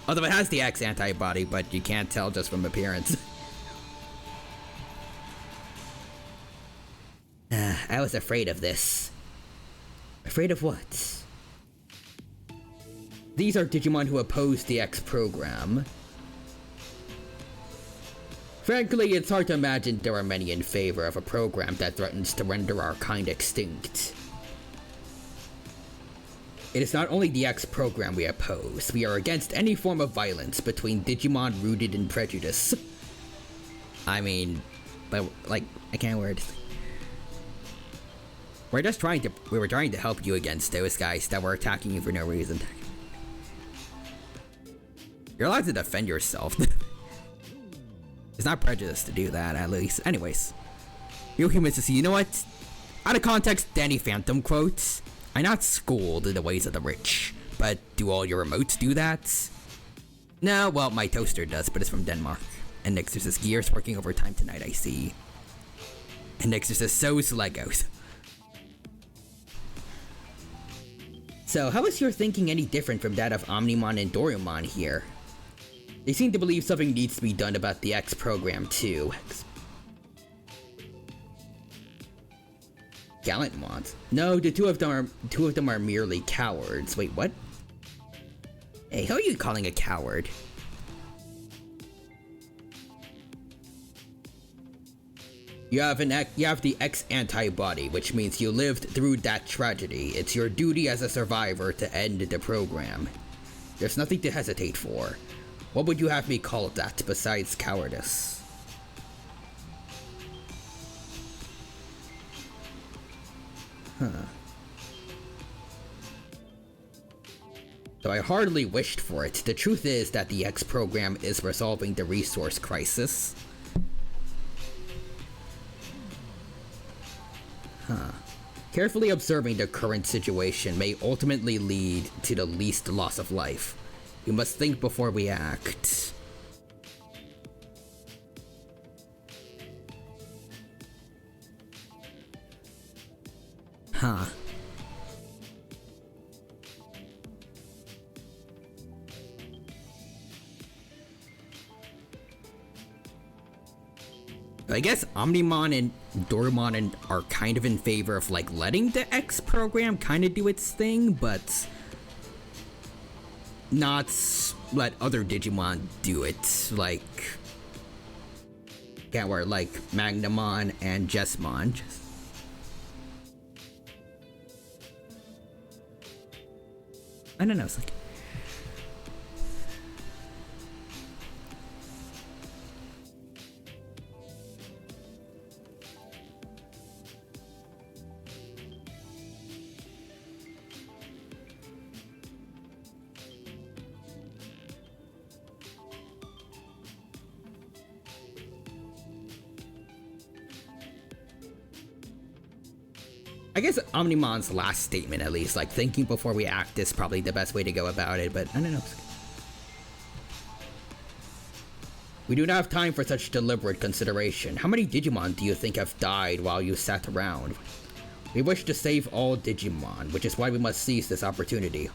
Although it has the X antibody, but you can't tell just from appearance. I was afraid of this. Afraid of what? These are Digimon who oppose the X program. Frankly, it's hard to imagine there are many in favor of a program that threatens to render our kind extinct. It is not only the X program we oppose, we are against any form of violence between Digimon rooted in prejudice. I mean, but like, I can't word. We were trying to help you against those guys that were attacking you for no reason. You're allowed to defend yourself. It's not prejudice to do that, at least. Anyways, you humans to see, you know what? Out of context, Danny Phantom quotes. I'm not schooled in the ways of the rich, but do all your remotes do that? No, well, my toaster does, but it's from Denmark. And Nixer says, Gears working overtime tonight, I see. And Nixer says, so's Legos. So, how is your thinking any different from that of Omnimon and Dorumon here? They seem to believe something needs to be done about the X program too. Gallantmons? No, the two of them are merely cowards. Wait, what? Hey, who are you calling a coward? You have the X antibody, which means you lived through that tragedy. It's your duty as a survivor to end the program. There's nothing to hesitate for. What would you have me call that besides cowardice? Huh. So I hardly wished for it. The truth is that the X program is resolving the resource crisis. Huh. Carefully observing the current situation may ultimately lead to the least loss of life. We must think before we act. Huh. I guess Omnimon and Dorumon are kind of in favor of like letting the X program kind of do its thing, but not let other Digimon do it, like like Magnamon and Jessmon. I don't know, it's like I guess Omnimon's last statement, at least, like thinking before we act, is probably the best way to go about it, but I don't know. We do not have time for such deliberate consideration. How many Digimon do you think have died while you sat around? We wish to save all Digimon, which is why we must seize this opportunity.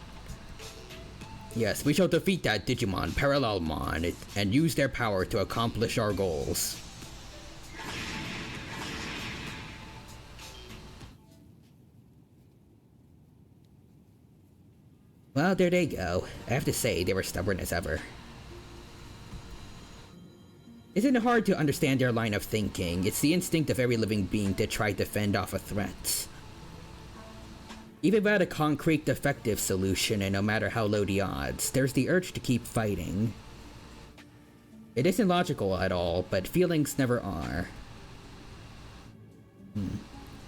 Yes, we shall defeat that Digimon, Parallelmon, and use their power to accomplish our goals. Well, there they go. I have to say, they were stubborn as ever. Isn't it hard to understand their line of thinking? It's the instinct of every living being to try to fend off a threat. Even without a concrete, effective solution, and no matter how low the odds, there's the urge to keep fighting. It isn't logical at all, but feelings never are.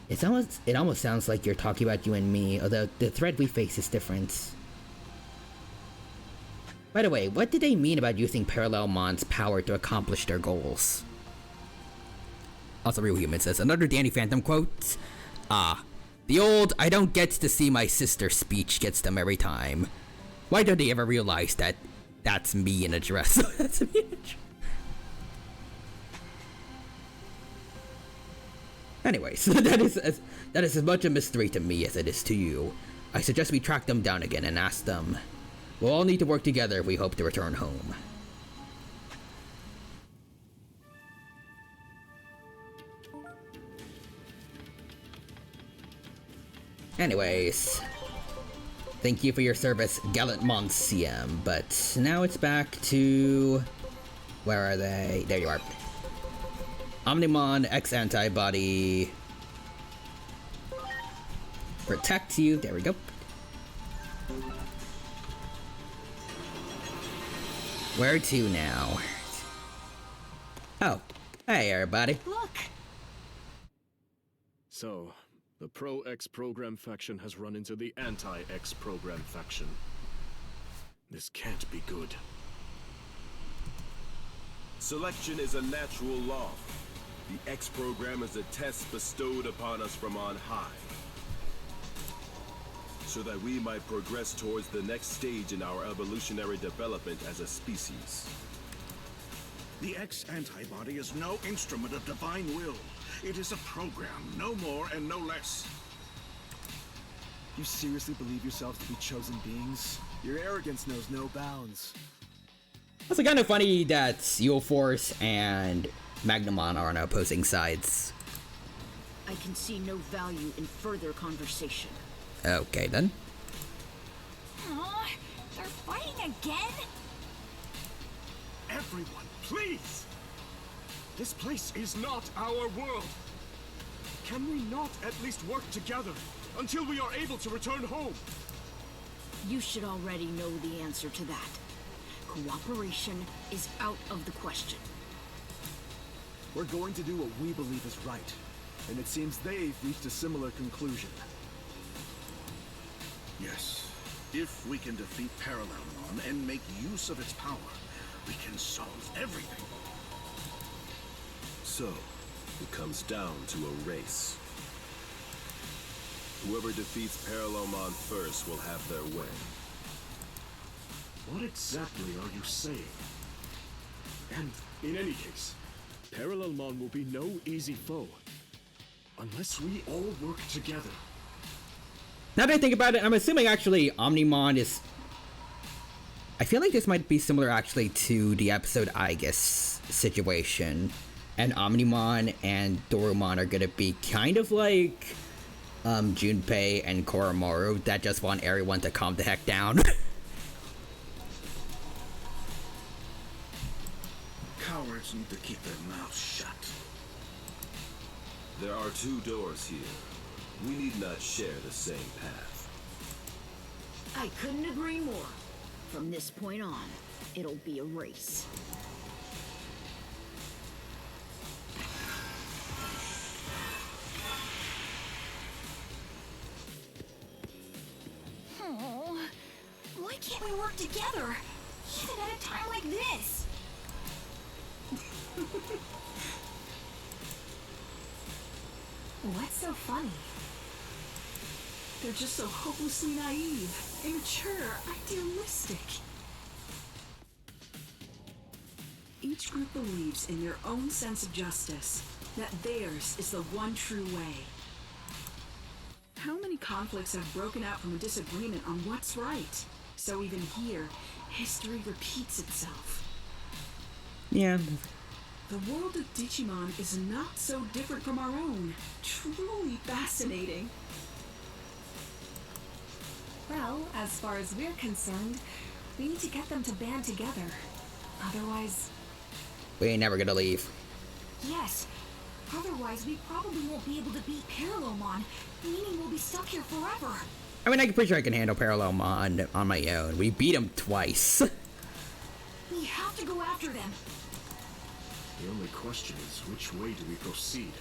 It almost sounds like you're talking about you and me, although the threat we face is different. By the way, what did they mean about using Parallelmon's power to accomplish their goals? Also, Real Human says, another Danny Phantom quote. The old, I don't get to see my sister speech gets them every time. Why don't they ever realize that that's me in a dress? That's me in a dress. Anyways, that is as much a mystery to me as it is to you. I suggest we track them down again and ask them. We'll all need to work together if we hope to return home. Anyways, thank you for your service, gallant Monsium. But now it's back to... where are they? There you are. Omnimon X antibody. Protect you. There we go. Where to now? Oh, hey everybody. Look! So, the Pro-X program faction has run into the Anti-X program faction. This can't be good. Selection is a natural law. The X program is a test bestowed upon us from on high, so that we might progress towards the next stage in our evolutionary development as a species. The X antibody is no instrument of divine will. It is a program, no more and no less. You seriously believe yourselves to be chosen beings? Your arrogance knows no bounds. It's kind of funny that Steel Force and Magnamon are on opposing sides. I can see no value in further conversation. Okay then. Aw, they're fighting again? Everyone, please! This place is not our world! Can we not at least work together until we are able to return home? You should already know the answer to that. Cooperation is out of the question. We're going to do what we believe is right, and it seems they've reached a similar conclusion. Yes, if we can defeat Parallelmon and make use of its power, we can solve everything. So, it comes down to a race. Whoever defeats Parallelmon first will have their way. What exactly are you saying? And in any case, Parallelmon will be no easy foe, unless we all work together. Now that I think about it, I'm assuming actually Omnimon is... I feel like this might be similar actually to the episode Aegis situation. And Omnimon and Dorumon are gonna be kind of like Junpei and Koromaru that just want everyone to calm the heck down. Cowards need to keep their mouths shut. There are two doors here. We need not share the same path. I couldn't agree more. From this point on, it'll be a race. Oh, why can't we work together? Even at a time like this? What's so funny? They're just so hopelessly naive, immature, idealistic. Each group believes in their own sense of justice, that theirs is the one true way. How many conflicts have broken out from a disagreement on what's right? So even here, history repeats itself. Yeah. The world of Digimon is not so different from our own. Truly fascinating. Well, as far as we're concerned, we need to get them to band together. Otherwise... We ain't never gonna leave. Yes. Otherwise, we probably won't be able to beat Parallelmon, meaning we'll be stuck here forever. I mean, I'm pretty sure I can handle Parallelmon on my own. We beat him twice. We have to go after them. The only question is, which way do we proceed?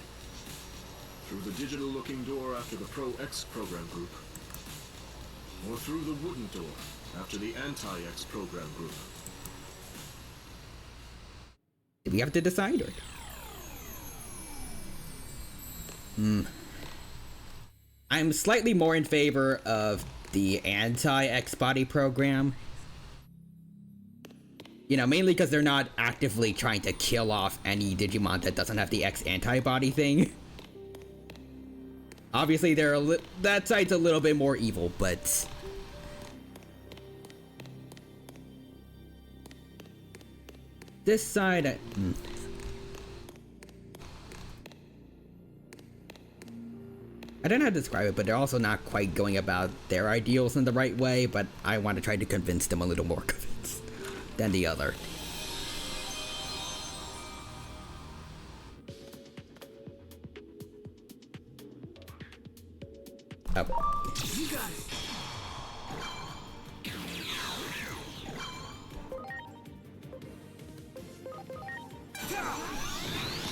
Through the digital-looking door after the Pro-X program group? Or through the wooden door after the Anti-X program group? Do we have to decide? Or... I'm slightly more in favor of the Anti-X body program. You know, mainly because they're not actively trying to kill off any Digimon that doesn't have the X antibody thing. Obviously, that side's a little bit more evil, but... This side... I don't know how to describe it, but they're also not quite going about their ideals in the right way, but I want to try to convince them a little more convinced than the other. Oh. You got it.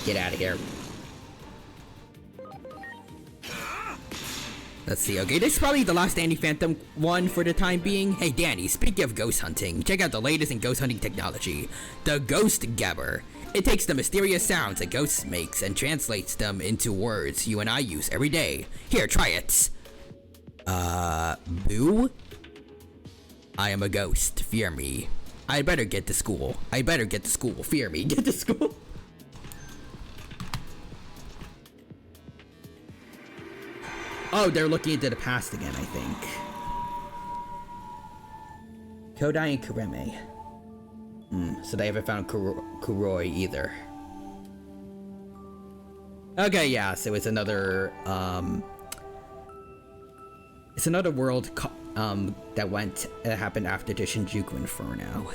Get out of here. Let's see, okay, this is probably the last Danny Phantom one for the time being. Hey Danny, speaking of ghost hunting, check out the latest in ghost hunting technology, the Ghost Gabber. It takes the mysterious sounds a ghost makes and translates them into words you and I use every day. Here, try it. Boo? I am a ghost, fear me. I better get to school. I better get to school, fear me. Get to school? Oh, they're looking into the past again, I think. Kodai and Kureme. So they haven't found Kuroi either. Okay, yeah, so it's another, it's another world, that happened after the Shinjuku Inferno.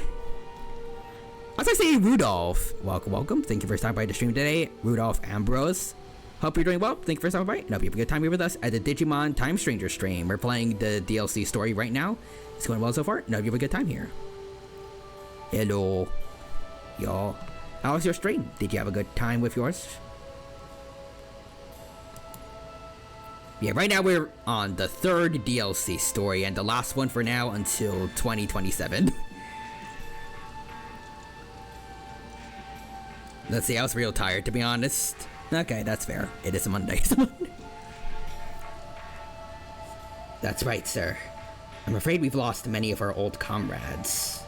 As I say, Rudolph. Welcome. Thank you for stopping by the stream today. Rudolph Ambrose. Hope you're doing well. Thank you for stopping by. And hope you have a good time here with us at the Digimon Time Stranger stream. We're playing the DLC story right now. It's going well so far. And hope you have a good time here. Hello. Y'all. How was your stream? Did you have a good time with yours? Yeah, right now we're on the third DLC story and the last one for now until 2027. Let's see, I was real tired to be honest. Okay, that's fair. It is a Monday. That's right, sir. I'm afraid we've lost many of our old comrades.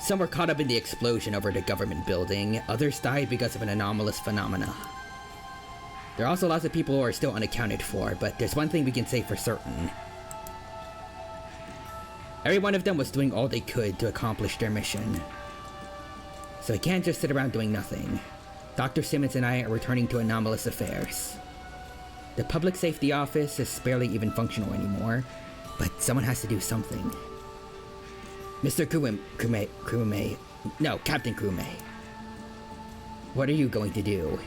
Some were caught up in the explosion over the government building. Others died because of an anomalous phenomena. There are also lots of people who are still unaccounted for, but there's one thing we can say for certain. Every one of them was doing all they could to accomplish their mission. So I can't just sit around doing nothing. Dr. Simmons and I are returning to anomalous affairs. The public safety office is barely even functional anymore, but someone has to do something. Mr. Captain Kume. What are you going to do?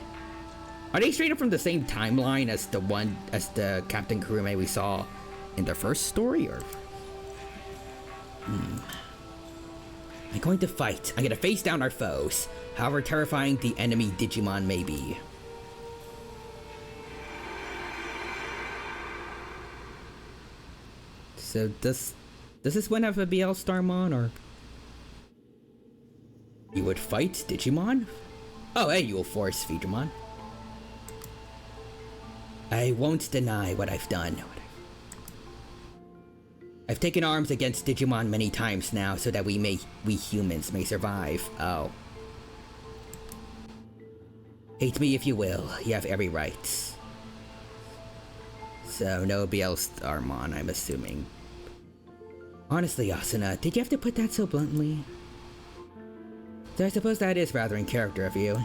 Are they straight up from the same timeline as the Captain Kume we saw in the first story, or? I'm going to fight. I'm going to face down our foes, however terrifying the enemy Digimon may be. So does this one have a BL Starmon, or? You would fight Digimon? Oh, hey, you will force Feedramon. I won't deny what I've done. I've taken arms against Digimon many times now so that we humans may survive. Oh. Hate me if you will, you have every right. So no BL Starmon, I'm assuming. Honestly, Asuna, did you have to put that so bluntly? So I suppose that is rather in character of you.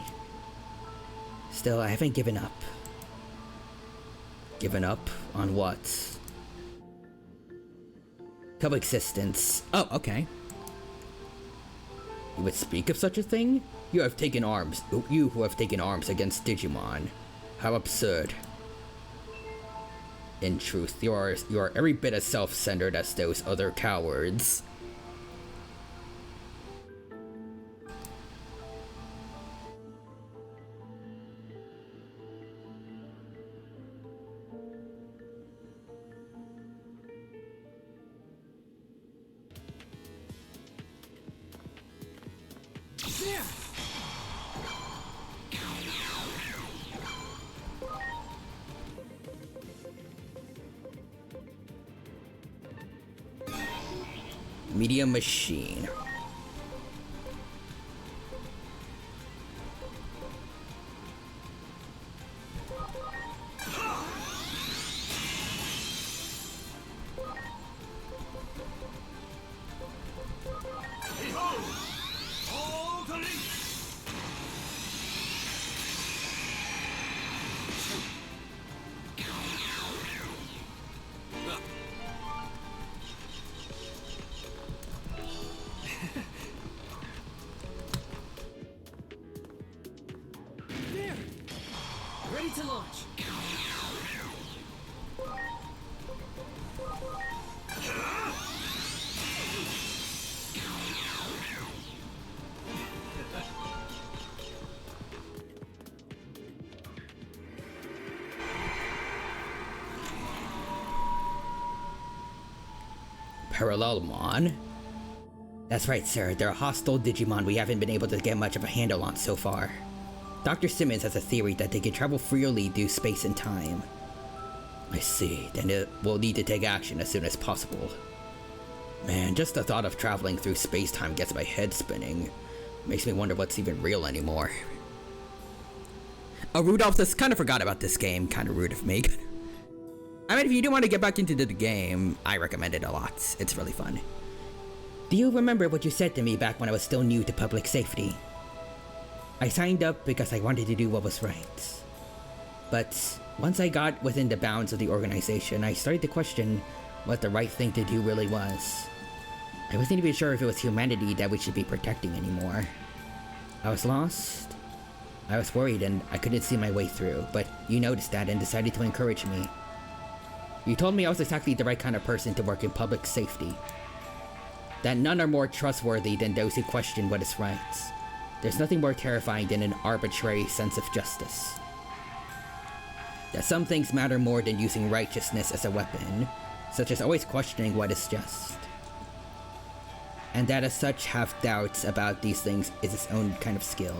Still, I haven't given up. Given up on what? Coexistence. Oh, okay. You would speak of such a thing? You have taken arms. You who have taken arms against Digimon. How absurd. In truth, you are every bit as self-centered as those other cowards. Media machine. Ready to launch. Parallelmon? That's right, sir. They're a hostile Digimon we haven't been able to get much of a handle on so far. Dr. Simmons has a theory that they can travel freely through space and time. I see. Then we'll need to take action as soon as possible. Man, just the thought of traveling through space-time gets my head spinning. Makes me wonder what's even real anymore. Oh, Rudolph, just kind of forgot about this game. Kind of rude of me. I mean, if you do want to get back into the game, I recommend it a lot. It's really fun. Do you remember what you said to me back when I was still new to public safety? I signed up because I wanted to do what was right. But once I got within the bounds of the organization, I started to question what the right thing to do really was. I wasn't even sure if it was humanity that we should be protecting anymore. I was lost. I was worried and I couldn't see my way through, but you noticed that and decided to encourage me. You told me I was exactly the right kind of person to work in public safety. That none are more trustworthy than those who question what is right. There's nothing more terrifying than an arbitrary sense of justice. That some things matter more than using righteousness as a weapon, such as always questioning what is just. And that as such have doubts about these things is its own kind of skill.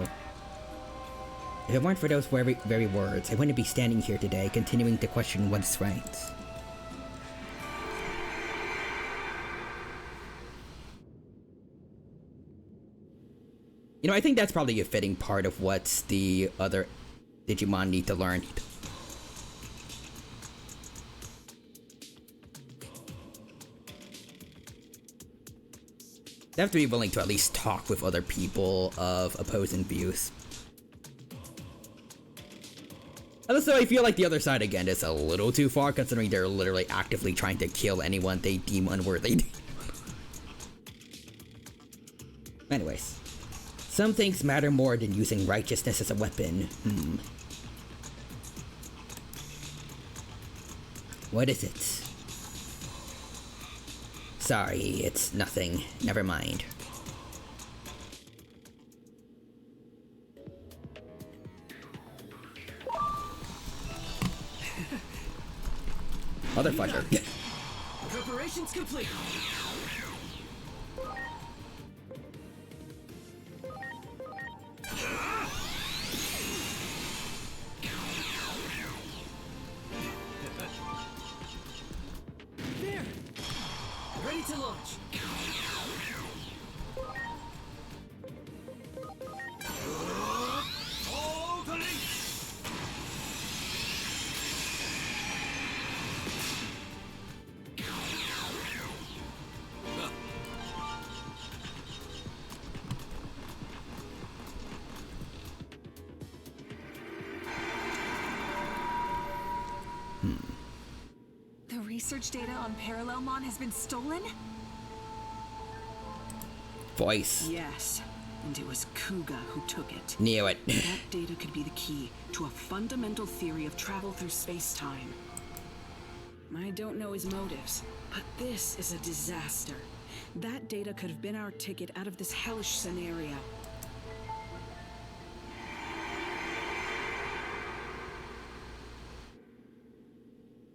If it weren't for those very words, I wouldn't be standing here today continuing to question what is right. You know, I think that's probably a fitting part of what the other Digimon need to learn. They have to be willing to at least talk with other people of opposing views. Also, I feel like the other side again is a little too far, considering they're literally actively trying to kill anyone they deem unworthy. Anyways. Some things matter more than using righteousness as a weapon. What is it? Sorry, it's nothing. Never mind. Motherfucker. Preparations complete. There. Ready to launch. The research data on parallelmon has been stolen? Voice. Yes, and it was Kuga who took it. Knew it. That data could be the key to a fundamental theory of travel through space-time. I don't know his motives, but this is a disaster. That data could have been our ticket out of this hellish scenario.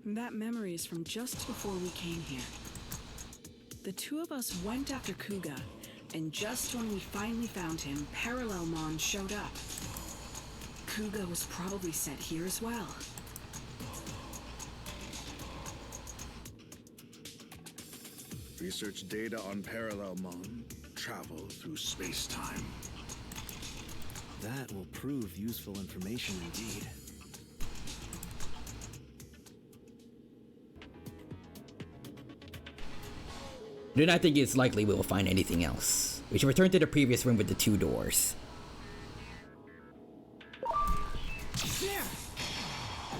That memory is from just before we came here. The two of us went after Kuga, and just when we finally found him, Parallelmon showed up. Kuga was probably sent here as well. Research data on parallelmon travel through space-time. That will prove useful information indeed. I do not think it's likely we will find anything else. We should return to the previous room with the 2 doors. There.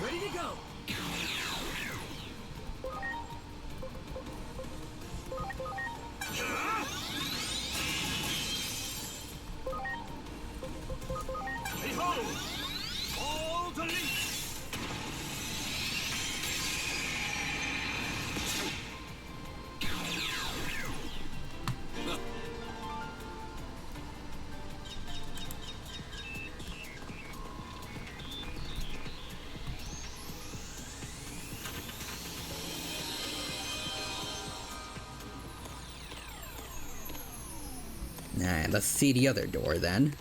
Ready to go. Behold! All delete! Alright, let's see the other door then.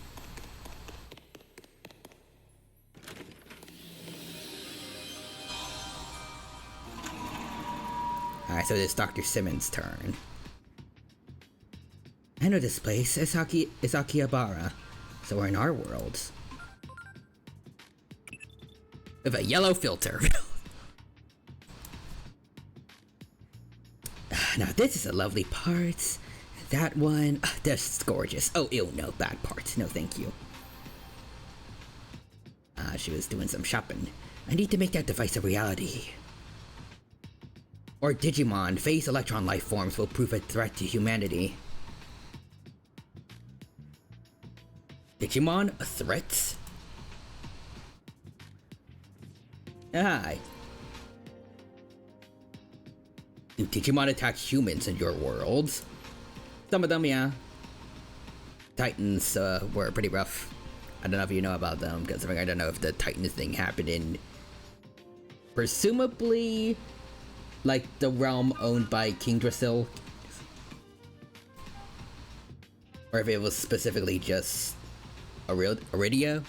Alright, so it's Dr. Simmons' turn. I know this place. It's Akihabara. So we're in our world. With a yellow filter. Now this is a lovely part. That one, that's gorgeous. Oh, ew, no, bad part. No, thank you. She was doing some shopping. I need to make that device a reality. Or Digimon, phase electron life forms will prove a threat to humanity. Digimon, a threat? Hi. Do Digimon attack humans in your world? Some of them, yeah. Titans were pretty rough. I don't know if you know about them, because I don't know if the Titans thing happened in... presumably... like the realm owned by King Drasil. Or if it was specifically just... Iridia?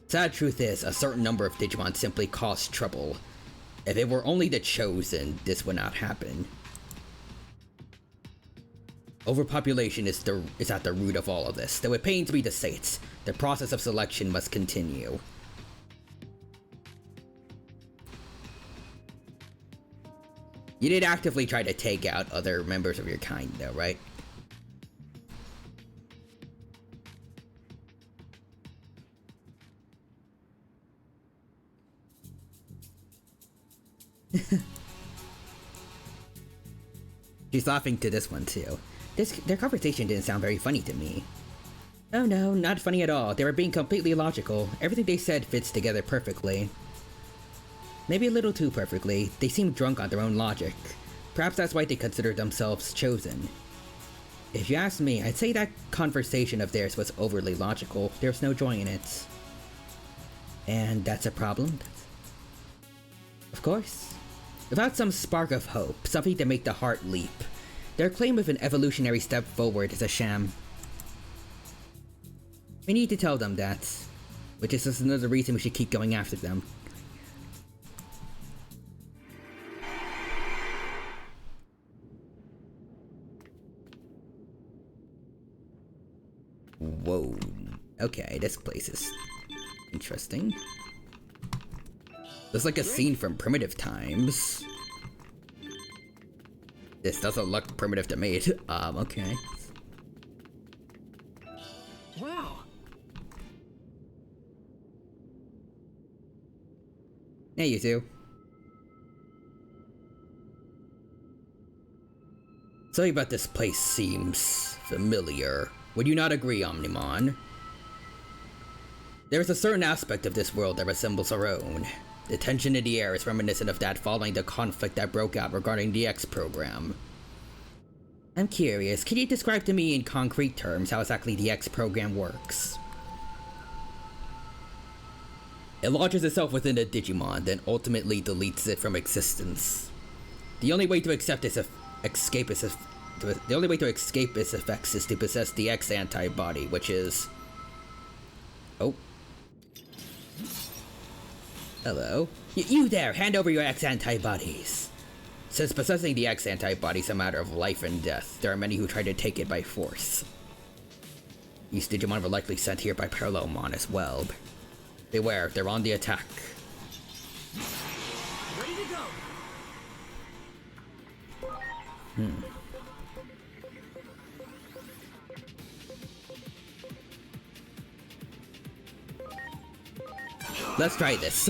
Sad truth is, a certain number of Digimon simply cause trouble. If it were only the chosen, this would not happen. Overpopulation is at the root of all of this, though it pains me to say it. The process of selection must continue. You did actively try to take out other members of your kind, though, right? She's laughing to this one, too. Their conversation didn't sound very funny to me. Oh no, not funny at all. They were being completely logical. Everything they said fits together perfectly. Maybe a little too perfectly. They seemed drunk on their own logic. Perhaps that's why they consider themselves chosen. If you ask me, I'd say that conversation of theirs was overly logical. There's no joy in it. And that's a problem? Of course. Without some spark of hope, something to make the heart leap, their claim of an evolutionary step forward is a sham. We need to tell them that, which is just another reason we should keep going after them. Whoa. Okay, this place is interesting. Looks like a scene from primitive times. This doesn't look primitive to me. Okay. Wow. Hey, you two. Something about this place seems familiar. Would you not agree, Omnimon? There is a certain aspect of this world that resembles our own. The tension in the air is reminiscent of that following the conflict that broke out regarding the X program. I'm curious, can you describe to me in concrete terms how exactly the X program works? It launches itself within a Digimon, then ultimately deletes it from existence. The only way to escape its effects is to possess the X antibody, which is... Oh. Hello. You there! Hand over your X antibodies! Since possessing the X antibody is a matter of life and death, there are many who try to take it by force. These Digimon were likely sent here by parallelmon as well. Beware, they're on the attack. Ready to go. Let's try this.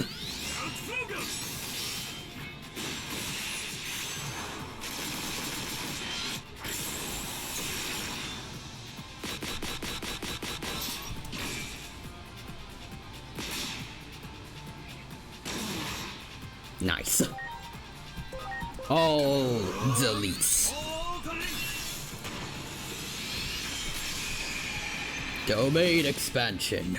Nice. Oh, deletes. Domain expansion.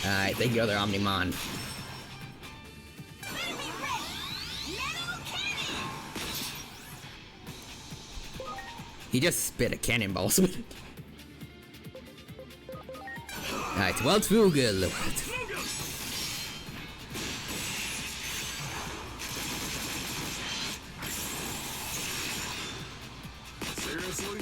Alright, thank you, other Omnimon. He just spit a cannonball. Alright, Weltvogel. Seriously?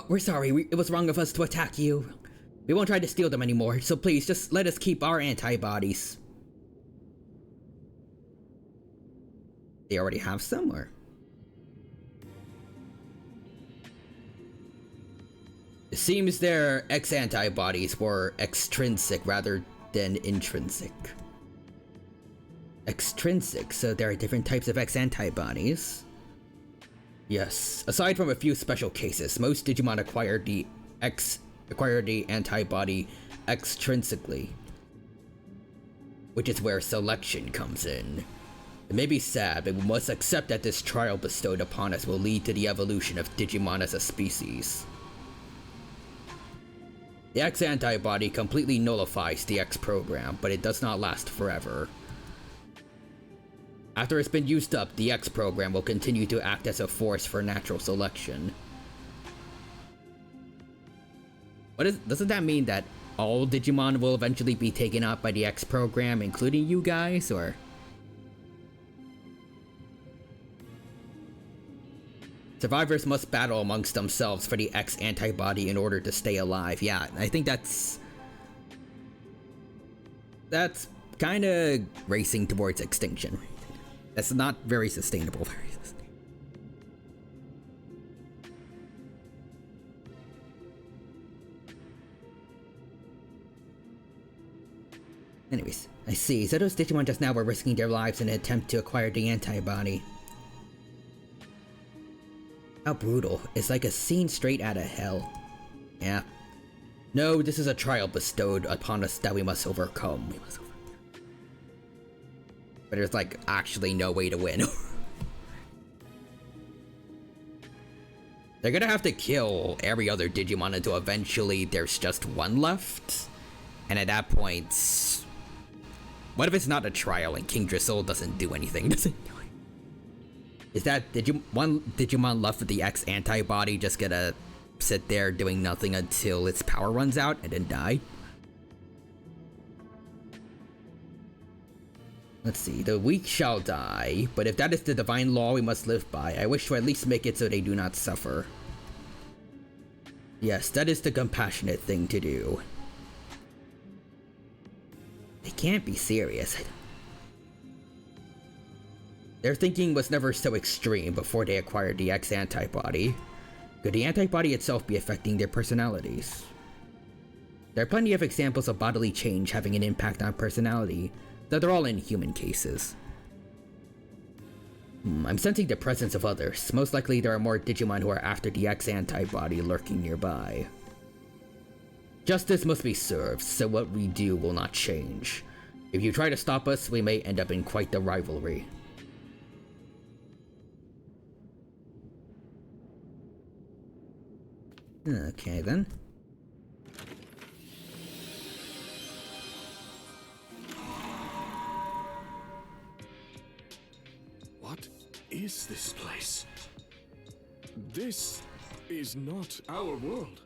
We're sorry. It was wrong of us to attack you. We won't try to steal them anymore, so please just let us keep our antibodies. They already have some, or? It seems their X antibodies were extrinsic rather than intrinsic. Extrinsic, so there are different types of X antibodies. Yes, aside from a few special cases, most Digimon acquire the antibody extrinsically, which is where selection comes in. It may be sad, but we must accept that this trial bestowed upon us will lead to the evolution of Digimon as a species. The X antibody completely nullifies the X program, but it does not last forever. After it's been used up, the X program will continue to act as a force for natural selection. Doesn't that mean that all Digimon will eventually be taken out by the X program, including you guys, or? Survivors must battle amongst themselves for the X antibody in order to stay alive. Yeah, I think that's kind of racing towards extinction. That's not very sustainable. Anyways, I see. So those Digimon just now were risking their lives in an attempt to acquire the antibody. How brutal. It's like a scene straight out of hell. Yeah. No, this is a trial bestowed upon us that we must overcome. But there's like actually no way to win. They're gonna have to kill every other Digimon until eventually there's just one left. And at that point, what if it's not a trial and King Dristle doesn't do anything? Is that one Digimon left with the X antibody just gonna sit there doing nothing until its power runs out and then die? Let's see, the weak shall die, but if that is the divine law we must live by, I wish to at least make it so they do not suffer. Yes, that is the compassionate thing to do. They can't be serious. Their thinking was never so extreme before they acquired the X antibody. Could the antibody itself be affecting their personalities? There are plenty of examples of bodily change having an impact on personality, though they're all in human cases. I'm sensing the presence of others. Most likely there are more Digimon who are after the X antibody lurking nearby. Justice must be served, so what we do will not change. If you try to stop us, we may end up in quite the rivalry. Okay then. What is this place? This is not our world.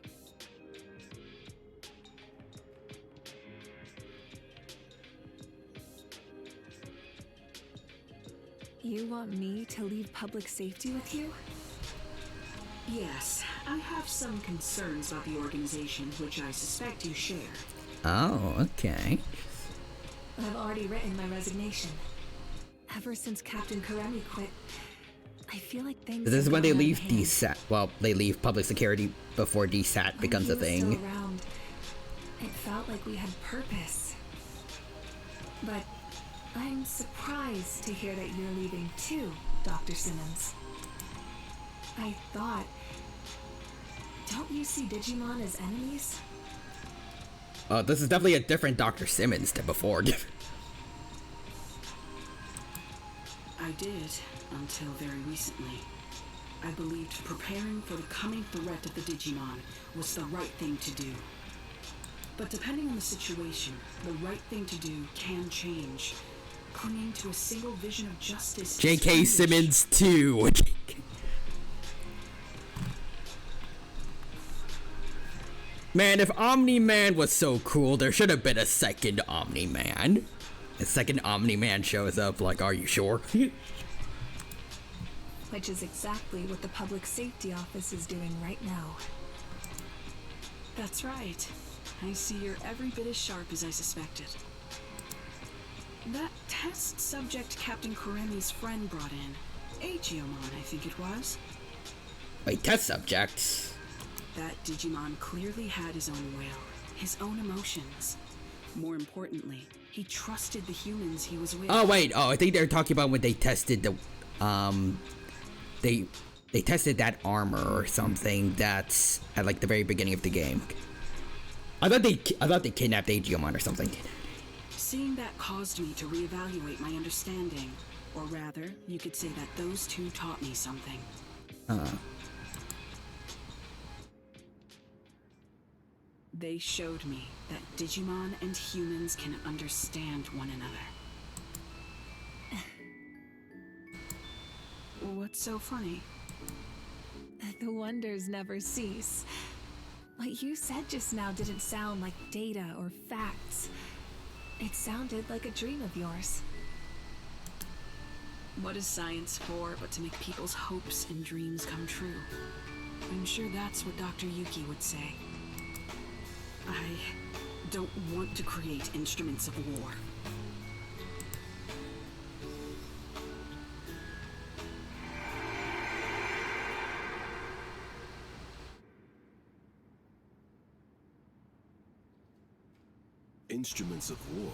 You want me to leave public safety with you? Yes, I have some concerns about the organization, which I suspect you share. Oh, okay. I've already written my resignation. Ever since Captain Karemi quit, I feel like things. This is when they leave DSAT. Well, they leave public security before DSAT becomes a thing. Still around, it felt like we had purpose. But I'm surprised to hear that you're leaving too, Dr. Simmons. I thought... Don't you see Digimon as enemies? This is definitely a different Dr. Simmons than before. I did, until very recently. I believed preparing for the coming threat of the Digimon was the right thing to do. But depending on the situation, the right thing to do can change. Clinging to a single vision of justice. J.K. Simmons 2. Man, if Omni-Man was so cool, there should have been a second Omni-Man. A second Omni-Man shows up, like, are you sure? Which is exactly what the Public Safety Office is doing right now. That's right. I see you're every bit as sharp as I suspected. That test subject Captain Kuremi's friend brought in, Agiomon, I think it was. Wait, test subjects? That Digimon clearly had his own will, his own emotions. More importantly, he trusted the humans he was with. Oh wait, I think they're talking about when they tested the, they tested that armor or something that's at like the very beginning of the game. I thought they kidnapped Agiomon or something. Seeing that caused me to reevaluate my understanding. Or rather, you could say that those two taught me something. They showed me that Digimon and humans can understand one another. What's so funny? The wonders never cease. What you said just now didn't sound like data or facts. It sounded like a dream of yours. What is science for but to make people's hopes and dreams come true? I'm sure that's what Dr. Yuki would say. I don't want to create instruments of war. Instruments of war?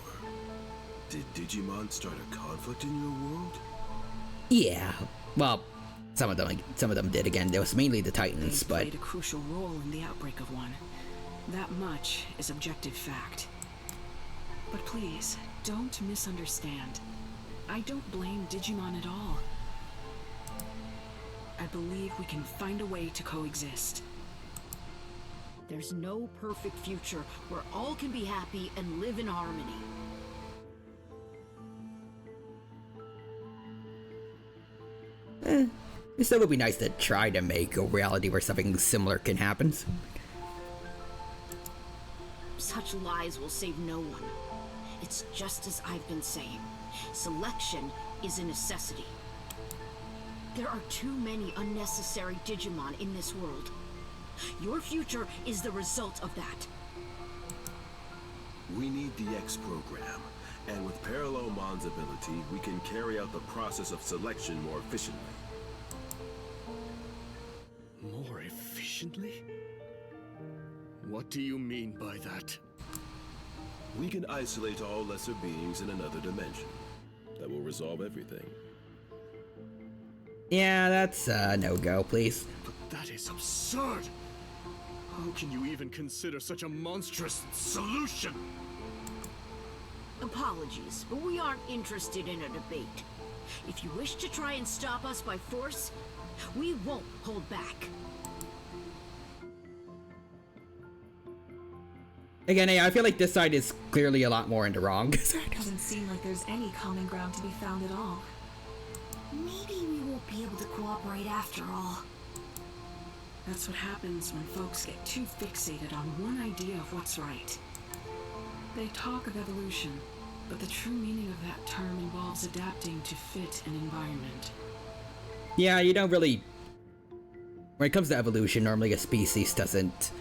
Did Digimon start a conflict in your world? Yeah, well, some of them did. Again, there was mainly the Titans, but played a crucial role in the outbreak of one. That much is objective fact. But please, don't misunderstand. I don't blame Digimon at all. I believe we can find a way to coexist. There's no perfect future where all can be happy and live in harmony. It still would be nice to try to make a reality where something similar can happen. Such lies will save no one. It's just as I've been saying. Selection is a necessity. There are too many unnecessary Digimon in this world. Your future is the result of that. We need the X program, and with Parallelmon's ability, we can carry out the process of selection more efficiently. More efficiently? What do you mean by that? We can isolate all lesser beings in another dimension. That will resolve everything. Yeah, that's no-go, please. But that is absurd! How can you even consider such a monstrous solution? Apologies, but we aren't interested in a debate. If you wish to try and stop us by force, we won't hold back. Again, I feel like this side is clearly a lot more in the wrong. Doesn't seem like there's any common ground to be found at all. Maybe we won't be able to cooperate after all. That's what happens when folks get too fixated on one idea of what's right. They talk of evolution, but the true meaning of that term involves adapting to fit an environment. Yeah, you don't really... When it comes to evolution, normally a species doesn't...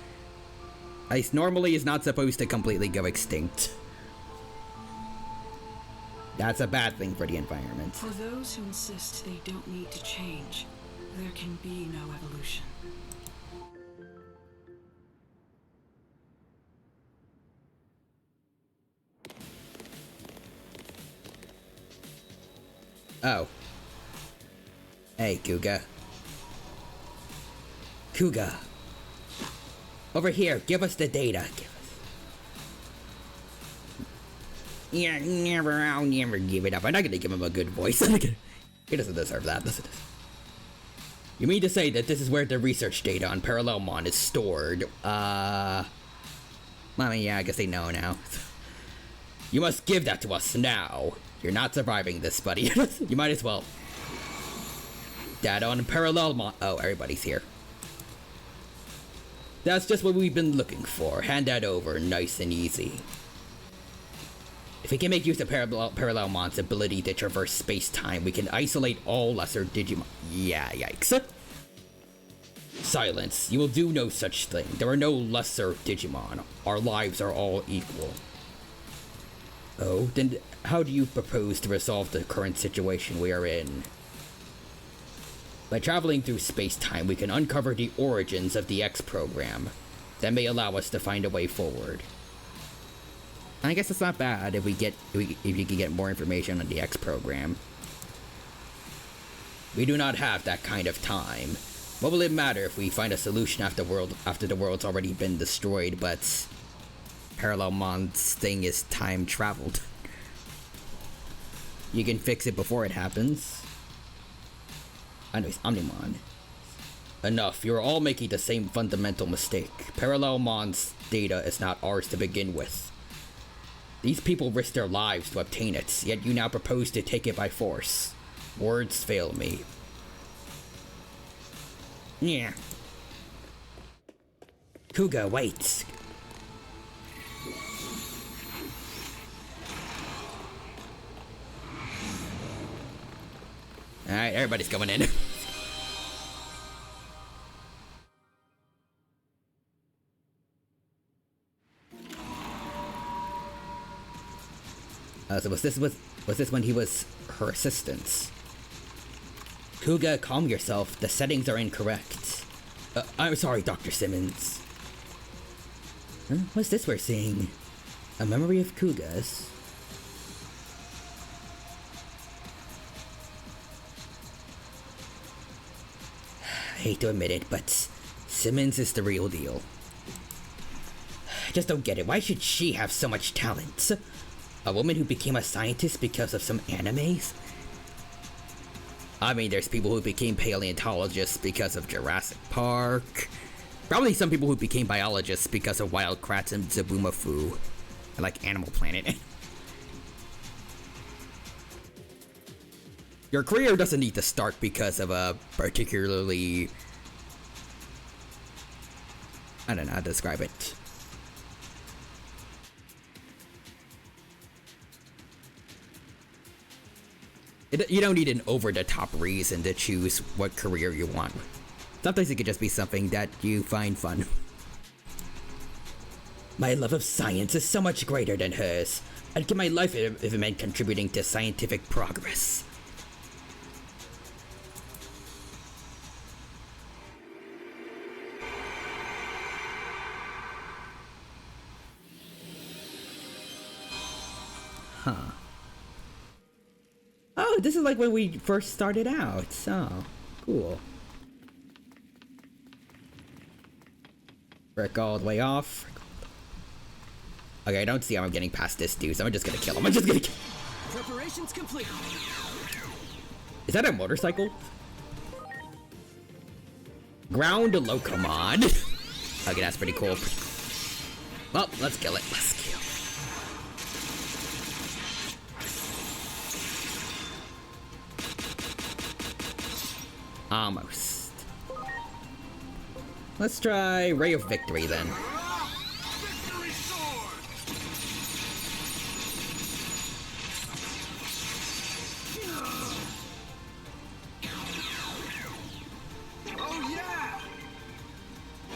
At least normally is not supposed to completely go extinct. That's a bad thing for the environment. For those who insist they don't need to change, there can be no evolution. Oh. Hey, Kuga. Kuga. Over here, give us the data. Give us. Yeah, I'll never give it up. I'm not gonna give him a good voice. He doesn't deserve that. Listen. You mean to say that this is where the research data on parallelmon is stored? I mean, yeah, I guess they know now. You must give that to us now. You're not surviving this, buddy. You might as well. Data on parallelmon. Oh, everybody's here. That's just what we've been looking for. Hand that over, nice and easy. If we can make use of parallelmon's ability to traverse space-time, we can isolate all lesser Digimon. Yeah, yikes. Silence. You will do no such thing. There are no lesser Digimon. Our lives are all equal. Oh, then how do you propose to resolve the current situation we are in? By traveling through space-time, we can uncover the origins of the X program. That may allow us to find a way forward. I guess it's not bad if you can get more information on the X program. We do not have that kind of time. What will it matter if we find a solution after the world's already been destroyed, but parallelmon's thing is time traveled. You can fix it before it happens. Anyways, Omnimon. Enough, you're all making the same fundamental mistake. Parallelmon's data is not ours to begin with. These people risk their lives to obtain it, yet you now propose to take it by force. Words fail me. Yeah. Kuga, wait. Alright, everybody's going in. So was this when he was her assistant? Kuga, calm yourself. The settings are incorrect. I'm sorry, Dr. Simmons. Huh? What's this we're seeing? A memory of Kuga's. I hate to admit it, but Simmons is the real deal. I just don't get it. Why should she have so much talent? A woman who became a scientist because of some animes? I mean, there's people who became paleontologists because of Jurassic Park. Probably some people who became biologists because of Wild Kratts and Zaboomafoo. I like Animal Planet. Your career doesn't need to start because of a particularly... I don't know how to describe it. You don't need an over-the-top reason to choose what career you want. Sometimes it could just be something that you find fun. My love of science is so much greater than hers. I'd give my life if it meant contributing to scientific progress. Huh. Oh, this is like when we first started out. Oh, cool. Brick all the way off. Okay, I don't see how I'm getting past this dude, so I'm just gonna kill him. I'm just gonna kill him. Preparations complete. Is that a motorcycle? Ground Locomon. Okay, that's pretty cool. Well, let's kill it. Let's kill it. Almost. Let's try Ray of Victory then. Oh yeah!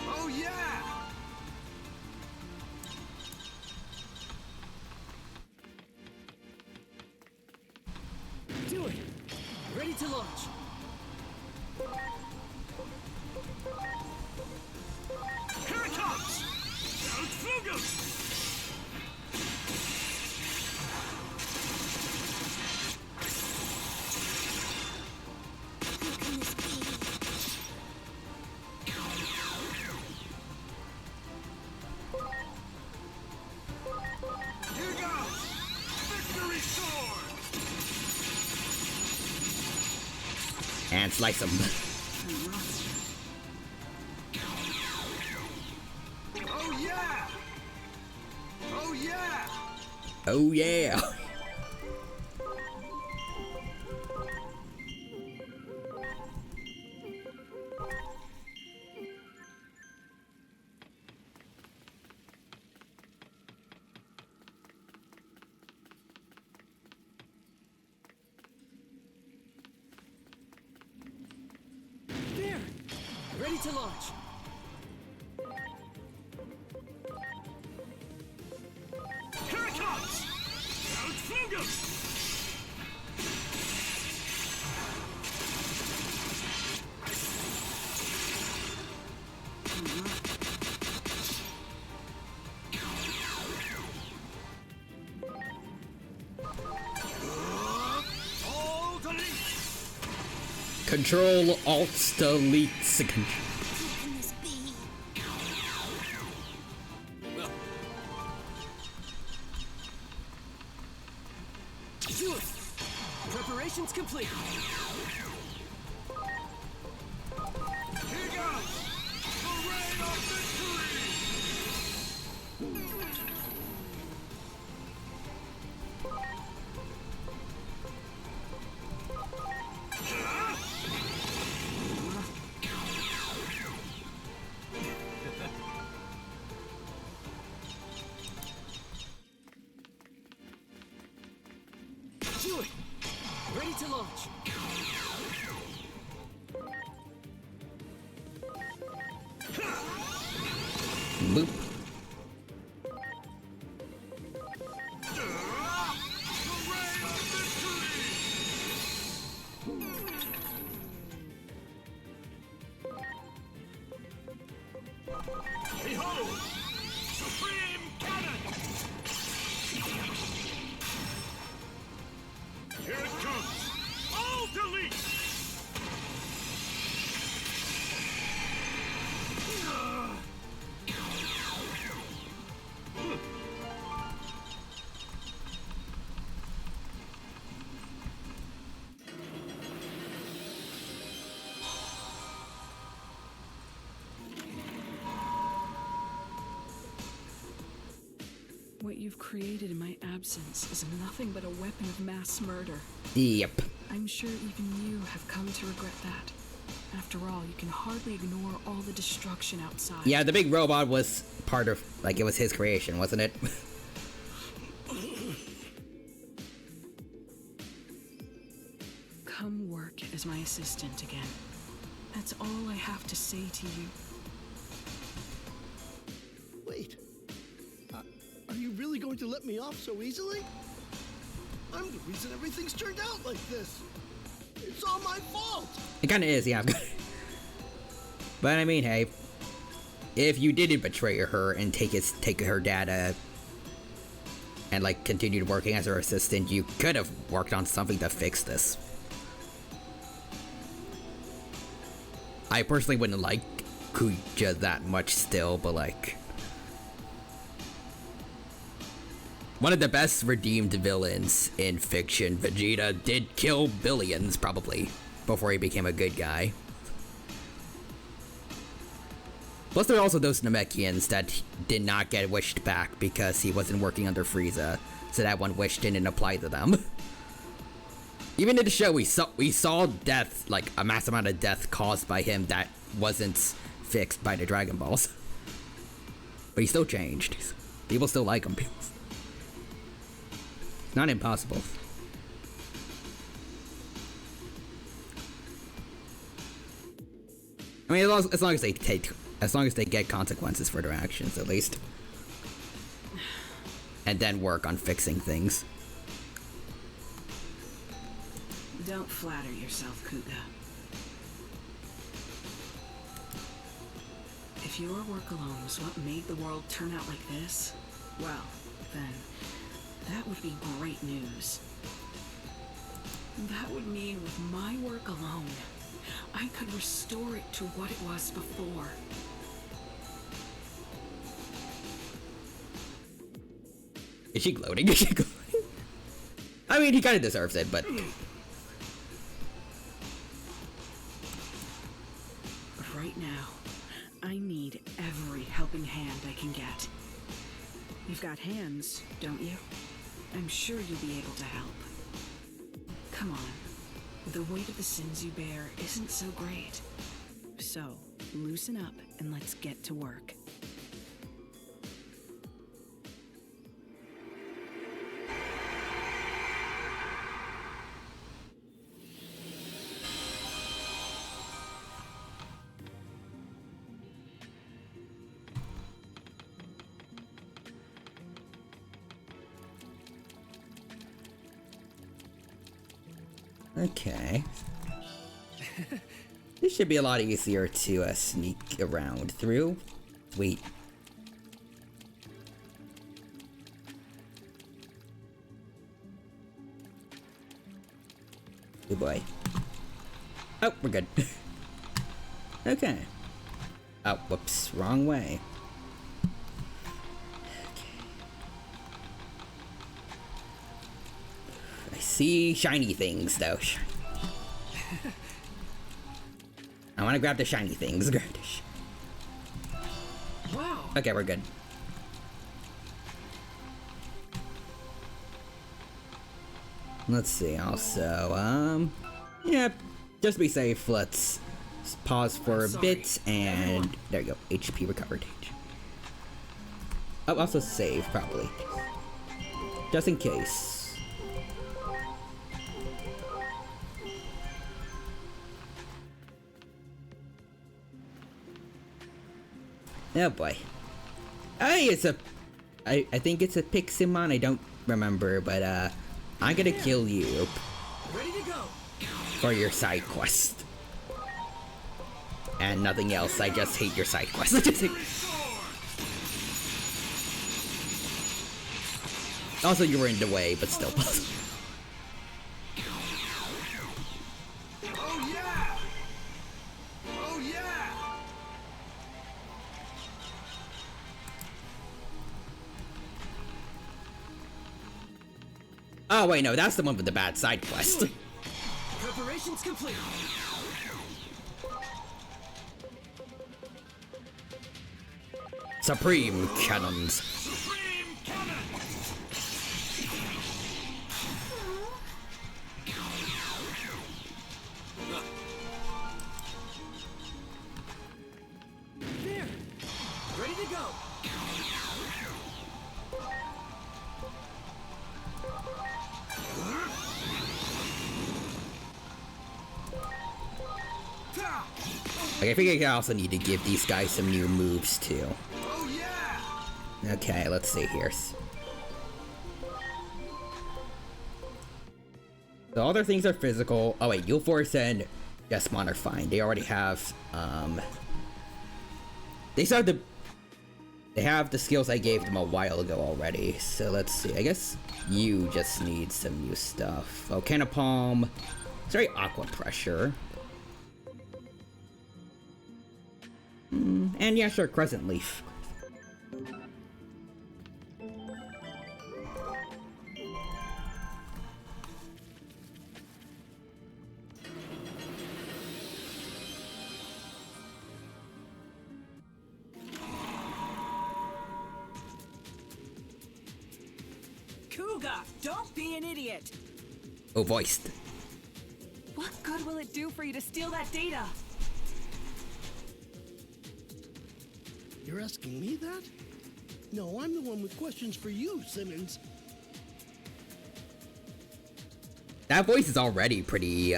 Oh yeah! Do it! Ready to launch! Here it comes! Out Fugu! Here goes! Victory Sword! And slice him. Oh yeah! Oh yeah! Oh yeah! There! Ready to launch! Here it comes! Out Fungus! All delete! Control Alt Delete. Do it! Preparations complete! Here goes! The reign of victory! Do it! Ready to launch! Boop. Behold! Supreme Cannon! Here it comes! All delete! What you've created in my absence is nothing but a weapon of mass murder. Yep. I'm sure even you have come to regret that. After all, you can hardly ignore all the destruction outside. Yeah, the big robot was part of, like, it was his creation, wasn't it? Come work as my assistant again. That's all I have to say to you. Wait. Are you really going to let me off so easily? I'm the reason everything's turned out like this. It's all my fault. It kind of is, yeah. But I mean, hey, if you didn't betray her and take her data and like continued working as her assistant, you could have worked on something to fix this. I personally wouldn't like Kuja that much still, but like, one of the best redeemed villains in fiction, Vegeta did kill billions, probably, before he became a good guy. Plus, there are also those Namekians that did not get wished back because he wasn't working under Frieza, so that one wish didn't apply to them. Even in the show, we saw death, like a mass amount of death caused by him that wasn't fixed by the Dragon Balls. But he still changed. People still like him. It's not impossible. I mean, as long as they get consequences for their actions, at least, and then work on fixing things. Don't flatter yourself, Kuga. If your work alone was what made the world turn out like this, well, then that would be great news. That would mean with my work alone, I could restore it to what it was before. Is she gloating? Is she gloating? I mean, he kind of deserves it, but Now, I need every helping hand I can get. You've got hands, don't you? I'm sure you'll be able to help. Come on. The weight of the sins you bear isn't so great. So, loosen up and let's get to work. Okay. This should be a lot easier to sneak around through. Sweet. Good boy. Oh, we're good. Okay. Oh, whoops. Wrong way. I see shiny things, though. I want to grab the shiny things. Wow. Okay, we're good. Let's see. Also, yeah, just be safe. Let's pause for a bit, and there you go. HP recovered. Oh, also save probably, just in case. Oh boy. Hey, it's a... I think it's a Piximon, I don't remember, but I'm gonna kill you. Ready to go. For your side quest. And nothing else, I just hate your side quest. Also, you were in the way, but still. Oh yeah! Oh yeah! Oh wait, no, that's the one with the bad side quest. Preparations complete. Supreme Cannons. There. Ready to go. Okay, I think I also need to give these guys some new moves too. Oh yeah! Okay, let's see here. The other things are physical. Oh wait, Ulforce and Jesmon are fine. They already have they have the skills I gave them a while ago already. So let's see. I guess you just need some new stuff. Oh, Can of Palm. Sorry, Aqua Pressure. And yeah, sure, Crescent Leaf. Kuga, don't be an idiot. Oh, voiced. What good will it do for you to steal that data? You're asking me that? No, I'm the one with questions for you, Simmons. That voice is already pretty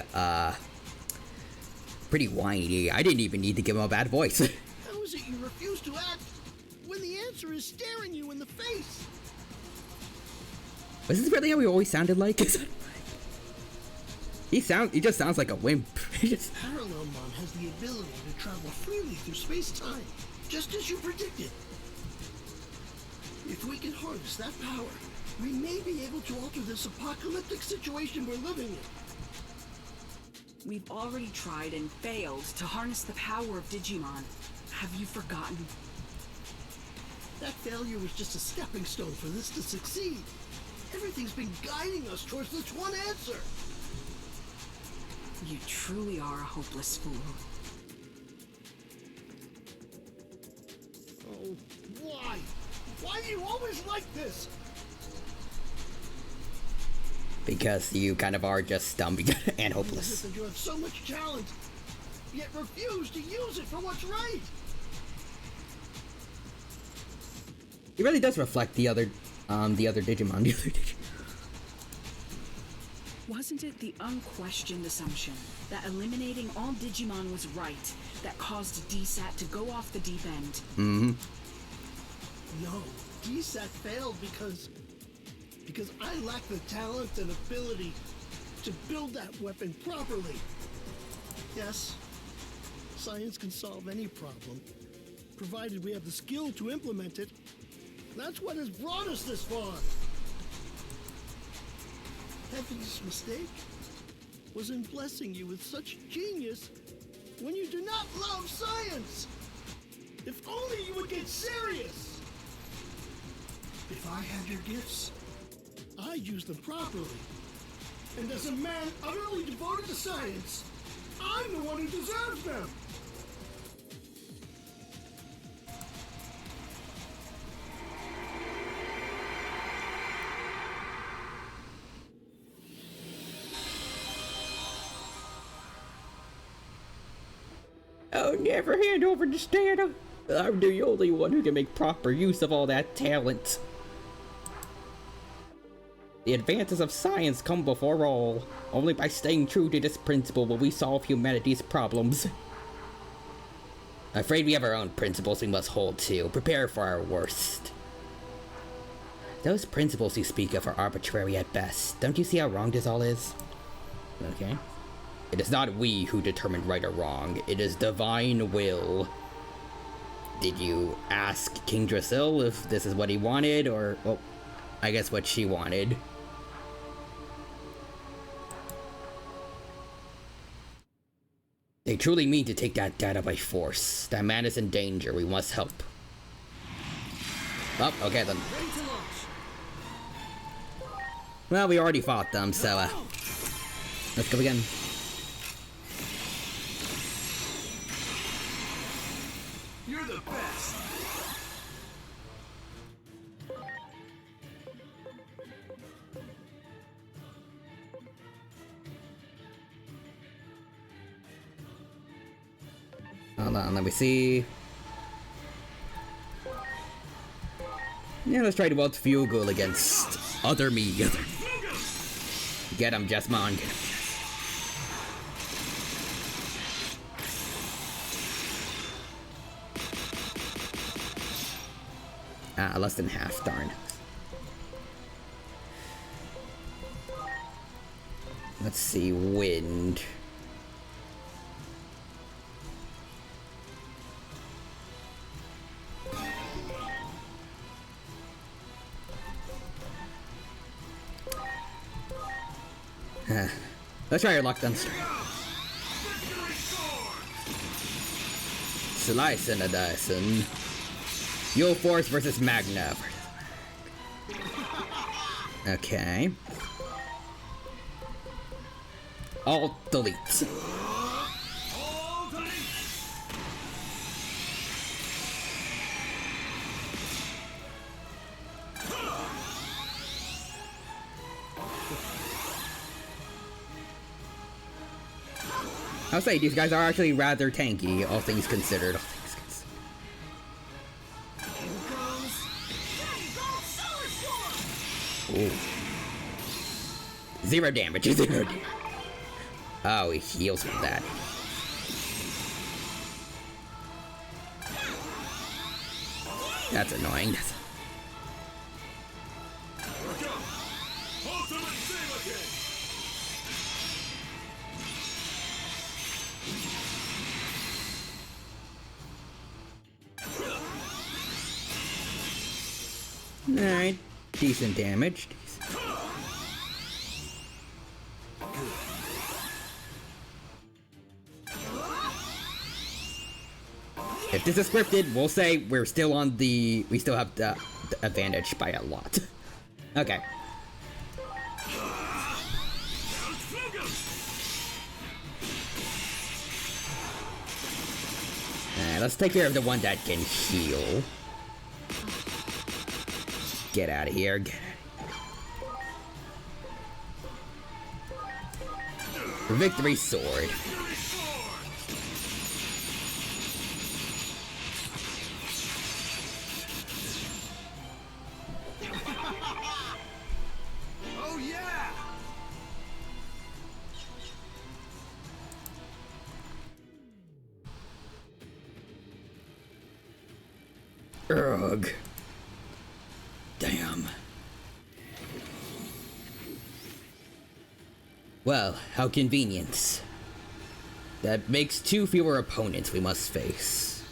whiny. I didn't even need to give him a bad voice. How is it you refuse to act when the answer is staring you in the face? Was this really how he always sounded like? He just sounds like a wimp. Parallelmon has the ability to travel freely through space-time, just as you predicted. If we can harness that power, we may be able to alter this apocalyptic situation we're living in. We've already tried and failed to harness the power of Digimon. Have you forgotten? That failure was just a stepping stone for this to succeed. Everything's been guiding us towards this one answer. You truly are a hopeless fool. Why are you always like this? Because you kind of are just dumb and hopeless. You have so much talent, yet refuse to use it for what's right. It really does reflect the other Digimon. Wasn't it the unquestioned assumption that eliminating all Digimon was right that caused DSAT to go off the deep end? Mm-hmm. No, DSAT failed because I lack the talent and ability to build that weapon properly. Yes, science can solve any problem, provided we have the skill to implement it. That's what has brought us this far. Heaven's mistake was in blessing you with such genius when you do not love science. If only you would get serious. If I had your gifts, I'd use them properly. And as a man utterly devoted to science, I'm the one who deserves them. I'll never hand over to Stana. I'm the only one who can make proper use of all that talent. The advances of science come before all. Only by staying true to this principle will we solve humanity's problems. I'm afraid we have our own principles we must hold to. Prepare for our worst. Those principles you speak of are arbitrary at best. Don't you see how wrong this all is? Okay. It is not we who determine right or wrong. It is divine will. Did you ask King Drasil if this is what he wanted, or, well, I guess what she wanted? They truly mean to take that data by force. That man is in danger. We must help. Oh, okay then. Well, we already fought them, so, let's go again. You're the best. Hold on, let me see. Yeah, let's try to wield Fugal against other me. Get him, Jesmon. Get him. Ah, less than half, darn. Let's see, wind. Let's try your luck then. Slice and a Dyson. Yo Force versus Magna. Okay. All delete. I'll say these guys are actually rather tanky, all things considered. Ooh. Zero damage, zero damage. Oh, he heals from that. That's annoying. Alright, decent damage. If this is scripted, we'll say we're still on the... We still have the advantage by a lot. Okay. Alright, let's take care of the one that can heal. get out of here. Get out. Victory sword. Oh yeah! Ugh. Damn. Well, how convenient. That makes 2 fewer opponents we must face.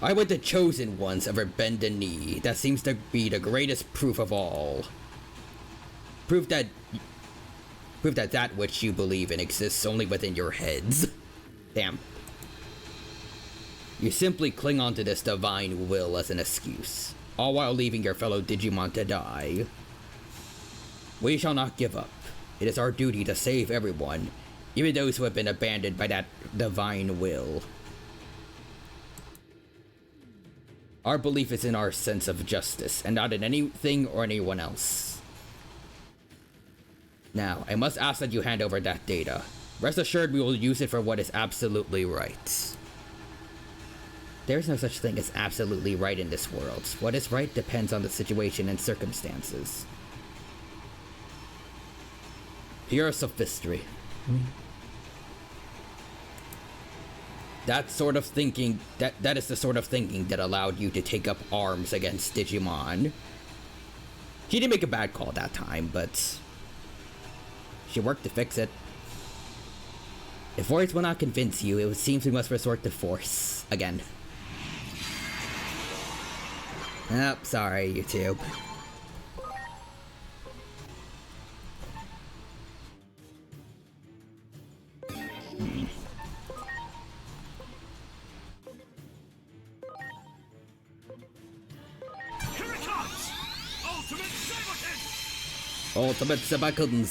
I would the chosen ones ever bend a knee. That seems to be the greatest proof of all. Proof that that which you believe in exists only within your heads. Damn. You simply cling onto this divine will as an excuse, all while leaving your fellow Digimon to die. We shall not give up. It is our duty to save everyone, even those who have been abandoned by that divine will. Our belief is in our sense of justice, and not in anything or anyone else. Now, I must ask that you hand over that data. Rest assured we will use it for what is absolutely right. There is no such thing as absolutely right in this world. What is right depends on the situation and circumstances. Pure sophistry. That sort of thinking, that is the sort of thinking that allowed you to take up arms against Digimon. She didn't make a bad call that time, but she worked to fix it. If words will not convince you, it seems we must resort to force again. Oh, sorry, YouTube. Here it comes! Ultimate Saberkin! Ultimate Sabakun.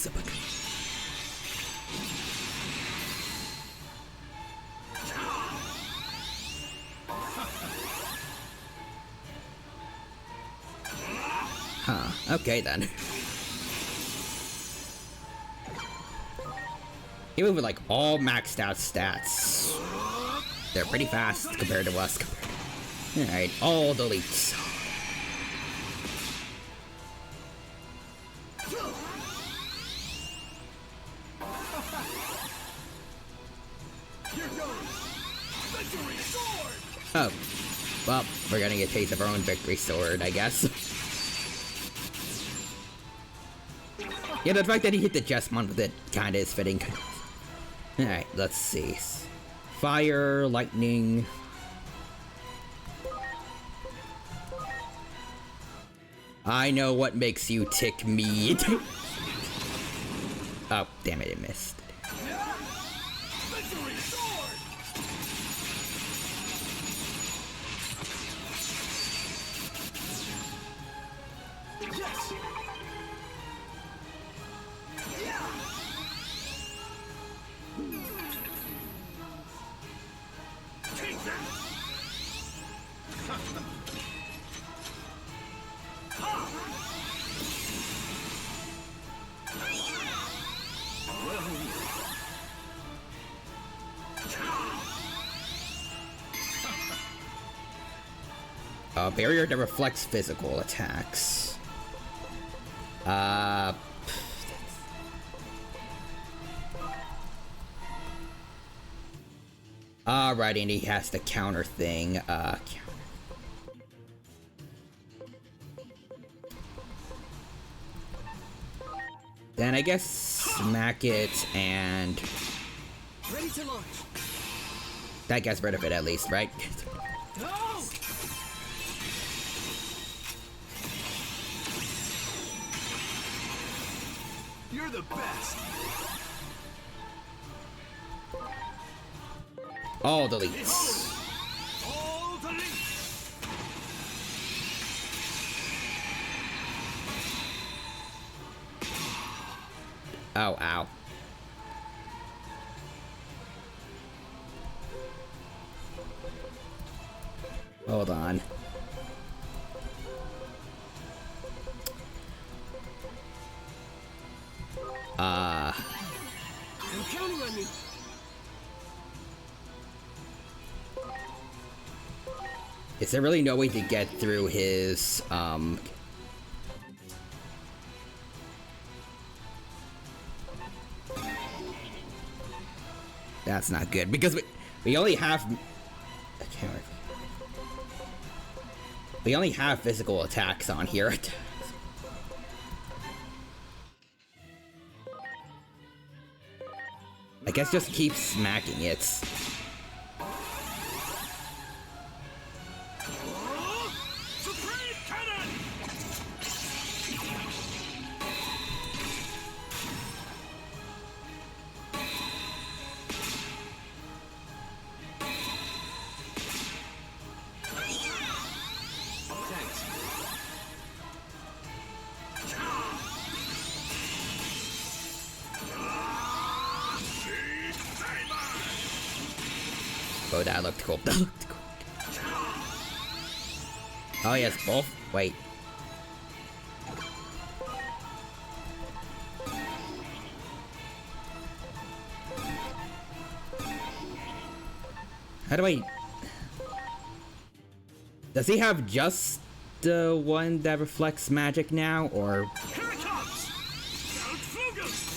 Huh, okay then. Even with like all maxed out stats, they're pretty fast compared to us. Alright, all deletes. Oh, well, we're getting a taste of our own victory sword, I guess. Yeah, the fact that he hit the Jesmon with it kinda is fitting. Alright, let's see. Fire, lightning. I know what makes you tick me. Oh, damn it, it missed. Barrier that reflects physical attacks. Alright, and he has the counter thing. Then I guess smack it and... Ready to launch. That gets rid of it at least, right? No! You're the best. All deletes. All deletes! Oh, ow. Hold on. Uh... I'm counting on you. Is there really no way to get through his, That's not good, because we only have... I can't remember. We only have physical attacks on here. I guess just keep smacking it. Oh, that looked cool. That looked cool. Oh, yes, both. Wait. How do I... Does he have just the one that reflects magic now, or... Here it comes! Count Flugus!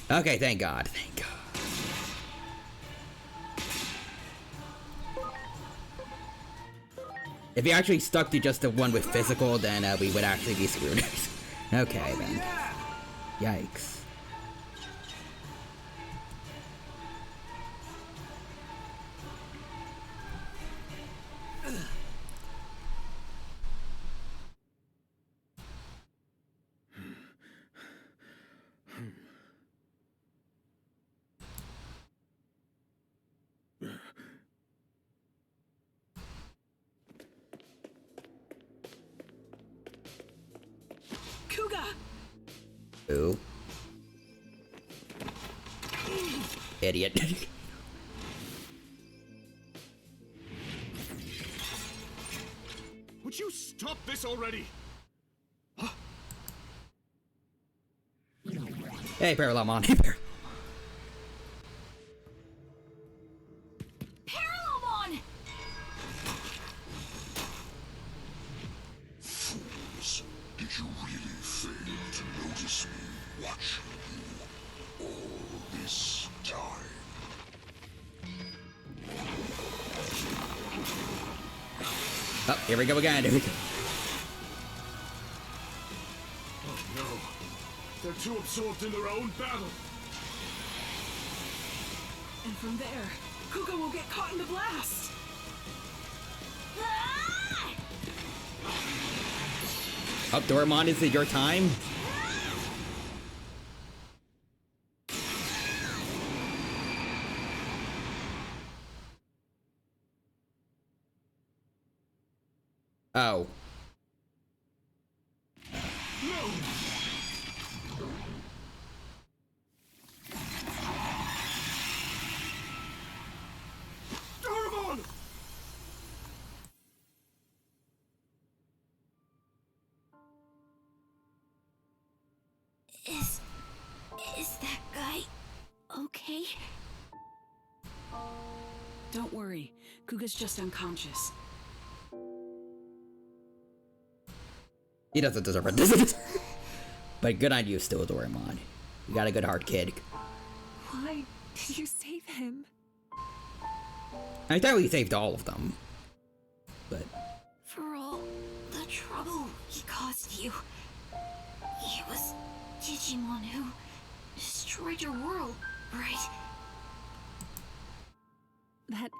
Okay, thank God. Thank God. If he actually stuck to just the one with physical, then we would actually be screwed. Okay, then. Yikes. Kuga! Ooh. Idiot. Would you stop this already? Hey, parallelmon. Parallelmon! Fools, did you really fail to notice me watching you all this time? Oh, here we go again. Here we go. Oh no. They're too absorbed in their own battle. And from there, Kuga will get caught in the blast. Oh, Doraemon, is it your time? Oh. Doraemon! Is that guy okay? Don't worry, Kuga's just unconscious. He doesn't deserve it. But good on you still, Doraemon. You got a good heart, kid. Why did you save him? I thought we saved all of them. But... For all the trouble he caused you. He was Digimon who destroyed your world, right? That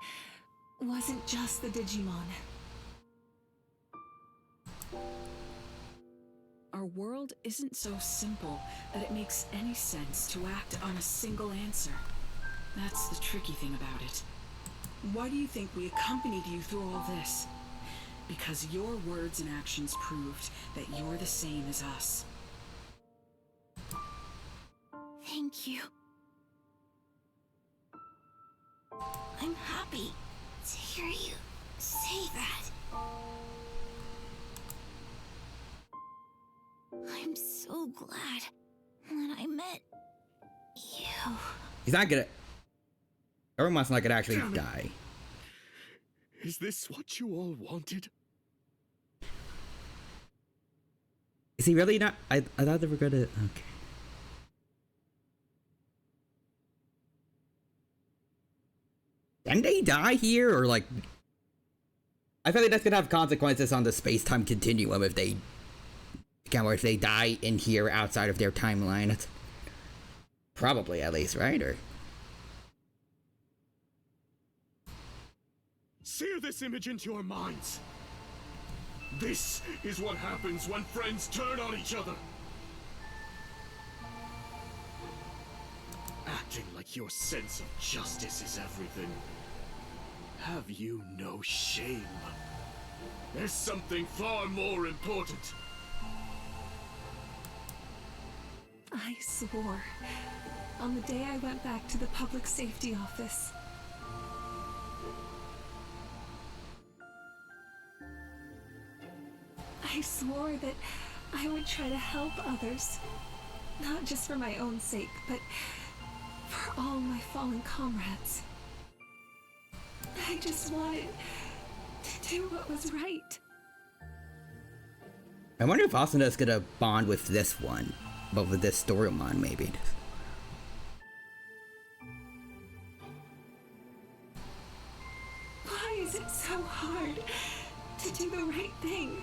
wasn't just the Digimon. Our world isn't so simple that it makes any sense to act on a single answer. That's the tricky thing about it. Why do you think we accompanied you through all this? Because your words and actions proved that you're the same as us. Thank you. I'm happy to hear you say that. I'm so glad that I met you. He's not gonna. Everyone's not gonna actually die. Is this what you all wanted? Is he really not? I thought they were gonna. Okay. Can they die here, or like? I feel like that's gonna have consequences on the space-time continuum if they, or if they die in here outside of their timeline. It's probably, at least, right? Or Sear this image into your minds. This is what happens when friends turn on each other. Acting like your sense of justice is everything. Have you no shame? There's something far more important. I swore on the day I went back to the public safety office. I swore that I would try to help others, not just for my own sake, but for all my fallen comrades. I just wanted to do what was right. I wonder if Asuna's gonna bond with this one, but with this Storymon maybe. Why is it so hard to do the right thing?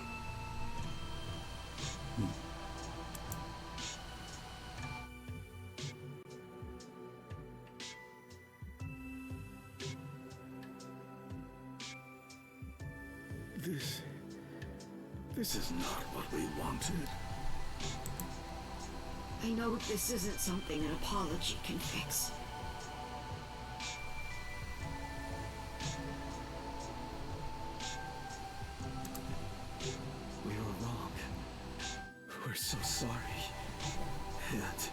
This is not what we wanted. I know this isn't something an apology can fix. We were wrong. We're so sorry. And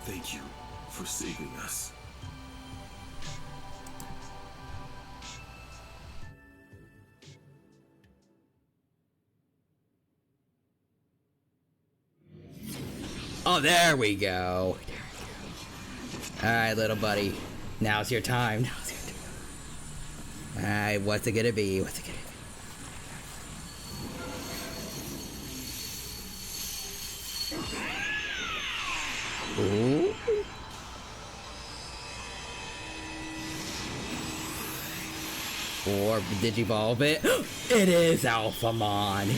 thank you for saving us. Oh, there we go. Alright, little buddy. Now's your time. Alright, what's it gonna be? What's it gonna be? Ooh. Or Digivolve it. It is Alphamon.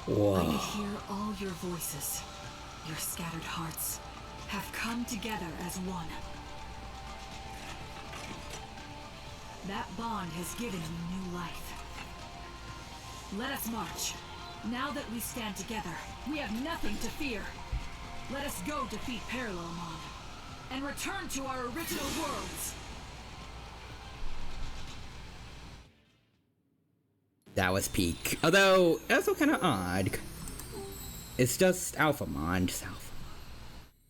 Whoa. I hear all your voices. Your scattered hearts have come together as one. That bond has given you new life. Let us march. Now that we stand together, we have nothing to fear. Let us go defeat Parallelmon and return to our original worlds. That was peak. Although, that's also kind of odd. It's just Alphamon. Just Alphamon.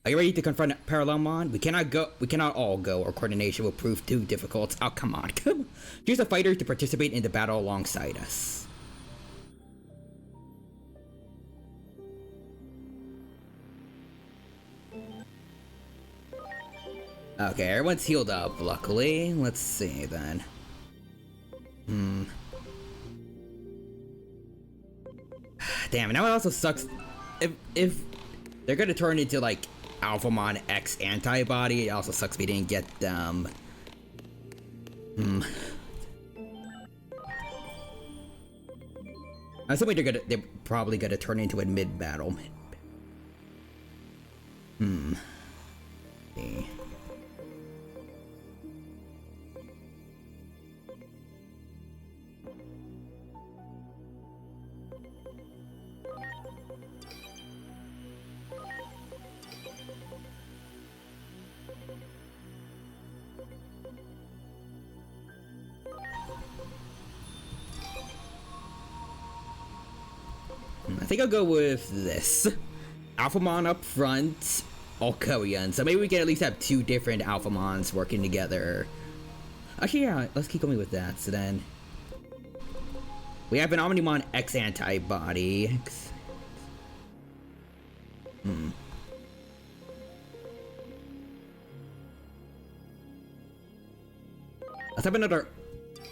Are you ready to confront Parallelmon? We cannot all go, or coordination will prove too difficult. Oh, come on. Choose a fighter to participate in the battle alongside us. Okay, everyone's healed up, luckily. Let's see, then. Damn, now it also sucks if they're gonna turn into like Alphamon X antibody. It also sucks we didn't get them. I'm assuming they're probably gonna turn into it mid-battle. Okay. I think I'll go with this. Alphamon up front, all Korean. So maybe we can at least have 2 different Alphamons working together. Actually, yeah, let's keep going with that. So then, we have an Omnimon X antibody. Let's have another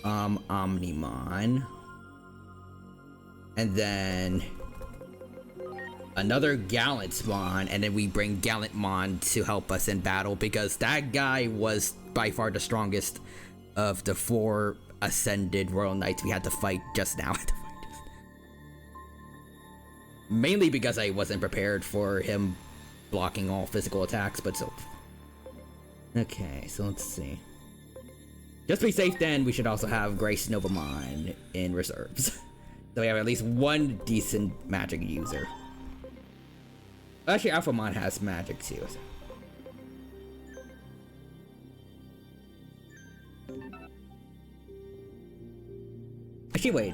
Omnimon. And then another Gallantmon, and then we bring Gallantmon to help us in battle because that guy was by far the strongest of the 4 ascended Royal Knights we had to fight just now. Mainly because I wasn't prepared for him blocking all physical attacks, but so... Okay, so let's see. Just to be safe then, we should also have Grace Novamon in reserves. So we have at least 1 decent magic user. Actually, Alphamon has magic too. Actually, wait.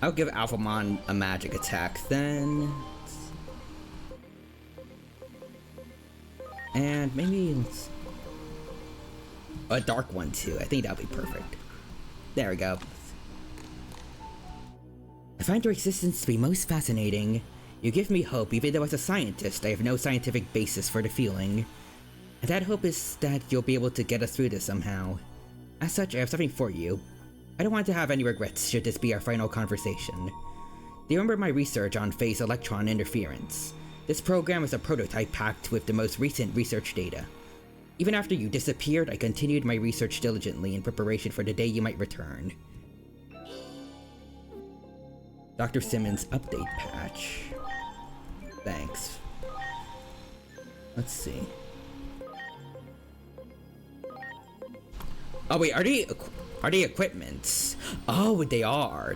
I'll give Alphamon a magic attack then. And maybe a dark one too. I think that'll be perfect. There we go. I find your existence to be most fascinating. You give me hope, even though as a scientist, I have no scientific basis for the feeling. And that hope is that you'll be able to get us through this somehow. As such, I have something for you. I don't want to have any regrets should this be our final conversation. Do you remember my research on phase electron interference? This program is a prototype packed with the most recent research data. Even after you disappeared, I continued my research diligently in preparation for the day you might return. Dr. Simmons update patch. Thanks. Let's see. Oh wait, are they equipments? Oh, they are.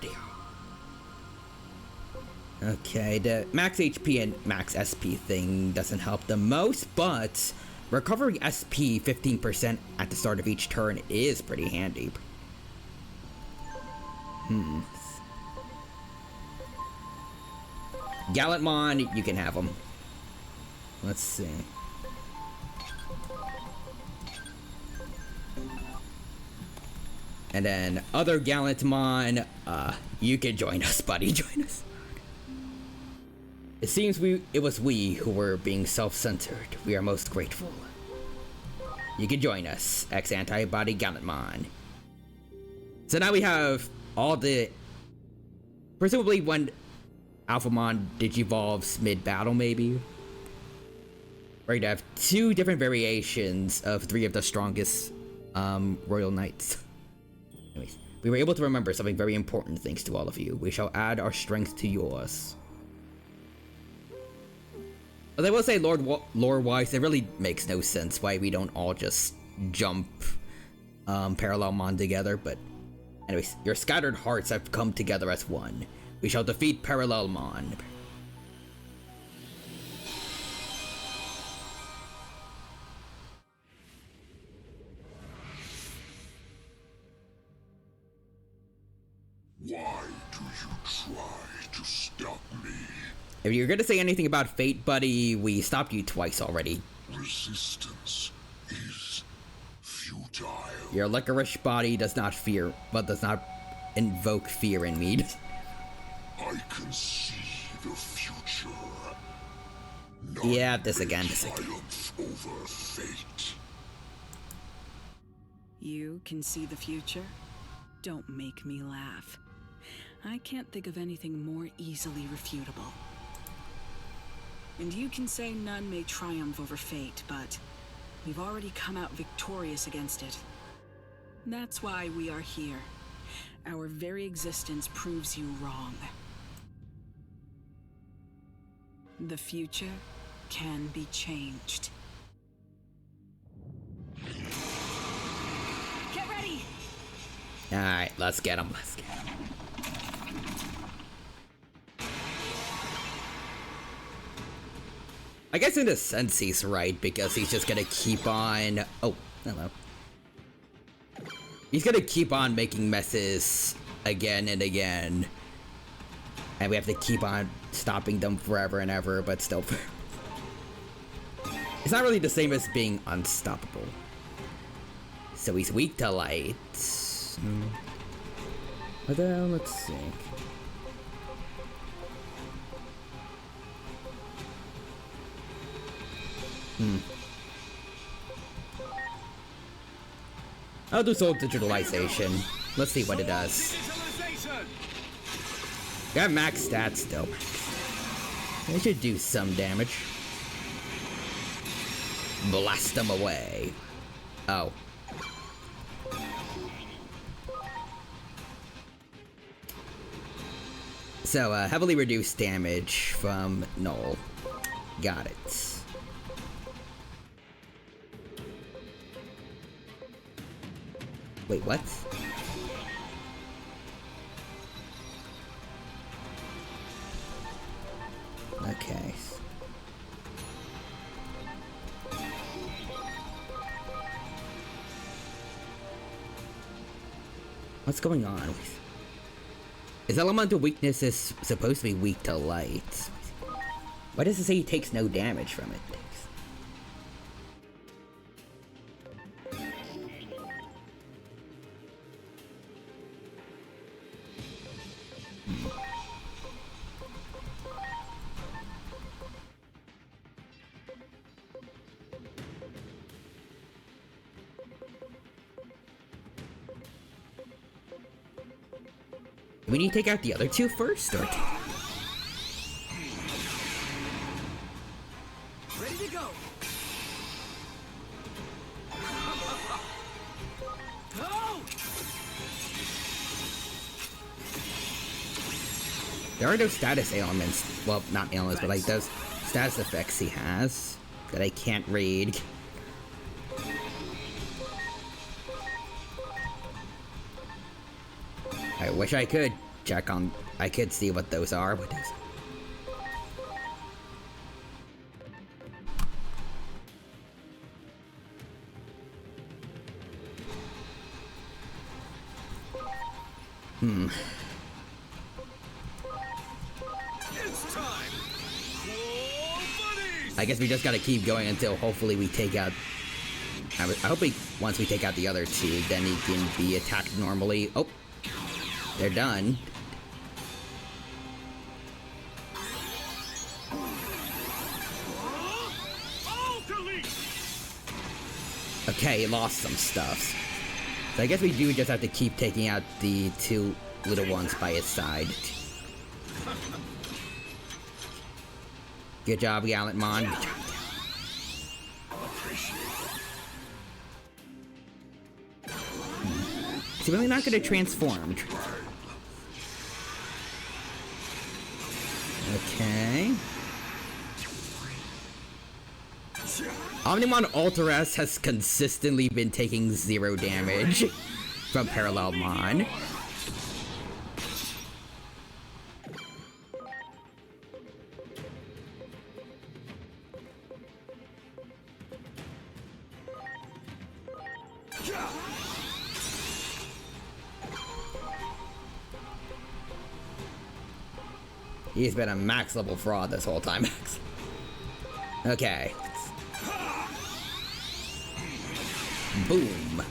Okay, the max HP and max SP thing doesn't help the most, but recovering SP 15% at the start of each turn is pretty handy. Gallantmon, you can have them. Let's see. And then other Gallantmon, you can join us, buddy. Join us. It seems it was we who were being self-centered. We are most grateful. You can join us, X-Antibody Gallantmon. So now we have all the... Presumably when Alphamon digivolves mid-battle, maybe? We're gonna have 2 different variations of 3 of the strongest Royal Knights. Anyways, we were able to remember something very important thanks to all of you. We shall add our strength to yours. But I will say, lore-wise, it really makes no sense why we don't all just jump Parallelmon together, but anyways, your scattered hearts have come together as one. We shall defeat Parallelmon. Why do you try to stop me? If you're gonna say anything about fate, buddy, we stopped you twice already. Resistance is futile. Your licorice body does not fear, but does not invoke fear in me. I can see the future. Yeah, this again. Triumph over fate. You can see the future? Don't make me laugh. I can't think of anything more easily refutable. And you can say none may triumph over fate, but we've already come out victorious against it. That's why we are here. Our very existence proves you wrong. The future can be changed. Get ready! Alright, let's get him. Let's get him. I guess in a sense he's right, because he's just gonna keep on... Oh, hello. He's gonna keep on making messes again and again. And we have to keep on stopping them forever and ever, but still... It's not really the same as being unstoppable. So he's weak to light. What the hell? Let's see. I'll do soul digitalization. Let's see what it does. Got max stats still. It should do some damage. Blast them away. Oh. So, heavily reduced damage from Null. Got it. Wait, what? Okay. What's going on? His elemental weakness is supposed to be weak to light. Why does it say he takes no damage from it? Do we need to take out the other two first, or? Ready to go. Go! There are no status ailments. Well, not ailments, but like those status effects he has that I can't read. I wish I could check on. I could see what those are. What is? It's time. Whoa, buddies! I guess we just gotta keep going until hopefully we take out. I hope once we take out the other two, then he can be attacked normally. Oh, they're done. Okay, he lost some stuff. So I guess we do just have to keep taking out the two little ones by his side. Good job, Gallantmon. Good job. He's really not gonna transform. Okay. Omnimon Ultra-S has consistently been taking 0 damage from Parallelmon. He's been a max level fraud this whole time. Okay. Boom.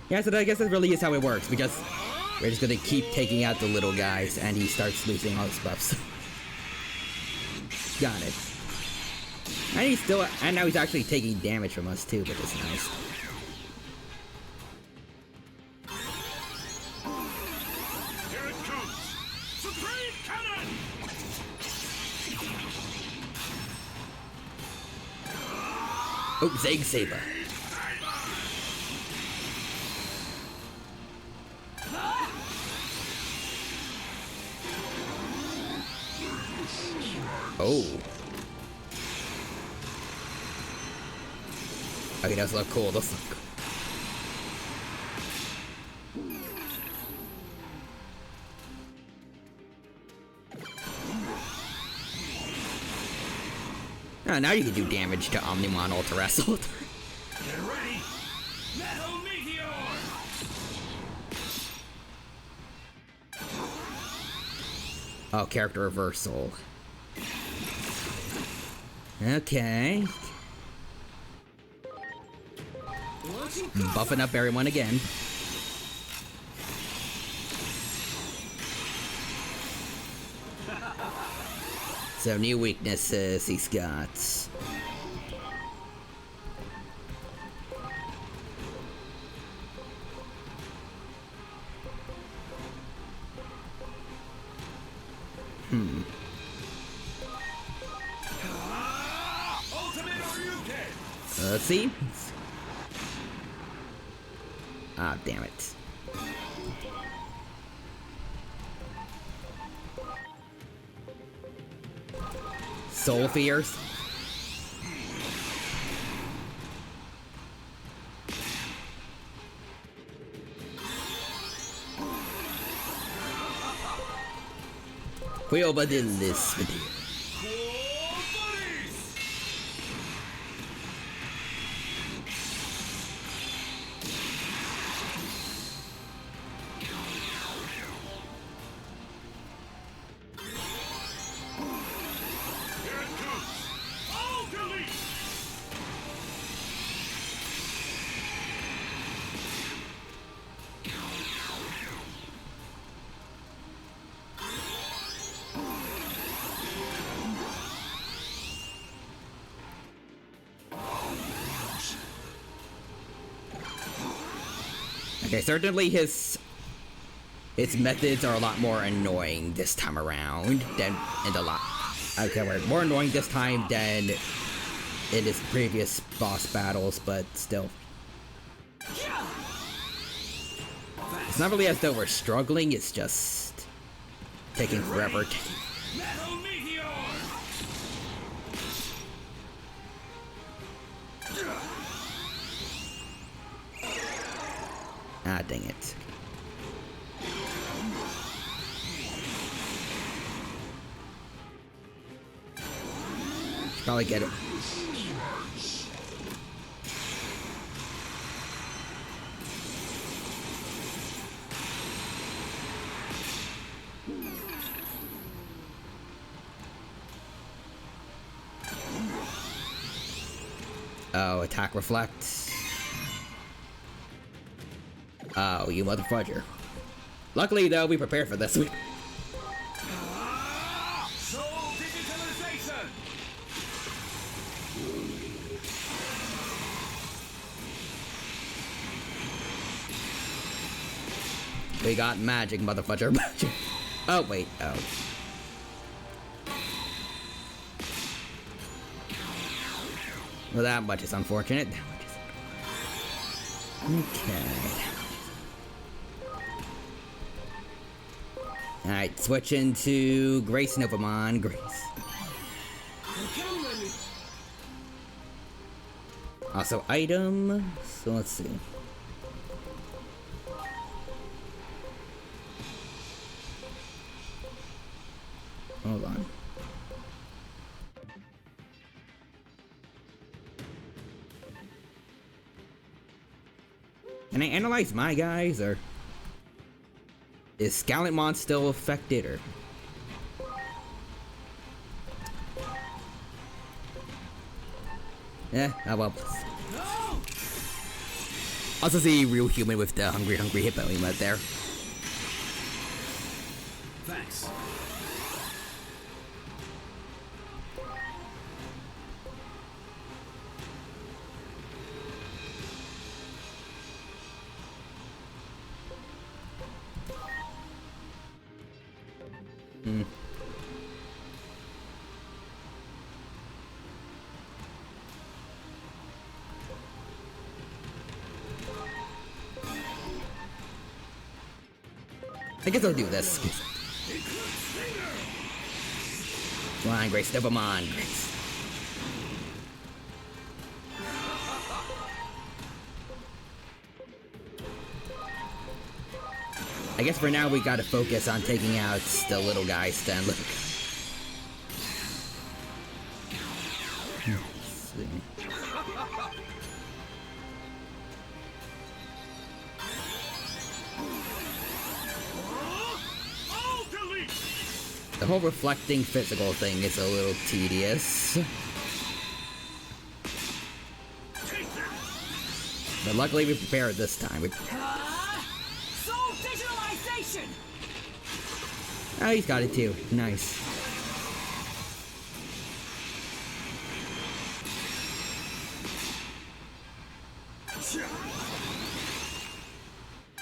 Yeah, so I guess that really is how it works. We're just gonna keep taking out the little guys, and he starts losing all his buffs. Got it. And now he's actually taking damage from us too, but it's nice. Here it comes. Supreme Cannon. Oh, Zeg Saber. Oh. Okay, those look cool. Those look cool. Oh, now you can do damage to Omnimon Ultra Wrestle. Get ready! Metal Meteor! Oh, character reversal. Okay. Buffing up everyone again. So new weaknesses he's got. Let's see. Ah, damn it. Soul Fears. We'll begin this video. Okay, certainly his methods are a lot more annoying this time around than in the last. Okay, we're more annoying this time than in his previous boss battles, but still. It's not really as though we're struggling, it's just taking forever. Ah, dang it. Should probably get it. Oh, attack reflect. Oh, you motherfucker. Luckily, though, we prepared for this. Soul digitalization! We got magic, motherfucker. Oh, wait. Oh. Well, that much is unfortunate. Okay. Alright, switching to Grace Novamon. Grace. Also, item. So let's see. Hold on. Can I analyze my guys, or is Scallopmon still affected, or? Yeah, oh well. Also see real human with the hungry hippo emote there. Thanks. Hmm. I guess I'll do this. Come on, Grace, Novamon, Grace. I guess for now we gotta focus on taking out the little guys then. Let's see. The whole reflecting physical thing is a little tedious. But luckily we prepared this time. Soul digitalization! Oh, he's got it too. Nice.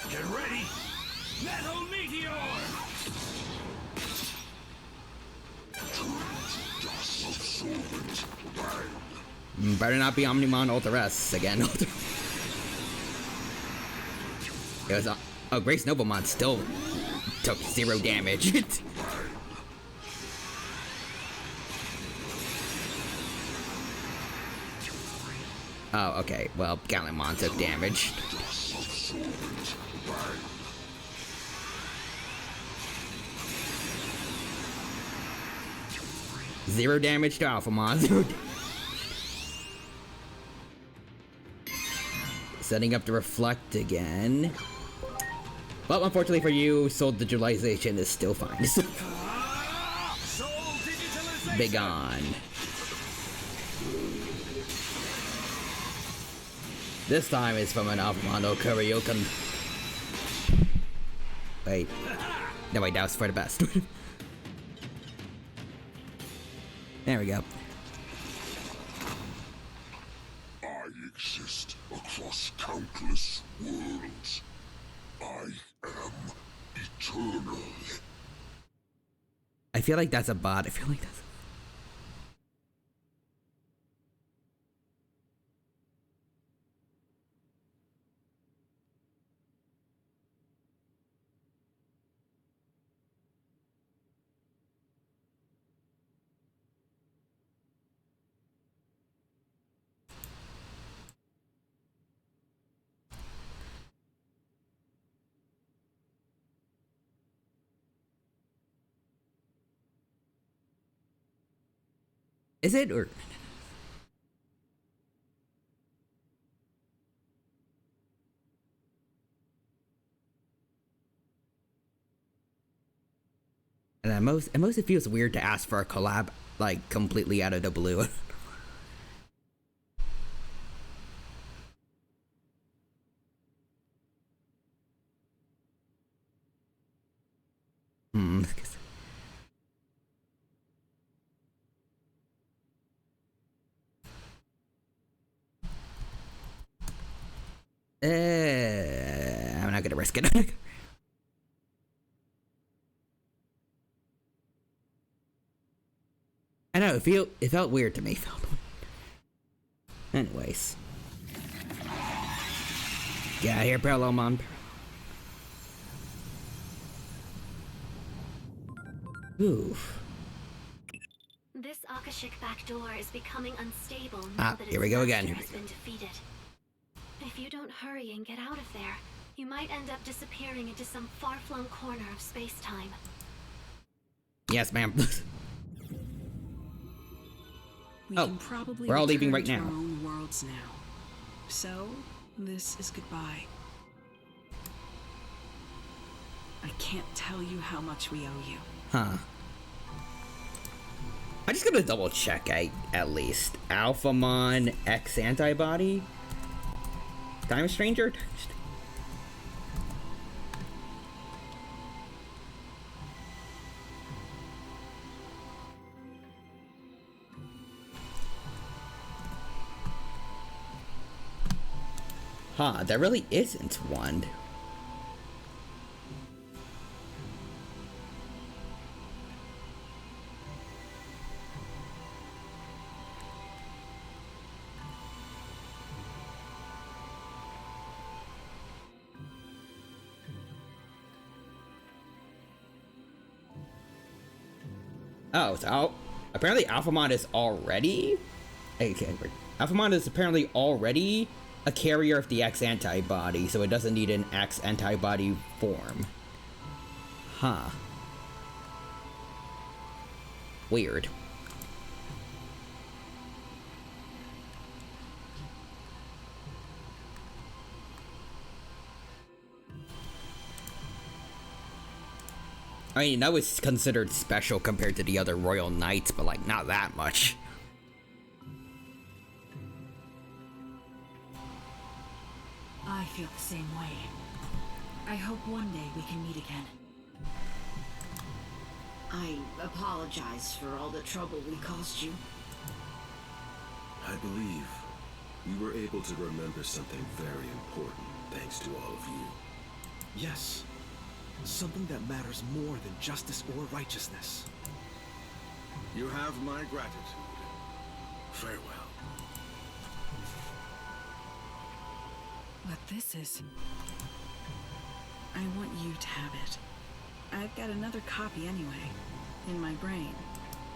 Get ready! Metal meteor! Better not be Omnimon Ultra-S again. It was oh, Grace Novamon still took 0 damage. Oh, okay. Well, Gallantmon took damage. Zero damage to Alphamon. Setting up to reflect again. Well, unfortunately for you, soul digitalization is still fine. Big on. This time it's from an Alphamon Kuryokan. Wait. No, wait, that was for the best. There we go. I exist across countless worlds. I am eternal. I feel like that's a bot. I feel like that's... Is it, or... And at most it feels weird to ask for a collab, like, completely out of the blue. I'm not gonna risk it. I know, it felt weird to me. Anyways. Get out of here, parallelmon. Oof. This Akashic back door is becoming unstable now that here we go again. has been defeated. If you don't hurry and get out of there, you might end up disappearing into some far-flung corner of space-time. Yes, ma'am. We can probably we're all leaving right return to now. our own worlds now. So, this is goodbye. I can't tell you how much we owe you. Huh. I'm just gonna double check at least. Alphamon X antibody? Time Stranger? Huh, there really isn't one. Oh, so apparently Alphamon is already... Okay, Alphamon is apparently already a carrier of the X antibody, so it doesn't need an X antibody form. Huh. Weird. I mean, that was considered special compared to the other royal knights, but like, not that much. I feel the same way. I hope one day we can meet again. I apologize for all the trouble we caused you. I believe we were able to remember something very important thanks to all of you. Yes. Something that matters more than justice or righteousness. You have my gratitude. Farewell. But this is... I want you to have it. I've got another copy anyway, in my brain.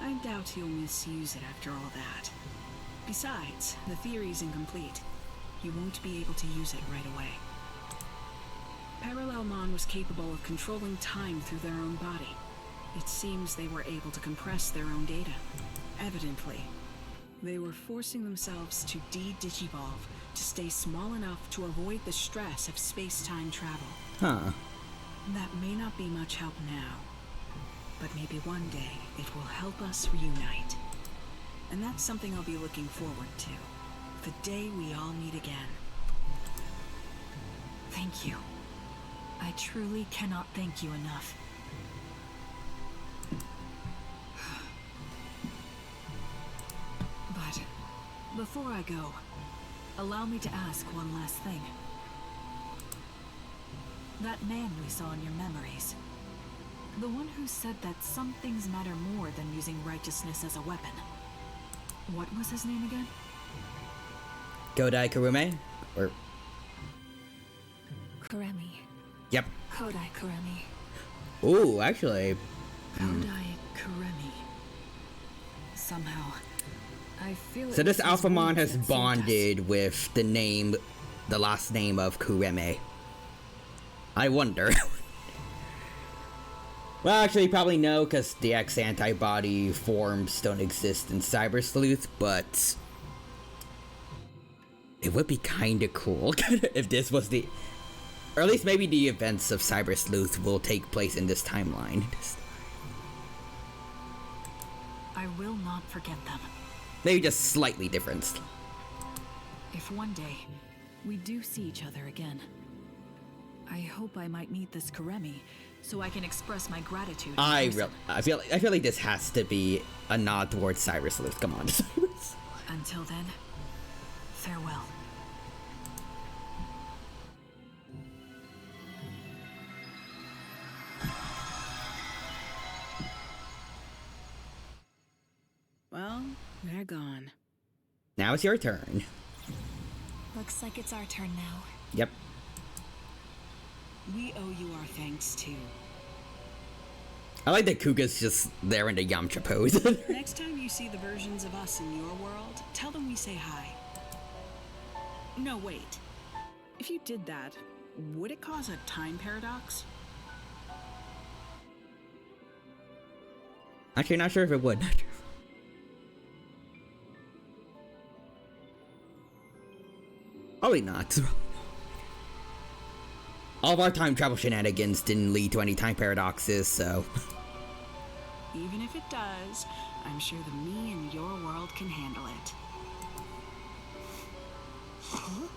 I doubt you'll misuse it after all that. Besides, the theory's incomplete. You won't be able to use it right away. Parallelmon was capable of controlling time through their own body. It seems they were able to compress their own data. Evidently, they were forcing themselves to de-digivolve to stay small enough to avoid the stress of space-time travel. Huh. That may not be much help now, but maybe one day it will help us reunite. And that's something I'll be looking forward to. The day we all meet again. Thank you. I truly cannot thank you enough. But before I go, allow me to ask one last thing. That man we saw in your memories, the one who said that some things matter more than using righteousness as a weapon. What was his name again? Godai Kurume? Or... Kuremi. Yep. Kodai Kuremi. Ooh, actually... Kodai Kuremi. Somehow, I feel So this Alphamon has that bonded with the name, the last name of Kureme. I wonder. Well, actually, probably no, because the X antibody forms don't exist in Cyber Sleuth, but it would be kinda cool if this was the... Or at least maybe the events of Cyber Sleuth will take place in this timeline. I will not forget them. Maybe just slightly different. If one day we do see each other again, I hope I might meet this Kuremi so I can express my gratitude. I feel like this has to be a nod towards Cyrus Sleuth. Come on, Cyrus. Until then, farewell. Well, they're gone. Now it's your turn. Looks like it's our turn now. Yep. We owe you our thanks too. I like that Kuga's just there in the Yamcha pose. Next time you see the versions of us in your world, tell them we say hi. No, wait. If you did that, would it cause a time paradox? Actually, not sure if it would. Probably not. All of our time travel shenanigans didn't lead to any time paradoxes, so... Even if it does, I'm sure the me in your world can handle it. Huh?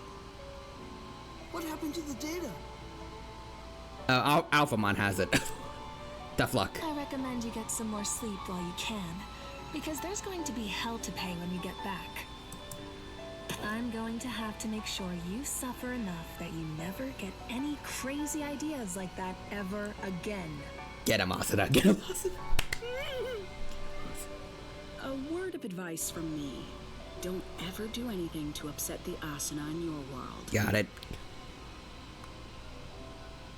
What happened to the data? Alphamon has it. Tough luck. I recommend you get some more sleep while you can, because there's going to be hell to pay when you get back. I'm going to have to make sure you suffer enough that you never get any crazy ideas like that ever again. Get him, Asuna. Get him, Asuna. A word of advice from me. Don't ever do anything to upset the Asuna in your world. Got it.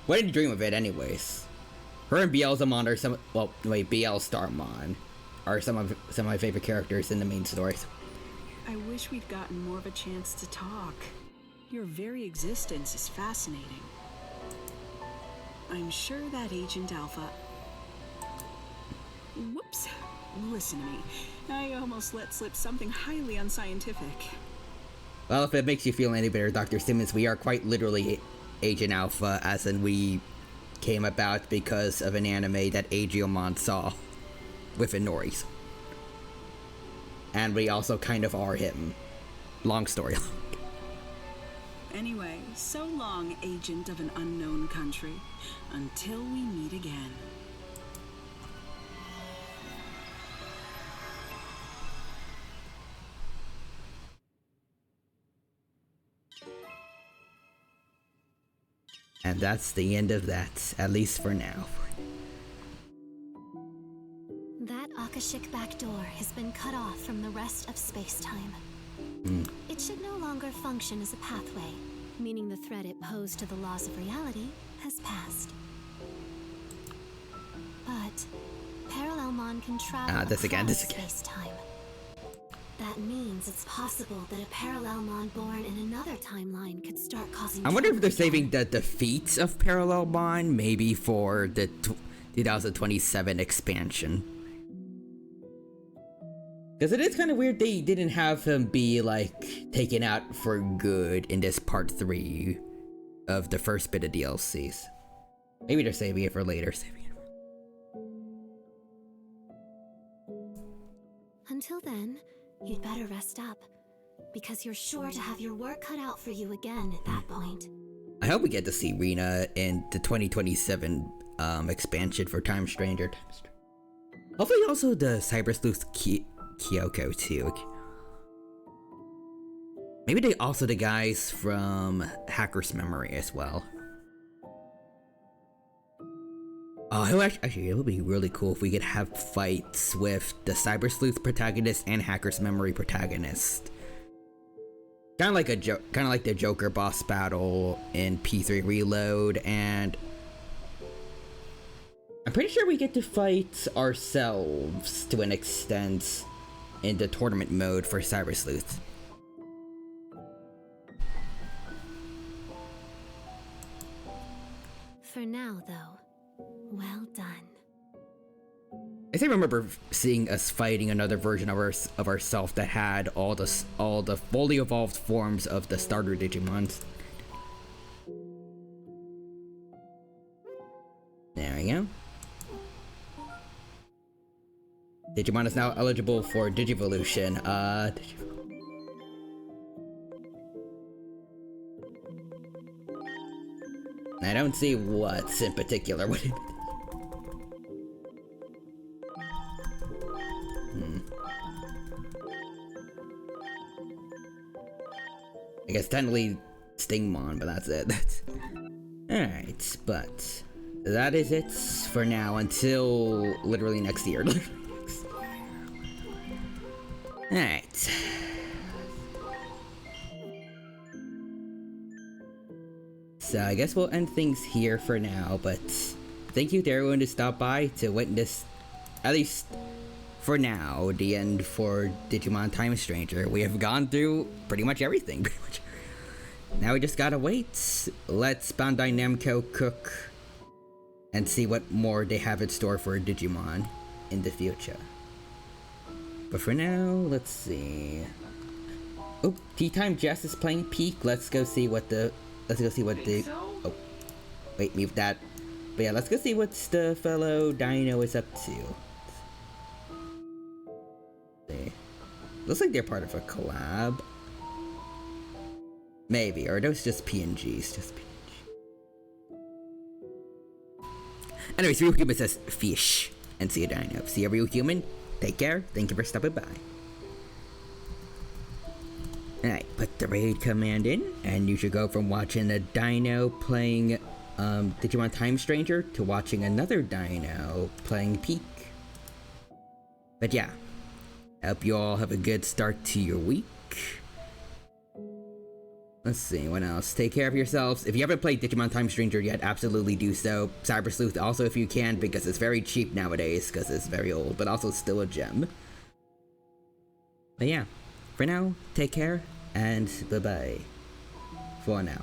What did you dream of it, anyways? Her and Beelzemon are some... Well, wait, Beelstarmon are some of my favorite characters in the main stories. I wish we'd gotten more of a chance to talk. Your very existence is fascinating. I'm sure that Agent Alpha... Whoops. Listen to me. I almost let slip something highly unscientific. Well, if it makes you feel any better, Dr. Simmons, we are quite literally Agent Alpha, as in we came about because of an anime that Digimon saw with Inori's. And we also kind of are him. Long story. Anyway, so long, agent of an unknown country. Until we meet again. And that's the end of that, at least for now. That Akashic back door has been cut off from the rest of space-time. It should no longer function as a pathway, meaning the threat it posed to the laws of reality has passed. But parallelmon can travel across space-time. That means it's possible that a parallelmon born in another timeline could start causing I wonder if they're saving the defeats of parallelmon maybe for the 2027 expansion. Because it is kind of weird they didn't have him be, like, taken out for good in this part 3 of the first bit of DLCs. Maybe they're saving it for later. Until then, you'd better rest up, because you're sure to have your work cut out for you again at that point. I hope we get to see Rina in the 2027 expansion for Time Stranger. Hopefully also the Cyber Sleuth Kyoko too. Maybe they also the guys from Hacker's Memory as well. Oh, actually, it would be really cool if we could have fights with the Cyber Sleuth protagonist and Hacker's Memory protagonist. Kind of like the Joker boss battle in P3 Reload, and I'm pretty sure we get to fight ourselves to an extent in the tournament mode for Cyber Sleuth. For now, though, well done. I think I remember seeing us fighting another version of ourselves that had all the fully evolved forms of the starter Digimons. There we go. Digimon is now eligible for Digivolution. I don't see what's in particular. I guess technically Stingmon, but that's it. Alright, but that is it for now until literally next year. Alright. So I guess we'll end things here for now, but thank you to everyone who stopped by to witness, at least for now, the end for Digimon Time Stranger. We have gone through pretty much everything. Now we just gotta wait. Let's Bandai Namco cook and see what more they have in store for Digimon in the future. But for now, let's see. Oh, Tea Time Jess is playing Peak. Let's go see what the. Oh, wait, mute that. But yeah, let's go see what the fellow Dino is up to. See. Looks like they're part of a collab. Maybe, or are those just PNGs? Just PNG. Anyways, Real Human says fish. And see you, Dino. See you, Real Human. Take care. Thank you for stopping by. Alright, put the raid command in, and you should go from watching a Dino playing Digimon Time Stranger to watching another Dino playing Peak. But yeah, I hope you all have a good start to your week. Let's see, what else? Take care of yourselves. If you haven't played Digimon Time Stranger yet, absolutely do so. Cyber Sleuth also if you can, because it's very cheap nowadays, because it's very old, but also still a gem. But yeah, for now, take care, and bye-bye. For now.